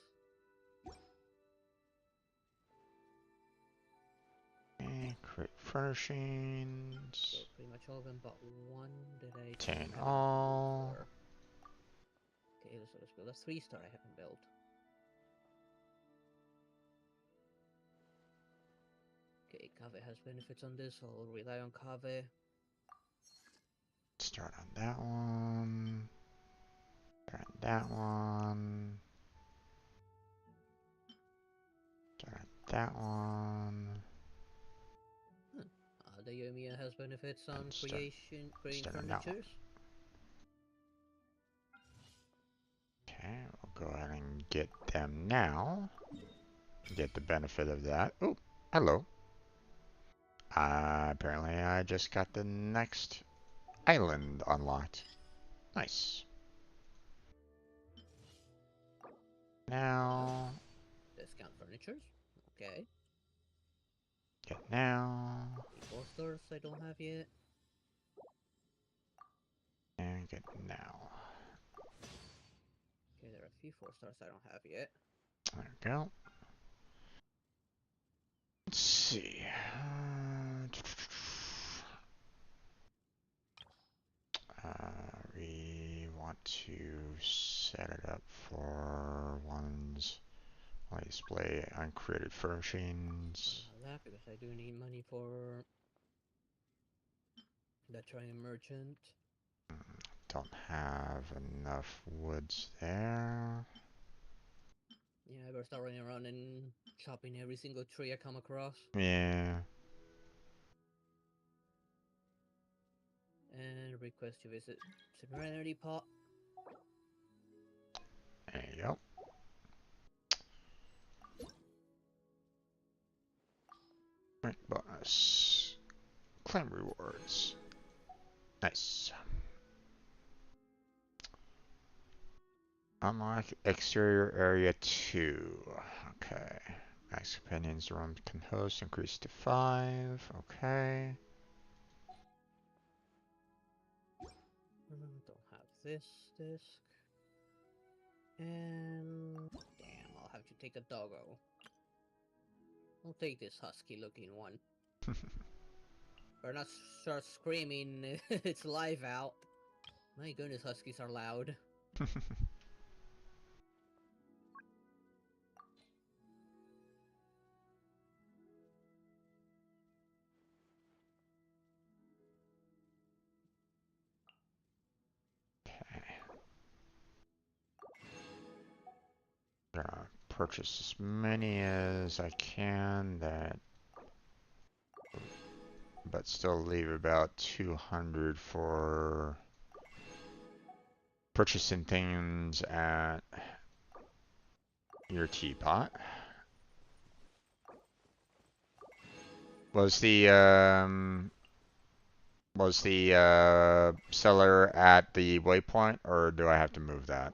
Okay, create furnishings. So pretty much all of them, but one that I 10 haven't all. for. Okay, let's build a 3-star I haven't built. Okay, Kave has benefits on this, so I'll rely on Kave. Start on that one. Start on that one. Start on that one. The Yomiya has benefits on creating furnitures. Okay, we'll go ahead and get them now. Get the benefit of that. Oh, hello. Apparently I just got the next island unlocked. Nice. Now. Discount furnitures. Okay. Get now. 4 stars I don't have yet. And get now. Okay, there are a few 4 stars I don't have yet. There we go. Let's see. We want to set it up for ones. I display uncreated furnishings. That because I do need money for the train merchant. Don't have enough woods there. Yeah, I better start running around and chopping every single tree I come across. Yeah. And request to visit Serenity Pot. There you go. Rank bonus. Claim rewards. Nice. Unlock exterior area 2. Okay. Max companions the room can host increased to 5. Okay. Don't have this disc. And damn, I'll have to take a doggo. I'll take this husky-looking one. Or not start screaming it's live out. My goodness, huskies are loud. Gonna purchase as many as I can that, but still leave about 200 for purchasing things at your teapot. Was the seller at the waypoint, or do I have to move that?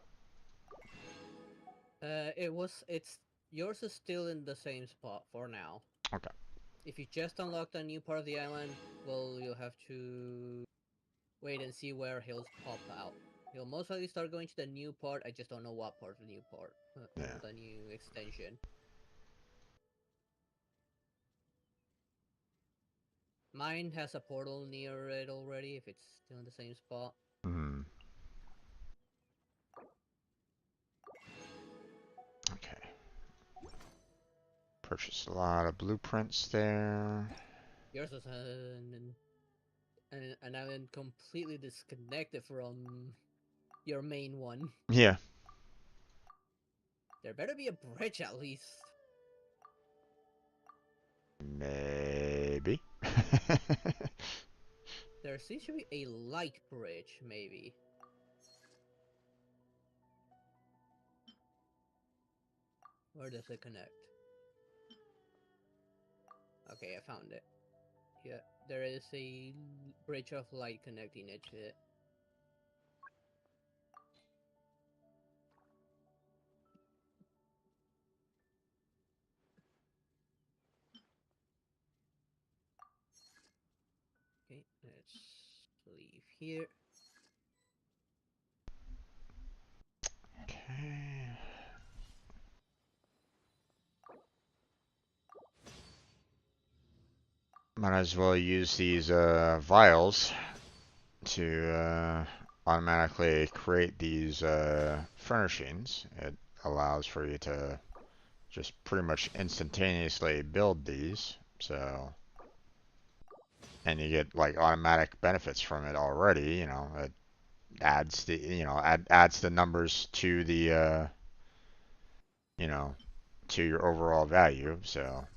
It's yours is still in the same spot for now. Okay. If you just unlocked a new part of the island, well, you'll have to wait and see where he'll pop out. He'll most likely start going to the new part. I just don't know what part of the new part. Yeah. The new extension. Mine has a portal near it already, if it's still in the same spot. Hmm. Okay. Purchase a lot of blueprints there. Yours is an island completely disconnected from your main one. Yeah. There better be a bridge at least. Maybe. There seems to be a light bridge, maybe. Where does it connect? Okay, I found it. Yeah, there is a bridge of light connecting it to it. Okay, let's leave here. Okay. Might as well use these vials to automatically create these furnishings. It allows for you to just pretty much instantaneously build these. So, and you get like automatic benefits from it already. You know, it adds the adds the numbers to the you know, to your overall value. So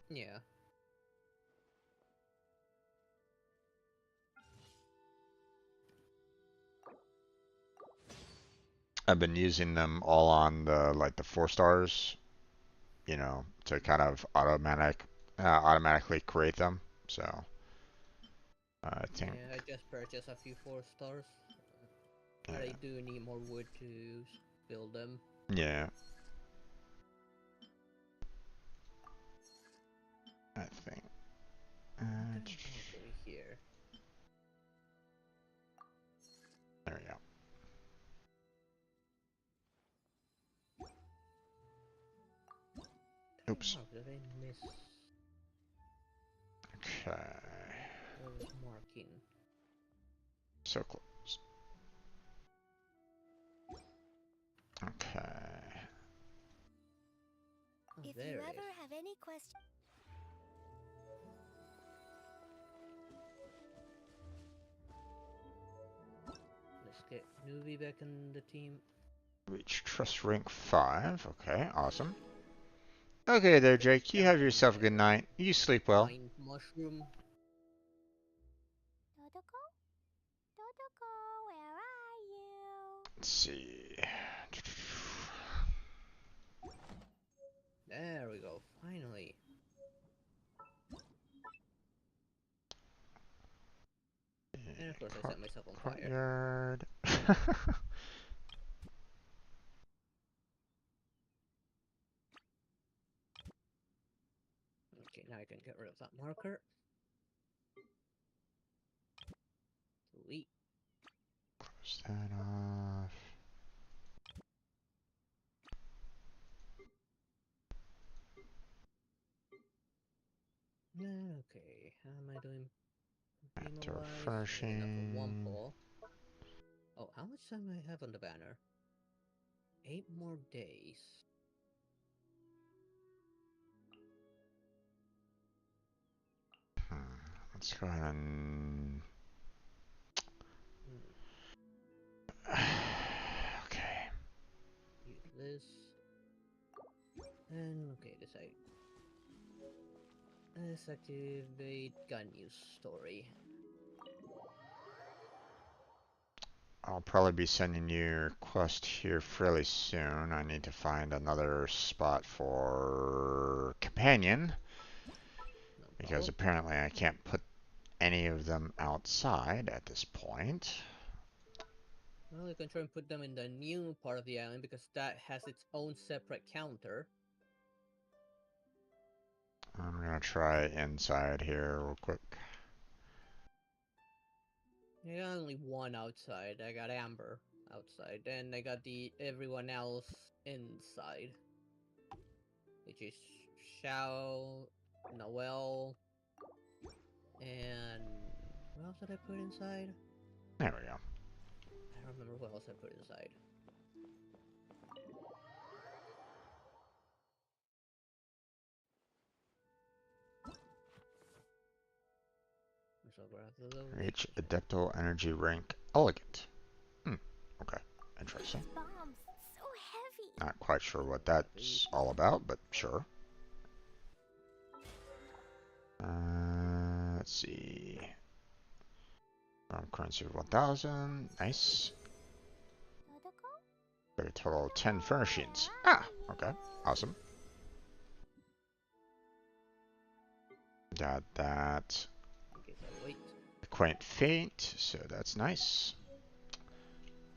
Yeah. I've been using them all on the like the 4 stars, you know, to kind of automatically create them. So I think Yeah, I just purchased a few 4 stars. But I do need more wood to build them. yeah. I think. Over here. There we go. Oops. Did I miss? Okay. Where was marking? So close. Okay. Oh, If there you it ever is. have any questions. Let's get Newbie back in the team. Reach trust rank 5. Okay, awesome. Okay there, Jake. You have yourself a good night. You sleep well. Find mushroom. Dodoko? Dodoko, where are you? Let's see. There we go. Finally. And of course I set myself on fire. Courtyard. Okay, now I can get rid of that marker. Delete. Close that off. How am I doing? After Penal-wise, not enough for one finishing. pull. Oh, how much time do I have on the banner? 8 more days. Let's go ahead and. Okay. Use this. And okay, decide. Let's activate gun use story. I'll probably be sending you a request here fairly soon. I need to find another spot for companion. Because apparently I can't put any of them outside at this point. Well, you can try and put them in the new part of the island because that has its own separate counter. I'm gonna try inside here real quick. I got only one outside. I got Amber outside, and I got everyone else inside, which is Shao, Noel, and what else did I put inside? There we go. I don't remember what else I put inside. So grab those. Reach Adepto Energy Rank Elegant. Okay. Interesting. Bombs, so heavy. Not quite sure what that's all about, but sure. Let's see. Currency of 1,000. Nice. Got a total of 10 furnishings. Ah, okay. Awesome. Got that. Quaint Fate, so that's nice.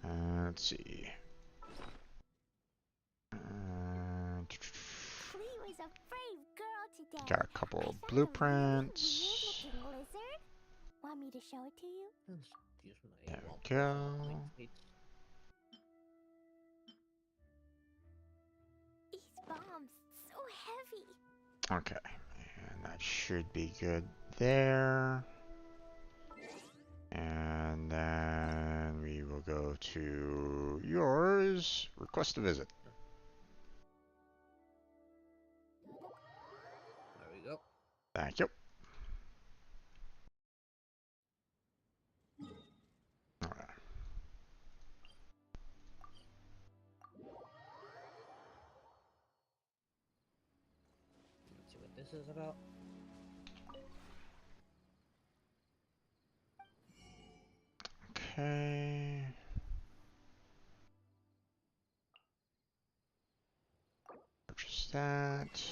Let's see. Clee was a brave girl today. Got a couple of blueprints. Lizard. Want me to show it to you? There we go. These bombs, so heavy. Okay, and that should be good there. And then we will go to yours. Request a visit. There we go. Thank you. Alright. Let's see what this is about. Okay. Purchase that.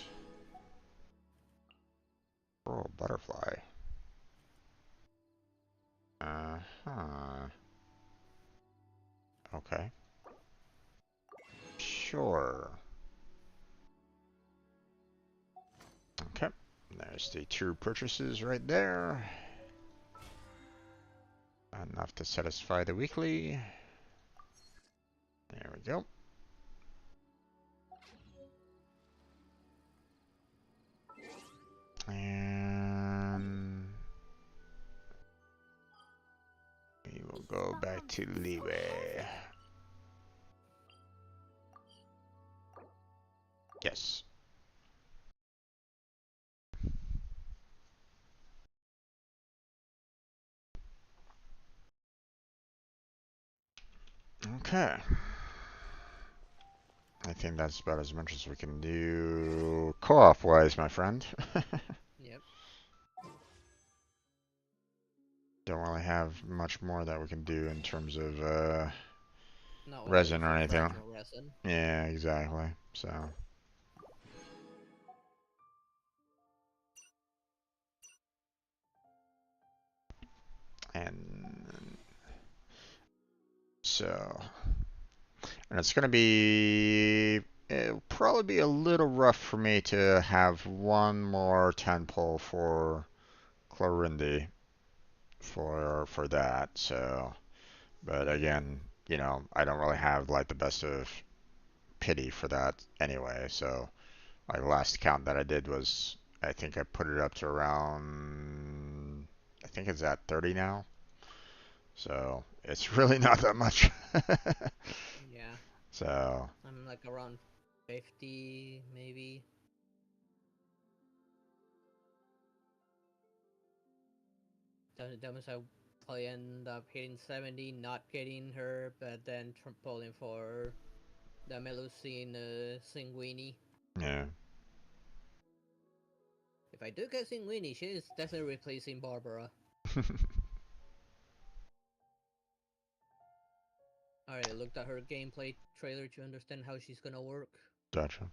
Oh, butterfly. Uh-huh. Okay. Sure. Okay. There's the 2 purchases right there. Enough to satisfy the weekly. There we go. And we will go back to Leeway. Yes. Okay. I think that's about as much as we can do co-op wise, my friend. Yep. Don't really have much more that we can do in terms of No, resin or anything. Resin. Yeah, exactly. So. And so, and it's gonna be, it'll probably be a little rough for me to have one more 10 pull for Clorinda for that. So, but again, you know, I don't really have like the best of pity for that anyway. So, like last count that I did was I think I put it up to around, I think it's at 30 now. So it's really not that much. Yeah. So. I'm like around 50, maybe. That means I probably end up hitting 70, not getting her, but then pulling for the Melusine Singuini. Yeah. If I do get Singuini, she is definitely replacing Barbara. Alright, looked at her gameplay trailer to understand how she's gonna work. Gotcha.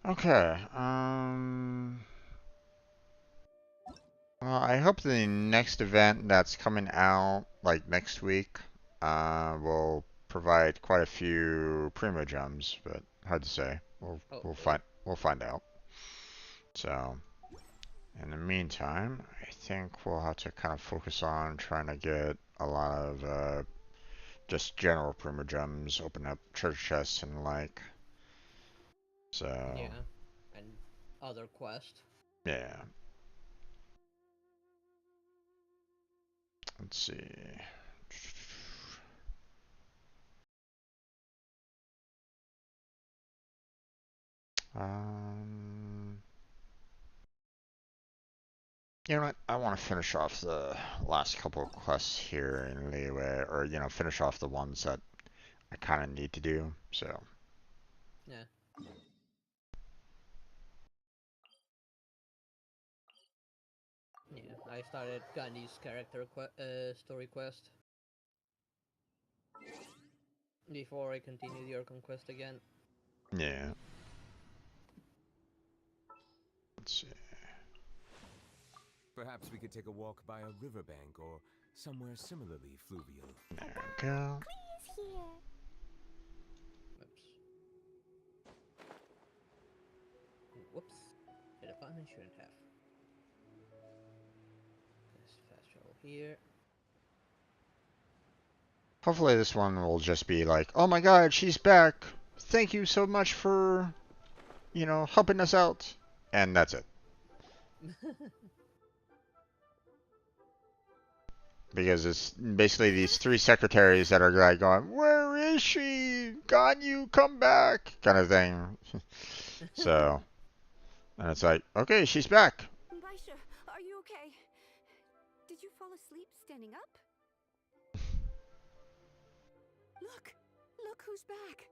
Okay. Well, I hope the next event that's coming out, like next week, will provide quite a few Primo gems, but hard to say. We'll find out. So, in the meantime, I think we'll have to kind of focus on trying to get a lot of just general Primo gems, open up treasure chests and like. So. Yeah, and other quests. Yeah. Let's see. You know what? I want to finish off the last couple of quests here in Leeway, or finish off the ones that I kind of need to do. So. Yeah. Yeah, I started Gandhi's character story quest before I continued your conquest again. Yeah. Let's see. Perhaps we could take a walk by a riverbank or somewhere similarly fluvial. There we go. Please here. Whoops. Hit a button I shouldn't have. Let's fast travel here. Hopefully this one will just be like, oh my god, she's back. Thank you so much for, helping us out. And that's it. Because it's basically these three secretaries that are like going, where is she? Ganyu, come back, kind of thing. So, and it's like, okay, she's back. Baisha, are you okay? Did you fall asleep standing up? Look who's back.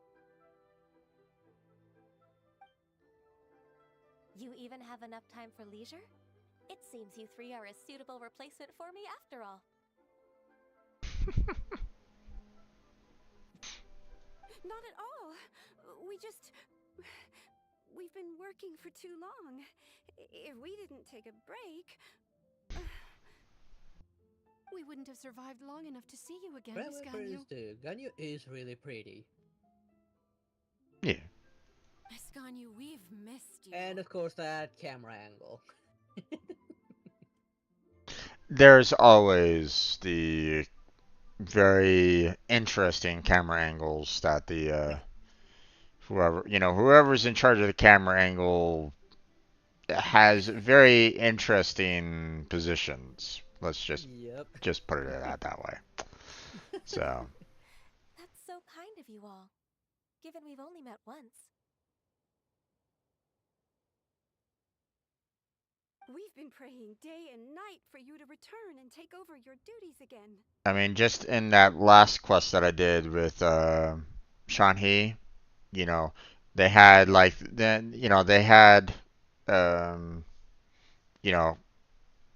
You even have enough time for leisure? It seems you three are a suitable replacement for me after all. Not at all. We've been working for too long. If we didn't take a break... We wouldn't have survived long enough to see you again, Well, Miss Ganyu. Ganyu is really pretty. Yeah. Miss Ganyu, we've missed you. And of course that camera angle. There's always the very interesting camera angles that the whoever's in charge of the camera angle has very interesting positions. Let's just put it that way. So. That's so kind of you all, given we've only met once. We've been praying day and night for you to return and take over your duties again. I mean, just in that last quest that I did with Shanhei, they had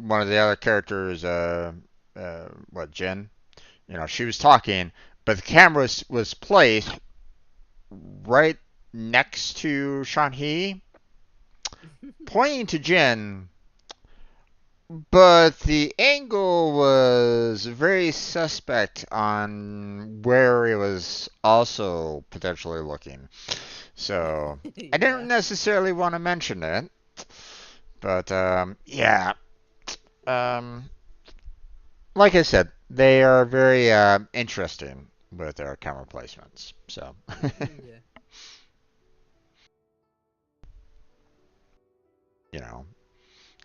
one of the other characters, Jin, she was talking, but the camera was placed right next to Shanhei, pointing to Jin, but the angle was very suspect on where it was also potentially looking. So I didn't necessarily want to mention it, but yeah. Like I said, they are very interesting with their camera placements. So. Yeah. you know,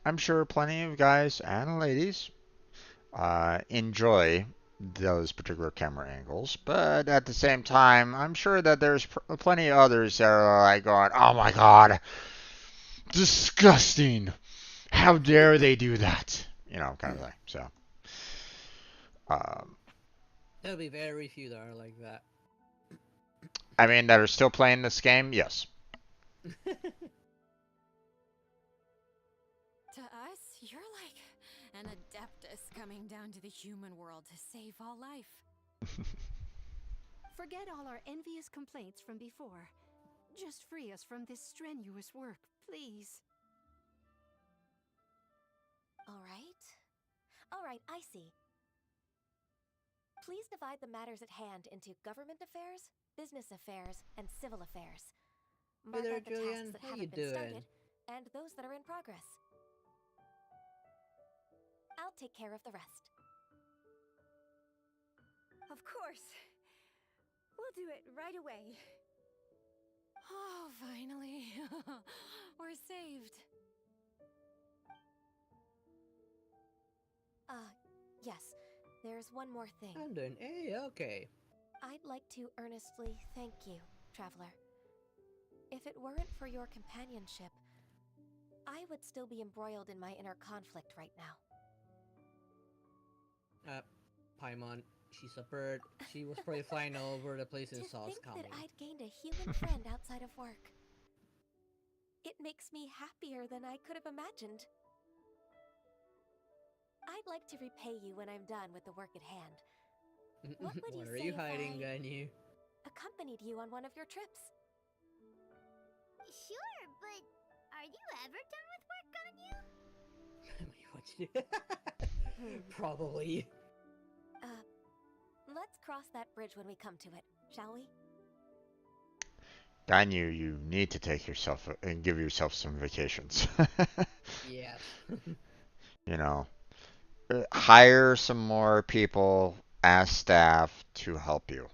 I'm sure plenty of guys and ladies enjoy those particular camera angles, but at the same time, I'm sure that there's plenty of others that are like going, "Oh my God, disgusting! How dare they do that?" You know, kind of thing. So, um, There'll be very few that are like that. I mean, that are still playing this game, yes. To us, you're like an adeptus coming down to the human world to save all life. Forget all our envious complaints from before. Just free us from this strenuous work, please. All right, I see. Please divide the matters at hand into government affairs, business affairs, and civil affairs. Mark Hey there, out the Julian. tasks that How you haven't been doing? started, and those that are in progress. I'll take care of the rest. Of course. We'll do it right away. Oh, finally. We're saved. Yes, there's one more thing. I'm doing okay. I'd like to earnestly thank you, Traveler. If it weren't for your companionship, I would still be embroiled in my inner conflict right now. Paimon, she's a bird. She was probably flying all over the place and To saw us think coming. that I'd gained a human friend outside of work. It makes me happier than I could have imagined. I'd like to repay you when I'm done with the work at hand. What would you What are say you if hiding, I Ganyu? accompanied you on one of your trips? Sure, but are you ever done with work on you? Probably. Let's cross that bridge when we come to it, shall we? Ganyu, you need to take yourself and give yourself some vacations. Yes. You know, hire some more people as staff to help you.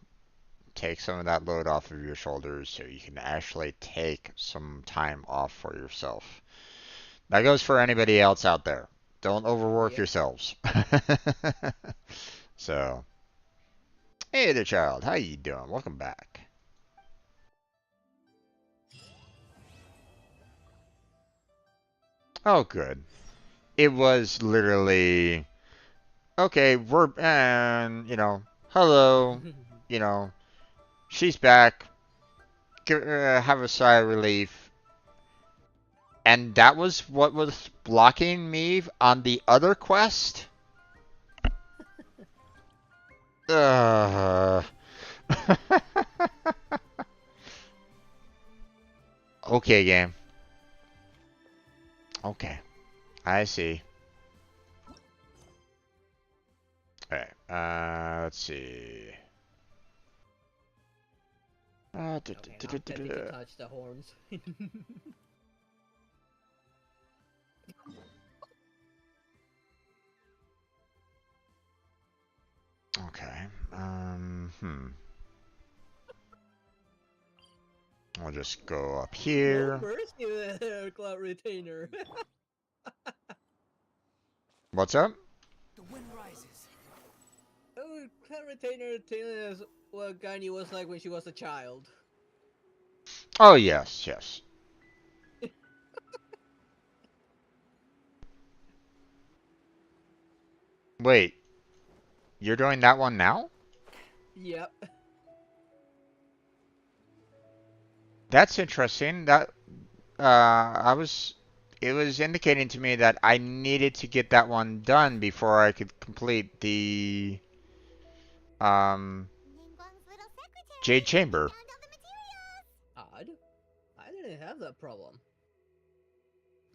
Take some of that load off of your shoulders so you can actually take some time off for yourself. That goes for anybody else out there. Don't overwork yourselves. So, hey there, child. How you doing? Welcome back. Oh, good. It was literally okay. And hello. She's back. Have a sigh of relief. And that was what was blocking me on the other quest? Okay, game. Okay. I see. Alright, let's see. Okay, I'm tempted to touch the horns. Okay. I'll just go up here. No mercy there, Cloud Retainer. What's up? The wind rises. Oh, Cloud Retainer telling us what Ganyu was like when she was a child. Oh, yes, yes. Wait. You're doing that one now? Yep. That's interesting. It was indicating to me that I needed to get that one done before I could complete the Jade Chamber. Odd. I didn't have that problem.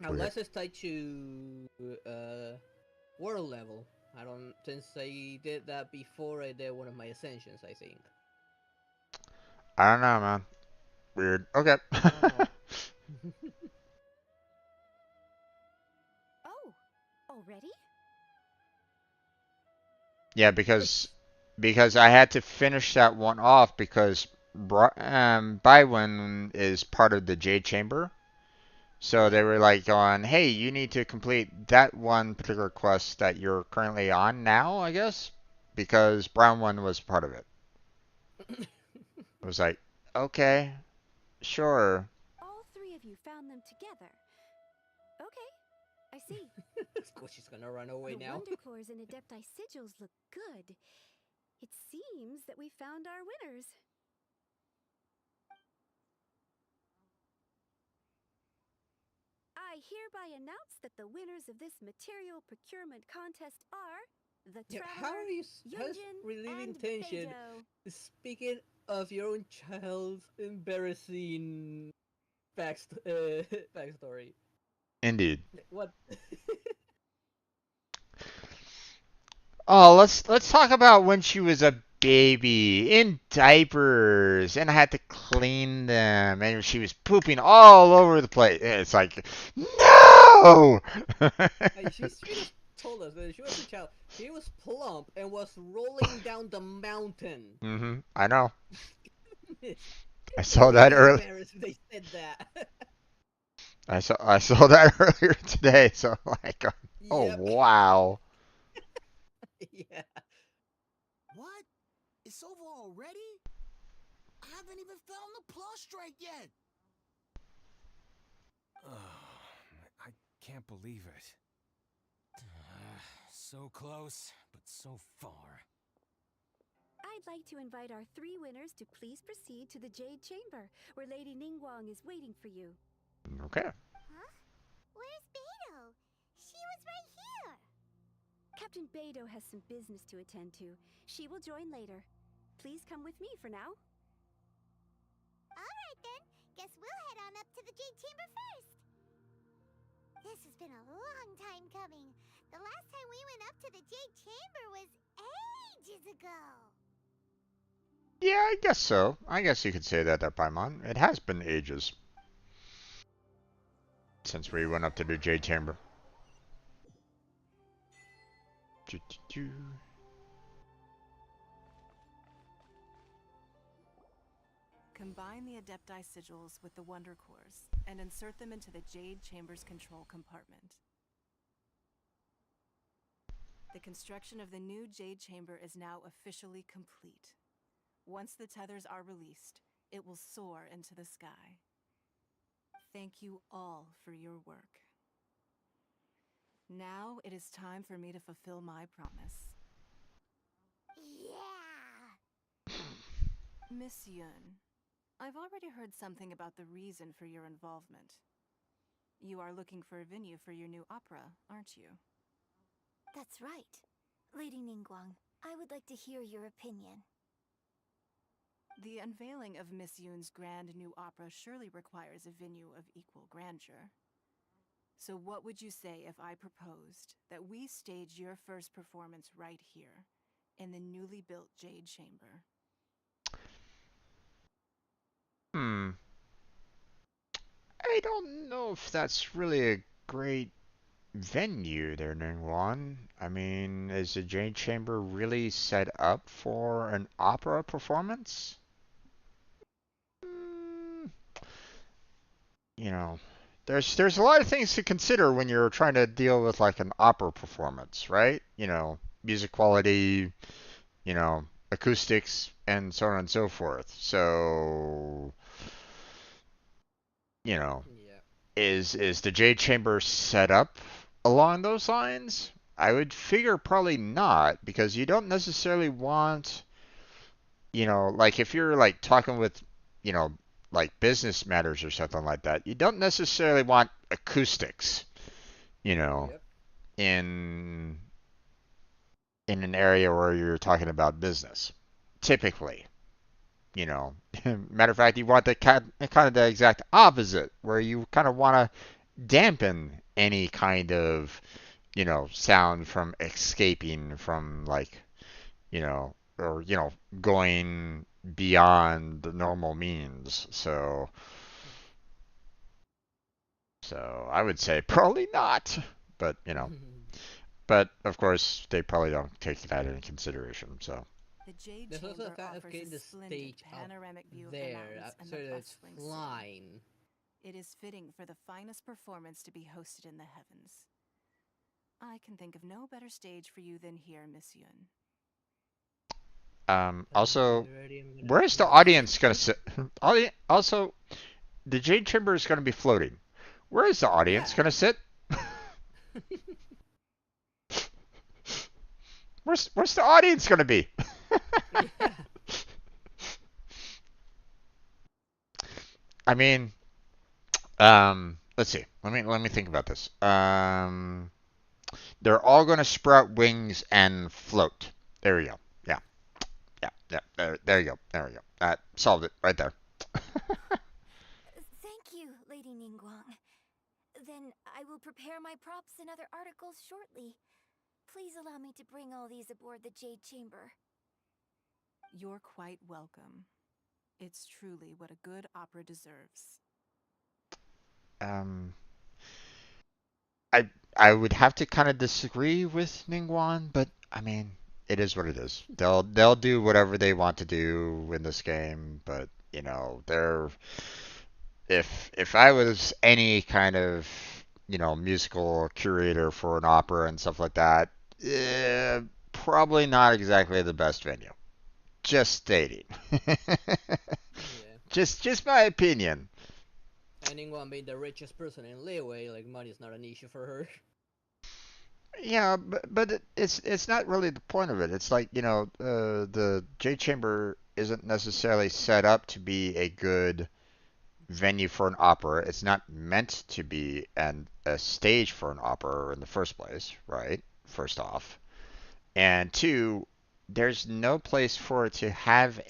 Weird. Unless it's tied to world level. I don't, since I did that before I did one of my ascensions, I think. I don't know, man. Weird. Okay. Oh, already? Yeah, because I had to finish that one off because Bywin is part of the Jade Chamber. So they were like going, hey, you need to complete that one particular quest that you're currently on now, I guess, because Brown one was part of it. It was like, okay, sure. All three of you found them together. Okay, I see. Well, she's gonna run away The now. Wonder Cores and Adepti sigils look good. It seems that we found our winners. I hereby announce that the winners of this material procurement contest are the Yeah, Traveler, how's Yojin, relieving and tension? Beidou. Speaking of your own child's embarrassing backstory. Indeed. What? Oh, let's talk about when she was a baby in diapers and I had to clean them and she was pooping all over the place. It's like, no. She straight up told us when she was a child, she was plump and was rolling down the mountain. I know. I It's saw that really earlier. embarrassed they said that. I saw that earlier today. So like, oh Yep. wow. Yeah. What? It's over already? I haven't even found the plus strike yet. I can't believe it. So close, but so far. I'd like to invite our three winners to please proceed to the Jade Chamber, where Lady Ningguang is waiting for you. Okay. Huh? Where's Beidou? She was right here. Captain Beidou has some business to attend to. She will join later. Please come with me for now. Alright then, guess we'll head on up to the Jade Chamber first. This has been a long time coming. The last time we went up to the Jade Chamber was ages ago. Yeah, I guess so. I guess you could say that, Paimon. It has been ages since we went up to the Jade Chamber. Combine the Adepti sigils with the Wonder Cores and insert them into the Jade Chamber's control compartment. The construction of the new Jade Chamber is now officially complete. Once the tethers are released, it will soar into the sky. Thank you all for your work. Now it is time for me to fulfill my promise. Yeah! Miss Yun, I've already heard something about the reason for your involvement. You are looking for a venue for your new opera, aren't you? That's right. Lady Ningguang, I would like to hear your opinion. The unveiling of Miss Yun's grand new opera surely requires a venue of equal grandeur. So what would you say if I proposed that we stage your first performance right here, in the newly built Jade Chamber? I don't know if that's really a great venue there, Ningguan. I mean, is the Jade Chamber really set up for an opera performance? You know, there's a lot of things to consider when you're trying to deal with like an opera performance, right? You know, music quality, you know, acoustics, and so on and so forth. So, you know, Yeah. is the Jade Chamber set up along those lines? I would figure probably not, because you don't necessarily want, you know, like if you're like talking with, you know, like business matters or something like that, you don't necessarily want acoustics, you know, Yep. in an area where you're talking about business. Typically, you know, matter of fact, you want the kind of the exact opposite, where you kind of want to dampen any kind of, you know, sound from escaping from like, you know, or you know, going beyond the normal means. So I would say probably not, but you know, but of course they probably don't take that into consideration. So The Jade There's also Chamber a kind of offers getting a the splendid stage up panoramic view of the there, mountains and so the that it's bustling city. flying. It is fitting for the finest performance to be hosted in the heavens. I can think of no better stage for you than here, Miss Yun. Also, Already I'm gonna where's the play it. audience gonna sit? Also, the Jade Chamber is gonna be floating. Where is the audience Yeah. gonna sit? Where's the audience gonna be? Yeah. I mean, let's see. Let me think about this. They're all gonna sprout wings and float. There we go. Yeah, yeah. There you go. There we go. That solved it right there. Thank you, Lady Ningguang. Then I will prepare my props and other articles shortly. Please allow me to bring all these aboard the Jade Chamber. You're quite welcome. It's truly what a good opera deserves. Um, I I would have to kind of disagree with Ningguan, but I mean, it is what it is. They'll do whatever they want to do in this game, but they're if I was any kind of musical curator for an opera and stuff like that, probably not exactly the best venue. Just stating. Yeah. Just my opinion. Anyone being the richest person in Leeway, like money is not an issue for her. Yeah, but it's not really the point of it. It's like the J Chamber isn't necessarily set up to be a good venue for an opera. It's not meant to be a stage for an opera in the first place, right? First off. And two, there's no place for it to have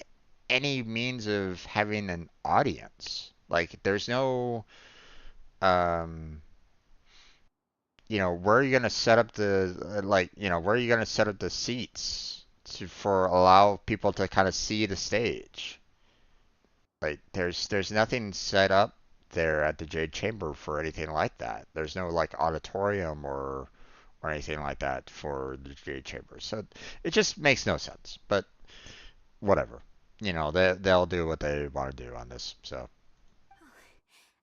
any means of having an audience. Like there's no um where are you gonna set up the where are you gonna set up the seats for allow people to kind of see the stage? Like there's nothing set up there at the Jade Chamber for anything like that. There's no like auditorium or anything like that for the Jade Chamber. So it just makes no sense. But whatever. They'll do what they want to do on this. So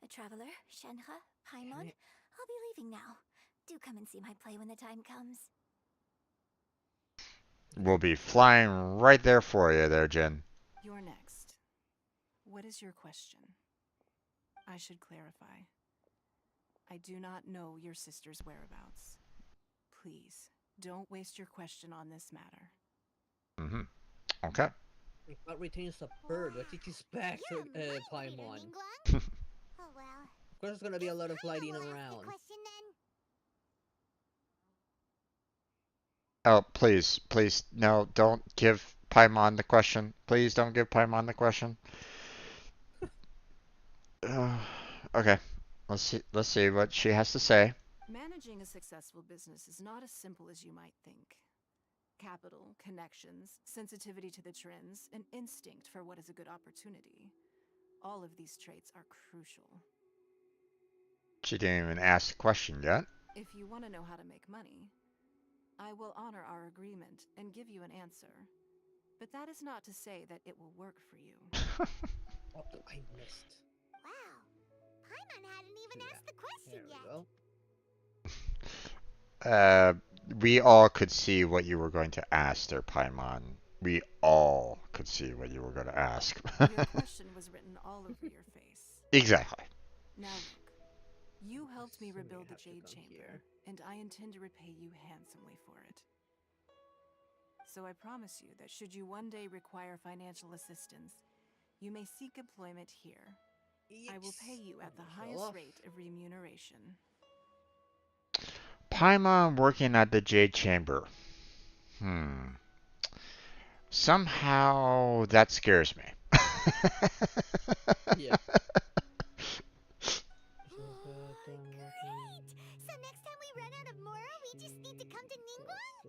A traveler, Shenhe, Paimon, I'll be leaving now. Do come and see my play when the time comes. we'll be flying right there for you there, Jin. You're next. What is your question? I should clarify. I do not know your sister's whereabouts. Please, don't waste your question on this matter. Mm-hmm. Okay. What retains a bird? What did you expect, Paimon? Oh well. Of course, there's gonna be a lot of lighting around. Oh, please, no, don't give Paimon the question. Please don't give Paimon the question. Okay, let's see what she has to say. Managing a successful business is not as simple as you might think. Capital, connections, sensitivity to the trends, and instinct for what is a good opportunity. All of these traits are crucial. She didn't even ask the question yet. If you want to know how to make money, I will honor our agreement and give you an answer. But that is not to say that it will work for you. What I missed? Wow. Paimon hadn't even asked the question There we yet. go. We all could see what you were going to ask there, Paimon. We all could see what you were going to ask. Your question was written all over your face. Exactly. Now look, you helped me rebuild the Jade Chamber, and I intend to repay you handsomely for it. So I promise you that should you one day require financial assistance, you may seek employment here. I will pay you at the highest rate of remuneration. Paimon working at the Jade Chamber. Somehow that scares me. Yeah. Great! So next time we run out of Mora, we just need to come to Ningguang?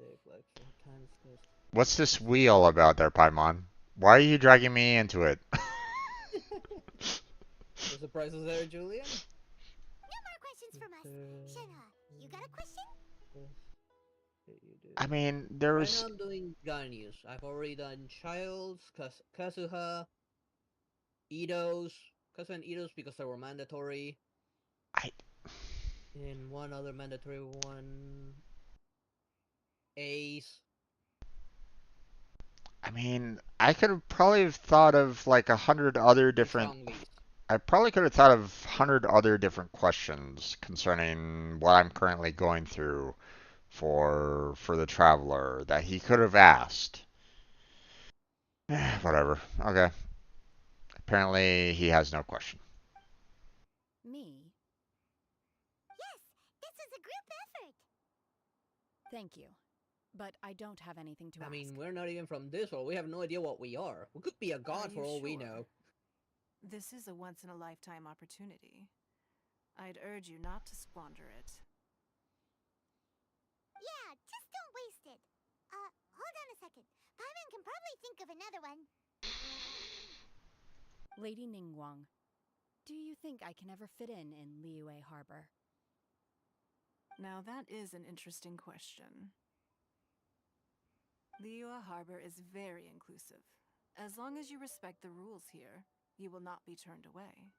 What's this wheel about there, Paimon? Why are you dragging me into it? The surprises there, Julian? No more questions from us. Shenhe, you got a question? I mean, Right there's... now I'm doing Ganyus. I've already done Childs, Kazuha, Idos, Cousin Edos because they were mandatory. I And one other mandatory one. Ace. I mean, I could have probably have thought of like 100 other And different. Chong-Li's. I probably could have thought of 100 other different questions concerning what I'm currently going through for the traveler that he could have asked. Whatever. Okay. Apparently, he has no question. Me? Yes, this is a group effort. Thank you. But I don't have anything to I ask. mean, we're not even from this world. We have no idea what we are. We could be a god for all we know. This is a once-in-a-lifetime opportunity. I'd urge you not to squander it. Yeah, just don't waste it. Hold on a second. Paimon can probably think of another one. Lady Ningguang, do you think I can ever fit in Liyue Harbor? Now that is an interesting question. Liyue Harbor is very inclusive. As long as you respect the rules here, you will not be turned away.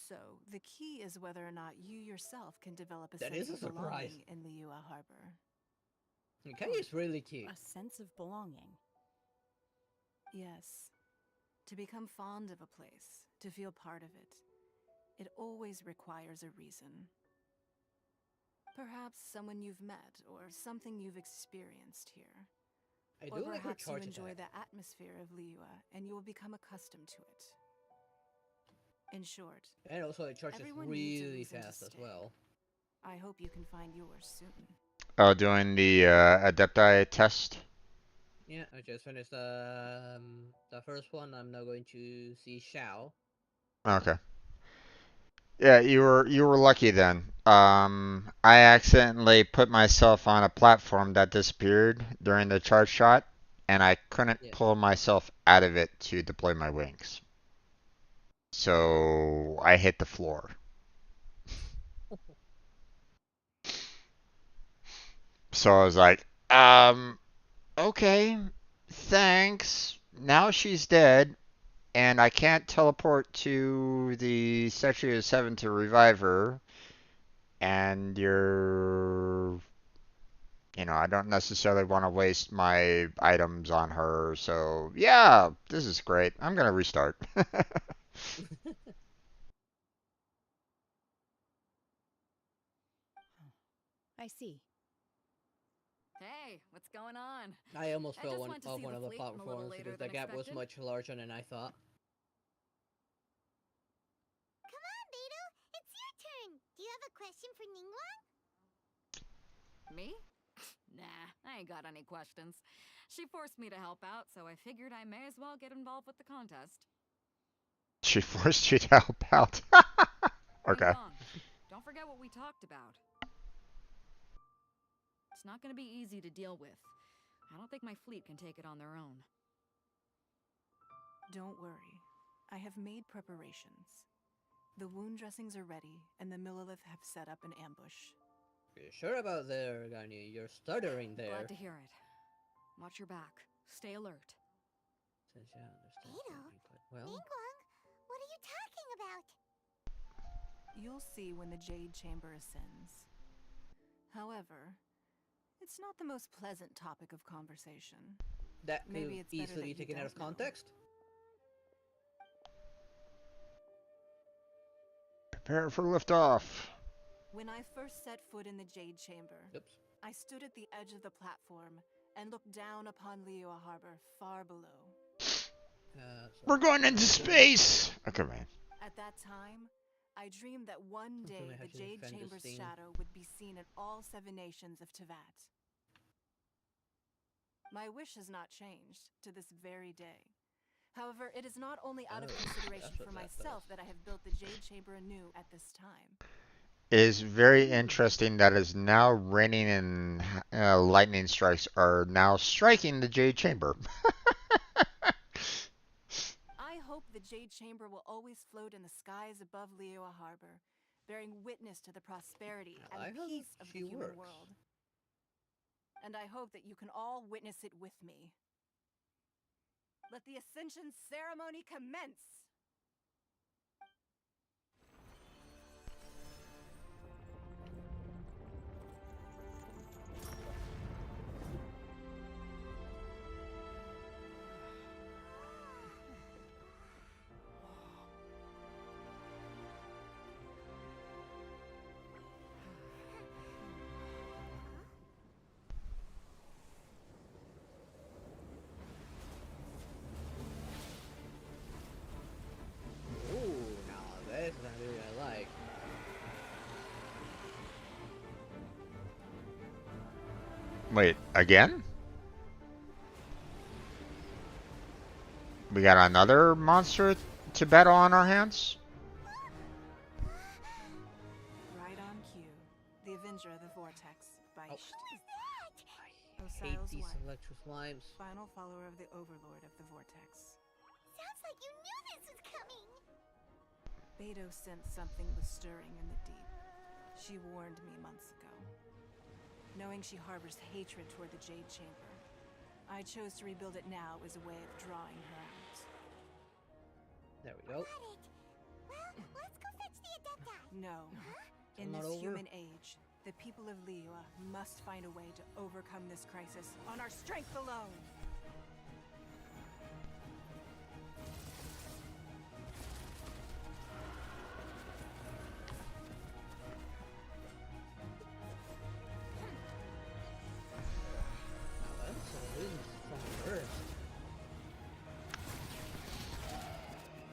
So, the key is whether or not you yourself can develop a sense of belonging in Liyue Harbor. Okay, it's really cute. A sense of belonging. Yes. To become fond of a place, to feel part of it, it always requires a reason. Perhaps someone you've met, or something you've experienced here. Or perhaps you enjoy the atmosphere of Liyue, and you will become accustomed to it. In short, and also it charges really fast as well. I hope you can find yours soon. Oh, doing the Adepti test? Yeah, I just finished the first one. I'm now going to see Xiao. Okay. Yeah, you were lucky then. I accidentally put myself on a platform that disappeared during the charge shot, and I couldn't pull myself out of it to deploy my wings. So I hit the floor. So I was like, okay, thanks. Now she's dead, and I can't teleport to the Statue of Seven to revive her. And I don't necessarily want to waste my items on her. So yeah, this is great. I'm gonna restart. I see. Hey, what's going on? I almost fell off one of the platforms because the gap was much larger than I thought. Come on, Beidou. It's your turn. Do you have a question for Ningguang? Me? Nah, I ain't got any questions. She forced me to help out, so I figured I may as well get involved with the contest. She forced you to help out. Okay. Don't forget what we talked about. It's not going to be easy to deal with. I don't think my fleet can take it on their own. Don't worry. I have made preparations. The wound dressings are ready, and the Millilith have set up an ambush. You're sure about there, Garni? You're stuttering there. Glad to hear it. Watch your back. Stay alert. Beidou, Ningguang, what are you talking about? You'll see when the Jade Chamber ascends. However, it's not the most pleasant topic of conversation. That could Maybe it's easily taken out of context. Prepare for liftoff. When I first set foot in the Jade Chamber, I stood at the edge of the platform and looked down upon Liyue Harbor far below. We're going into space! Okay, man. At that time, I dreamed that one day the Jade Chamber's shadow would be seen in all 7 nations of Teyvat. My wish has not changed to this very day. However, it is not only out of consideration for myself that I have built the Jade Chamber anew at this time. It is very interesting that it's now raining and lightning strikes are now striking the Jade Chamber. I hope the Jade Chamber will always float in the skies above Liyue Harbor, bearing witness to the prosperity and peace of the human world. And I hope that you can all witness it with me. Let the Ascension ceremony commence! Wait, again? We got another monster to battle on our hands? Right on cue. The Avenger of the Vortex by Wishlist. I hate these electro slimes. Final follower of the Overlord of the Vortex. Sounds like you knew this was coming. Beto sensed something was stirring in the deep. She warned me months ago. Knowing she harbors hatred toward the Jade Chamber, I chose to rebuild it now as a way of drawing her out. There we go. Well, let's go fetch the Adepti. No. I'm In not this over. human age, the people of Liyue must find a way to overcome this crisis on our strength alone.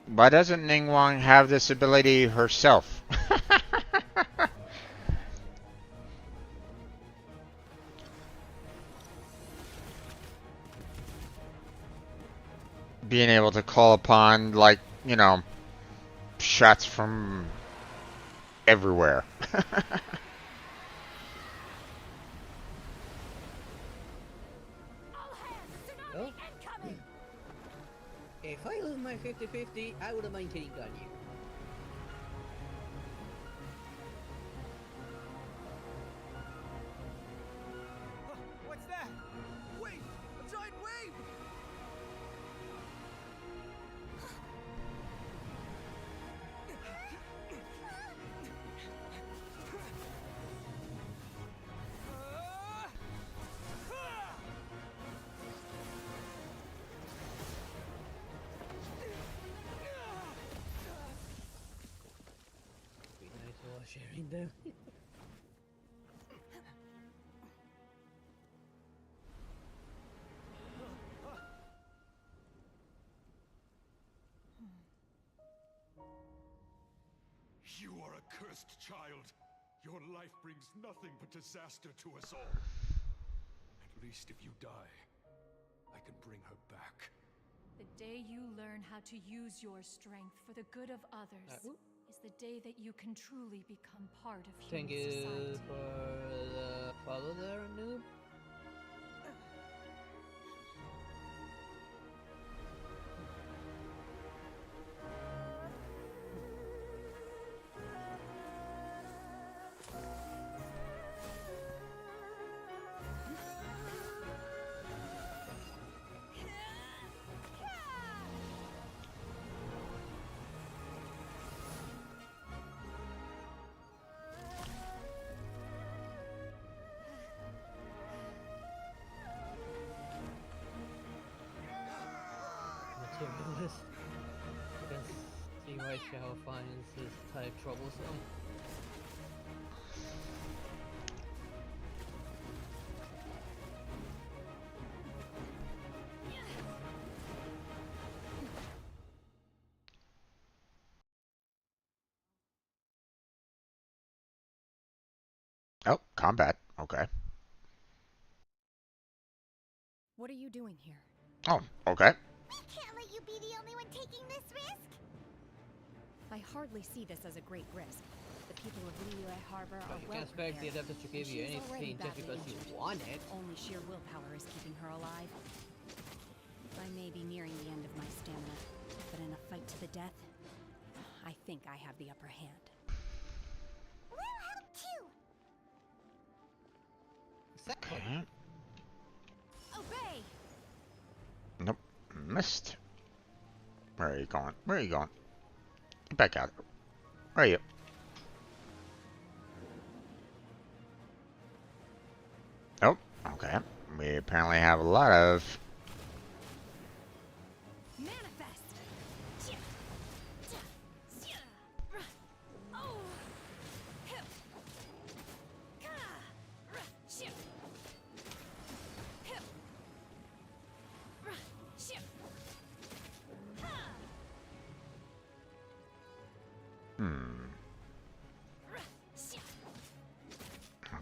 Why doesn't Ningguang have this ability herself? Being able to call upon, like, you know, shots from everywhere. Oh. If I lose my 50-50, I would have maintained Ganyu. What's that? Wait! A giant wave! Be nice while sharing them. You are a cursed child. Your life brings nothing but disaster to us all. At least if you die, I can bring her back. The day you learn how to use your strength for the good of others is the day that you can truly become part of human Thank you society. for the follow there, noob. Materialist. You can see why Xiao finds this type troublesome. Oh, combat. Okay. What are you doing here? Oh, okay. We can't let you be the only one taking this risk. I hardly see this as a great risk. The people of Liyue Harbor are You well can't expect the prepared, Adeptus to and give you she's already anything just badly because you injured. want it. Only sheer willpower is keeping her alive. I may be nearing the end of my stamina, but in a fight to the death, I think I have the upper hand. We'll help too. Okay. Obey! Nope. Missed. Where are you going? Where are you going? Get back out. Where are you? Oh, okay. We apparently have a lot of... Manifest! Oh!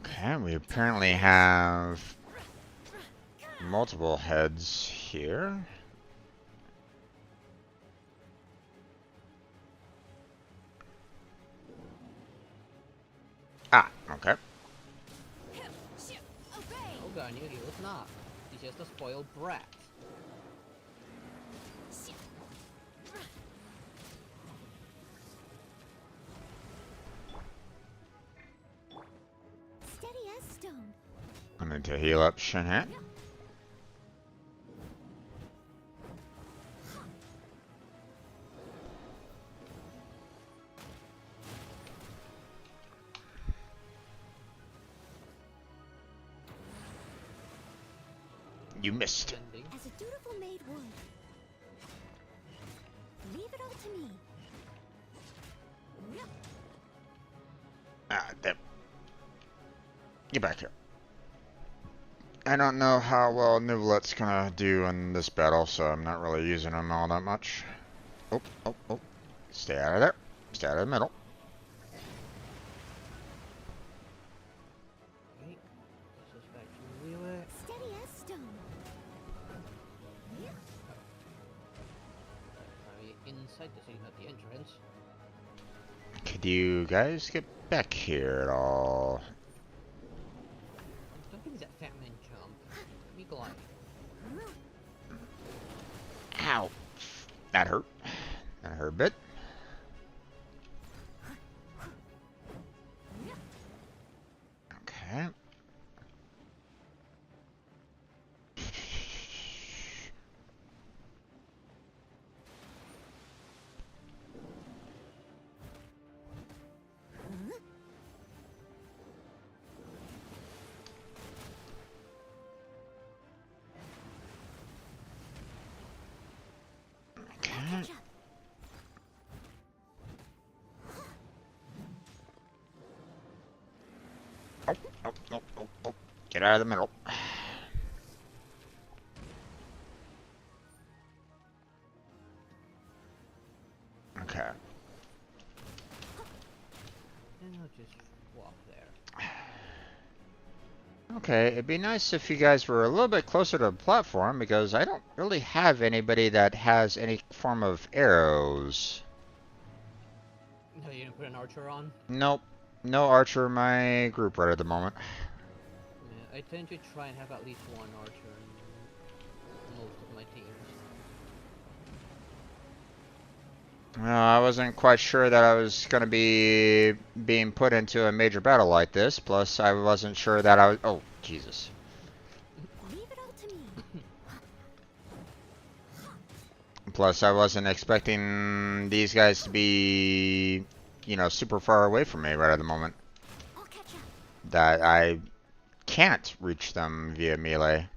Okay, we apparently have multiple heads here. Ah, okay. Oh god, he was not. He's just a spoiled brat. Steady as stone. I need to heal up Shinhan. You missed. As a dutiful maid would. Leave it all to me. Ah, damn. Get back here. I don't know how well Nivelet's gonna do in this battle, so I'm not really using him all that much. Oh, oh, oh. Stay out of there. Stay out of the middle. Steady as stone. Inside the city, not the entrance. Could you guys get back here at all? Don't give me that fat man jump. Let me glide. Ow. That hurt. That hurt a bit. Okay. Okay. Oh, oh, oh, oh, oh. Get out of the middle. Okay. And I'll just walk there. Okay, it'd be nice if you guys were a little bit closer to the platform, because I don't really have anybody that has any form of arrows. No, you didn't put an archer on? Nope. No archer in my group right at the moment. Yeah, I tend to try and have at least one archer in most of my teams. Well, I wasn't quite sure that I was going to be being put into a major battle like this, plus I wasn't sure that I was... Oh, Jesus. Leave it all to me. Plus, I wasn't expecting these guys to be, you know, super far away from me right at the moment. I'll catch up. That I can't reach them via melee.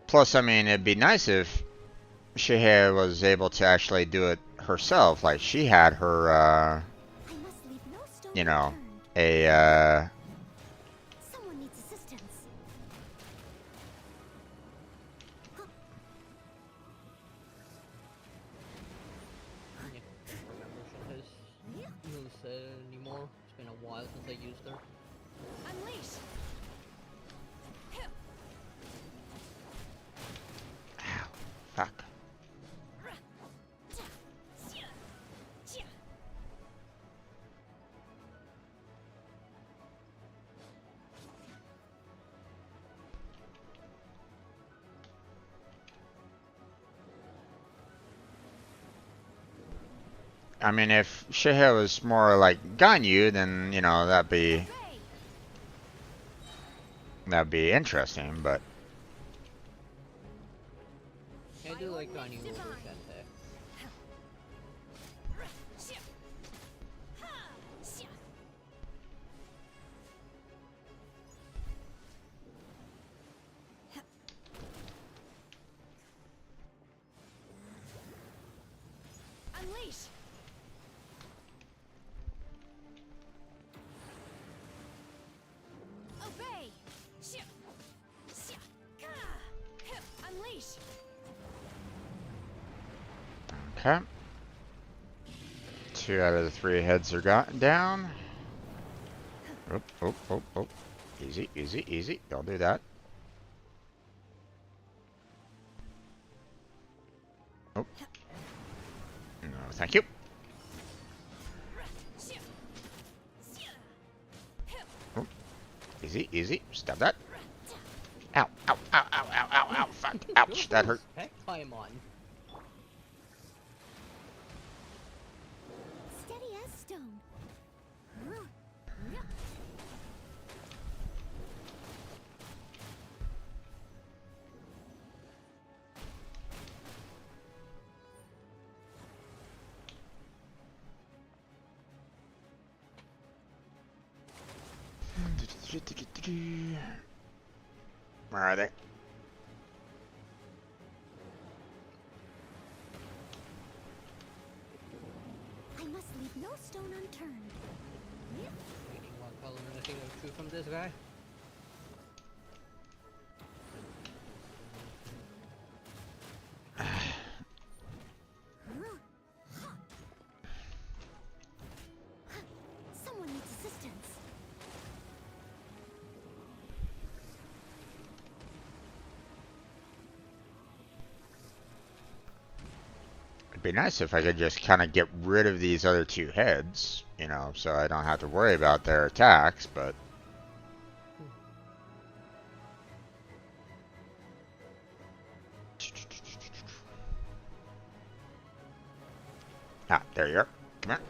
Plus, I mean, it'd be nice if Shihei was able to actually do it herself. Like, she had her, you know, a, Someone needs assistance. Yeah, I don't remember Shunta's moves anymore. It's been a while since I used her. Unleash. fuck. I mean, if Shihei was more like Ganyu, then, you know, that'd be interesting, but... I do like Ganyu over Shentai. Unleash. Obey. Unleash. Okay. 2 out of the 3 heads are gotten down. Oh, oh, oh, oh. Easy, easy, easy. Don't do that. Oh. No, thank you. Oh. Easy, easy. Stab that. Ow, ow, ow, ow, ow, ow, ow. Fuck. Ouch, that hurt. Heck, climb on. Steady as stone. Where are they? I must leave no stone unturned. Reading one column and anything true from this guy. Someone needs assistance. It'd be nice if I could just kind of get rid of these other 2 heads, you know, so I don't have to worry about their attacks, but... Ah, there you are. Come here.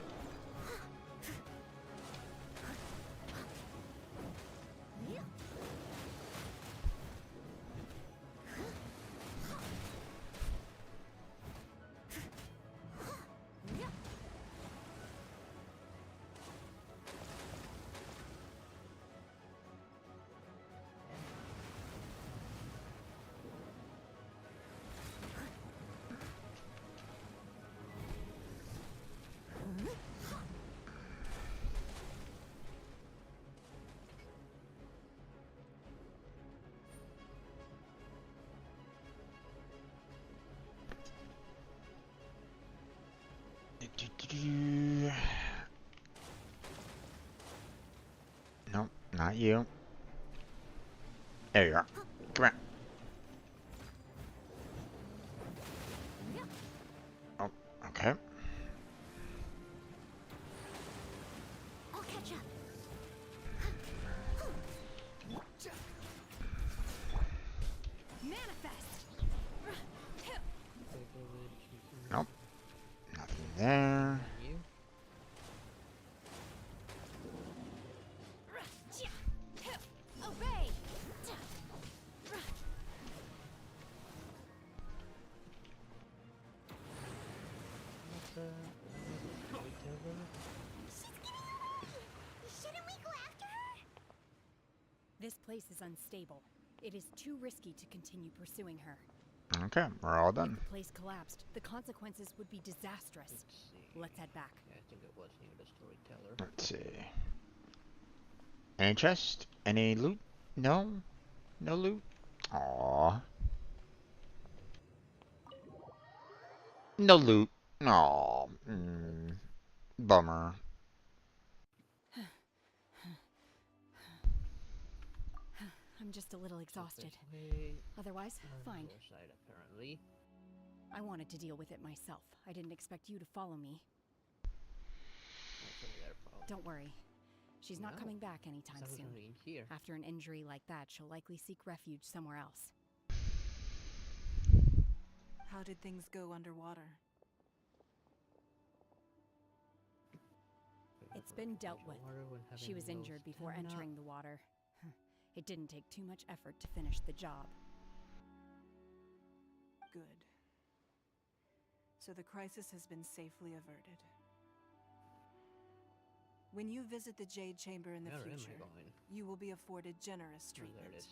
Nope, not you. There you are. Come here. Oh, okay. I'll catch up. Manifest. Nope. Nothing there. Obey. Shouldn't we go after her? This place is unstable. It is too risky to continue pursuing her. Okay, we're all done. If the place collapsed, the consequences would be disastrous. Let's head back. Yeah, I think it was near the storyteller. Let's see. Any chest? Any loot? No? No loot? Aww. No loot. Aww. Bummer. I'm just a little exhausted. Otherwise, fine. Side, apparently. I wanted to deal with it myself. I didn't expect you to follow me. Don't worry. She's not coming back anytime soon. Here. After an injury like that, she'll likely seek refuge somewhere else. How did things go underwater? It's been dealt with. She was injured before entering the water. It didn't take too much effort to finish the job. Good. So the crisis has been safely averted. When you visit the Jade Chamber in the future, you will be afforded generous treatment.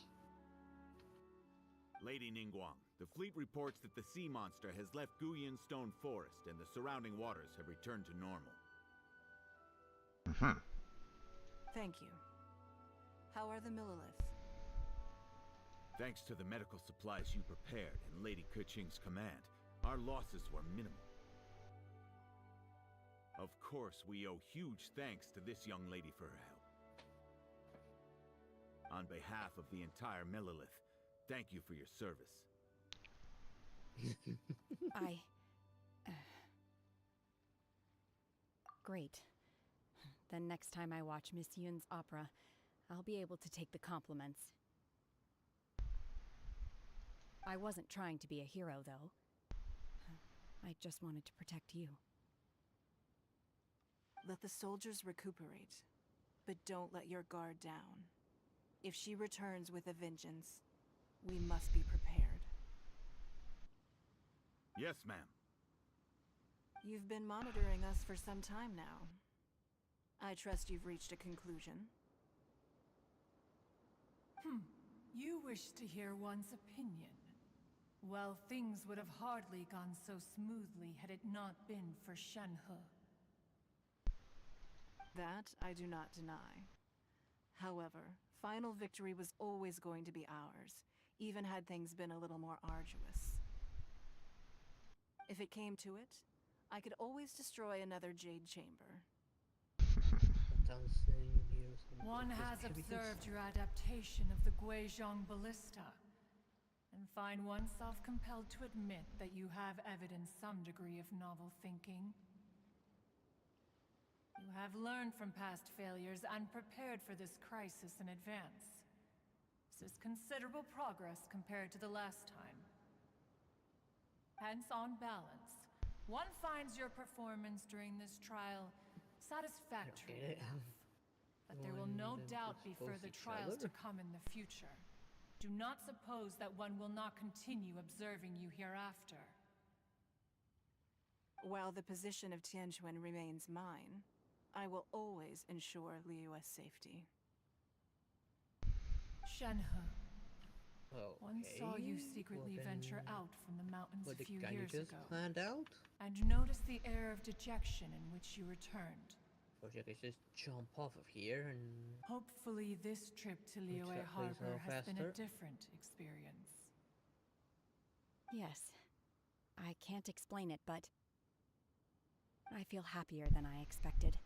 Lady Ningguang, the fleet reports that the sea monster has left Guyan Stone Forest and the surrounding waters have returned to normal. Thank you. How are the Millilith? Thanks to the medical supplies you prepared and Lady Keqing's command, our losses were minimal. Of course, we owe huge thanks to this young lady for her help. On behalf of the entire Millilith, thank you for your service. Great. Then next time I watch Miss Yun's opera, I'll be able to take the compliments. I wasn't trying to be a hero, though. I just wanted to protect you. Let the soldiers recuperate, but don't let your guard down. If she returns with a vengeance, we must be prepared. Yes, ma'am. You've been monitoring us for some time now. I trust you've reached a conclusion. You wish to hear one's opinion. Well, things would have hardly gone so smoothly had it not been for Shenhe. That I do not deny. However, final victory was always going to be ours, even had things been a little more arduous. If it came to it, I could always destroy another Jade Chamber. One has observed your adaptation of the Guizhong Ballista, and find oneself compelled to admit that you have evidenced some degree of novel thinking. You have learned from past failures and prepared for this crisis in advance. This is considerable progress compared to the last time. Hence, on balance, one finds your performance during this trial satisfactory enough. But there will no doubt be further trials to come in the future. Do not suppose that one will not continue observing you hereafter. While the position of Tianquan remains mine, I will always ensure Liyue's safety. Shenhe. One saw you secretly venture out from the mountains a few years ago. And noticed the air of dejection in which you returned. I can just jump off of here and... Hopefully this trip to Liyue Harbor has been a different experience. Yes. I can't explain it, but I feel happier than I expected.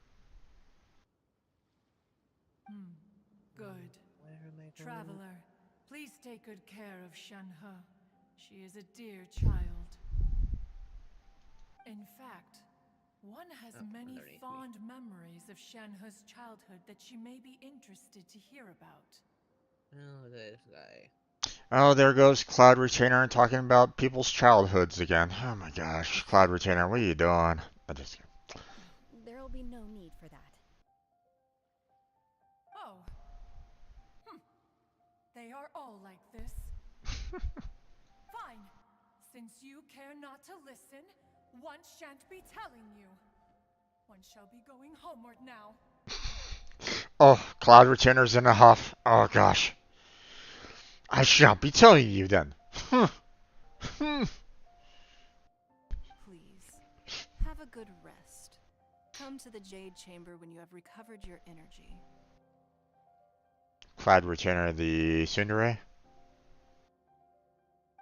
Good. Traveler, please take good care of Shenhe. She is a dear child. In fact, one has many fond memories of Shenhe's childhood that she may be interested to hear about. Oh, this guy. Oh, there goes Cloud Retainer talking about people's childhoods again. Oh my gosh, Cloud Retainer, what are you doing? There'll be no need for that. Oh. They are all like this. Fine. Since you care not to listen, one shan't be telling you. One shall be going homeward now. Oh, Cloud Retainer's in a huff. Oh gosh. I shan't be telling you then. Please, have a good rest. Come to the Jade Chamber when you have recovered your energy. Cloud Retainer, the Tsundere?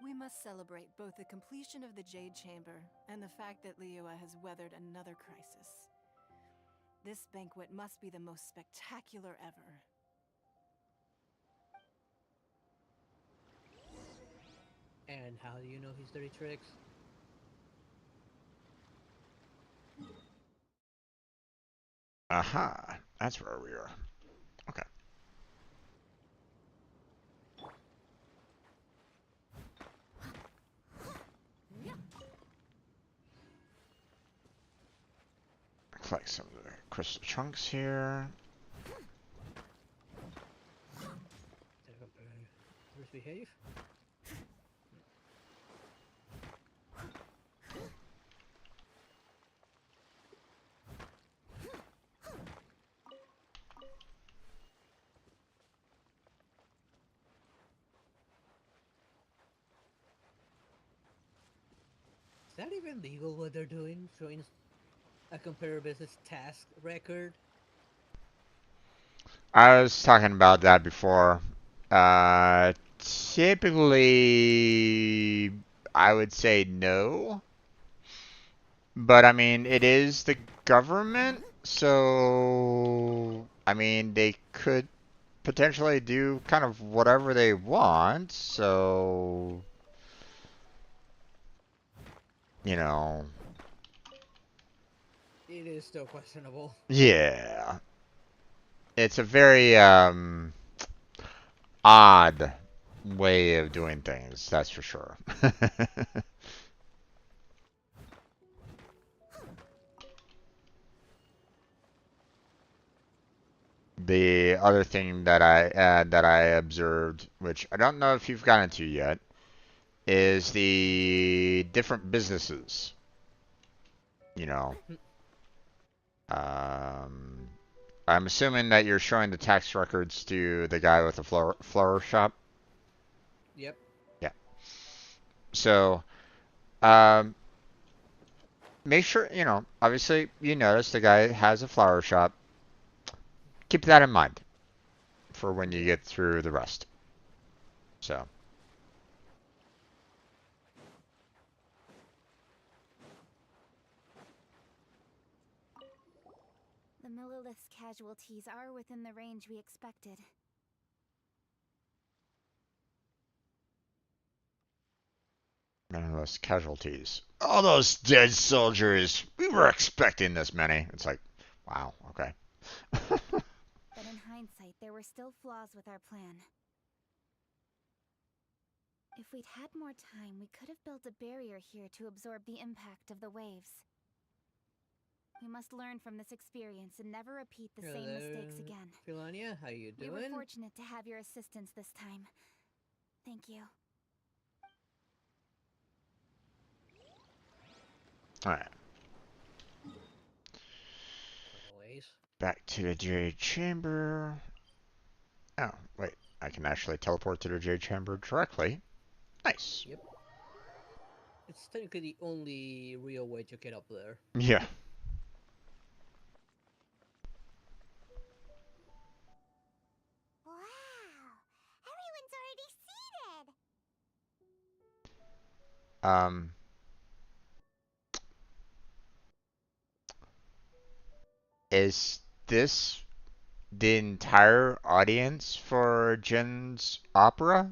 We must celebrate both the completion of the Jade Chamber and the fact that Liyue has weathered another crisis. This banquet must be the most spectacular ever. And how do you know his dirty tricks? Aha, that's where we are. Okay. Collect some of the crystal chunks here. Behave. Is that even legal what they're doing? Showing a computer business task record? I was talking about that before. Typically, I would say no. But I mean, it is government, so I mean they could potentially do kind of whatever they want, so you know, It is still questionable. yeah. It's a very odd way of doing things, that's for sure. The other thing that I observed, which I don't know if you've gotten to yet, is the different businesses. You know, um, I'm assuming that you're showing the tax records to the guy with the flower shop. Yep. Yeah. So, um, make sure, you know, obviously you notice the guy has a flower shop. Keep that in mind for when you get through the rest. So. The Millilith's casualties are within the range we expected. None of those casualties. All those dead soldiers. We were expecting this many. It's like, wow, okay. But in hindsight, there were still flaws with our plan. If we'd had more time, we could have built a barrier here to absorb the impact of the waves. We must learn from this experience and never repeat the same mistakes again. Philonia, how you doing? We were fortunate to have your assistance this time. Thank you. Alright. Back to the Jade Chamber. Oh, wait. I can actually teleport to the Jade Chamber directly. Nice. Yep. It's technically the only real way to get up there. Yeah. Wow! Everyone's already seated! Is this the entire audience for Jin's opera?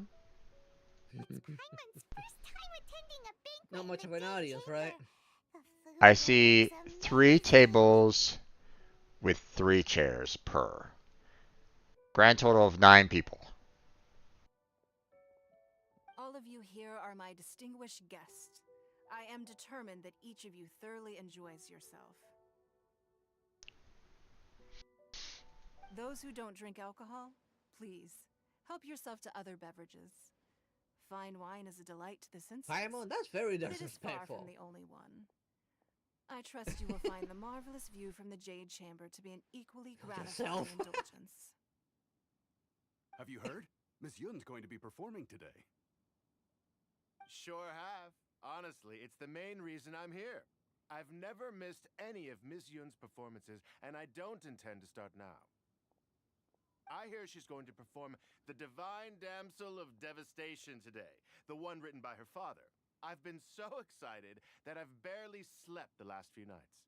Not much of an audience, right? I see 3 tables with 3 chairs per. Grand total of 9 people. All of you here are my distinguished guests. I am determined that each of you thoroughly enjoys yourself. Those who don't drink alcohol, please, help yourself to other beverages. Fine wine is a delight to the senses. Paimon, that's very but it is far disrespectful. from the only one. I trust you will find the marvelous view from the Jade Chamber to be an equally gratifying indulgence. Have you heard? Miss Yun's going to be performing today. Sure have. Honestly, it's the main reason I'm here. I've never missed any of Miss Yun's performances, and I don't intend to start now. I hear she's going to perform The Divine Damsel of Devastation today, the one written by her father. I've been so excited that I've barely slept the last few nights.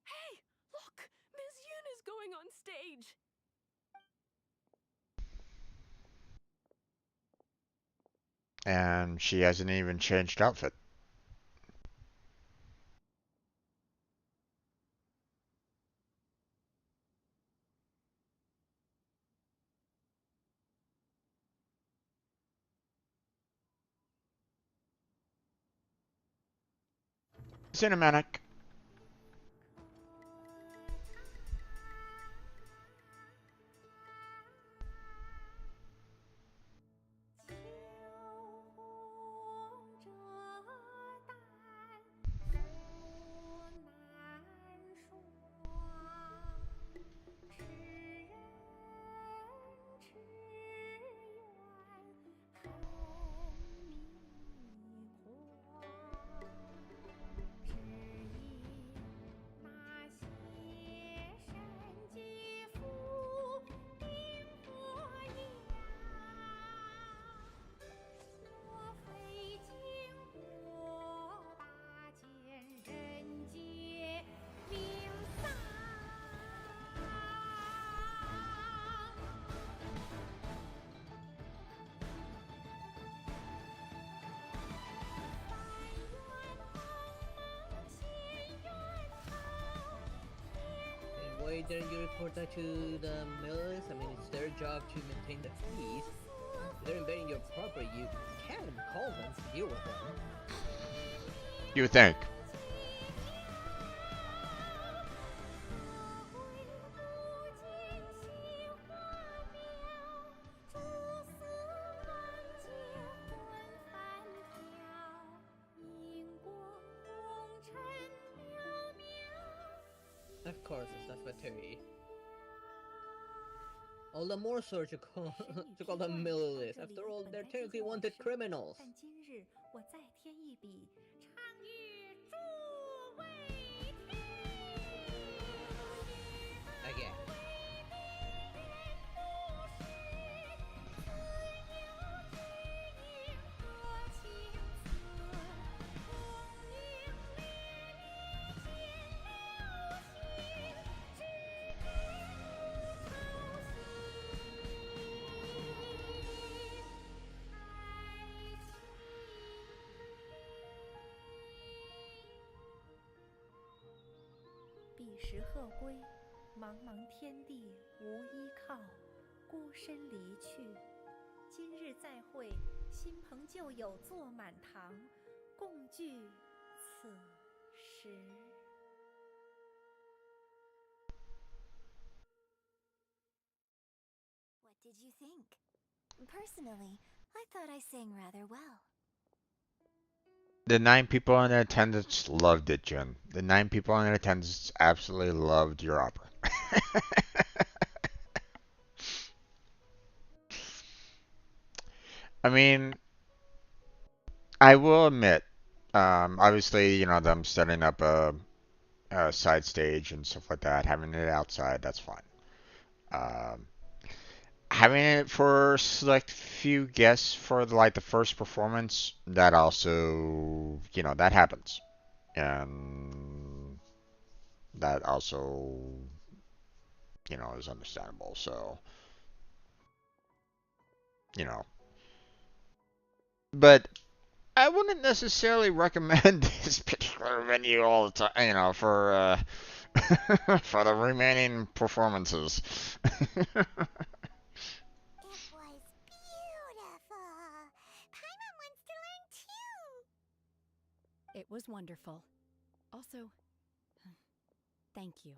Hey, look! Miss Yun is going on stage! And she hasn't even changed outfit. Cinematic. why didn't you report that to the milice? I mean, it's their job to maintain the peace. If they're invading your property, you can call them to deal with them. You would think. Of course, it's not Vateri. All the more so to call, to call them milice. After all, they're technically wanted criminals. Again. What did you think? Personally, I thought I sang rather well. The 9 people in attendance loved it, Jin. The 9 people in attendance absolutely loved your opera. I mean, I will admit, obviously, them setting up a side stage and stuff like that, having it outside, that's fine. Um, Having it for select few guests for like the first performance, that also, that happens. And that also, is understandable. So, you know, but I wouldn't necessarily recommend this particular venue all the time, for for the remaining performances. It was wonderful. Also, thank you.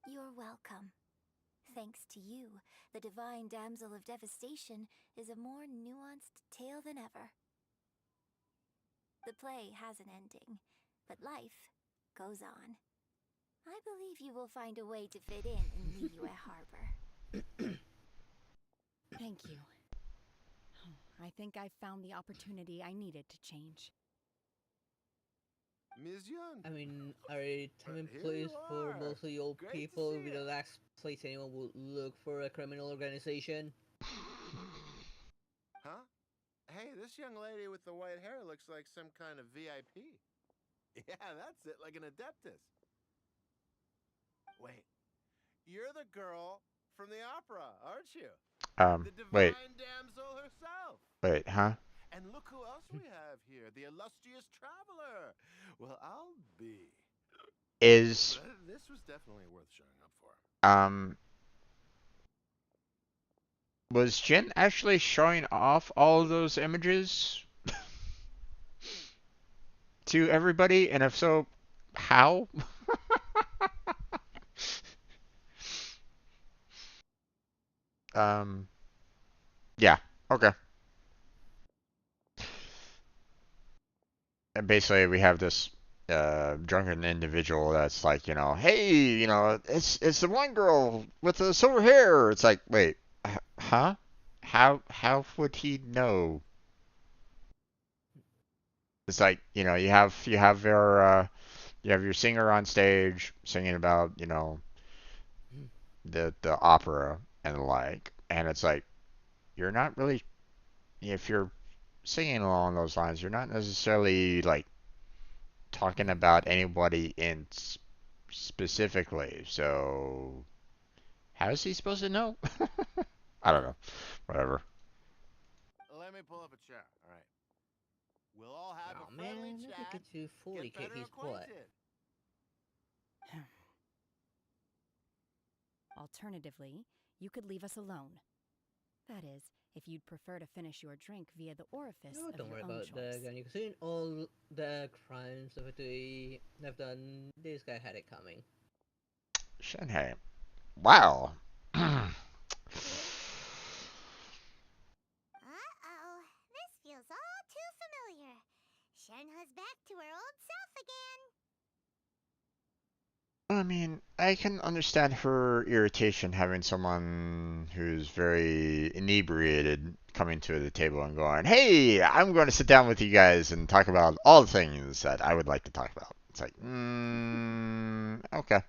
You're welcome. Thanks to you, the Divine Damsel of Devastation is a more nuanced tale than ever. The play has an ending, but life goes on. I believe you will find a way to fit in Liyue Harbor. Thank you. I think I've found the opportunity I needed to change. Ms. Yun. I mean, are a time and place for mostly old people? Would be the last place anyone would look for a criminal organization? Huh? Hey, this young lady with the white hair looks like some kind of VIP. Yeah, that's it, like an Adeptus. Wait, you're the girl from the opera, aren't you? The Wait. Divine Damsel herself. Wait, huh? And look who else we have here, the illustrious traveler. Well, I'll be. This was definitely worth showing up for. Was Jin actually showing off all of those images to everybody? And if so, how? Yeah, okay. And basically, we have this drunken individual that's like, hey, it's the one girl with the silver hair. It's like, wait, huh? How would he know? It's like, you have your singer on stage singing about, the opera and the like, and it's like, you're not really, if you're singing along those lines, you're not necessarily like talking about anybody in specifically. So how is he supposed to know? I don't know. Whatever. Let me pull up a chair. All right. We'll all have a friendly man, chat. Get to 40k. He's what? Alternatively, you could leave us alone. That is, if you'd prefer to finish your drink via the orifice No, of don't your worry own about choice. that, Gunny. Considering all the crimes that we have done, this guy had it coming. Shenhei. Wow. Uh-oh, this feels all too familiar. Shenhe's back to her old self again. I mean, I can understand her irritation having someone who's very inebriated coming to the table and going, "Hey, I'm going to sit down with you guys and talk about all the things that I would like to talk about." It's like, okay,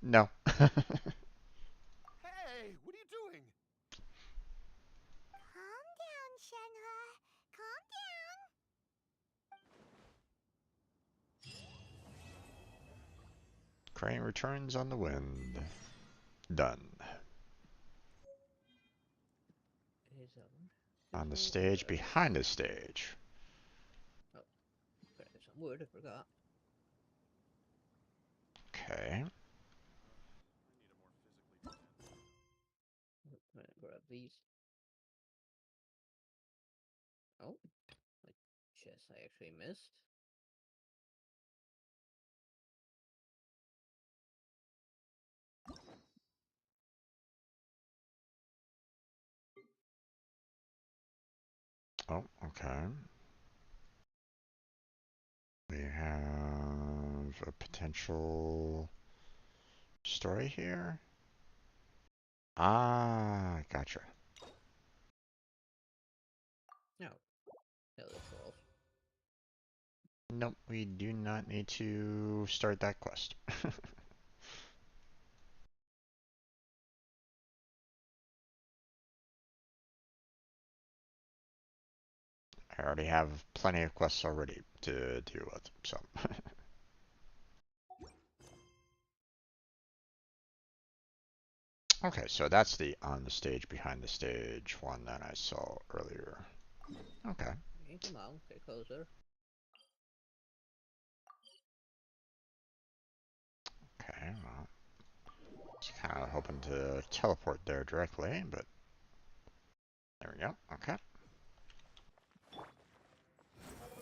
no. Hey, what are you doing? Calm down, Shenhe. Calm down. Crane returns on the wind. Done. On the stage behind the stage. Oh, okay, some wood, I forgot. Okay. I'm gonna grab these. Oh, my chest I actually missed. Oh, okay. We have a potential story here. Ah, gotcha. No. Elder Scrolls. Nope, we do not need to start that quest. I already have plenty of quests already to deal with, so. Okay, so that's the on the stage, behind the stage one that I saw earlier. Okay. Okay, come on, get closer. Okay, well. Just kind of hoping to teleport there directly, but. There we go, okay.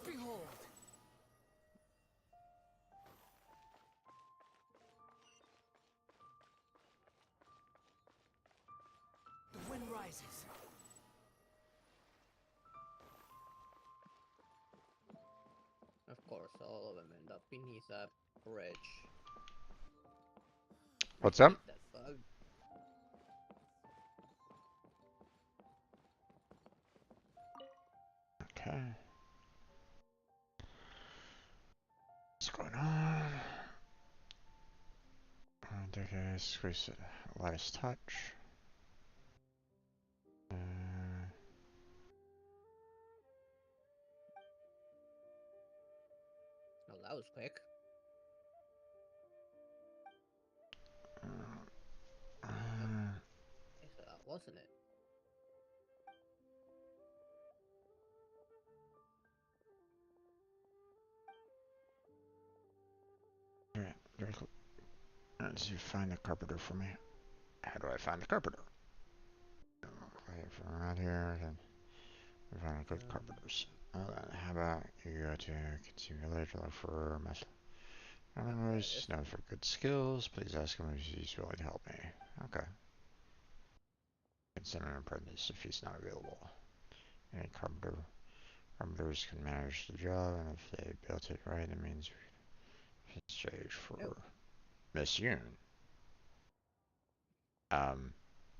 Behold! The wind rises. Of course, all of them end up beneath a bridge. What's I up? hate that bug. Okay. What's going on? Okay, squeeze it. Let us touch. Oh, that was quick. Yes, wasn't it? Alright, very cool. Let's see, find the carpenter for me. How do I find the carpenter? From around here, then we find good carpenters. How about you go to continue later, look for a mess. Anyways, known for good skills. Please ask him if he's willing to help me. Okay. Consider an apprentice if he's not available. Any carpenters can manage the job, and if they built it right, it means it's stage for Miss Yoon.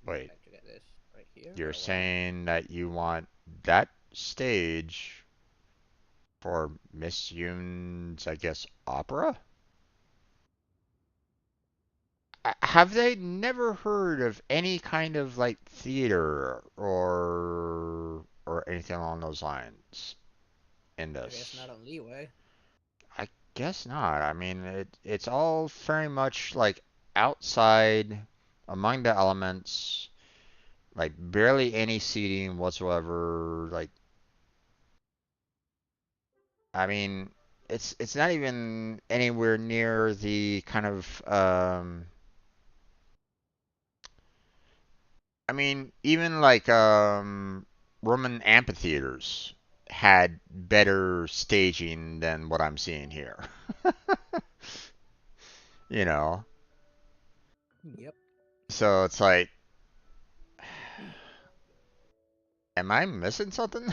Wait. To get this right here. You're Or what? saying that you want that stage for Miss Yoon's, I guess, opera? Have they never heard of any kind of like theater or anything along those lines in I guess this? not on Leeway. I guess not. I mean, it's all very much like outside among the elements, like barely any seating whatsoever. Like, I mean, it's not even anywhere near the kind of I mean, even like Roman amphitheaters had better staging than what I'm seeing here. You know, Yep. so it's like, am I missing something?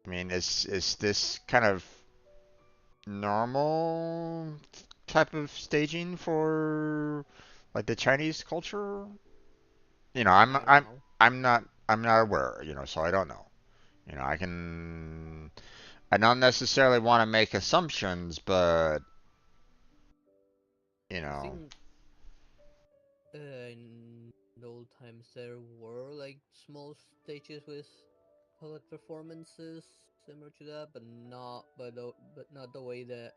I mean, is this kind of normal type of staging for like the Chinese culture? You know, I don't know. I'm not aware, so I don't know. I don't necessarily want to make assumptions, but you I know, think in the old times there were like small stages with public performances similar to that, but not the way that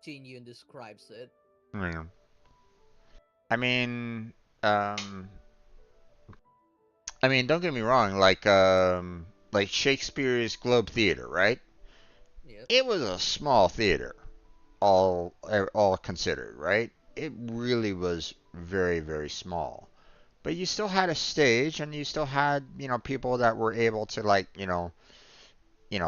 Jin Yun describes it. yeah. I mean, um, don't get me wrong, like Shakespeare's Globe Theater, right? Yep. It was a small theater, all considered, right? It really was very, very small. But you still had a stage, and you still had, people that were able to like,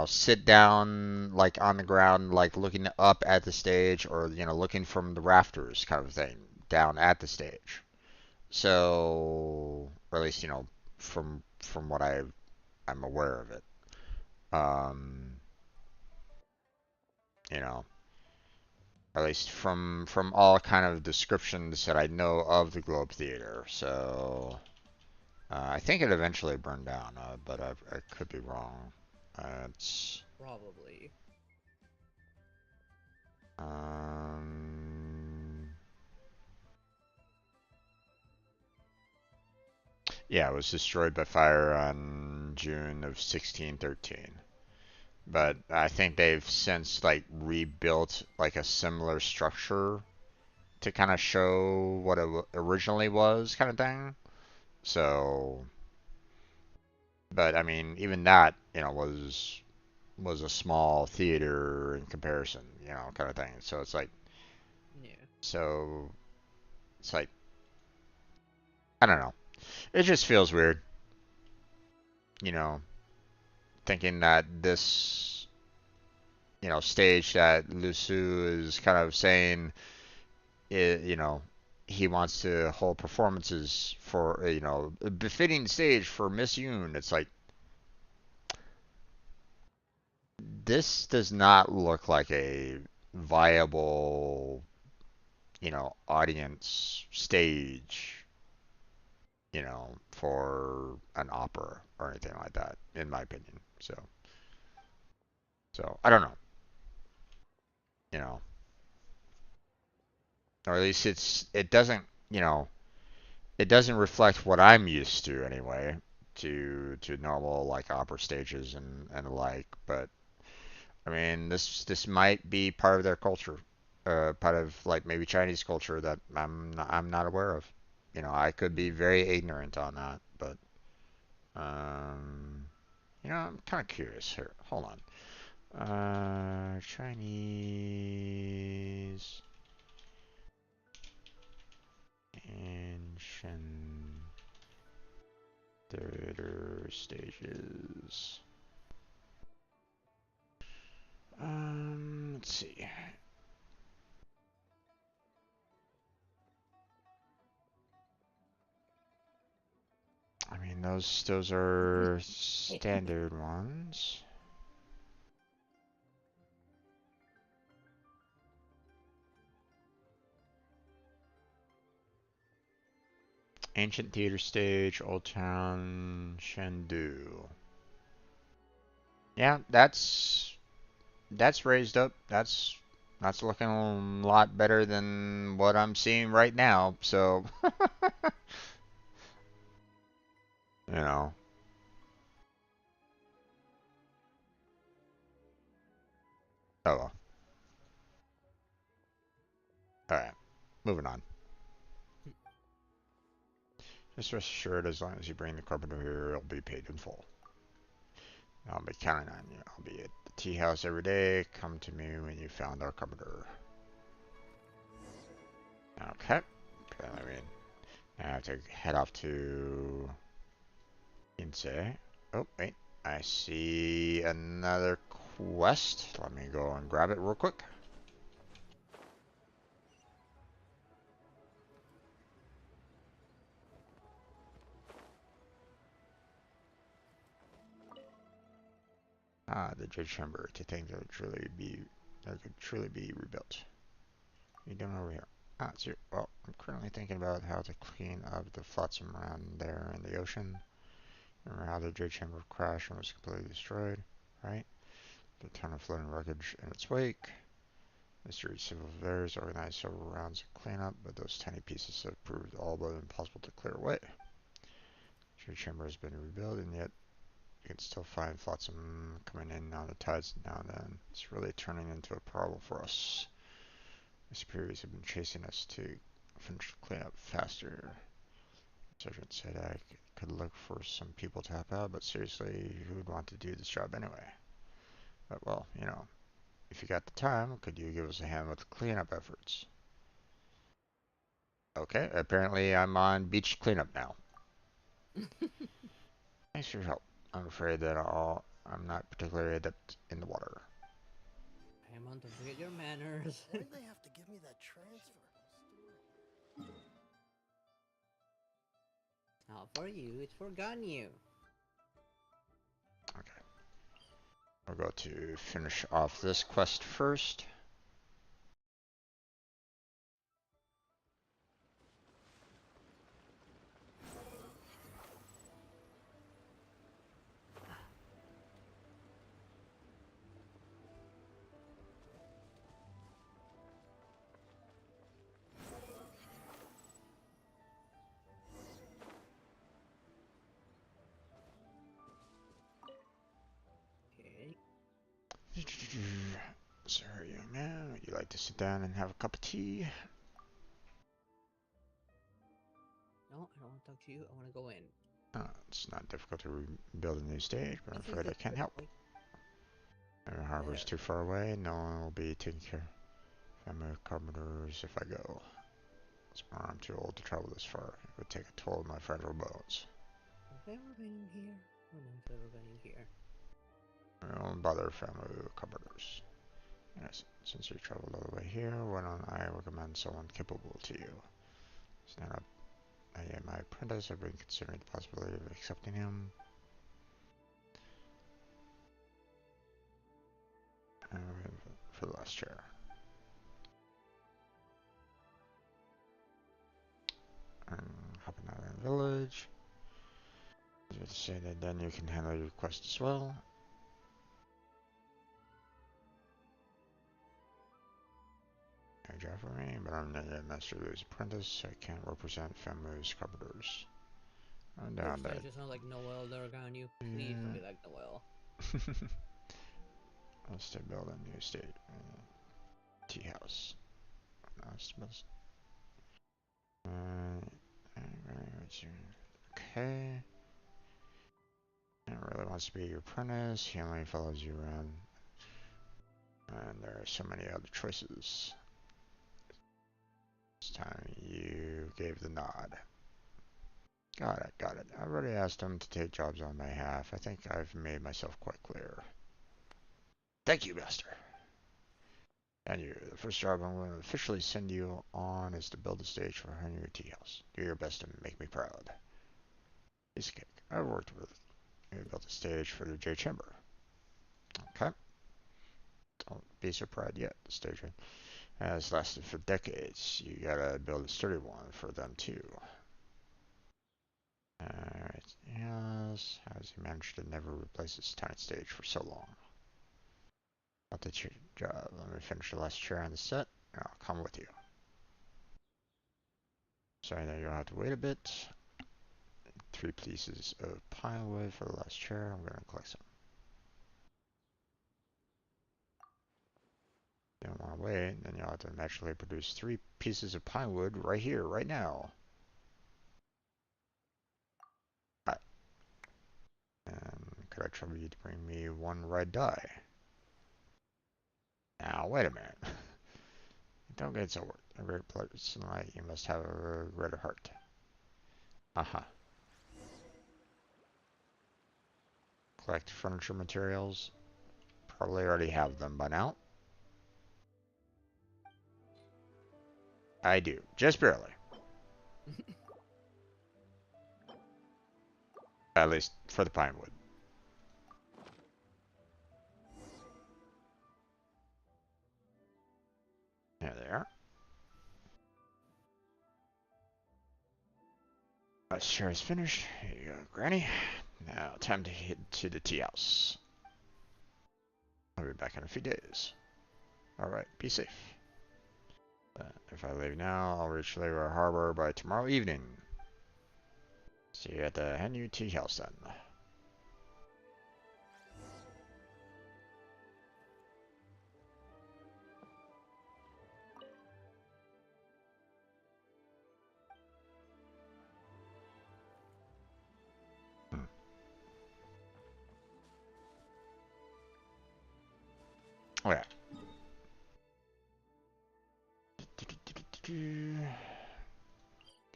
sit down like on the ground, like looking up at the stage, or looking from the rafters, kind of thing, down at the stage. So, or at least from what I'm aware of it. Um, you know, at least from all kind of descriptions that I know of the Globe Theater. So, I think it eventually burned down, but I could be wrong. It's Probably. um, yeah, it was destroyed by fire on June of 1613. But I think they've since like rebuilt like a similar structure to kind of show what it originally was, kind of thing. So, but I mean, even that, was a small theater in comparison, kind of thing. So Yeah. so it's like, I don't know. It just feels weird, you know, thinking that this, stage that Lusu is kind of saying, he wants to hold performances for, a befitting stage for Miss Yoon. It's like, this does not look like a viable, audience stage, for an opera or anything like that, in my opinion. So I don't know, you know, or at least it doesn't, it doesn't reflect what I'm used to anyway, to normal like opera stages and the like. But I mean, this might be part of their culture, part of like maybe Chinese culture that I'm not aware of. I could be very ignorant on that, but um, I'm kind of curious here. Hold on. Chinese ancient theater stages. Let's see. I mean, those are standard ones. Ancient theater stage, Old Town, Chengdu. Yeah, that's raised up. That's looking a lot better than what I'm seeing right now. So, you know. Oh well. All right. Moving on. Just rest assured, as long as you bring the carpenter here, it'll be paid in full. I'll be counting on you. I'll be at the tea house every day. Come to me when you found our carpenter. Okay. I mean, I have to head off to Insay. Oh, wait. I see another quest. Let me go and grab it real quick. Ah, the Jade Chamber. To think that could truly be rebuilt. What are you doing over here? Ah, it's here. Well, I'm currently thinking about how to clean up the flotsam around there in the ocean. Remember how the Jade Chamber crashed and was completely destroyed, right? The ton of floating wreckage in its wake. Mystery civil affairs organized several rounds of cleanup, but those tiny pieces have proved all but impossible to clear away. Jade Chamber has been rebuilt, and yet you can still find flotsam coming in on the tides now and then. It's really turning into a problem for us. The superiors have been chasing us to finish the cleanup faster. Sergeant said I could look for some people to help out, but seriously, who would want to do this job anyway? But well, you know, if you got the time, could you give us a hand with the cleanup efforts? Okay, apparently I'm on beach cleanup now. Thanks for your help. I'm afraid that I'm not particularly adept in the water. I'm on to forget your manners. Why do they have to give me that transfer? Not for you, it's for Ganyu. Okay. We'll go to finish off this quest first. Sorry, young man. Would you like to sit down and have a cup of tea? No, I don't want to talk to you. I want to go in. It's not difficult to rebuild a new stage, but I'm afraid I can't help. The harbor's too far away, no one will be taking care of family carpenters if I go. I'm too old to travel this far. It would take a toll on my fragile bones. Have I ever been in here? I don't know if I've ever been in here. I won't bother family carpenters. Yes, since you traveled all the way here, why don't I recommend someone capable to you? Stand up. I am my apprentice. I've been considering the possibility of accepting him. For the last chair. Hopping out in the village. Just say that then you can handle your quest as well. A job for me, but I'm not yet Master Lou's apprentice. I can't represent Famu's carpenters. I'm down there. You sound like Noel there, Ganyu. Please don't be like Noel. I'll still build a new state. Tea house. Okay. He really wants to be your apprentice. He only follows you around. And there are so many other choices. This time you gave the nod. Got it, got it. I already asked him to take jobs on my behalf. I think I've made myself quite clear. Thank you, Master. And you, the first job I'm going to officially send you on is to build a stage for her new tea house. Do your best to make me proud. Piece of cake. I've worked with you built a stage for the J Chamber. Okay. Don't be so proud yet. The stage has lasted for decades. You gotta build a sturdy one for them too. Alright, yes. How has he managed to never replace this tiny stage for so long? I'll take your job. Let me finish the last chair on the set, and I'll come with you. Sorry that you'll have to wait a bit. 3 pieces of pine wood for the last chair. I'm gonna collect some. You don't want to wait, then you'll have to magically produce 3 pieces of pine wood right here, right now. And could I trouble you to bring me 1 red dye? Now, wait a minute. Don't get so worried. a great place in light, you must have a greater heart. Uh-huh. Collect furniture materials. Probably already have them by now. I do. Just barely. At least for the pine wood. There they are. That chair is finished. Here you go, Granny. Now, time to head to the tea house. I'll be back in a few days. Alright, be safe. If I leave now, I'll reach Leroy Harbor by tomorrow evening. See you at the Henu Tea House then. Oh yeah.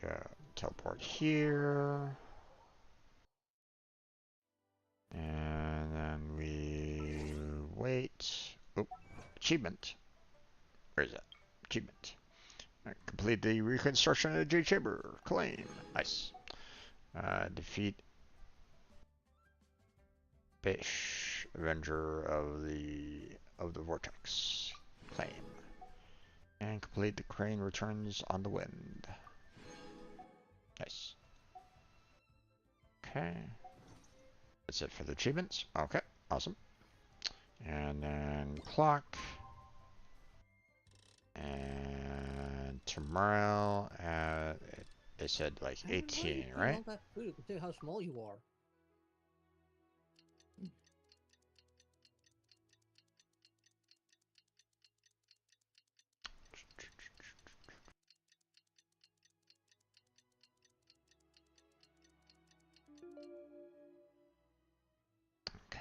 Go teleport here. And then we wait. Oh, achievement. Where is that? Achievement. Right, complete the reconstruction of the J Chamber. Claim. Nice. Defeat Bish, Avenger of the Vortex. Claim. And complete the crane returns on the wind. Nice. Okay. That's it for the achievements. Okay, awesome. And then clock. And tomorrow, they said like 18, right? All that food, consider how small you are.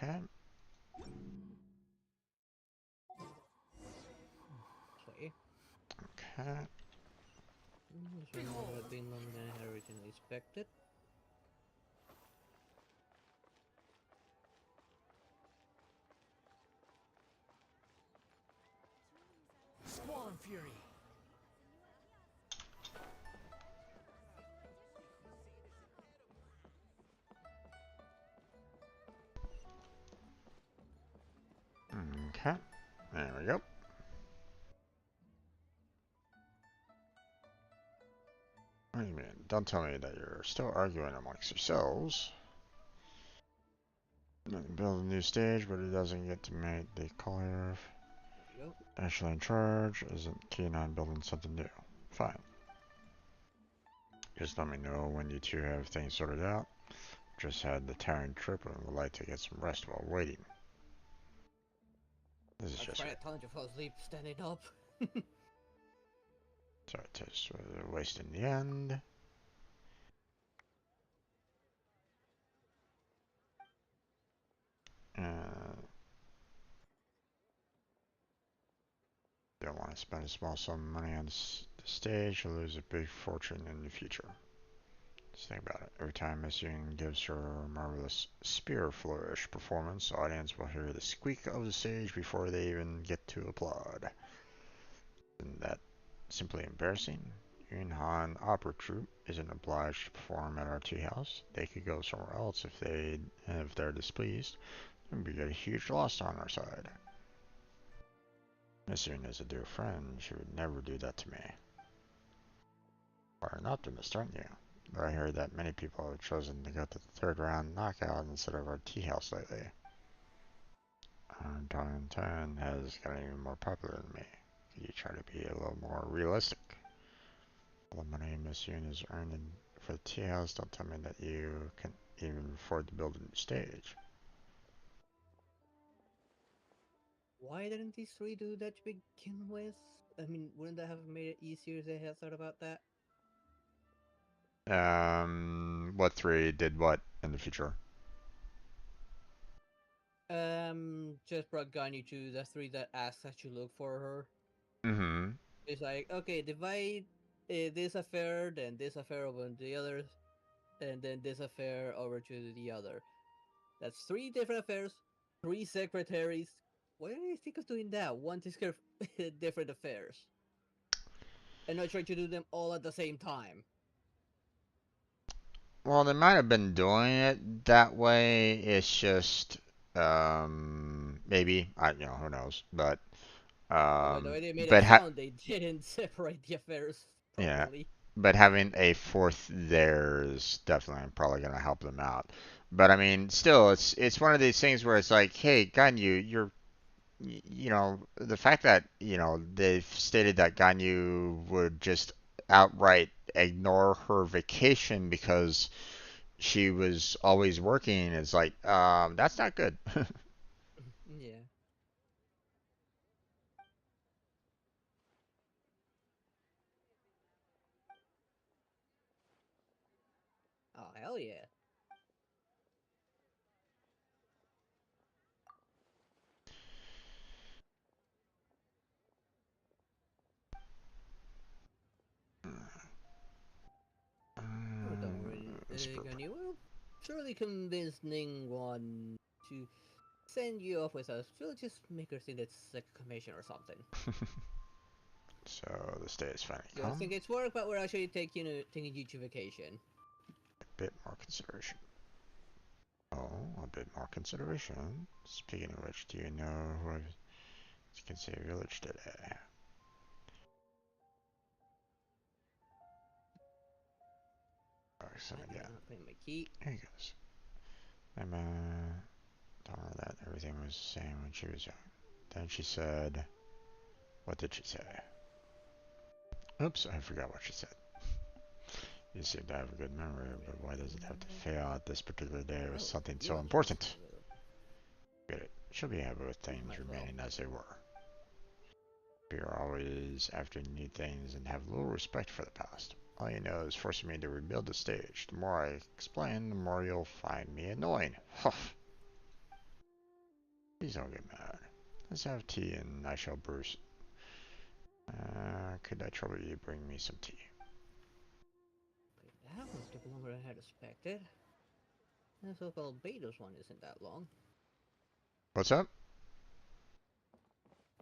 Okay. Sorry. Okay. This one might have been longer than I had originally expected. Squall and Fury. Okay. There we go. Wait a minute. Don't tell me that you're still arguing amongst yourselves. Build a new stage, but it doesn't get to make the caller actually in charge. Isn't keen on building something new. Fine. Just let me know when you two have things sorted out. Just had the tiring trip and would like to get some rest while waiting. This is just I told you to fall asleep standing up. Sorry, just wasting the end. Don't want to spend a small sum of money on the stage or lose a big fortune in the future. Just think about it. Every time Miss Yoon gives her marvelous spear flourish performance, the audience will hear the squeak of the stage before they even get to applaud. Isn't that simply embarrassing? Yun Han Opera Troupe isn't obliged to perform at our tea house. They could go somewhere else if they're displeased. And we get a huge loss on our side. Miss Yoon is a dear friend. She would never do that to me. You're an optimist, aren't you? But I heard that many people have chosen to go to the third round knockout instead of our tea house lately. Don 10 has gotten even more popular than me. Could you try to be a little more realistic? All the money Miss Yoon has earned for the tea house, don't tell me that you can even afford to build a new stage. Why didn't these three do that to begin with? I mean, wouldn't that have made it easier if they had thought about that? What three did what in the future? Just brought Ganyu to the three that asked that you look for her. Mm-hmm. It's like, okay, divide this affair, then this affair over to the other, and then this affair over to the other. That's 3 different affairs, 3 secretaries. Why do you think of doing that? One takes care of different affairs. And not trying to do them all at the same time. Well, they might have been doing it that way. It's just maybe who knows, But the way they made it but sound, they didn't separate the affairs yeah, properly. but having a fourth there is definitely probably going to help them out. But I mean, still, it's one of these things where it's like, hey, Ganyu, the fact that they've stated that Ganyu would just outright ignore her vacation because she was always working is like, that's not good. Yeah. Oh, hell yeah. Oh, don't worry, Gunny. We'll surely convince Ningguang to send you off with us. We'll just make her think it's like a commission or something. So the stay is finally You come. think it's work, but we're actually taking you to vacation. A bit more consideration. Oh, a bit more consideration. Speaking of which, do you know who can say village today? Oh, son again. Playing my key. Here he goes. I'm telling her that everything was the same when she was young. Then she said, what did she say? Oops, I forgot what she said. You seem to have a good memory, but why does it have to fail at this particular day with something so important? Get it. She'll be happy with things remaining as they were. We are always after new things and have little respect for the past. All you know is forcing me to rebuild the stage. The more I explain, the more you'll find me annoying. Huff. Please don't get mad. Let's have tea and I shall brew. Could I trouble you to bring me some tea? That one took longer than I had expected. The so-called Betos one isn't that long. What's up?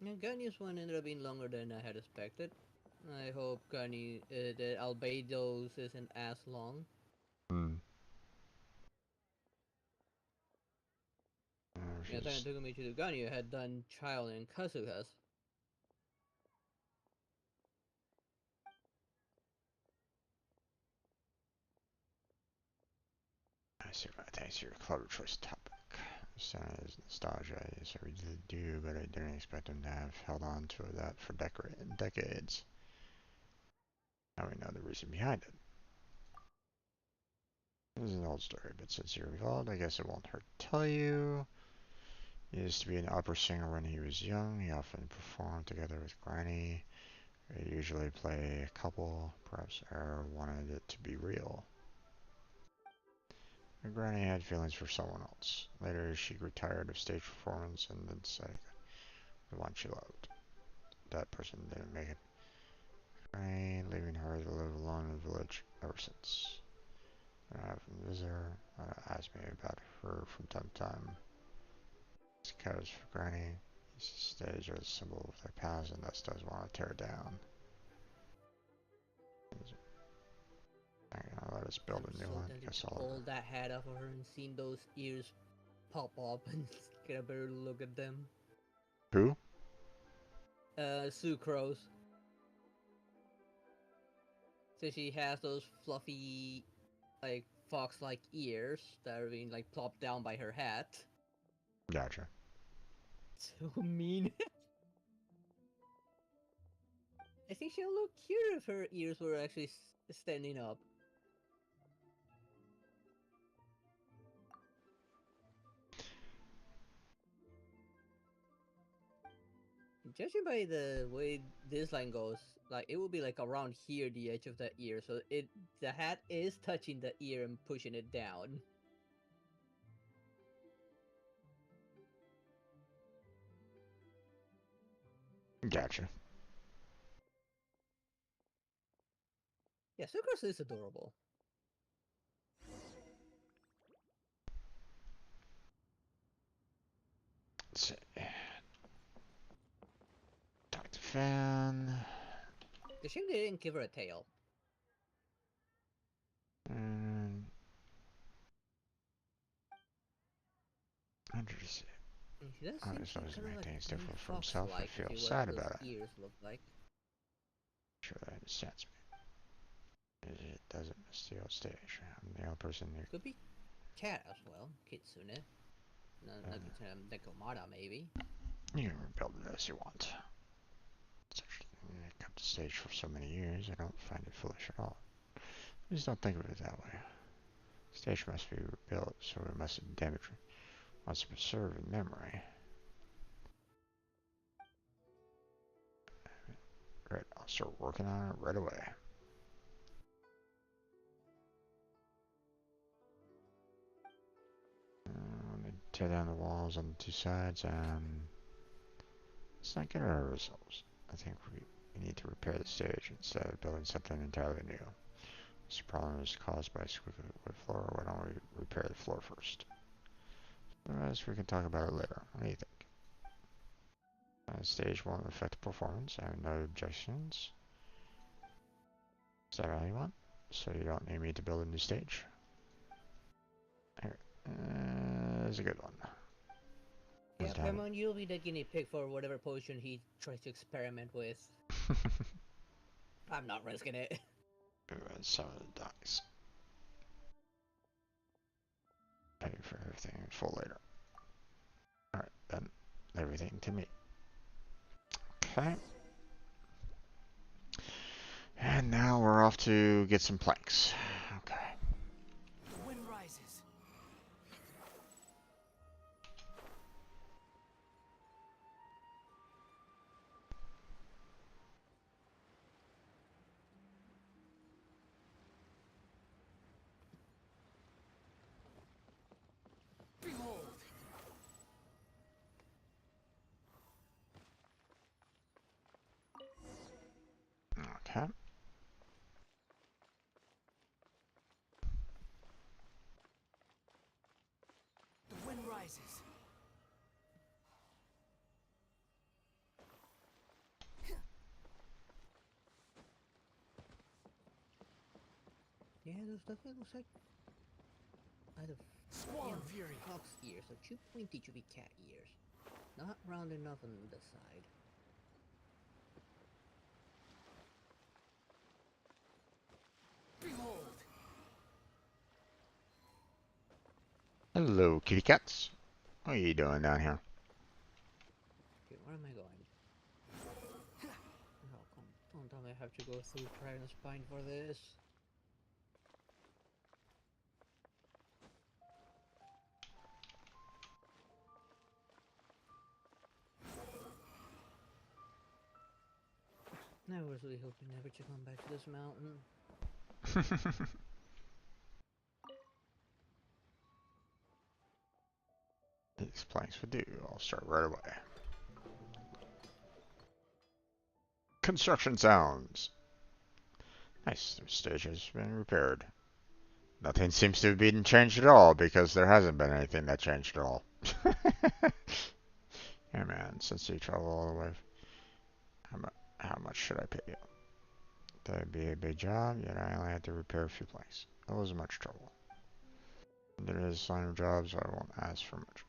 The Gunny's one ended up being longer than I had expected. I hope Gunny, the Albedo's isn't as long. Hmm. Yeah, the time it took me to do Gunny, I had done Child and Kazuha's. I see. Thanks for your clever choice topic. Is nostalgia. Yes, I really do, but I didn't expect them to have held on to that for decades. Now we know the reason behind it. This is an old story, but since you're involved, I guess it won't hurt to tell you. He used to be an opera singer when he was young. He often performed together with Granny. They usually play a couple. Perhaps Er wanted it to be real. But Granny had feelings for someone else. Later, she grew tired of stage performance and then decided the one she loved. That person didn't make it. Granny leaving her to live alone in the village ever since. When I often visit her, ask me about her from time to time. It's because for Granny, these stages are a symbol of their past and thus does want to tear it down. Let us build a new So one. tempted Guess to all pull over. that hat off of her and seeing those ears pop up and get a better look at them. Who? Sucrose. So she has those fluffy, like, fox-like ears that are being, like, plopped down by her hat. Gotcha. So mean. I think she'll look cute if her ears were actually standing up. Judging by the way this line goes, like it will be like around here, the edge of the ear, so the hat is touching the ear and pushing it down. Gotcha. Yeah, Sucrose is adorable. Let's see. Talk to Fan. The shame they didn't give her a tail. And Andrews. She does Oh, seem as to long be as he kind of like maintains very different for himself, I fox-like, to feel see what sad those about it. ears look like. Sure, that understands me. It doesn't miss the old stage. I'm the only person who Could be cat as well, Kitsune. Nekomata, maybe. You can rebuild it as you want. I kept the stage for so many years, I don't find it foolish at all. Please don't think of it that way. The stage must be rebuilt, so it must be damaged. Must preserve in memory. Right, I'll start working on it right away. Let me tear down the walls on the two sides and let's not get our results. I think we need to repair the stage instead of building something entirely new. This problem is caused by a squiggly wood floor. Why don't we repair the floor first? Otherwise, we can talk about it later. What do you think? The stage won't affect the performance. I have no objections. Is that all you want? So you don't need me to build a new stage? Here. That's a good one. Yeah, Paimon, you'll be the guinea pig for whatever potion he tries to experiment with. I'm not risking it. Some of the dice. Pay for everything in full later. Alright, then everything to me. Okay. And now we're off to get some planks. Okay. The wind rises. Behold. Okay. The wind rises. Yeah, those definitely looks like either Squall fury. fox ears or two pointy chubby cat ears. Not round enough on the side. Behold. Hello, kitty cats. What are you doing down here? Okay, where am I going? Oh, don't tell me I have to go through Dragon Spine for this. I was really hoping never to come back to this mountain. These planks would do. I'll start right away. Construction sounds. Nice. The stage has been repaired. Nothing seems to have been changed at all because there hasn't been anything that changed at all. Yeah, man. Since you travel all the way, how much should I pay you? That'd be a big job, yet I only had to repair a few planks. It wasn't much trouble. There is line of jobs, so I won't ask for much.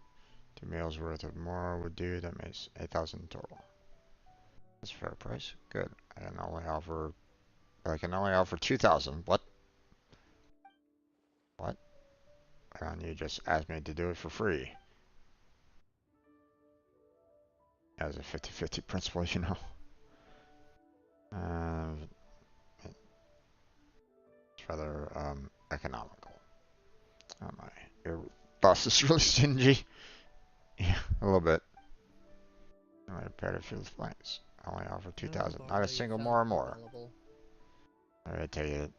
2 meals worth of more would do. That makes 8,000 total. That's a fair price. Good. I can only offer 2,000. What? What? Why don't you just ask me to do it for free? As a 50-50 principle, you know. It's rather economical. Oh my, your boss is really stingy. Yeah, a little bit. I repaired a few flanks. I only offer 2,000. Not a single more or more. I tell you,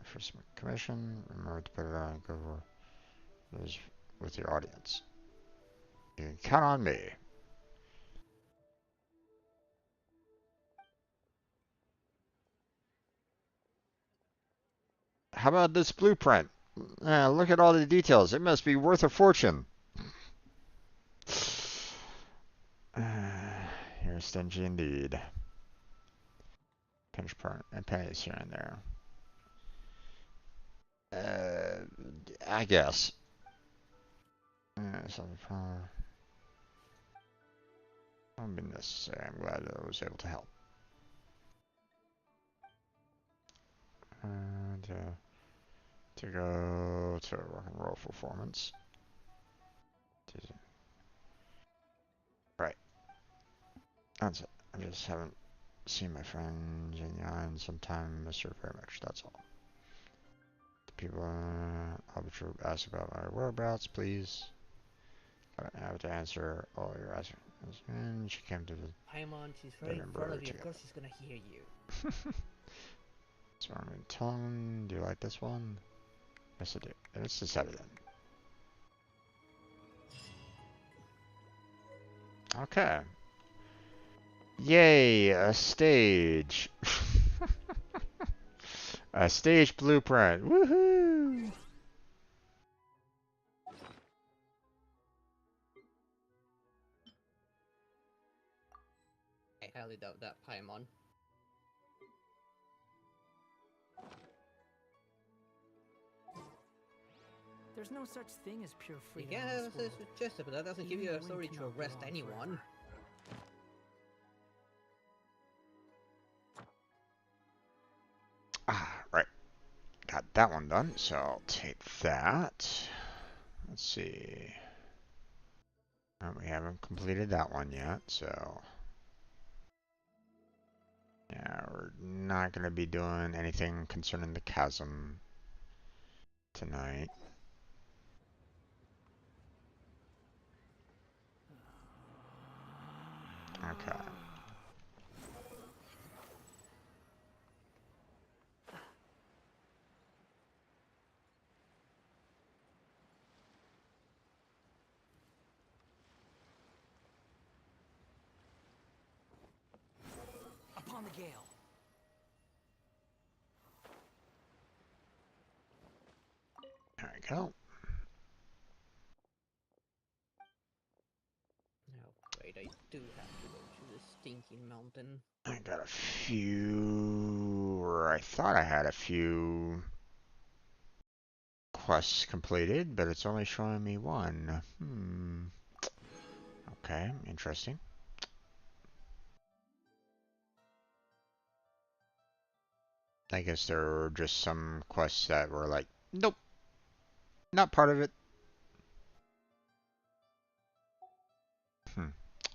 for some commission, remember to put it on go over those with your audience. You can count on me. how about this blueprint? Look at all the details. It must be worth a fortune. You're stingy indeed. Pinch part and pennies here and there. I guess. Something won't be necessary. I'm glad that I was able to help. And to go to rock and roll performance. Right. That's it. I just haven't seen my friends in some time. Miss her very much. That's all. The people Arbiter ask about my whereabouts, please. I don't have to answer all your answers. And she came to the Paimon, she's right in front of you. Of course she's gonna hear you. So I'm going to tone. Do you like this one? Yes, I do. Let's just have it then. Okay. Yay, a stage. A stage blueprint. Woohoo! I highly doubt that, Paimon. There's no such thing as pure freedom. You can have a suggestion, but that doesn't give you the authority to arrest anyone. Right. Got that one done, so I'll take that. Let's see. We haven't completed that one yet, so... Yeah, we're not going to be doing anything concerning the chasm tonight. Okay. Upon the gale. There we go. Oh, great, I do have to go to the stinking mountain. I got a few, or I thought I had a few quests completed, but it's only showing me one. Okay, interesting. I guess there were just some quests that were like, nope, not part of it.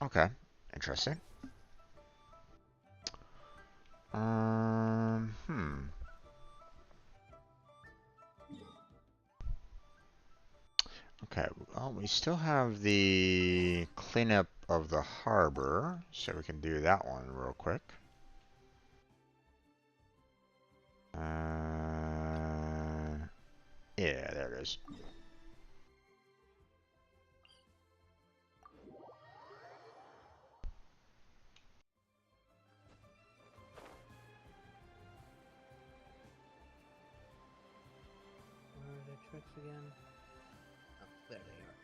Okay, interesting. Okay, well, we still have the cleanup of the harbor, so we can do that one real quick. Yeah, there it is. Where are the tricks again? Oh, there they are.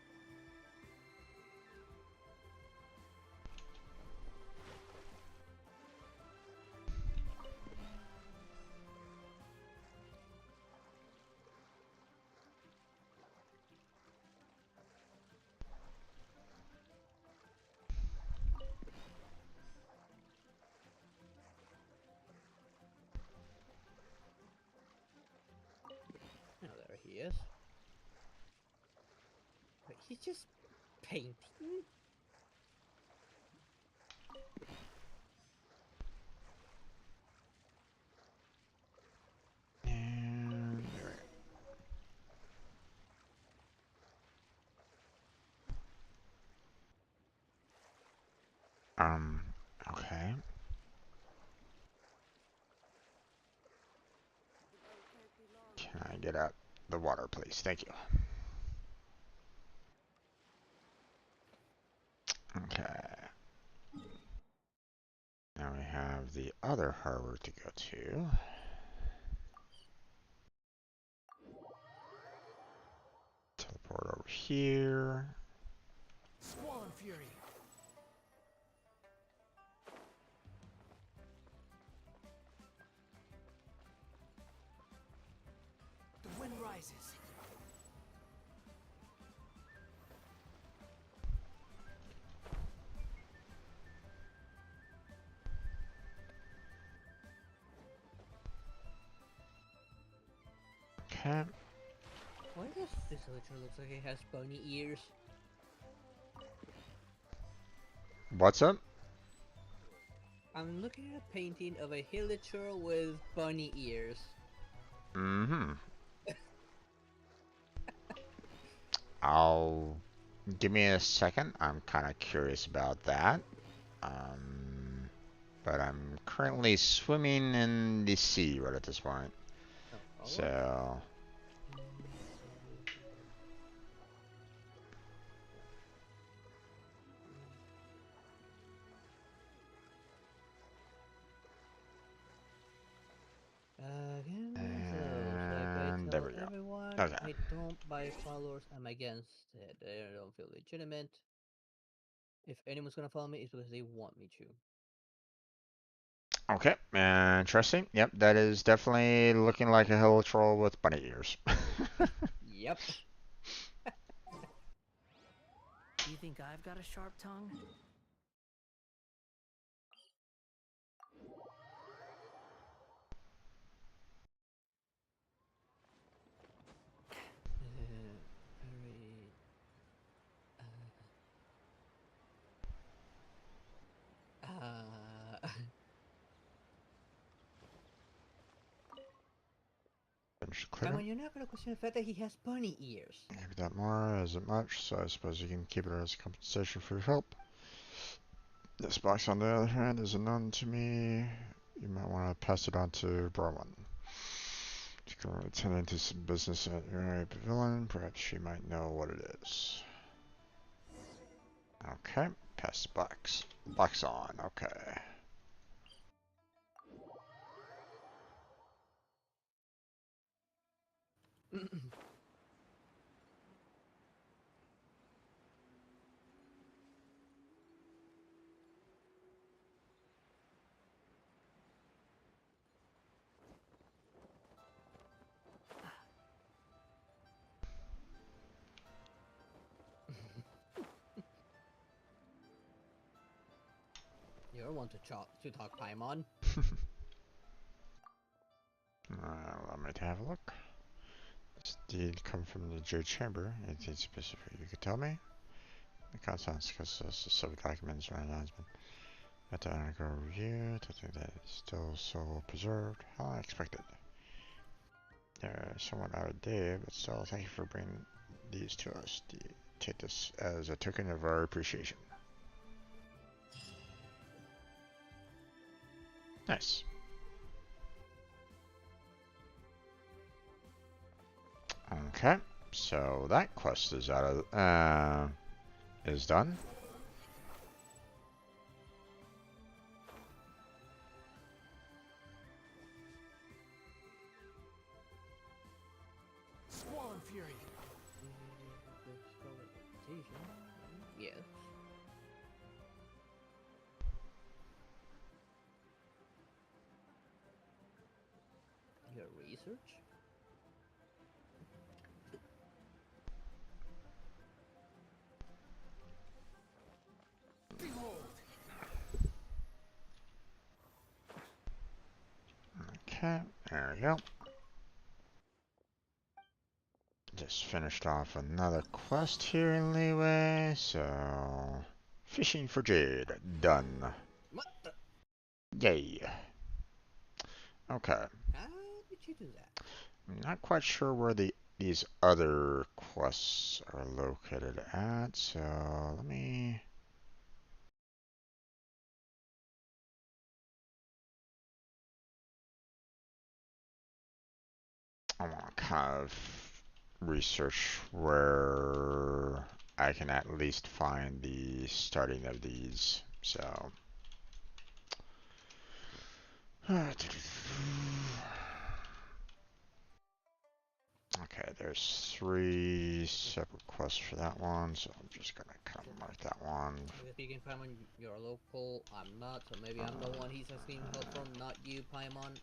Oh, there he is. Wait, he's just painting? Okay. Can I get out the water, please? Thank you. Okay. Now we have the other harbor to go to. here. Squall and Fury. The wind rises. Okay. Why does this villager looks like he has bunny ears? What's up? I'm looking at a painting of a villager with bunny ears. Mm-hmm. I'll give me a second. I'm kind of curious about that. But I'm currently swimming in the sea right at this point. No problem. So. And there we go. Everyone, Okay. I don't buy followers. I'm against it. I don't feel legitimate. If anyone's gonna follow me, it's because they want me to. Okay, interesting. Yep, that is definitely looking like a hill troll with bunny ears. Yep. You think I've got a sharp tongue? Clear. Come on, you're not gonna question the fact that he has bunny ears. Maybe that more isn't much, so I suppose you can keep it as compensation for your help. This box, on the other hand, is unknown to me. You might want to pass it on to Bromon. She's currently attending to some business at your area pavilion. Perhaps she might know what it is. Okay, pass the box. Box on, okay. You're one to talk Paimon. Allow me to have a look. This deed come from the Jade Chamber. Anything specific you could tell me? The contents consists of several documents or announcement. At the undergo review, to think that it's still so preserved. How unexpected. They're somewhat out of date, but still, thank you for bringing these to us. Take this as a token of our appreciation. Nice. Okay, so that quest is out of is done. Squall and Fury. Yes. Your research? Behold. Okay, there we go. Just finished off another quest here in Leeway, so fishing for jade done. Yay. Okay. How did you do that? I'm not quite sure where these other quests are located at, so let me. I want to kind of research where I can at least find the starting of these. So. Okay, there's 3 separate quests for that one, so I'm just gonna kind of mark that one. Speaking Paimon, you're local, I'm not, so maybe I'm the one he's asking help from, not you, Paimon.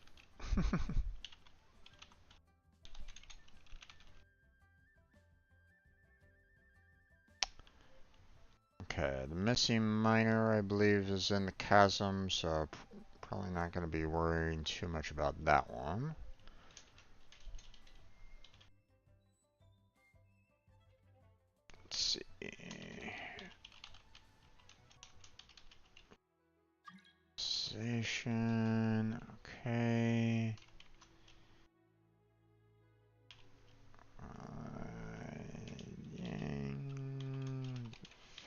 Okay, the missing miner, I believe, is in the chasm, so probably not going to be worrying too much about that one. Let's see. Station, okay.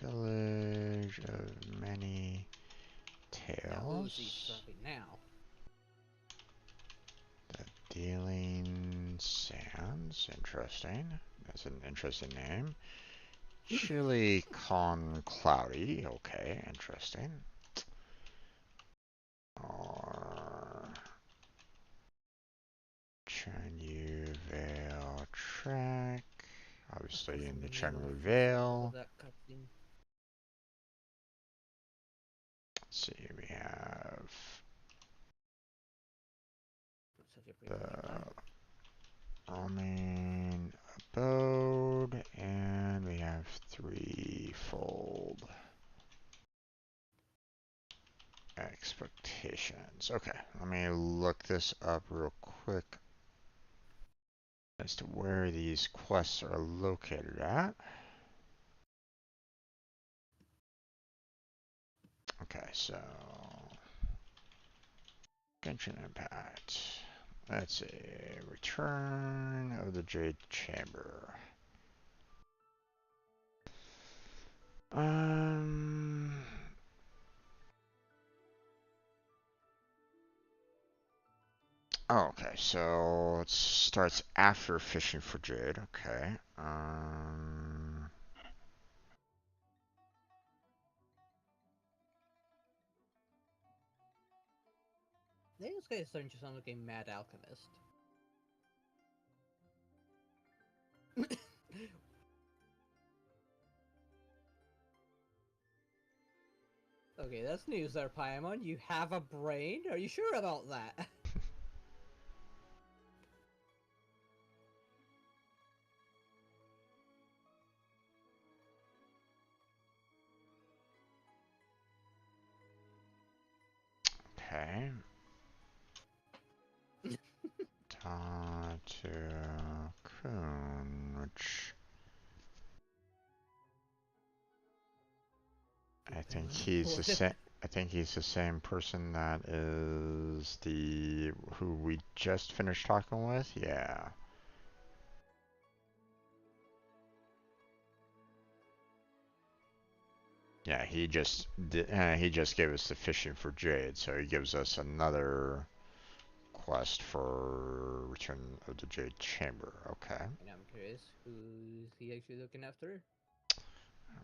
Village of many tales. Now. The Dealing Sands, interesting. That's an interesting name. Chili Con Cloudy, okay, interesting. Or Chenyu Vale Track, obviously in the Chenyu Vale. Let's see, we have the Almond Abode, and we have threefold expectations. Okay, let me look this up real quick as to where these quests are located at. Okay, so Genshin Impact. Let's see. Return of the Jade Chamber. Oh, okay, so it starts after fishing for Jade. Okay. This guy is starting to sound like a mad alchemist. Okay, that's news there, Paimon. You have a brain? Are you sure about that? Okay. Kun, which I think he's the same. I think he's the same person that is the who we just finished talking with. Yeah. Yeah, he just gave us the fishing for Jade, so he gives us another quest for Return of the Jade Chamber. Okay. And I'm curious, who's he actually looking after?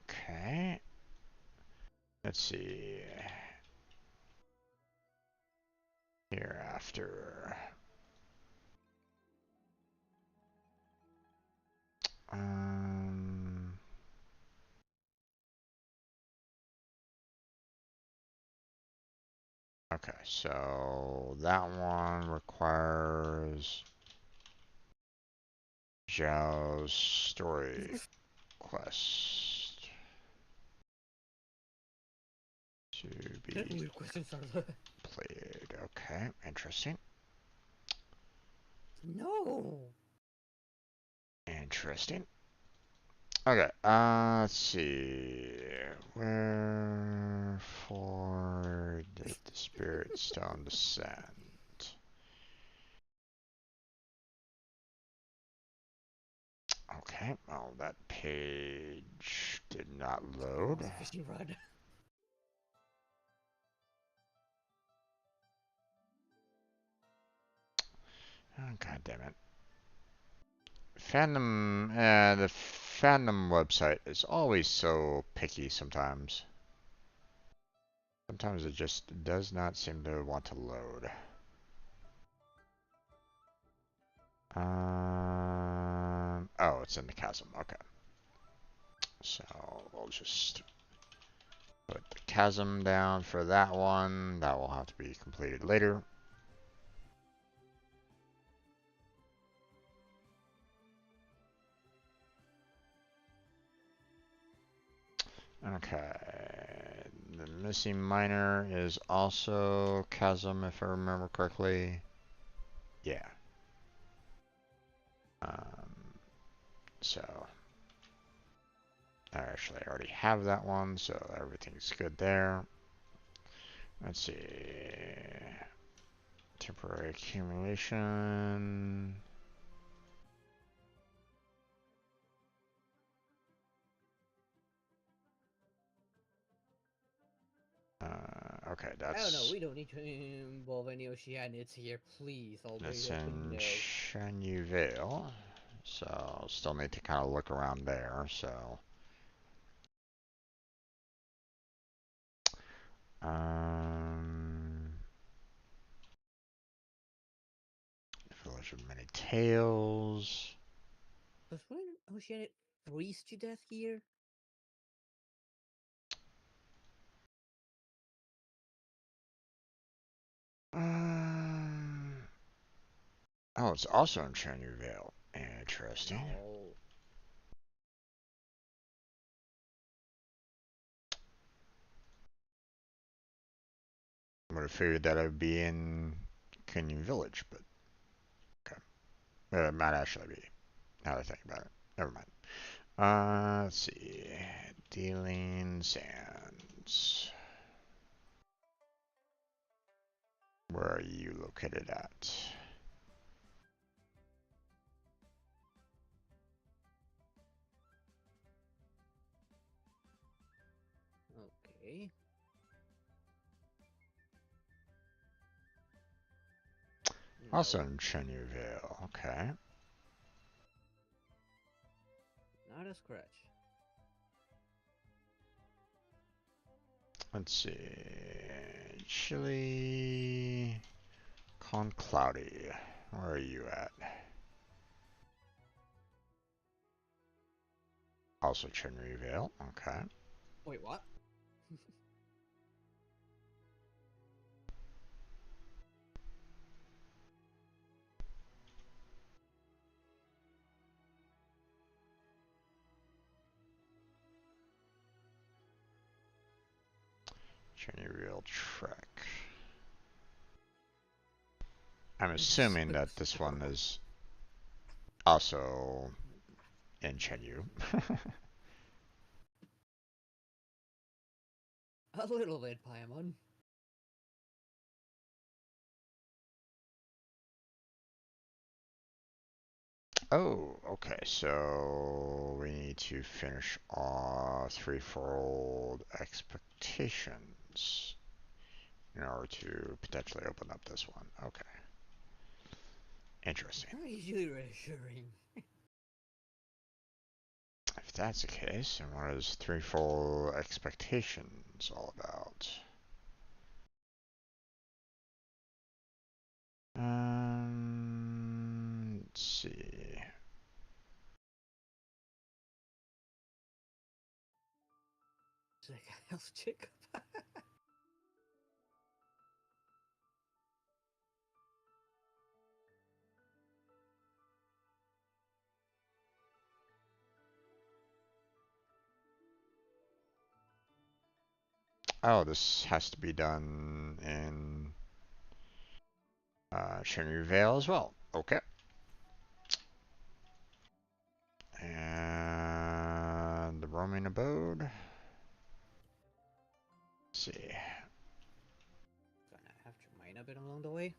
Okay. Let's see. Hereafter. Okay, so that one requires Zhao's story quest to be played. Okay, interesting. No. Interesting. Okay, let's see. Wherefore did the Spirit Stone descend? Okay, well, that page did not load. Fishing rod. Oh, God damn it. Fandom, the fandom website is always so picky sometimes. Sometimes it just does not seem to want to load. it's in the chasm. Okay. So we'll just put the chasm down for that one. That will have to be completed later. Okay. The missing miner is also chasm, if I remember correctly. Yeah. So I actually already have that one, so everything's good there. Let's see. Temporary accumulation. Okay, that's... I don't know, we don't need to involve any Oceanids here, please. That's Always open in no. Shanyu Vale. So, still need to kind of look around there, so... Village of Many Tales. Does one Oceanid freeze to death here? Oh, it's also in Shanyu Vale. Interesting. No. I would have figured that I'd be in Canyon Village, but okay. It might actually be, now that I think about it. Never mind. Let's see. Dealing Sands. Where are you located at? Okay. Also in Shanyu Vale. Okay. Not a scratch. Let's see. Chile. Cloudy. Where are you at? Also Chinry Vale. Okay. Wait, what? Chinry Vale Trek. I'm assuming that this one is also in Chenyu. A little bit, Paimon. Oh, okay, so we need to finish our threefold expectations in order to potentially open up this one. Okay. Interesting. Not usually reassuring. If that's the case, then what is threefold expectations all about? Let's see. Check health checkup. Oh, this has to be done in Shinry Vale as well. Okay. And the roaming abode. Let's see. Gonna have to mine a bit along the way.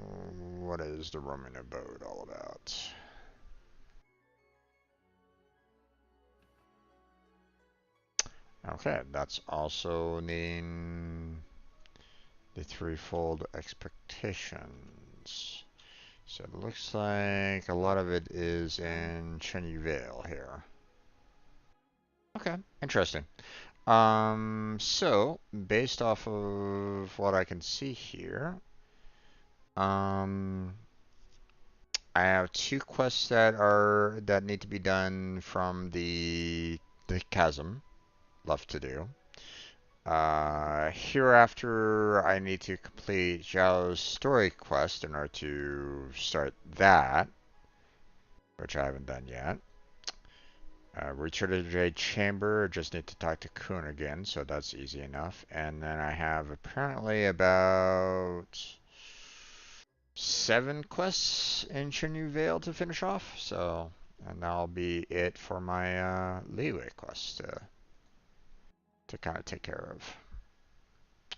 What is the roaming abode all about? Okay, that's also needing the threefold expectations. So it looks like a lot of it is in Cheney Vale here. Okay, interesting. So based off of what I can see here, I have 2 quests that need to be done from the chasm left to do. Hereafter, I need to complete Zhao's story quest in order to start that, which I haven't done yet. Return to the Jade Chamber, just need to talk to Kun again, so that's easy enough. And then I have apparently about 7 quests in Chenyu Vale to finish off, so, and that'll be it for my leeway quest to kind of take care of.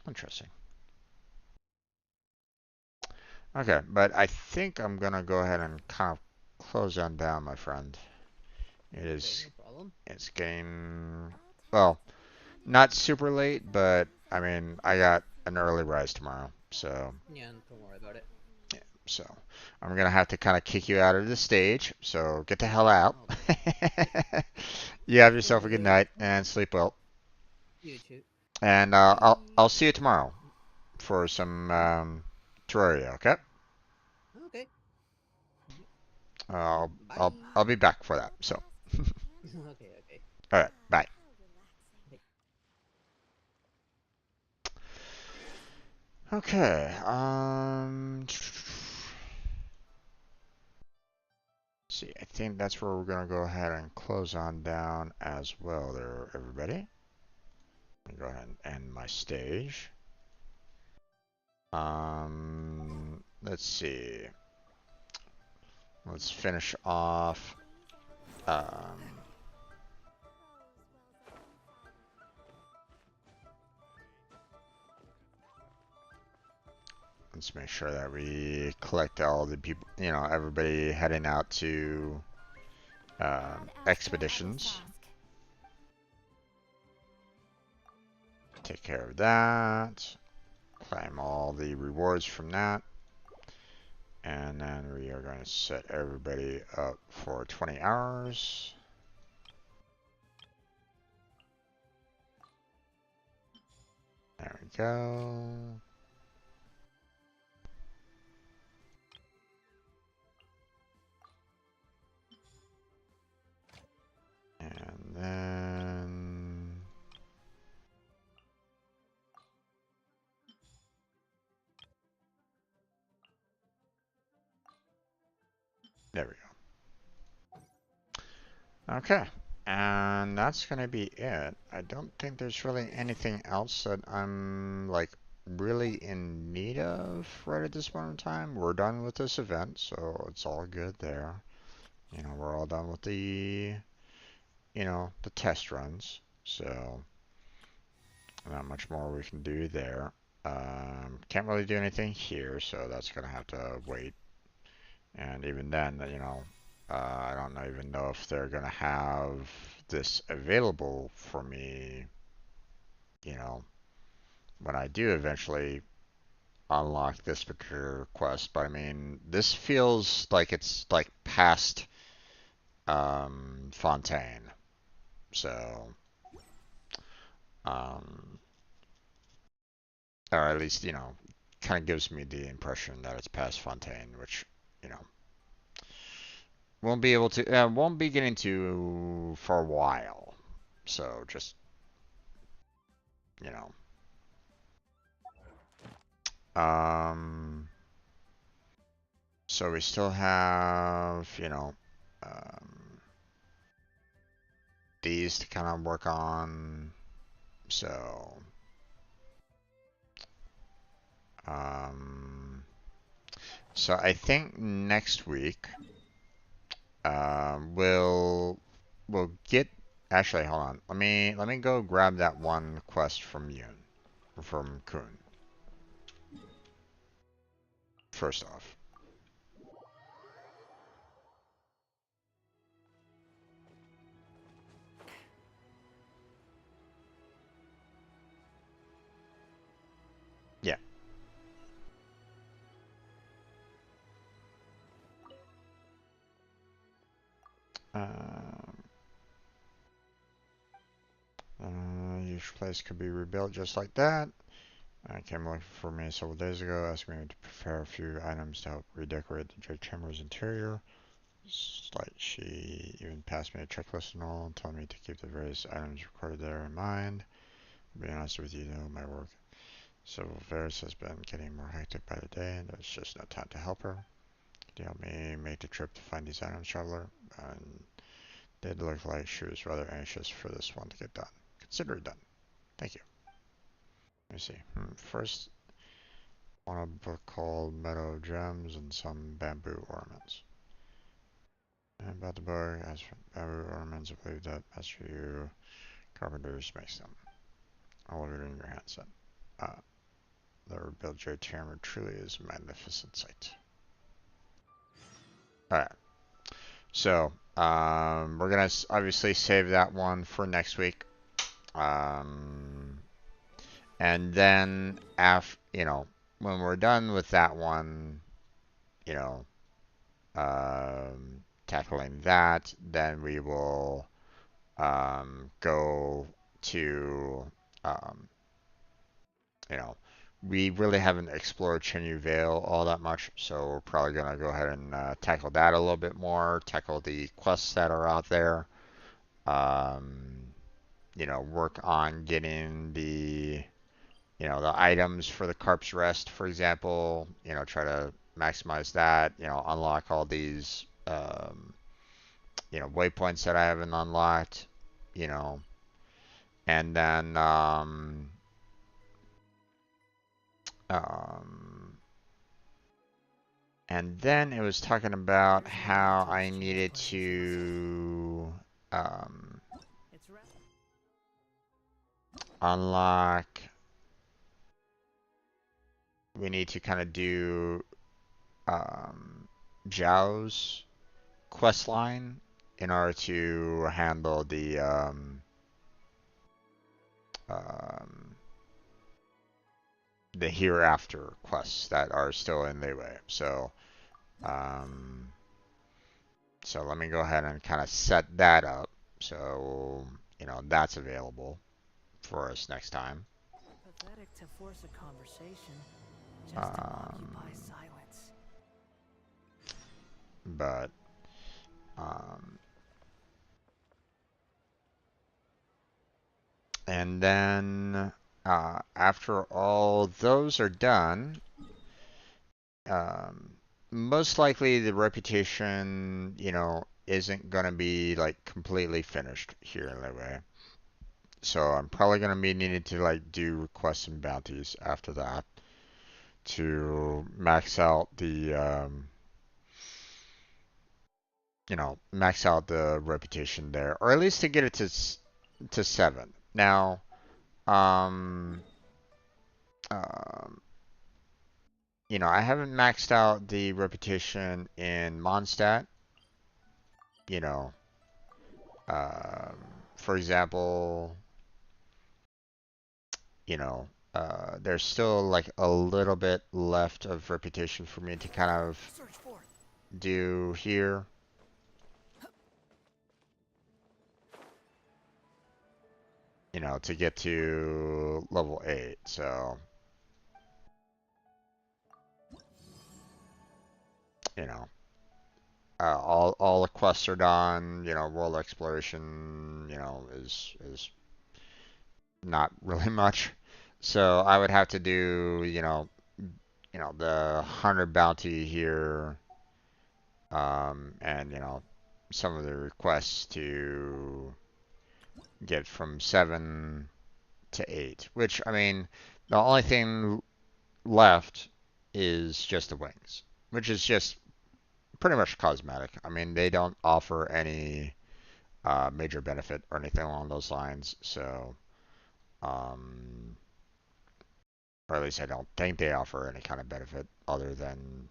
Interesting. Okay, but I think I'm gonna go ahead and kind of close on down, my friend. It is, no problem. it's getting, well, not super late, but I mean, I got an early rise tomorrow, so. Yeah, don't worry about it. Yeah, so I'm gonna have to kind of kick you out of the stage, so get the hell out. You have yourself a good night and sleep well. You too. And I'll see you tomorrow for some Terraria, okay? Okay. I'll be back for that. So. Okay. All right. Bye. Okay. See, I think that's where we're gonna go ahead and close on down as well there, everybody. Let me go ahead and end my stage. Let's see. Let's finish off. Let's make sure that we collect all the people, you know, everybody heading out to expeditions. Take care of that. Claim all the rewards from that. And then we are going to set everybody up for 20 hours. There we go. And then there we go. Okay. And that's going to be it. I don't think there's really anything else that I'm like really in need of right at this moment in time. We're done with this event, so it's all good there. You know, we're all done with the, you know, the test runs. So not much more we can do there. Can't really do anything here, so that's gonna have to wait. And even then, you know, I don't even know if they're gonna have this available for me, you know, when I do eventually unlock this particular quest. But I mean, this feels like it's like past Fontaine. So, um, or at least, you know, kind of gives me the impression that it's past Fontaine, which, you know, won't be getting to for a while. So just, you know, so we still have, you know, these to kind of work on. So, so I think next week, we'll get. Actually, hold on. Let me go grab that one quest from Yoon, from Kun. First off. Yeah. Each place could be rebuilt just like that. Came looking for me several days ago, asking me to prepare a few items to help redecorate the Jade Chamber's interior. It's like she even passed me a checklist and all, telling me to keep the various items recorded there in mind. To be honest with you, though, my work several affairs has been getting more hectic by the day, and there's just no time to help her. Could you help me make the trip to find these items, traveler? And did look like she was rather anxious for this one to get done. Consider it done. Thank you. Let me see. First, on a book called Meadow Gems and Some Bamboo Ornaments. And about the book, as for bamboo ornaments, I believe that as for you, carpenters makes them. All of it in your hands then. The rebuilt Jade Chamber truly is a magnificent sight. Alright. So, we're gonna obviously save that one for next week. And then when we're done with that one, you know, tackling that, then we will go to, we really haven't explored Chenyu Vale all that much, so we're probably going to go ahead and tackle that a little bit more, tackle the quests that are out there, work on getting the items for the Carp's Rest, for example, try to maximize that, unlock all these, waypoints that I haven't unlocked, and then, it was talking about how I needed to, unlock, we need to kind of do, Zhao's quest line in order to handle the hereafter quests that are still in Leeway. So, so let me go ahead and kind of set that up so that's available for us next time. Pathetic to force a conversation just to occupy silence. But and then after all those are done, most likely the reputation, isn't gonna be like completely finished here in Leeway. So I'm probably gonna be needing to like do requests and bounties after that to max out the max out the reputation there, or at least to get it to 7. Now, I haven't maxed out the reputation in Mondstadt. For example, there's still like a little bit left of reputation for me to kind of do here. To get to level 8, so all the quests are done. World exploration, is not really much. So I would have to do, the 100 bounty here, and some of the requests to get from 7 to 8. Which, I mean, the only thing left is just the wings, which is just pretty much cosmetic. I mean, they don't offer any major benefit or anything along those lines. So, or at least I don't think they offer any kind of benefit other than,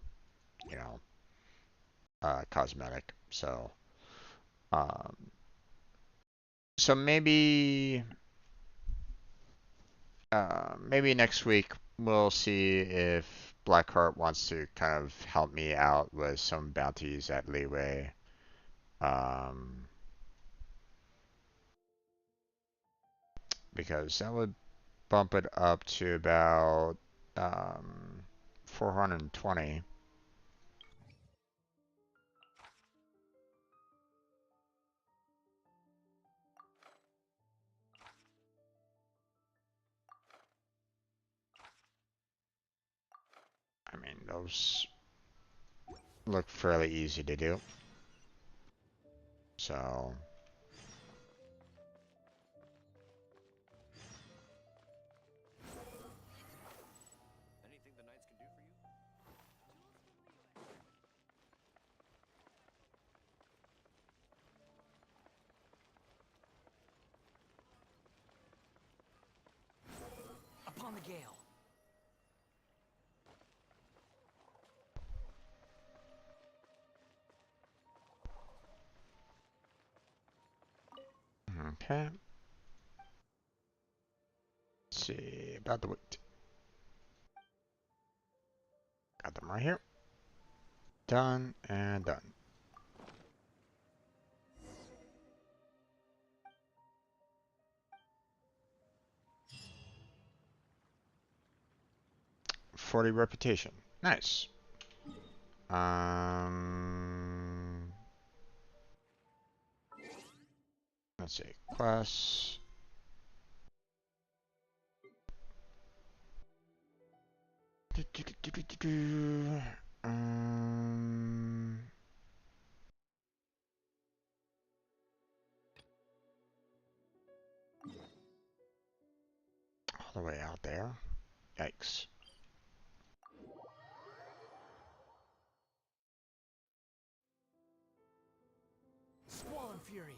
cosmetic. So, um, so maybe next week we'll see if Blackheart wants to kind of help me out with some bounties at Leeway. Because that would bump it up to about 420. I mean, those look fairly easy to do. So, Anything the knights can do for you? Upon the gale. okay. Let's see about the weight. Got them right here. Done and done. .40 reputation. Nice. Let's see. Quests. Um, all the way out there. Yikes. Squall and Fury.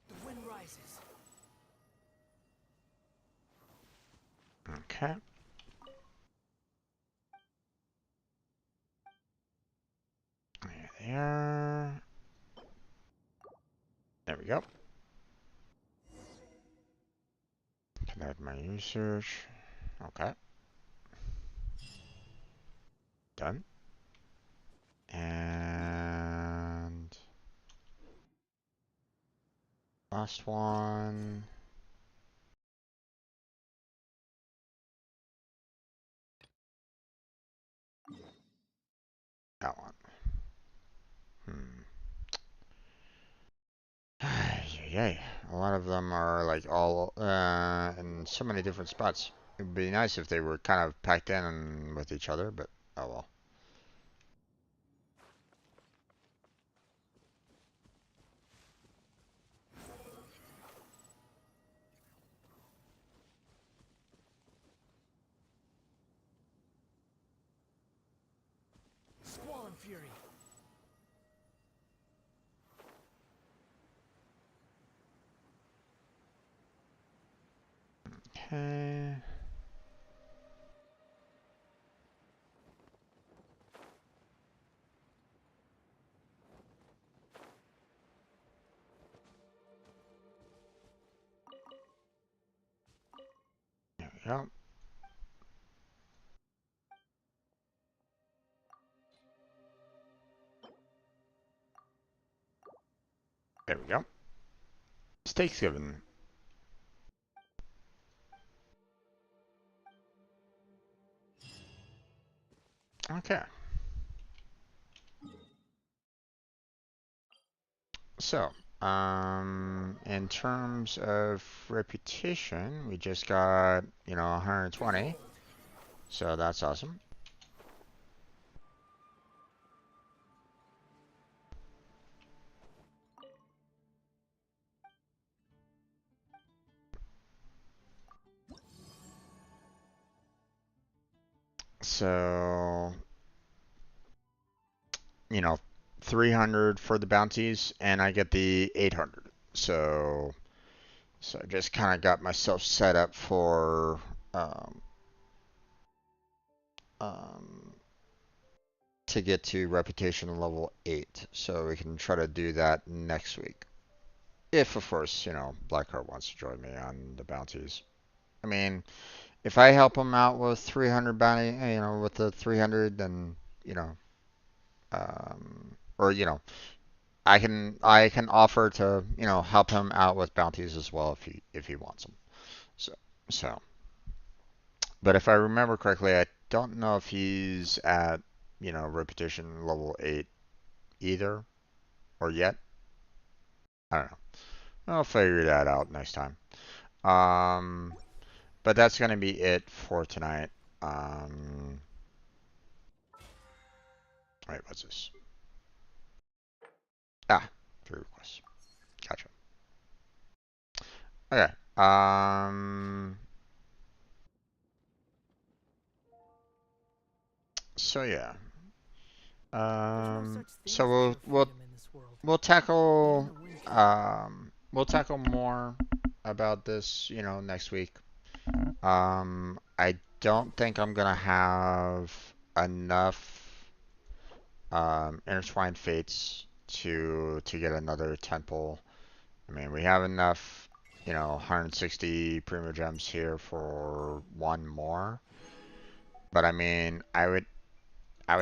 The wind rises. Okay. There. There we go. Connect my research. Okay. Done. And last one. That one. Yay. A lot of them are like all in so many different spots. It'd be nice if they were kind of packed in with each other, but oh well. Squall and Fury. Okay. There we go. There we go. Steaks given. Okay. So, in terms of reputation, we just got, 120. So that's awesome. So, 300 for the bounties, and I get the 800. So I just kind of got myself set up for um, um, to get to reputation level 8. So we can try to do that next week. If, of course, Blackheart wants to join me on the bounties. I mean, if I help him out with 300 bounty, with the 300, then, or I can offer to help him out with bounties as well if he wants them. So so, but if I remember correctly, I don't know if he's at reputation level 8 either or yet. I don't know. I'll figure that out next time. Um, but that's gonna be it for tonight. Um, wait, what's this? Ah, 3 requests. Gotcha. Okay. So yeah. So we'll tackle more about this, next week. I don't think I'm gonna have enough intertwined fates to get another temple. I mean, we have enough, 160 primo gems here for one more. But I mean, I would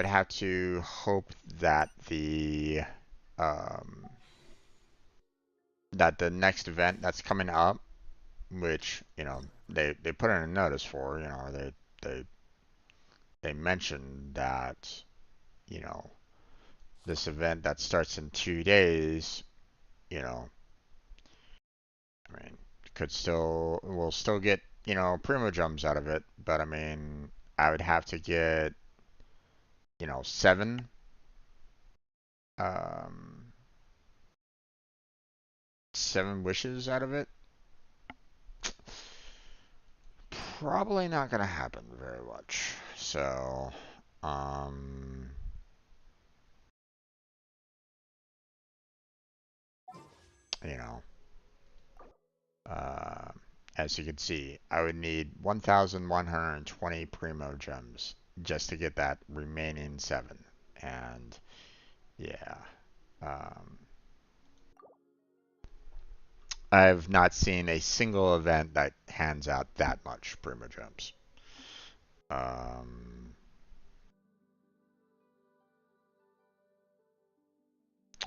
have to hope that um, the next event that's coming up, which they put in a notice for, they they mentioned that you know this event that starts in 2 days, you know, I mean, we'll still get primo gems out of it, but I mean, I would have to get seven um 7 wishes out of it. Probably not gonna happen very much. So, um, you know, uh, as you can see, I would need 1,120 primo gems just to get that remaining 7. And yeah, um, I've not seen a single event that hands out that much primo gems. Um,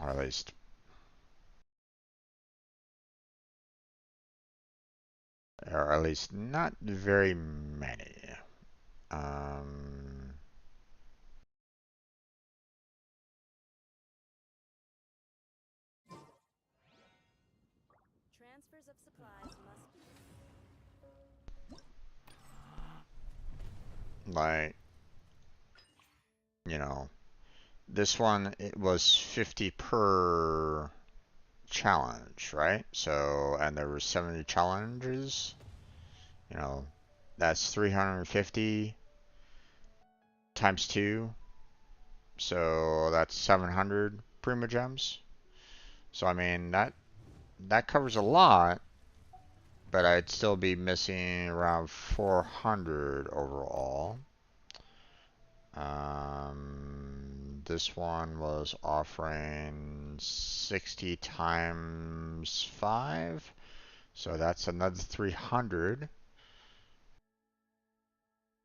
or at least not very many. Um, Transfers of supplies must be. like, this one, it was 50 per challenge, right? So, and there were 70 challenges. You know, that's 350 times 2. So that's 700 Prima Gems. So I mean that covers a lot, but I'd still be missing around 400 overall. This one was offering 60 times 5, so that's another 300.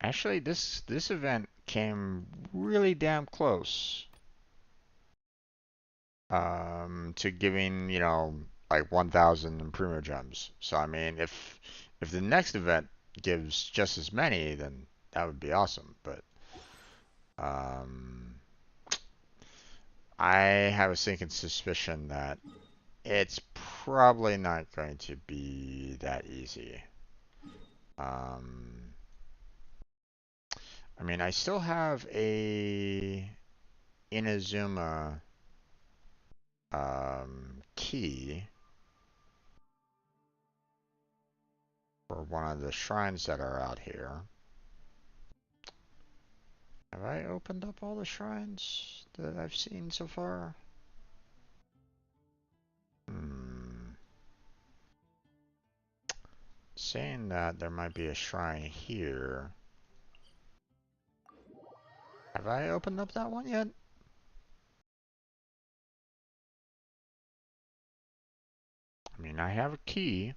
Actually, this event came really damn close to giving, like 1,000 Primo Gems. So I mean, if the next event gives just as many, then that would be awesome. But um, I have a sinking suspicion that it's probably not going to be that easy. Um, I mean, I still have a Inazuma key for one of the shrines that are out here. Have I opened up all the shrines that I've seen so far? Saying that there might be a shrine here. Have I opened up that one yet? I mean, I have a key.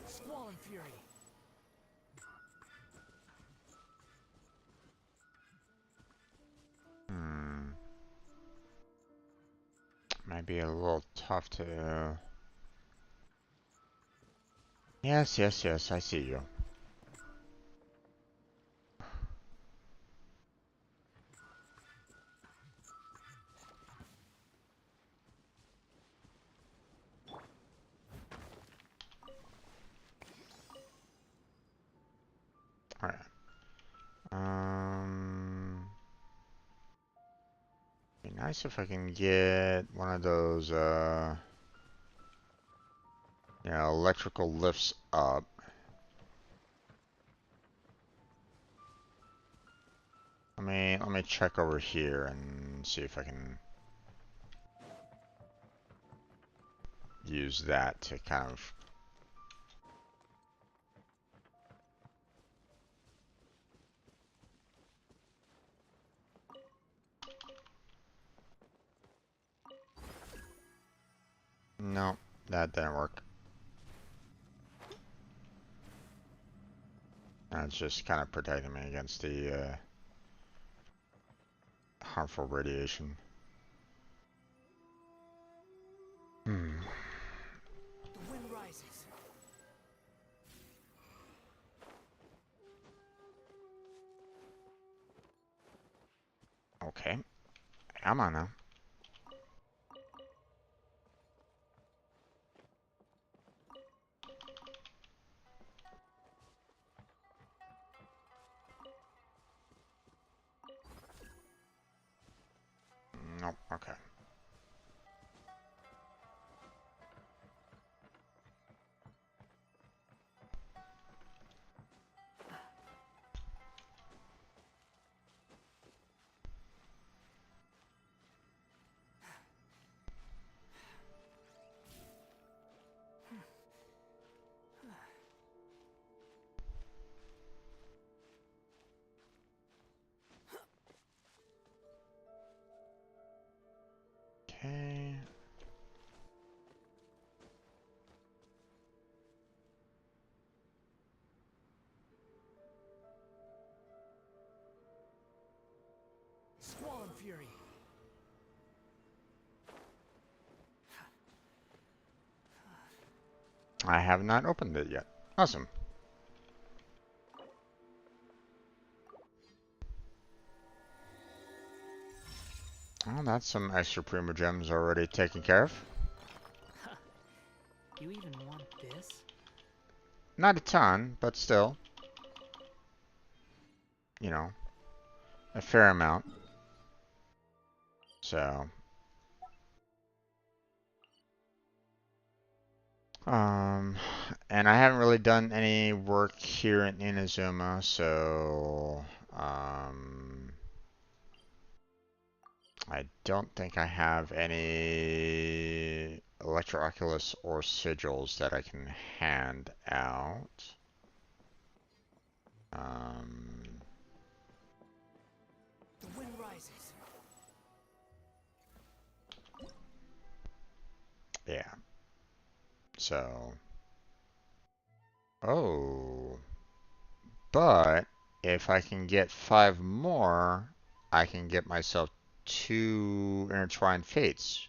Squall and Fury. Might be a little tough to... Yes, yes, yes, I see you. Alright. Be nice if I can get one of those, you know, electrical lifts up. Let me check over here and see if I can use that to kind of... No, that didn't work. It's just kind of protecting me against the harmful radiation. The wind rises. Okay. Come on now. Nope, okay. Okay. Squall and Fury. I have not opened it yet. Awesome. Well, that's some extra Prima Gems already taken care of. You even want this? Not a ton, but still. You know, a fair amount. So... and I haven't really done any work here in Inazuma, so, I don't think I have any Electro-Oculus or sigils that I can hand out. The wind rises. Yeah. So... Oh. But, if I can get 5 more, I can get myself 2 Intertwined Fates,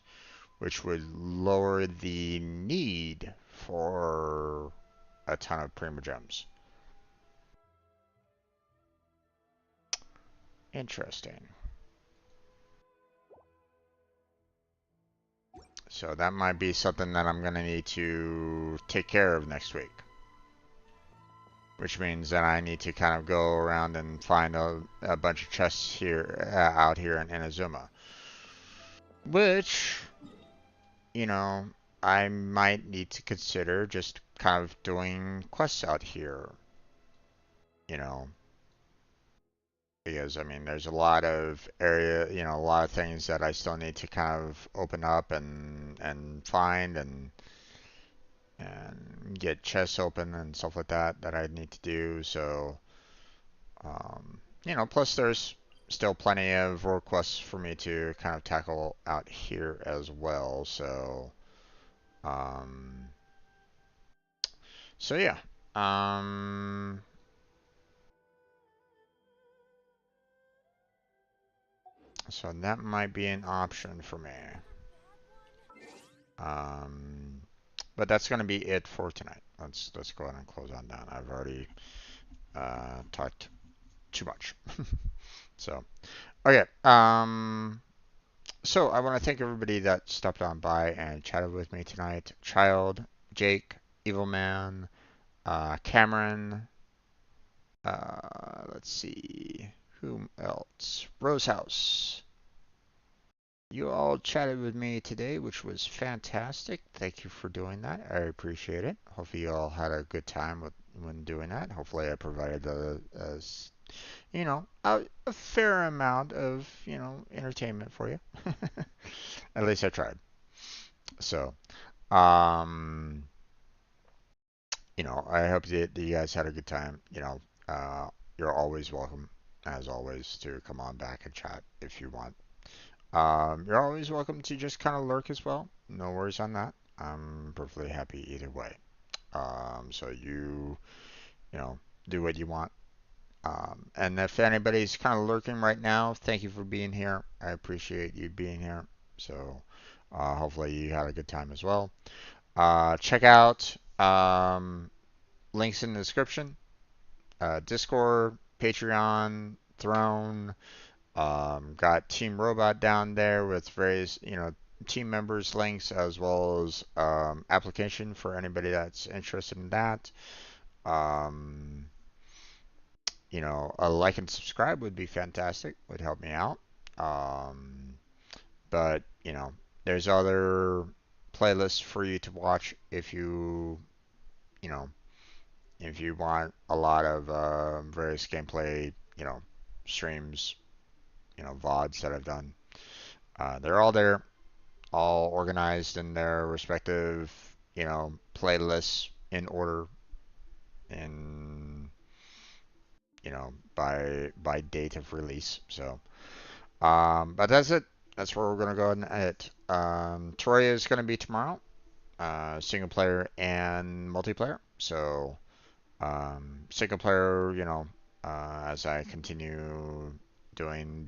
which would lower the need for a ton of Prima Gems. Interesting. So that might be something that I'm going to need to take care of next week. Which means that I need to kind of go around and find a bunch of chests here, out here in Inazuma. Which, you know, I might need to consider just kind of doing quests out here. You know, because I mean, there's a lot of area, you know, a lot of things that I still need to kind of open up and find and get chests open and stuff like that that I need to do. So, you know, plus there's still plenty of world quests for me to kind of tackle out here as well. So, So yeah. So that might be an option for me. Um, but that's gonna be it for tonight. Let's go ahead and close on down. I've already talked too much. So okay. So I want to thank everybody that stopped on by and chatted with me tonight. Child, Jake, Evilman, Cameron. Let's see. Whom else? Rosehouse. You all chatted with me today, which was fantastic. Thank you for doing that. I appreciate it. Hopefully you all had a good time when doing that. Hopefully I provided a fair amount of, entertainment for you. At least I tried. So, um, I hope that you guys had a good time. You're always welcome, as always, to come on back and chat if you want. You're always welcome to just kind of lurk as well. No worries on that. I'm perfectly happy either way. So do what you want. And if anybody's kind of lurking right now, thank you for being here. I appreciate you being here. So hopefully you had a good time as well. Check out links in the description. Discord, Patreon, Throne. Got Team Robot down there with various, team members links as well as application for anybody that's interested in that. Um, a like and subscribe would be fantastic. Would help me out. But there's other playlists for you to watch you know, if you want a lot of various gameplay, streams, VODs that I've done. They're all there, all organized in their respective, playlists in order in, by date of release. So, but that's it. That's where we're gonna go and edit. Terraria is gonna be tomorrow, single player and multiplayer. So, single player, as I continue doing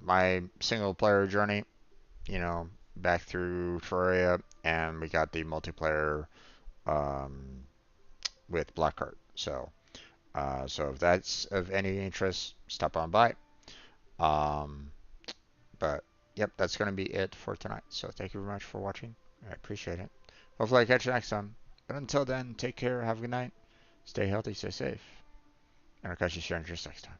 my single player journey, back through Terraria, and we got the multiplayer um, with Blackheart. So if that's of any interest, stop on by. Um, but yep, that's going to be it for tonight. So thank you very much for watching. I appreciate it. Hopefully I catch you next time. But until then, take care, have a good night, stay healthy, stay safe, and I'll catch you strangers next time.